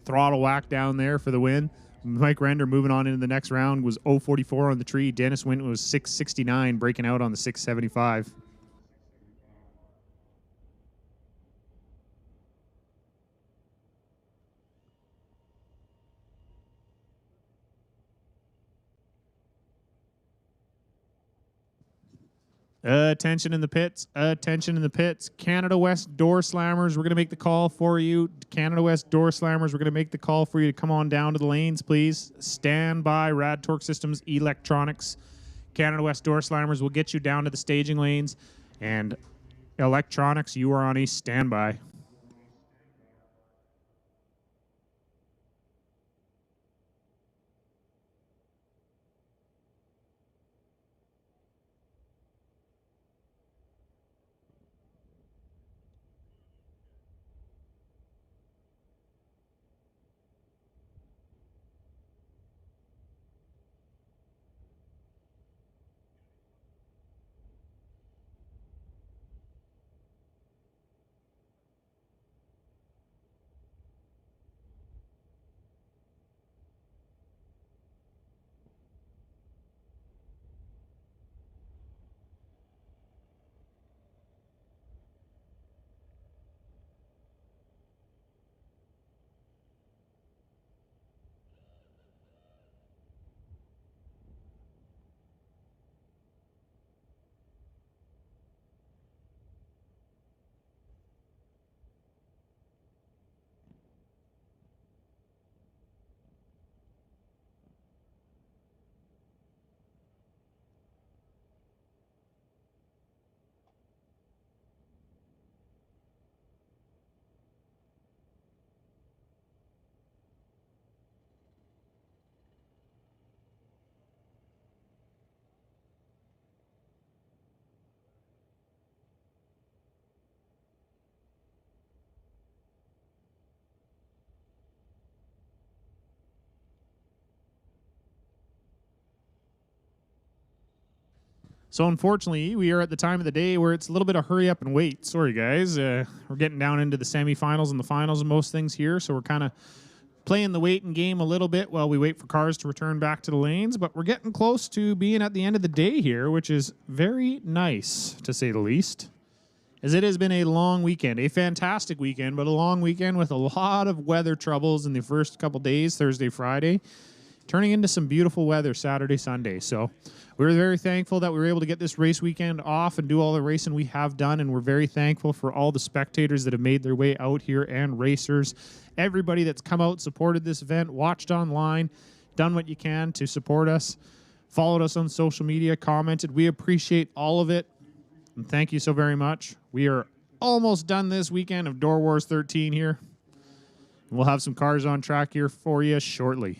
throttle whack down there for the win. Mike Render moving on into the next round was 044 on the tree. Dennis Winton was 669, breaking out on the 675. Attention in the pits. Attention in the pits. Canada West Doorslammers, we're going to make the call for you. Canada West Doorslammers, we're going to make the call for you to come on down to the lanes, please. Stand by. Rad Torque Systems Electronics. Canada West Doorslammers will get you down to the staging lanes. And Electronics, you are on a standby. So unfortunately, we are at the time of the day where it's a little bit of hurry up and wait. Sorry, guys. We're getting down into the semifinals and the finals and most things here, so we're kind of playing the waiting game a little bit while we wait for cars to return back to the lanes. But we're getting close to being at the end of the day here, which is very nice, to say the least, as it has been a long weekend, a fantastic weekend, but a long weekend with a lot of weather troubles in the first couple days, Thursday, Friday, turning into some beautiful weather Saturday, Sunday. So we're very thankful that we were able to get this race weekend off and do all the racing we have done, and we're very thankful for all the spectators that have made their way out here and racers, everybody that's come out, supported this event, watched online, done what you can to support us, followed us on social media, commented. We appreciate all of it, and thank you so very much. We are almost done this weekend of Doorwarz 13 here. We'll have some cars on track here for you shortly.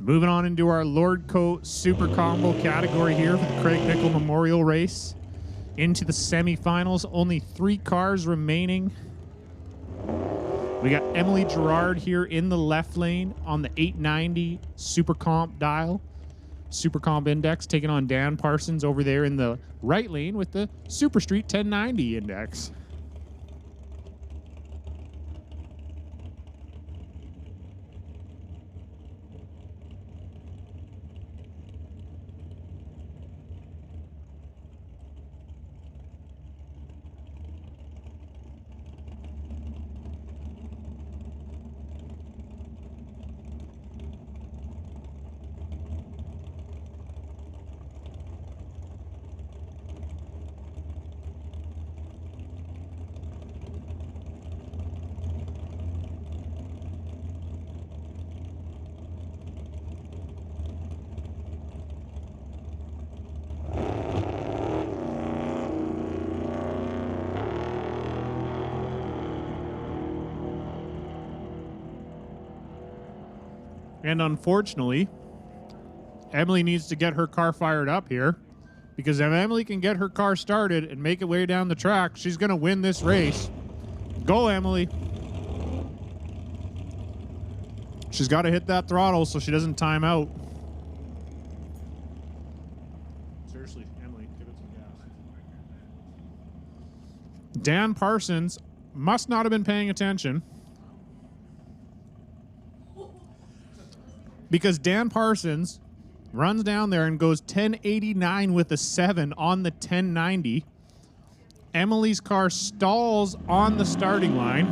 Moving on into our Lordco Super Combo category here for the Craig Bickle Memorial Race. Into the semifinals, only 3 cars remaining. We got Emily Gerard here in the left lane on the 890 Super Comp dial. Super Comp Index taking on Dan Parsons over there in the right lane with the Super Street 1090 Index. And unfortunately, Emily needs to get her car fired up here, because if Emily can get her car started and make it way down the track, she's going to win this race. Go, Emily. She's got to hit that throttle so she doesn't time out. Seriously, Emily, give it some gas. Dan Parsons must not have been paying attention, because Dan Parsons runs down there and goes 1089 with a 7 on the 1090. Emily's car stalls on the starting line.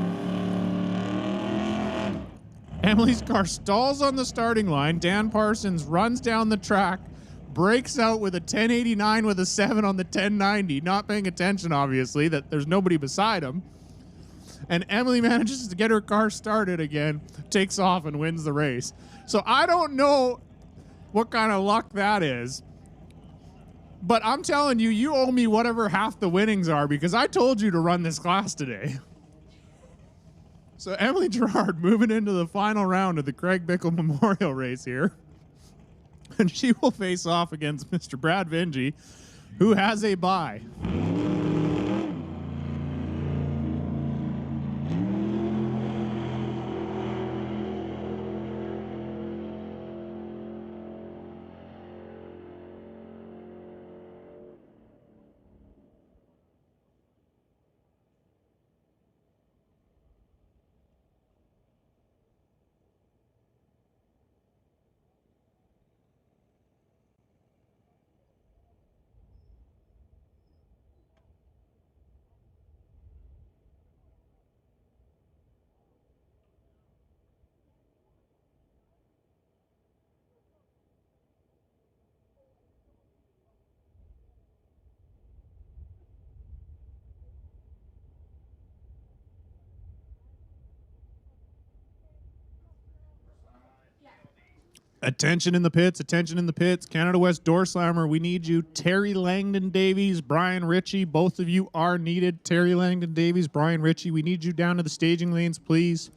Emily's car stalls on the starting line. Dan Parsons runs down the track, breaks out with a 1089 with a 7 on the 1090, not paying attention, obviously, that there's nobody beside him. And Emily manages to get her car started again, takes off and wins the race. So I don't know what kind of luck that is, but I'm telling you, you owe me whatever half the winnings are, because I told you to run this class today. So Emily Gerard moving into the final round of the Craig Bickle Memorial Race here. and she will face off against Mr. Brad Vingy, who has a bye. Attention in the pits, attention in the pits. Canada West Doorslammer, we need you. Terry Langdon Davies, Brian Ritchie, both of you are needed. Terry Langdon Davies, Brian Ritchie, we need you down to the staging lanes, please.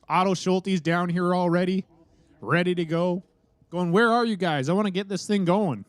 Otto Schulte's down here already, ready to go. Going, where are you guys? I want to get this thing going.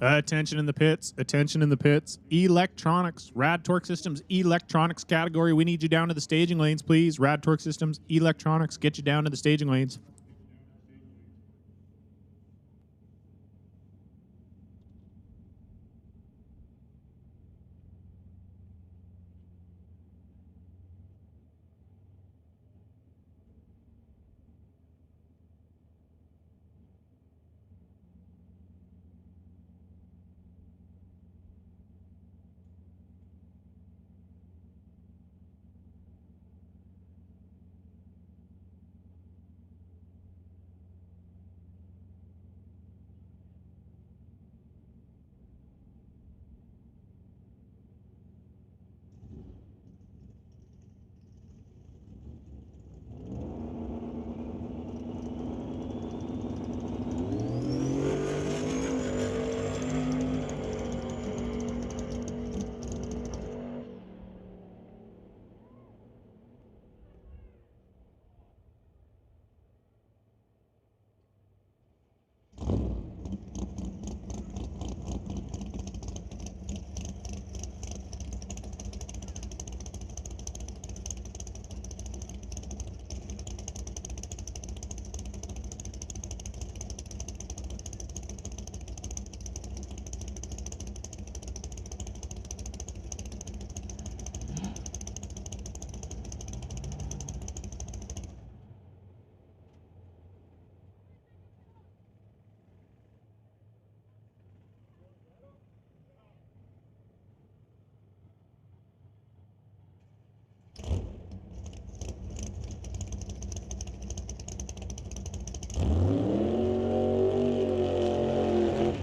Attention in the pits. Attention in the pits. Electronics. Rad Torque Systems Electronics category. We need you down to the staging lanes, please. Rad Torque Systems Electronics. Get you down to the staging lanes.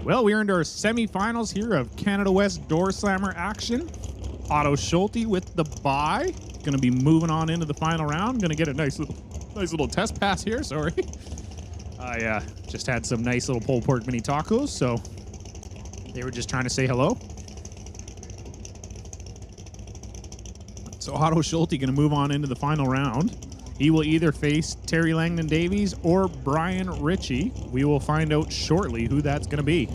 Well, we earned our semifinals here of Canada West Door Slammer action. Otto Schulte with the bye. Going to be moving on into the final round. Going to get a nice little test pass here. Sorry. I just had some nice little pulled pork mini tacos, so they were just trying to say hello. So Otto Schulte going to move on into the final round. He will either face Terry Langdon Davies or Brian Ritchie. We will find out shortly who that's going to be.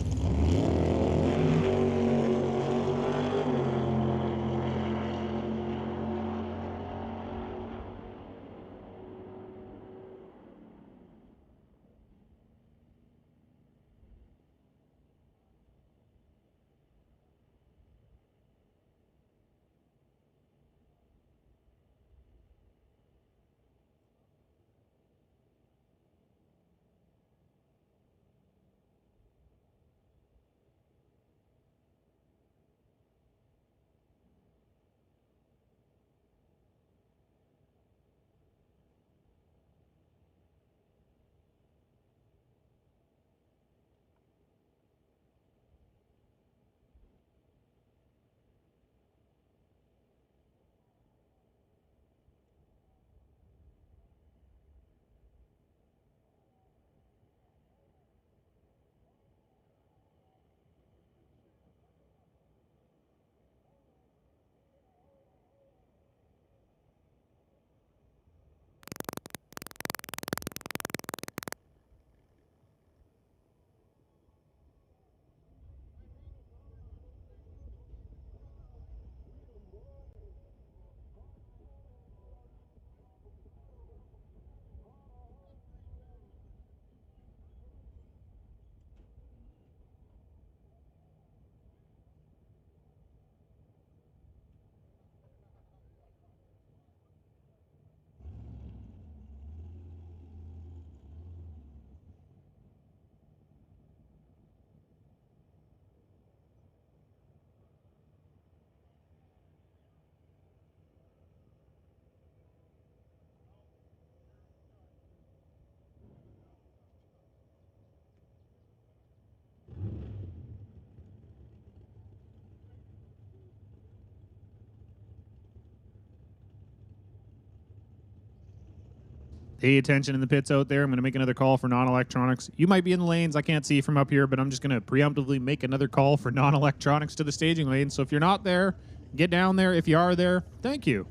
Pay attention in the pits out there. I'm going to make another call for non-electronics. You might be in the lanes. I can't see from up here, but I'm just going to preemptively make another call for non-electronics to the staging lane. So if you're not there, get down there. If you are there, thank you.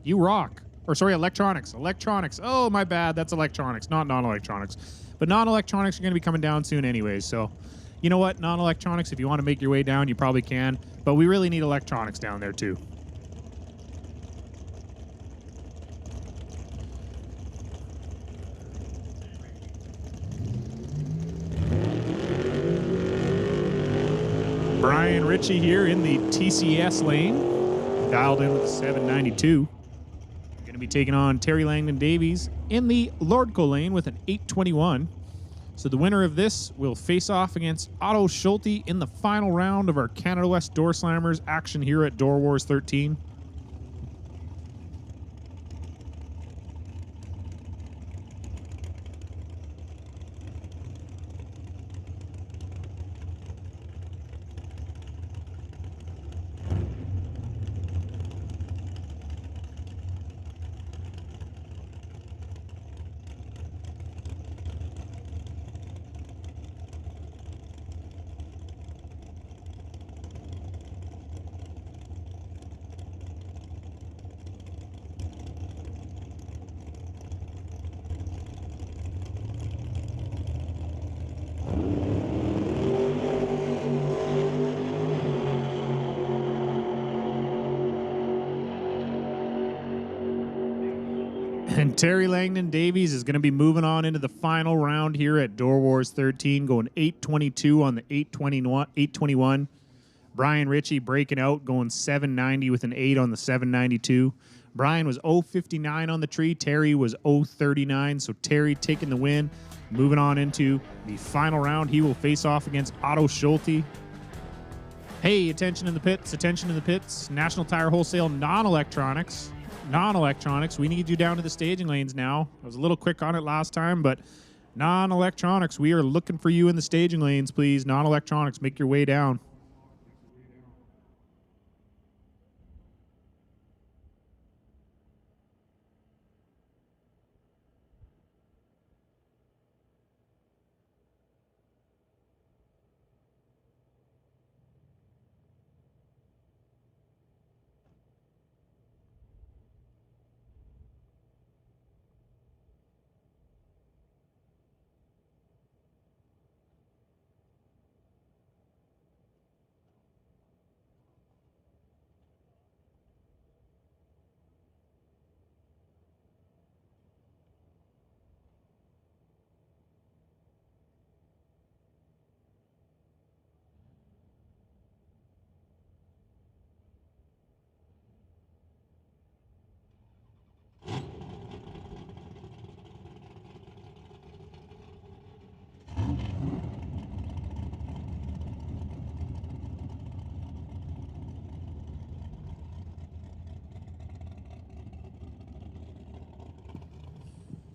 You rock. Or sorry, electronics. Electronics. Oh, my bad. That's electronics, not non-electronics. But non-electronics are going to be coming down soon anyways. So you know what? Non-electronics, if you want to make your way down, you probably can. But we really need electronics down there too. Brian Ritchie here in the TCS lane, dialed in with the 792. Going to be taking on Terry Langdon Davies in the Lordco lane with an 821. So the winner of this will face off against Otto Schulte in the final round of our Canada West Door Slammers action here at Doorwarz 13. And Terry Langdon Davies is going to be moving on into the final round here at Doorwarz 13, going 822 on the 821. Brian Ritchie breaking out, going 790 with an 8 on the 792. Brian was 059 on the tree. Terry was 039. So Terry taking the win. Moving on into the final round, he will face off against Otto Schulte. Hey, attention in the pits, attention in the pits. National Tire Wholesale non-electronics. We need you down to the staging lanes now. I was a little quick on it last time, but Non-electronics, we are looking for you in the staging lanes, please. Non-electronics, make your way down.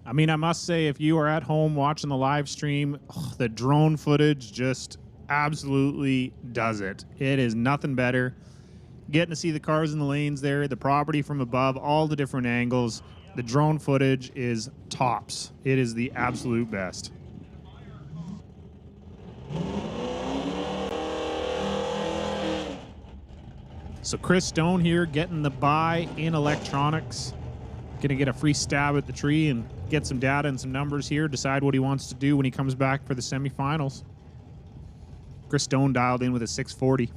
I mean, I must say, if you are at home watching the live stream, the drone footage just absolutely does it. It is nothing better. Getting to see the cars in the lanes there, the property from above, all the different angles. The drone footage is tops. It is the absolute best. So Chris Stone here getting the buy in electronics. Going to get a free stab at the tree and get some data and some numbers here, decide what he wants to do when he comes back for the semifinals. Chris Stone dialed in with a 640.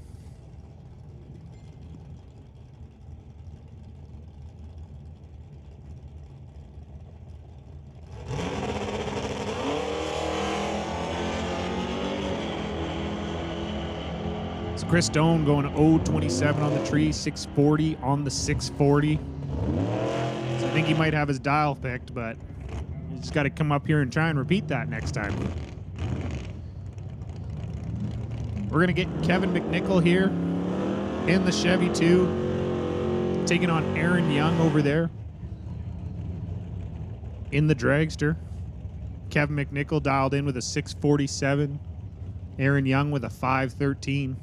So Chris Stone going 0.27 on the tree, 640 on the 640. So I think he might have his dial picked, but you just got to come up here and try and repeat that next time. We're going to get Kevin McNichol here in the Chevy 2, taking on Aaron Young over there in the dragster. Kevin McNichol dialed in with a 647. Aaron Young with a 513.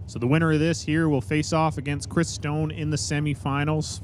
So the winner of this here will face off against Chris Stone in the semifinals.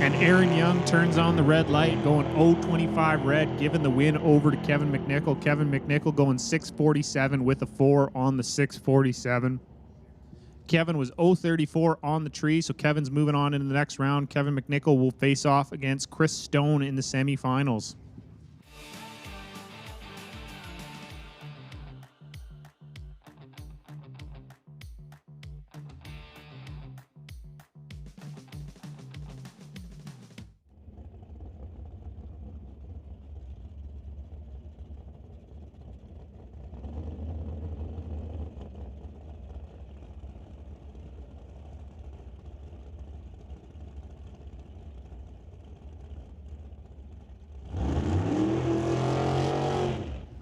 And Aaron Young turns on the red light, going 0.25 red, giving the win over to Kevin McNichol. Kevin McNichol going 647 with a 4 on the 647. Kevin was 0.34 on the tree, so Kevin's moving on into the next round. Kevin McNichol will face off against Chris Stone in the semifinals.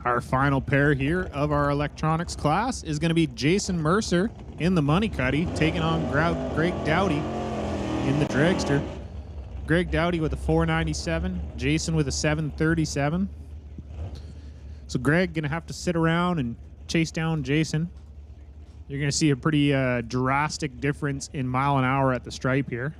Our final pair here of our electronics class is going to be Jason Mercer in the Money Cuddy, taking on Greg Dowdy in the dragster. Greg Dowdy with a 497, Jason with a 737. So Greg going to have to sit around and chase down Jason. You're going to see a pretty drastic difference in mile an hour at the stripe here.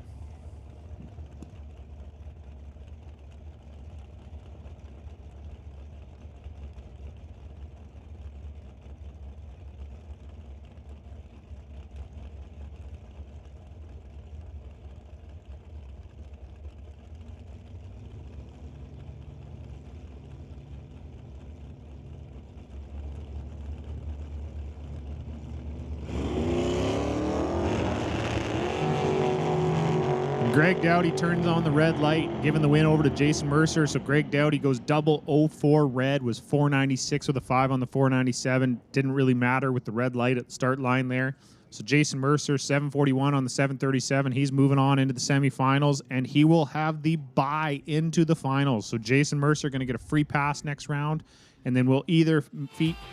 Greg Dowdy turns on the red light, giving the win over to Jason Mercer. So Greg Dowdy goes double 04 red, was 496 with a 5 on the 497. Didn't really matter with the red light at the start line there. So Jason Mercer, 741 on the 737. He's moving on into the semifinals, and he will have the bye into the finals. So Jason Mercer going to get a free pass next round, and then we'll either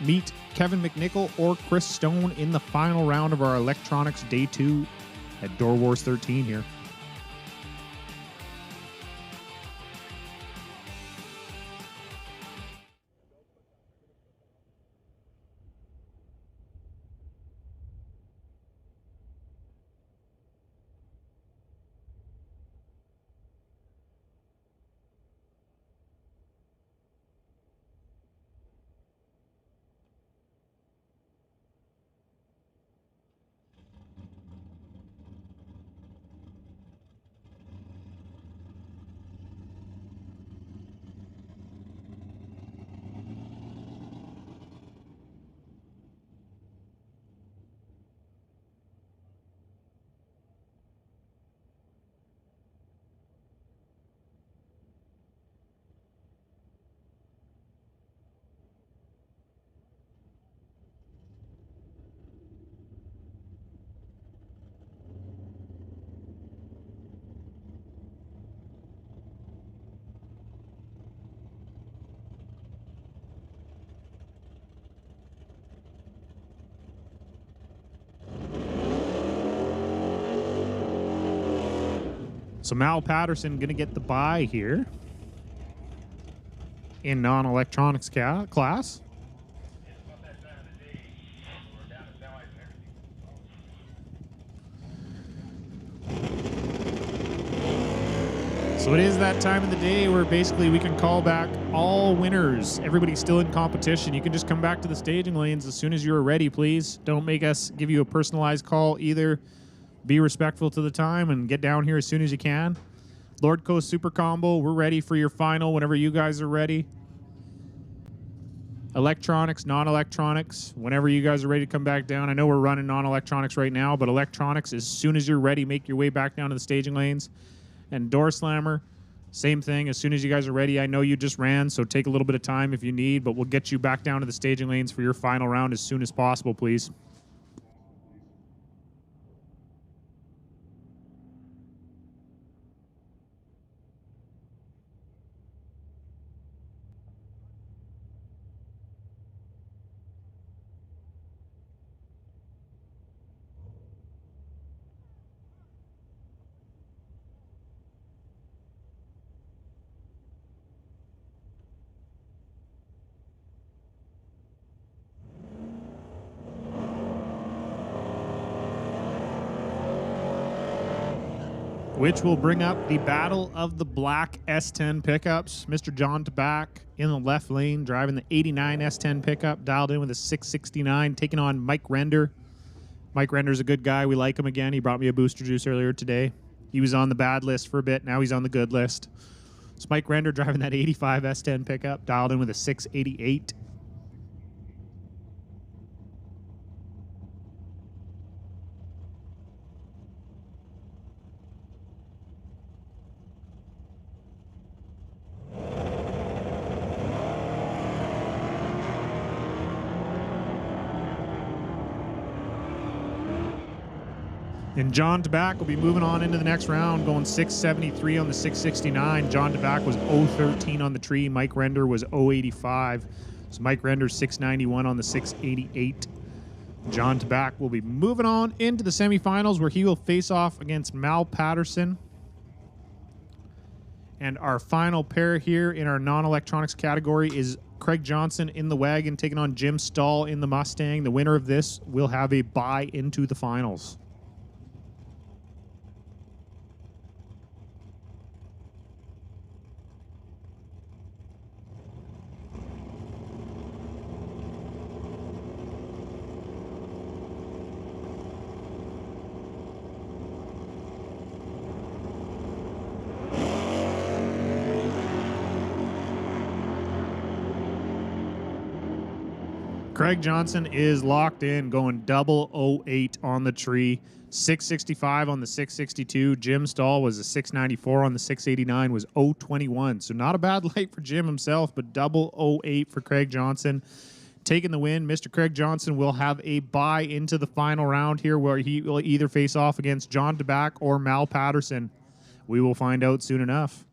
meet Kevin McNichol or Chris Stone in the final round of our Electronics Day 2 at Doorwarz 13 here. So Mal Patterson going to get the bye here in non-electronics class. So it is that time of the day where basically we can call back all winners. Everybody's still in competition. You can just come back to the staging lanes as soon as you're ready, please. Don't make us give you a personalized call either. Be respectful to the time and get down here as soon as you can. Lord Coast Super Combo, we're ready for your final whenever you guys are ready. Electronics, non-electronics, whenever you guys are ready to come back down. I know we're running non-electronics right now, but electronics, as soon as you're ready, make your way back down to the staging lanes. And Doorslammer, same thing. As soon as you guys are ready, I know you just ran, so take a little bit of time if you need, but we'll get you back down to the staging lanes for your final round as soon as possible, please. Which will bring up the Battle of the Black S10 pickups. Mr. John Tabac in the left lane, driving the 89 S10 pickup, dialed in with a 669, taking on Mike Render. Mike Render's a good guy. We like him again. He brought me a booster juice earlier today. He was on the bad list for a bit. Now he's on the good list. So Mike Render driving that 85 S10 pickup, dialed in with a 688. And John Tabac will be moving on into the next round, going 673 on the 669. John Tabac was 013 on the tree. Mike Render was 085. So Mike Render's 691 on the 688. John Tabac will be moving on into the semifinals where he will face off against Mal Patterson. And our final pair here in our non-electronics category is Craig Johnson in the wagon taking on Jim Stahl in the Mustang. The winner of this will have a bye into the finals. Craig Johnson is locked in, going double 08 on the tree. 665 on the 662. Jim Stahl was a 694 on the 689, was 021. So not a bad light for Jim himself, but double 08 for Craig Johnson. Taking the win, Mr. Craig Johnson will have a bye into the final round here where he will either face off against John DeBack or Mal Patterson. We will find out soon enough.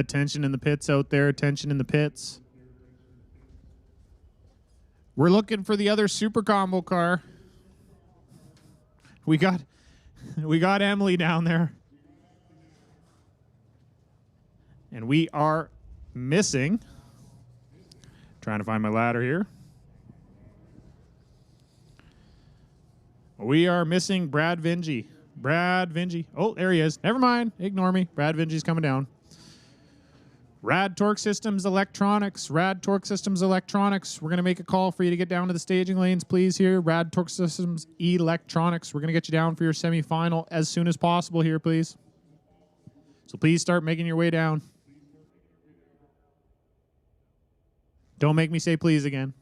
Tension in the pits out there. Tension in the pits. We're looking for the other super combo car. We got Emily down there. And we are missing. Trying to find my ladder here. We are missing Brad Vingy. Brad Vingy. Oh, there he is. Never mind. Ignore me. Brad Vingy's coming down. Rad Torque Systems Electronics. Rad Torque Systems Electronics. We're going to make a call for you to get down to the staging lanes, please, here. Rad Torque Systems Electronics. We're going to get you down for your semifinal as soon as possible here, please. So please start making your way down. Don't make me say please again.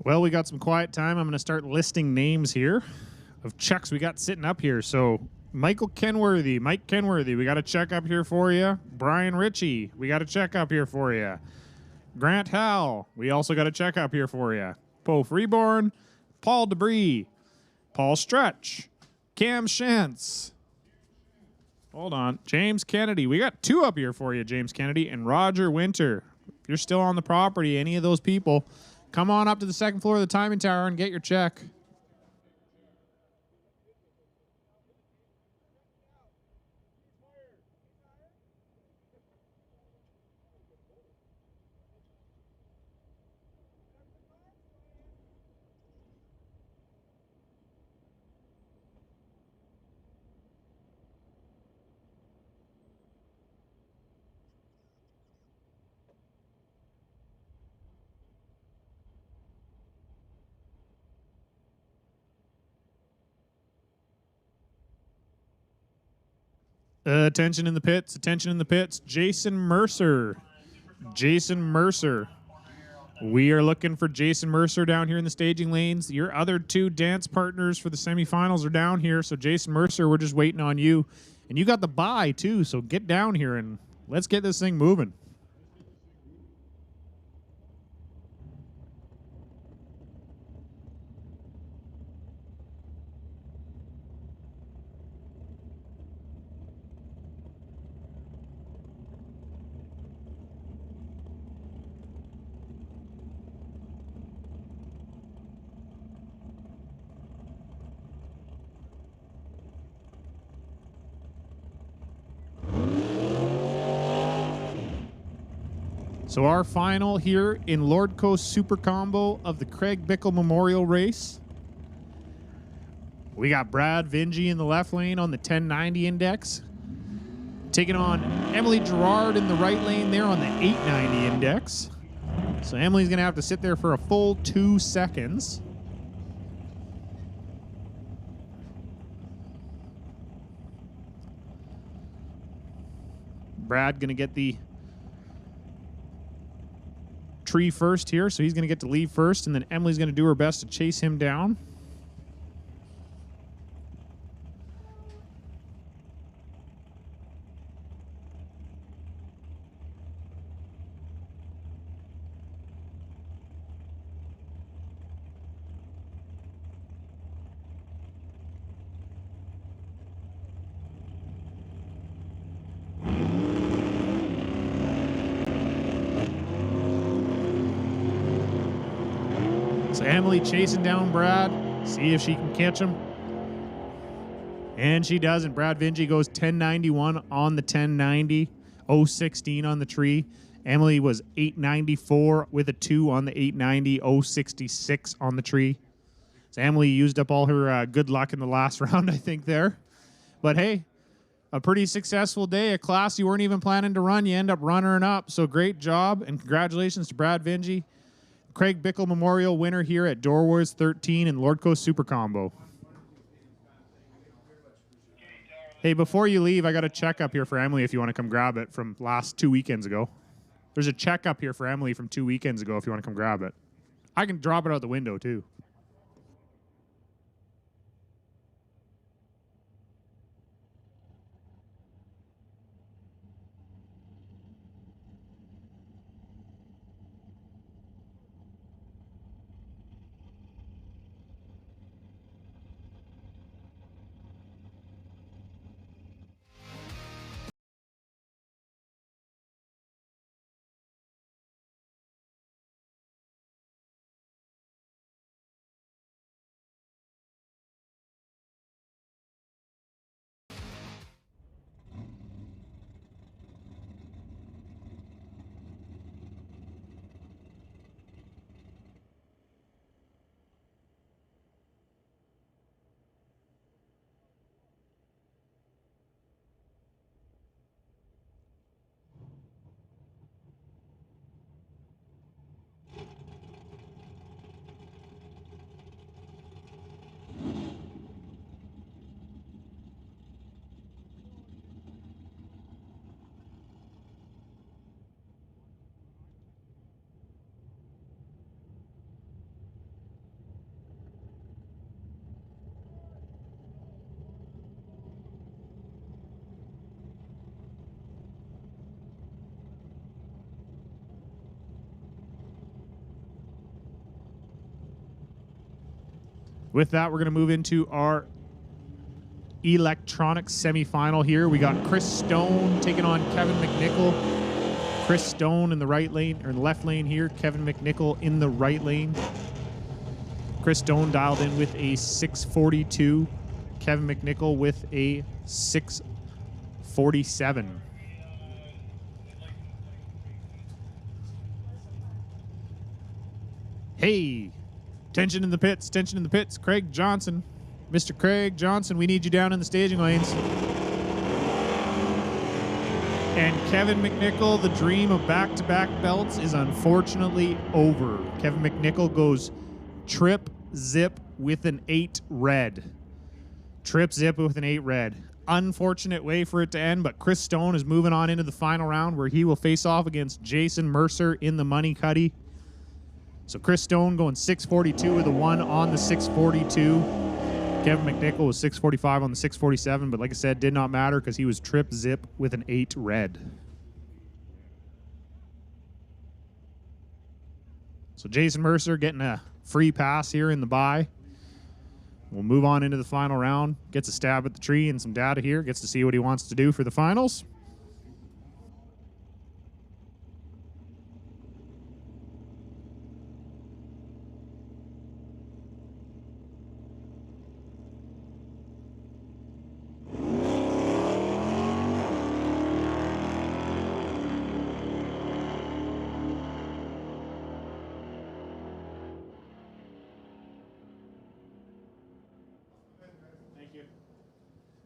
Well, we got some quiet time. I'm going to start listing names here of checks we got sitting up here. So Mike Kenworthy, we got a check up here for you. Brian Ritchie, we got a check up here for you. Grant Howell, we also got a check up here for you. Poe Freeborn, Paul Debris, Paul Stretch, Cam Shantz. Hold on. James Kennedy. We got 2 up here for you, James Kennedy and Roger Winter. If you're still on the property, any of those people, come on up to the second floor of the timing tower and get your check. Attention in the pits. Attention in the pits. Jason Mercer. Jason Mercer. We are looking for Jason Mercer down here in the staging lanes. Your other 2 dance partners for the semifinals are down here. So Jason Mercer, we're just waiting on you. And you got the bye too. So get down here and let's get this thing moving. So our final here in Lord Coast Super Combo of the Craig Bickle Memorial Race. We got Brad Vingy in the left lane on the 1090 index. Taking on Emily Gerard in the right lane there on the 890 index. So Emily's going to have to sit there for a full 2 seconds. Brad going to get the tree first here, so he's going to get to leave first, and then Emily's going to do her best to chase him down. So Emily chasing down Brad, see if she can catch him. And she doesn't. Brad Vingy goes 1091 on the 1090, 016 on the tree. Emily was 894 with a 2 on the 890, 066 on the tree. So Emily used up all her good luck in the last round, I think, there. But hey, a pretty successful day, a class you weren't even planning to run. You end up runnering up. So great job, and congratulations to Brad Vingy. Craig Bickle Memorial winner here at Doorwarz 13 and Lord Coast Super Combo. Hey, before you leave, I got a check up here for Emily if you want to come grab it from last 2 weekends ago. There's a check up here for Emily from 2 weekends ago if you want to come grab it. I can drop it out the window too. with that, we're going to move into our electronics semifinal here. We got Chris Stone taking on Kevin McNichol. Chris Stone in the right lane, or the left lane here. Kevin McNichol in the right lane. Chris Stone dialed in with a 642. Kevin McNichol with a 647. Hey, tension in the pits, tension in the pits. Craig Johnson. Mr. Craig Johnson, we need you down in the staging lanes. And Kevin McNichol, the dream of back-to-back belts is unfortunately over. Kevin McNichol goes trip zip with an 8 red. Trip zip with an 8 red. Unfortunate way for it to end, but Chris Stone is moving on into the final round where he will face off against Jason Mercer in the money cutty. So Chris Stone going 642 with a 1 on the 642. Kevin McNichol was 645 on the 647, but like I said, did not matter because he was trip zip with an 8 red. So Jason Mercer getting a free pass here in the bye. We'll move on into the final round. Gets a stab at the tree and some data here. Gets to see what he wants to do for the finals.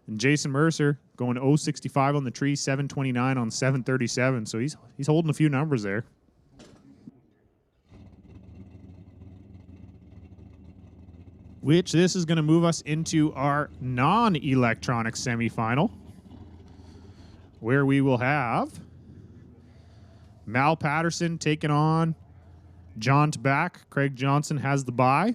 And Jason Mercer going 065 on the tree, 729 on 737. So he's holding a few numbers there. Which this is going to move us into our non-electronic semifinal, where we will have Mal Patterson taking on John Tabak. Craig Johnson has the bye.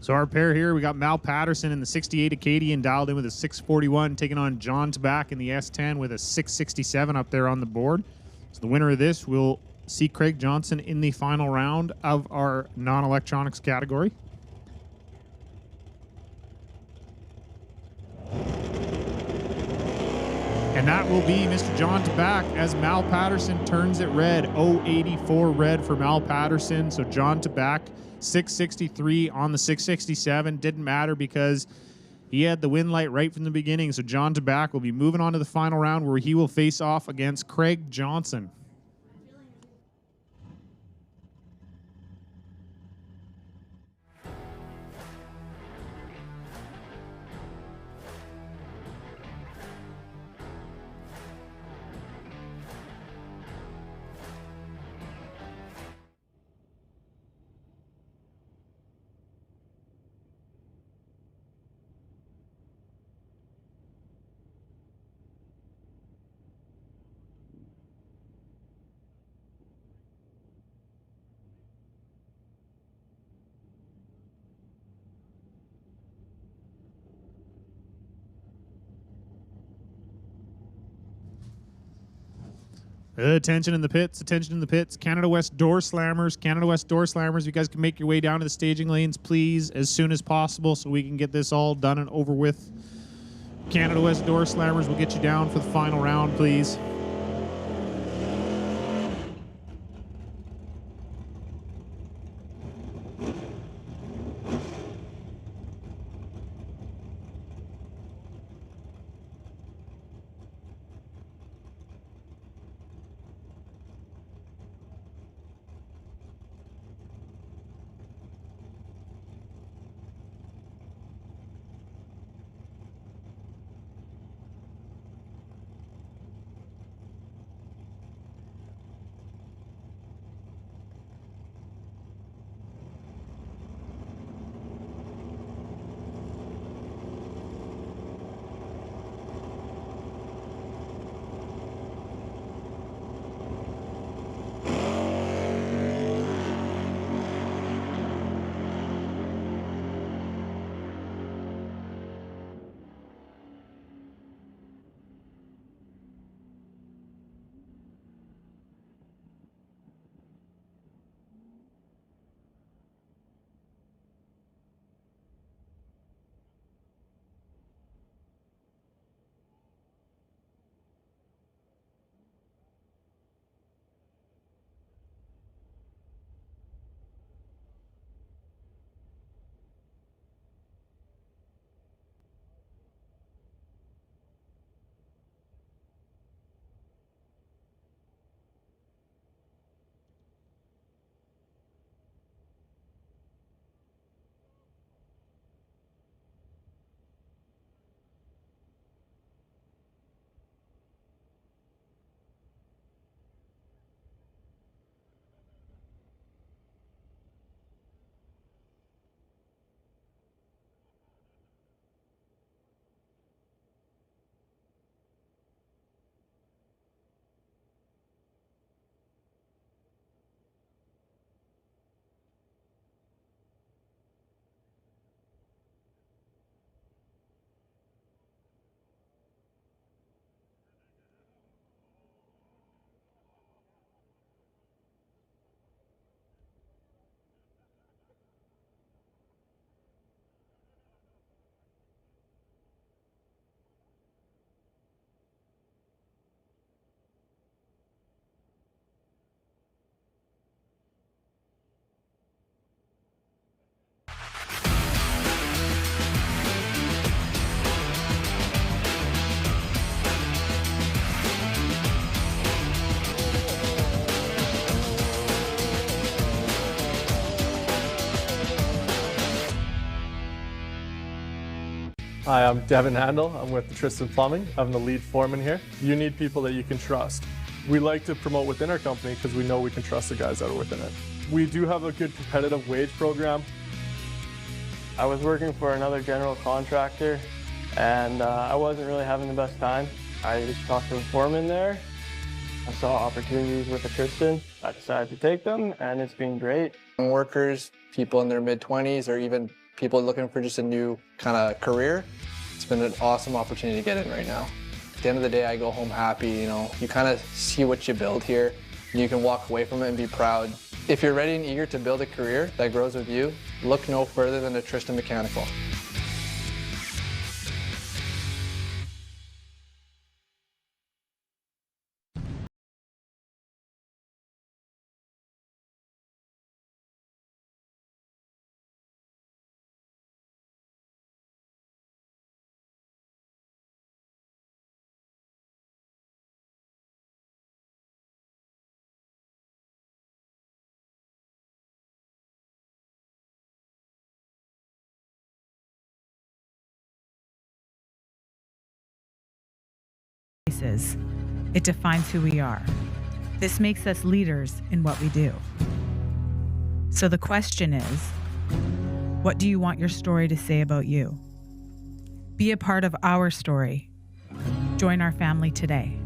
So our pair here, we got Mal Patterson in the 68 Acadian dialed in with a 641, taking on John Tabak in the S10 with a 667 up there on the board. So the winner of this will see Craig Johnson in the final round of our non-electronics category. And that will be Mr. John Tabak as Mal Patterson turns it red. 084 red for Mal Patterson. So John Tabak, 663 on the 667. Didn't matter because he had the win light right from the beginning. So John Tabak will be moving on to the final round where he will face off against Craig Johnson. Attention in the pits, attention in the pits. Canada West Doorslammers, Canada West Doorslammers. You guys can make your way down to the staging lanes, please, as soon as possible so we can get this all done and over with. Canada West Doorslammers will get you down for the final round, please. Hi, I'm Devin Handel. I'm with XIII Plumbing. I'm the lead foreman here. You need people that you can trust. We like to promote within our company because we know we can trust the guys that are within it. We do have a good competitive wage program. I was working for another general contractor and I wasn't really having the best time. I talked to the foreman there. I saw opportunities with XIII. I decided to take them and it's been great. Workers, people in their mid-20s, or even people looking for just a new kind of career, it's been an awesome opportunity to get in right now. At the end of the day, I go home happy, you kind of see what you build here, and you can walk away from it and be proud. If you're ready and eager to build a career that grows with you, look no further than XIII Mechanical. It defines who we are. This makes us leaders in what we do. So the question is, what do you want your story to say about you? Be a part of our story. Join our family today.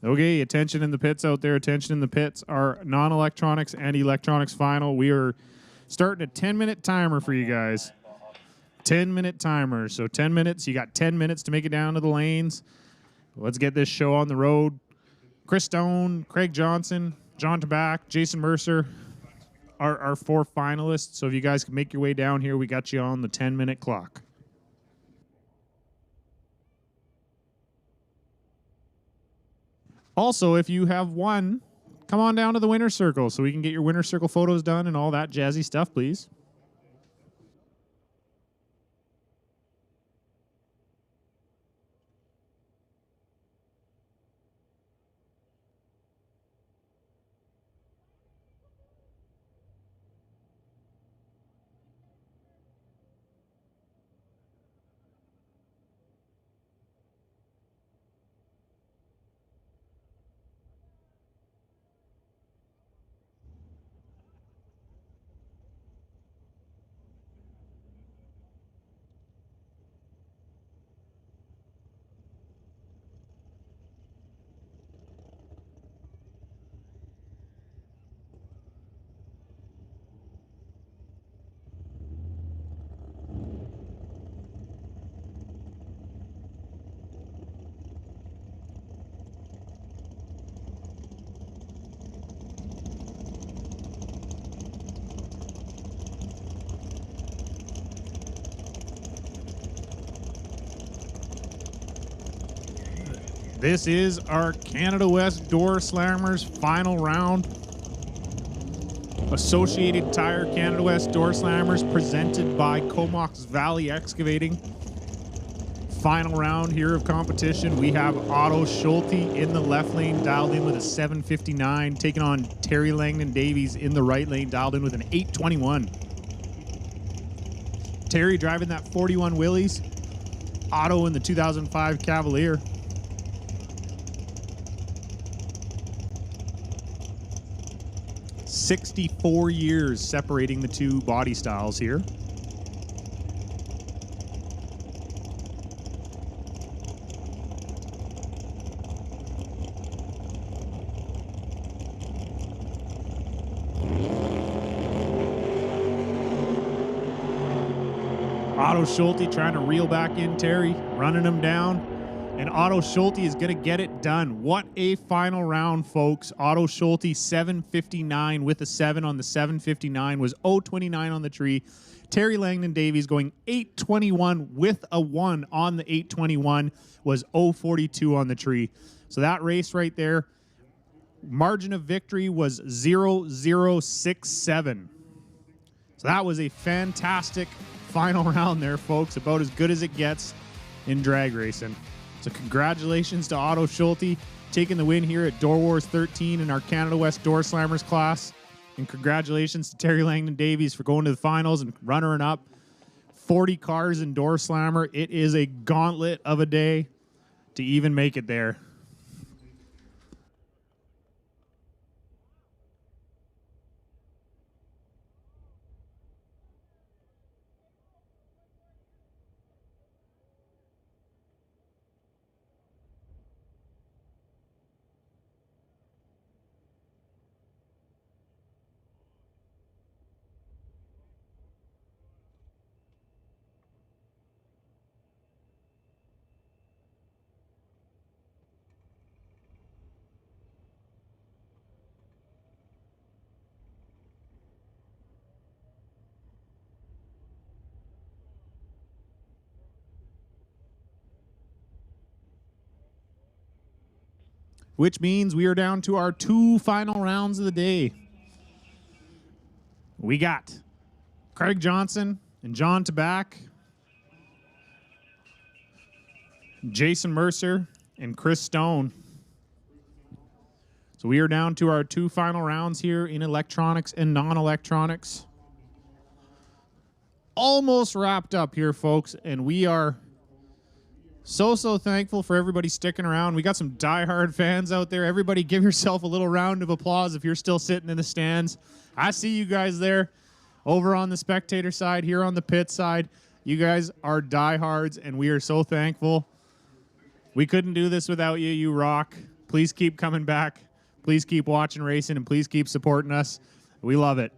Okay, attention in the pits out there. Attention in the pits. Our non-electronics and electronics final. We are starting a 10-minute timer for you guys. 10-minute timer. So 10 minutes. You got 10 minutes to make it down to the lanes. Let's get this show on the road. Chris Stone, Craig Johnson, John Tabak, Jason Mercer are our 4 finalists. So if you guys can make your way down here, we got you on the 10-minute clock. Also, if you have won, come on down to the winner's circle so we can get your winner's circle photos done and all that jazzy stuff, please. This is our Canada West Doorslammers final round. Associated Tire Canada West Doorslammers presented by Comox Valley Excavating. Final round here of competition. We have Otto Schulte in the left lane, dialed in with a 759, taking on Terry Langdon Davies in the right lane, dialed in with an 821. Terry driving that 41 Willys. Otto in the 2005 Cavalier. "64 years separating the two body styles here. Otto Schulte trying to reel back in Terry, running him down. And Otto Schulte is going to get it done. What a final round, folks. Otto Schulte, 759 with a 7 on the 759, was 029 on the tree. Terry Langdon Davies going 821 with a 1 on the 821, was 042 on the tree. So that race right there, margin of victory was 0.067. So that was a fantastic final round there, folks. About as good as it gets in drag racing. So congratulations to Otto Schulte taking the win here at Doorwarz 13 in our Canada West Doorslammers class. And congratulations to Terry Langdon Davies for going to the finals and runnering up 40 cars in Doorslammer. It is a gauntlet of a day to even make it there. Which means we are down to our 2 final rounds of the day. We got Craig Johnson and John Tabak, Jason Mercer, and Chris Stone. So we are down to our 2 final rounds here in electronics and non-electronics. Almost wrapped up here, folks, and we are so thankful for everybody sticking around. We got some diehard fans out there. Everybody give yourself a little round of applause if you're still sitting in the stands. I see you guys there over on the spectator side, here on the pit side. You guys are diehards, and we are so thankful. We couldn't do this without you. You rock. Please keep coming back. Please keep watching racing, and please keep supporting us. We love it.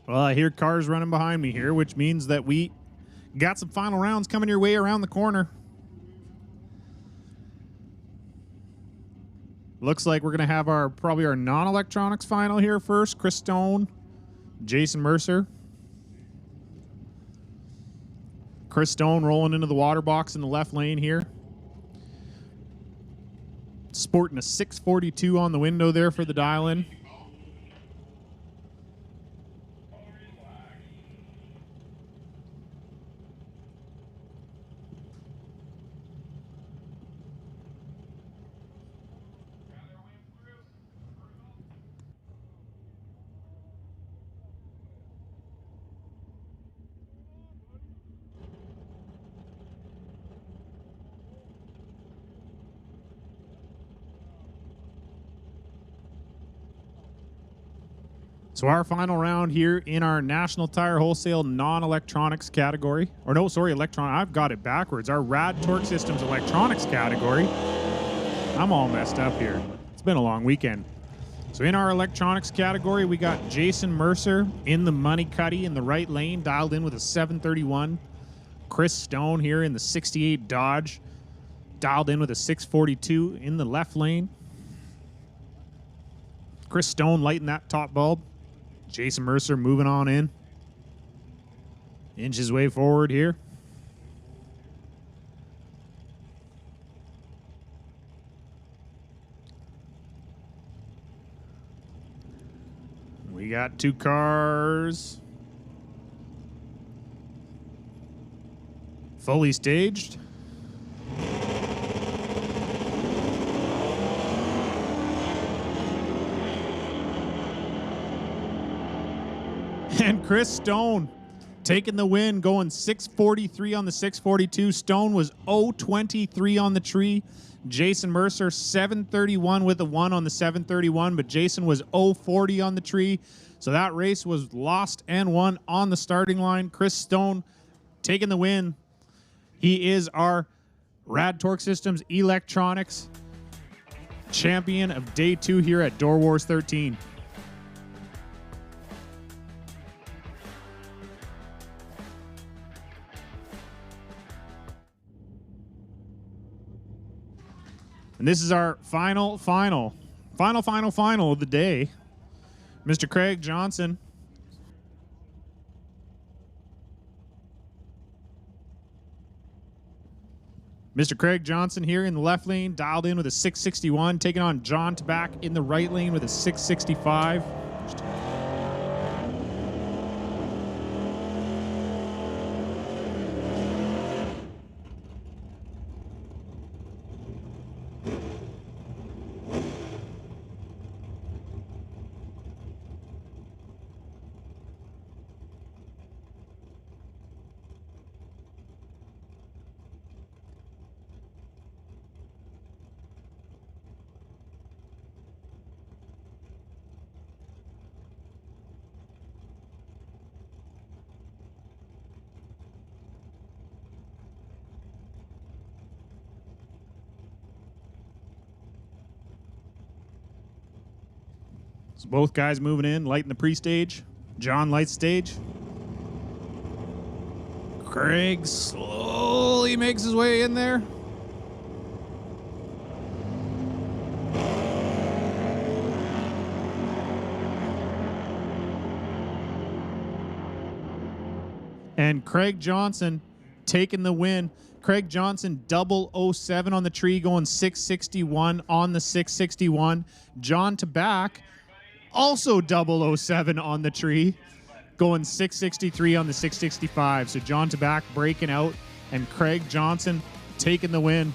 Well, I hear cars running behind me here, which means that we got some final rounds coming your way around the corner. Looks like we're going to have probably our non-electronics final here first. Chris Stone, Jason Mercer. Chris Stone rolling into the water box in the left lane here. Sporting a 642 on the window there for the dial-in. So our final round here in our National Tire Wholesale non-electronics category, or no, sorry, I've got it backwards. Our Rad Torque Systems electronics category. I'm all messed up here. It's been a long weekend. So in our electronics category, we got Jason Mercer in the Money Cuddy in the right lane, dialed in with a 731. Chris Stone here in the 68 Dodge, dialed in with a 642 in the left lane. Chris Stone lighting that top bulb. Jason Mercer moving on in. Inch his way forward here. We got two cars fully staged. And Chris Stone taking the win, going 643 on the 642. Stone was 023 on the tree. Jason Mercer 731 with a 1 on the 731, but Jason was 040 on the tree. So that race was lost and won on the starting line. Chris Stone taking the win. He is our Rad Torque Systems Electronics champion of day 2 here at Doorwarz 13. And this is our final of the day. Mr. Craig Johnson. Mr. Craig Johnson here in the left lane, dialed in with a 661, taking on John Taback in the right lane with a 665. So both guys moving in, lighting the pre-stage. John lights stage. Craig slowly makes his way in there. And Craig Johnson taking the win. Craig Johnson 007 on the tree, going 661 on the 661. John Taback also 007 on the tree, going 663 on the 665. So John Taback breaking out and Craig Johnson taking the win.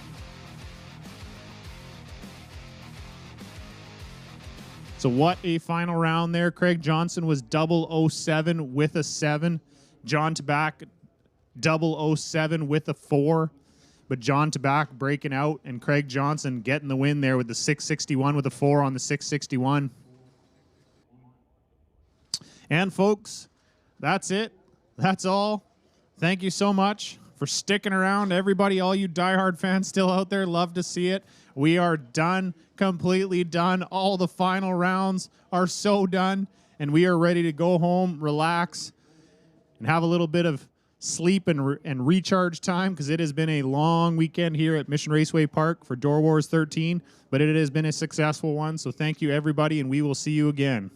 So what a final round there. Craig Johnson was 007 with a 7. John Taback 007 with a 4. But John Taback breaking out and Craig Johnson getting the win there with the 661 with a 4 on the 661. And folks, that's it. That's all. Thank you so much for sticking around. Everybody, all you diehard fans still out there, love to see it. We are done, completely done. All the final rounds are so done, and we are ready to go home, relax, and have a little bit of sleep and recharge time, because it has been a long weekend here at Mission Raceway Park for Doorwarz 13, but it has been a successful one. So thank you, everybody, and we will see you again.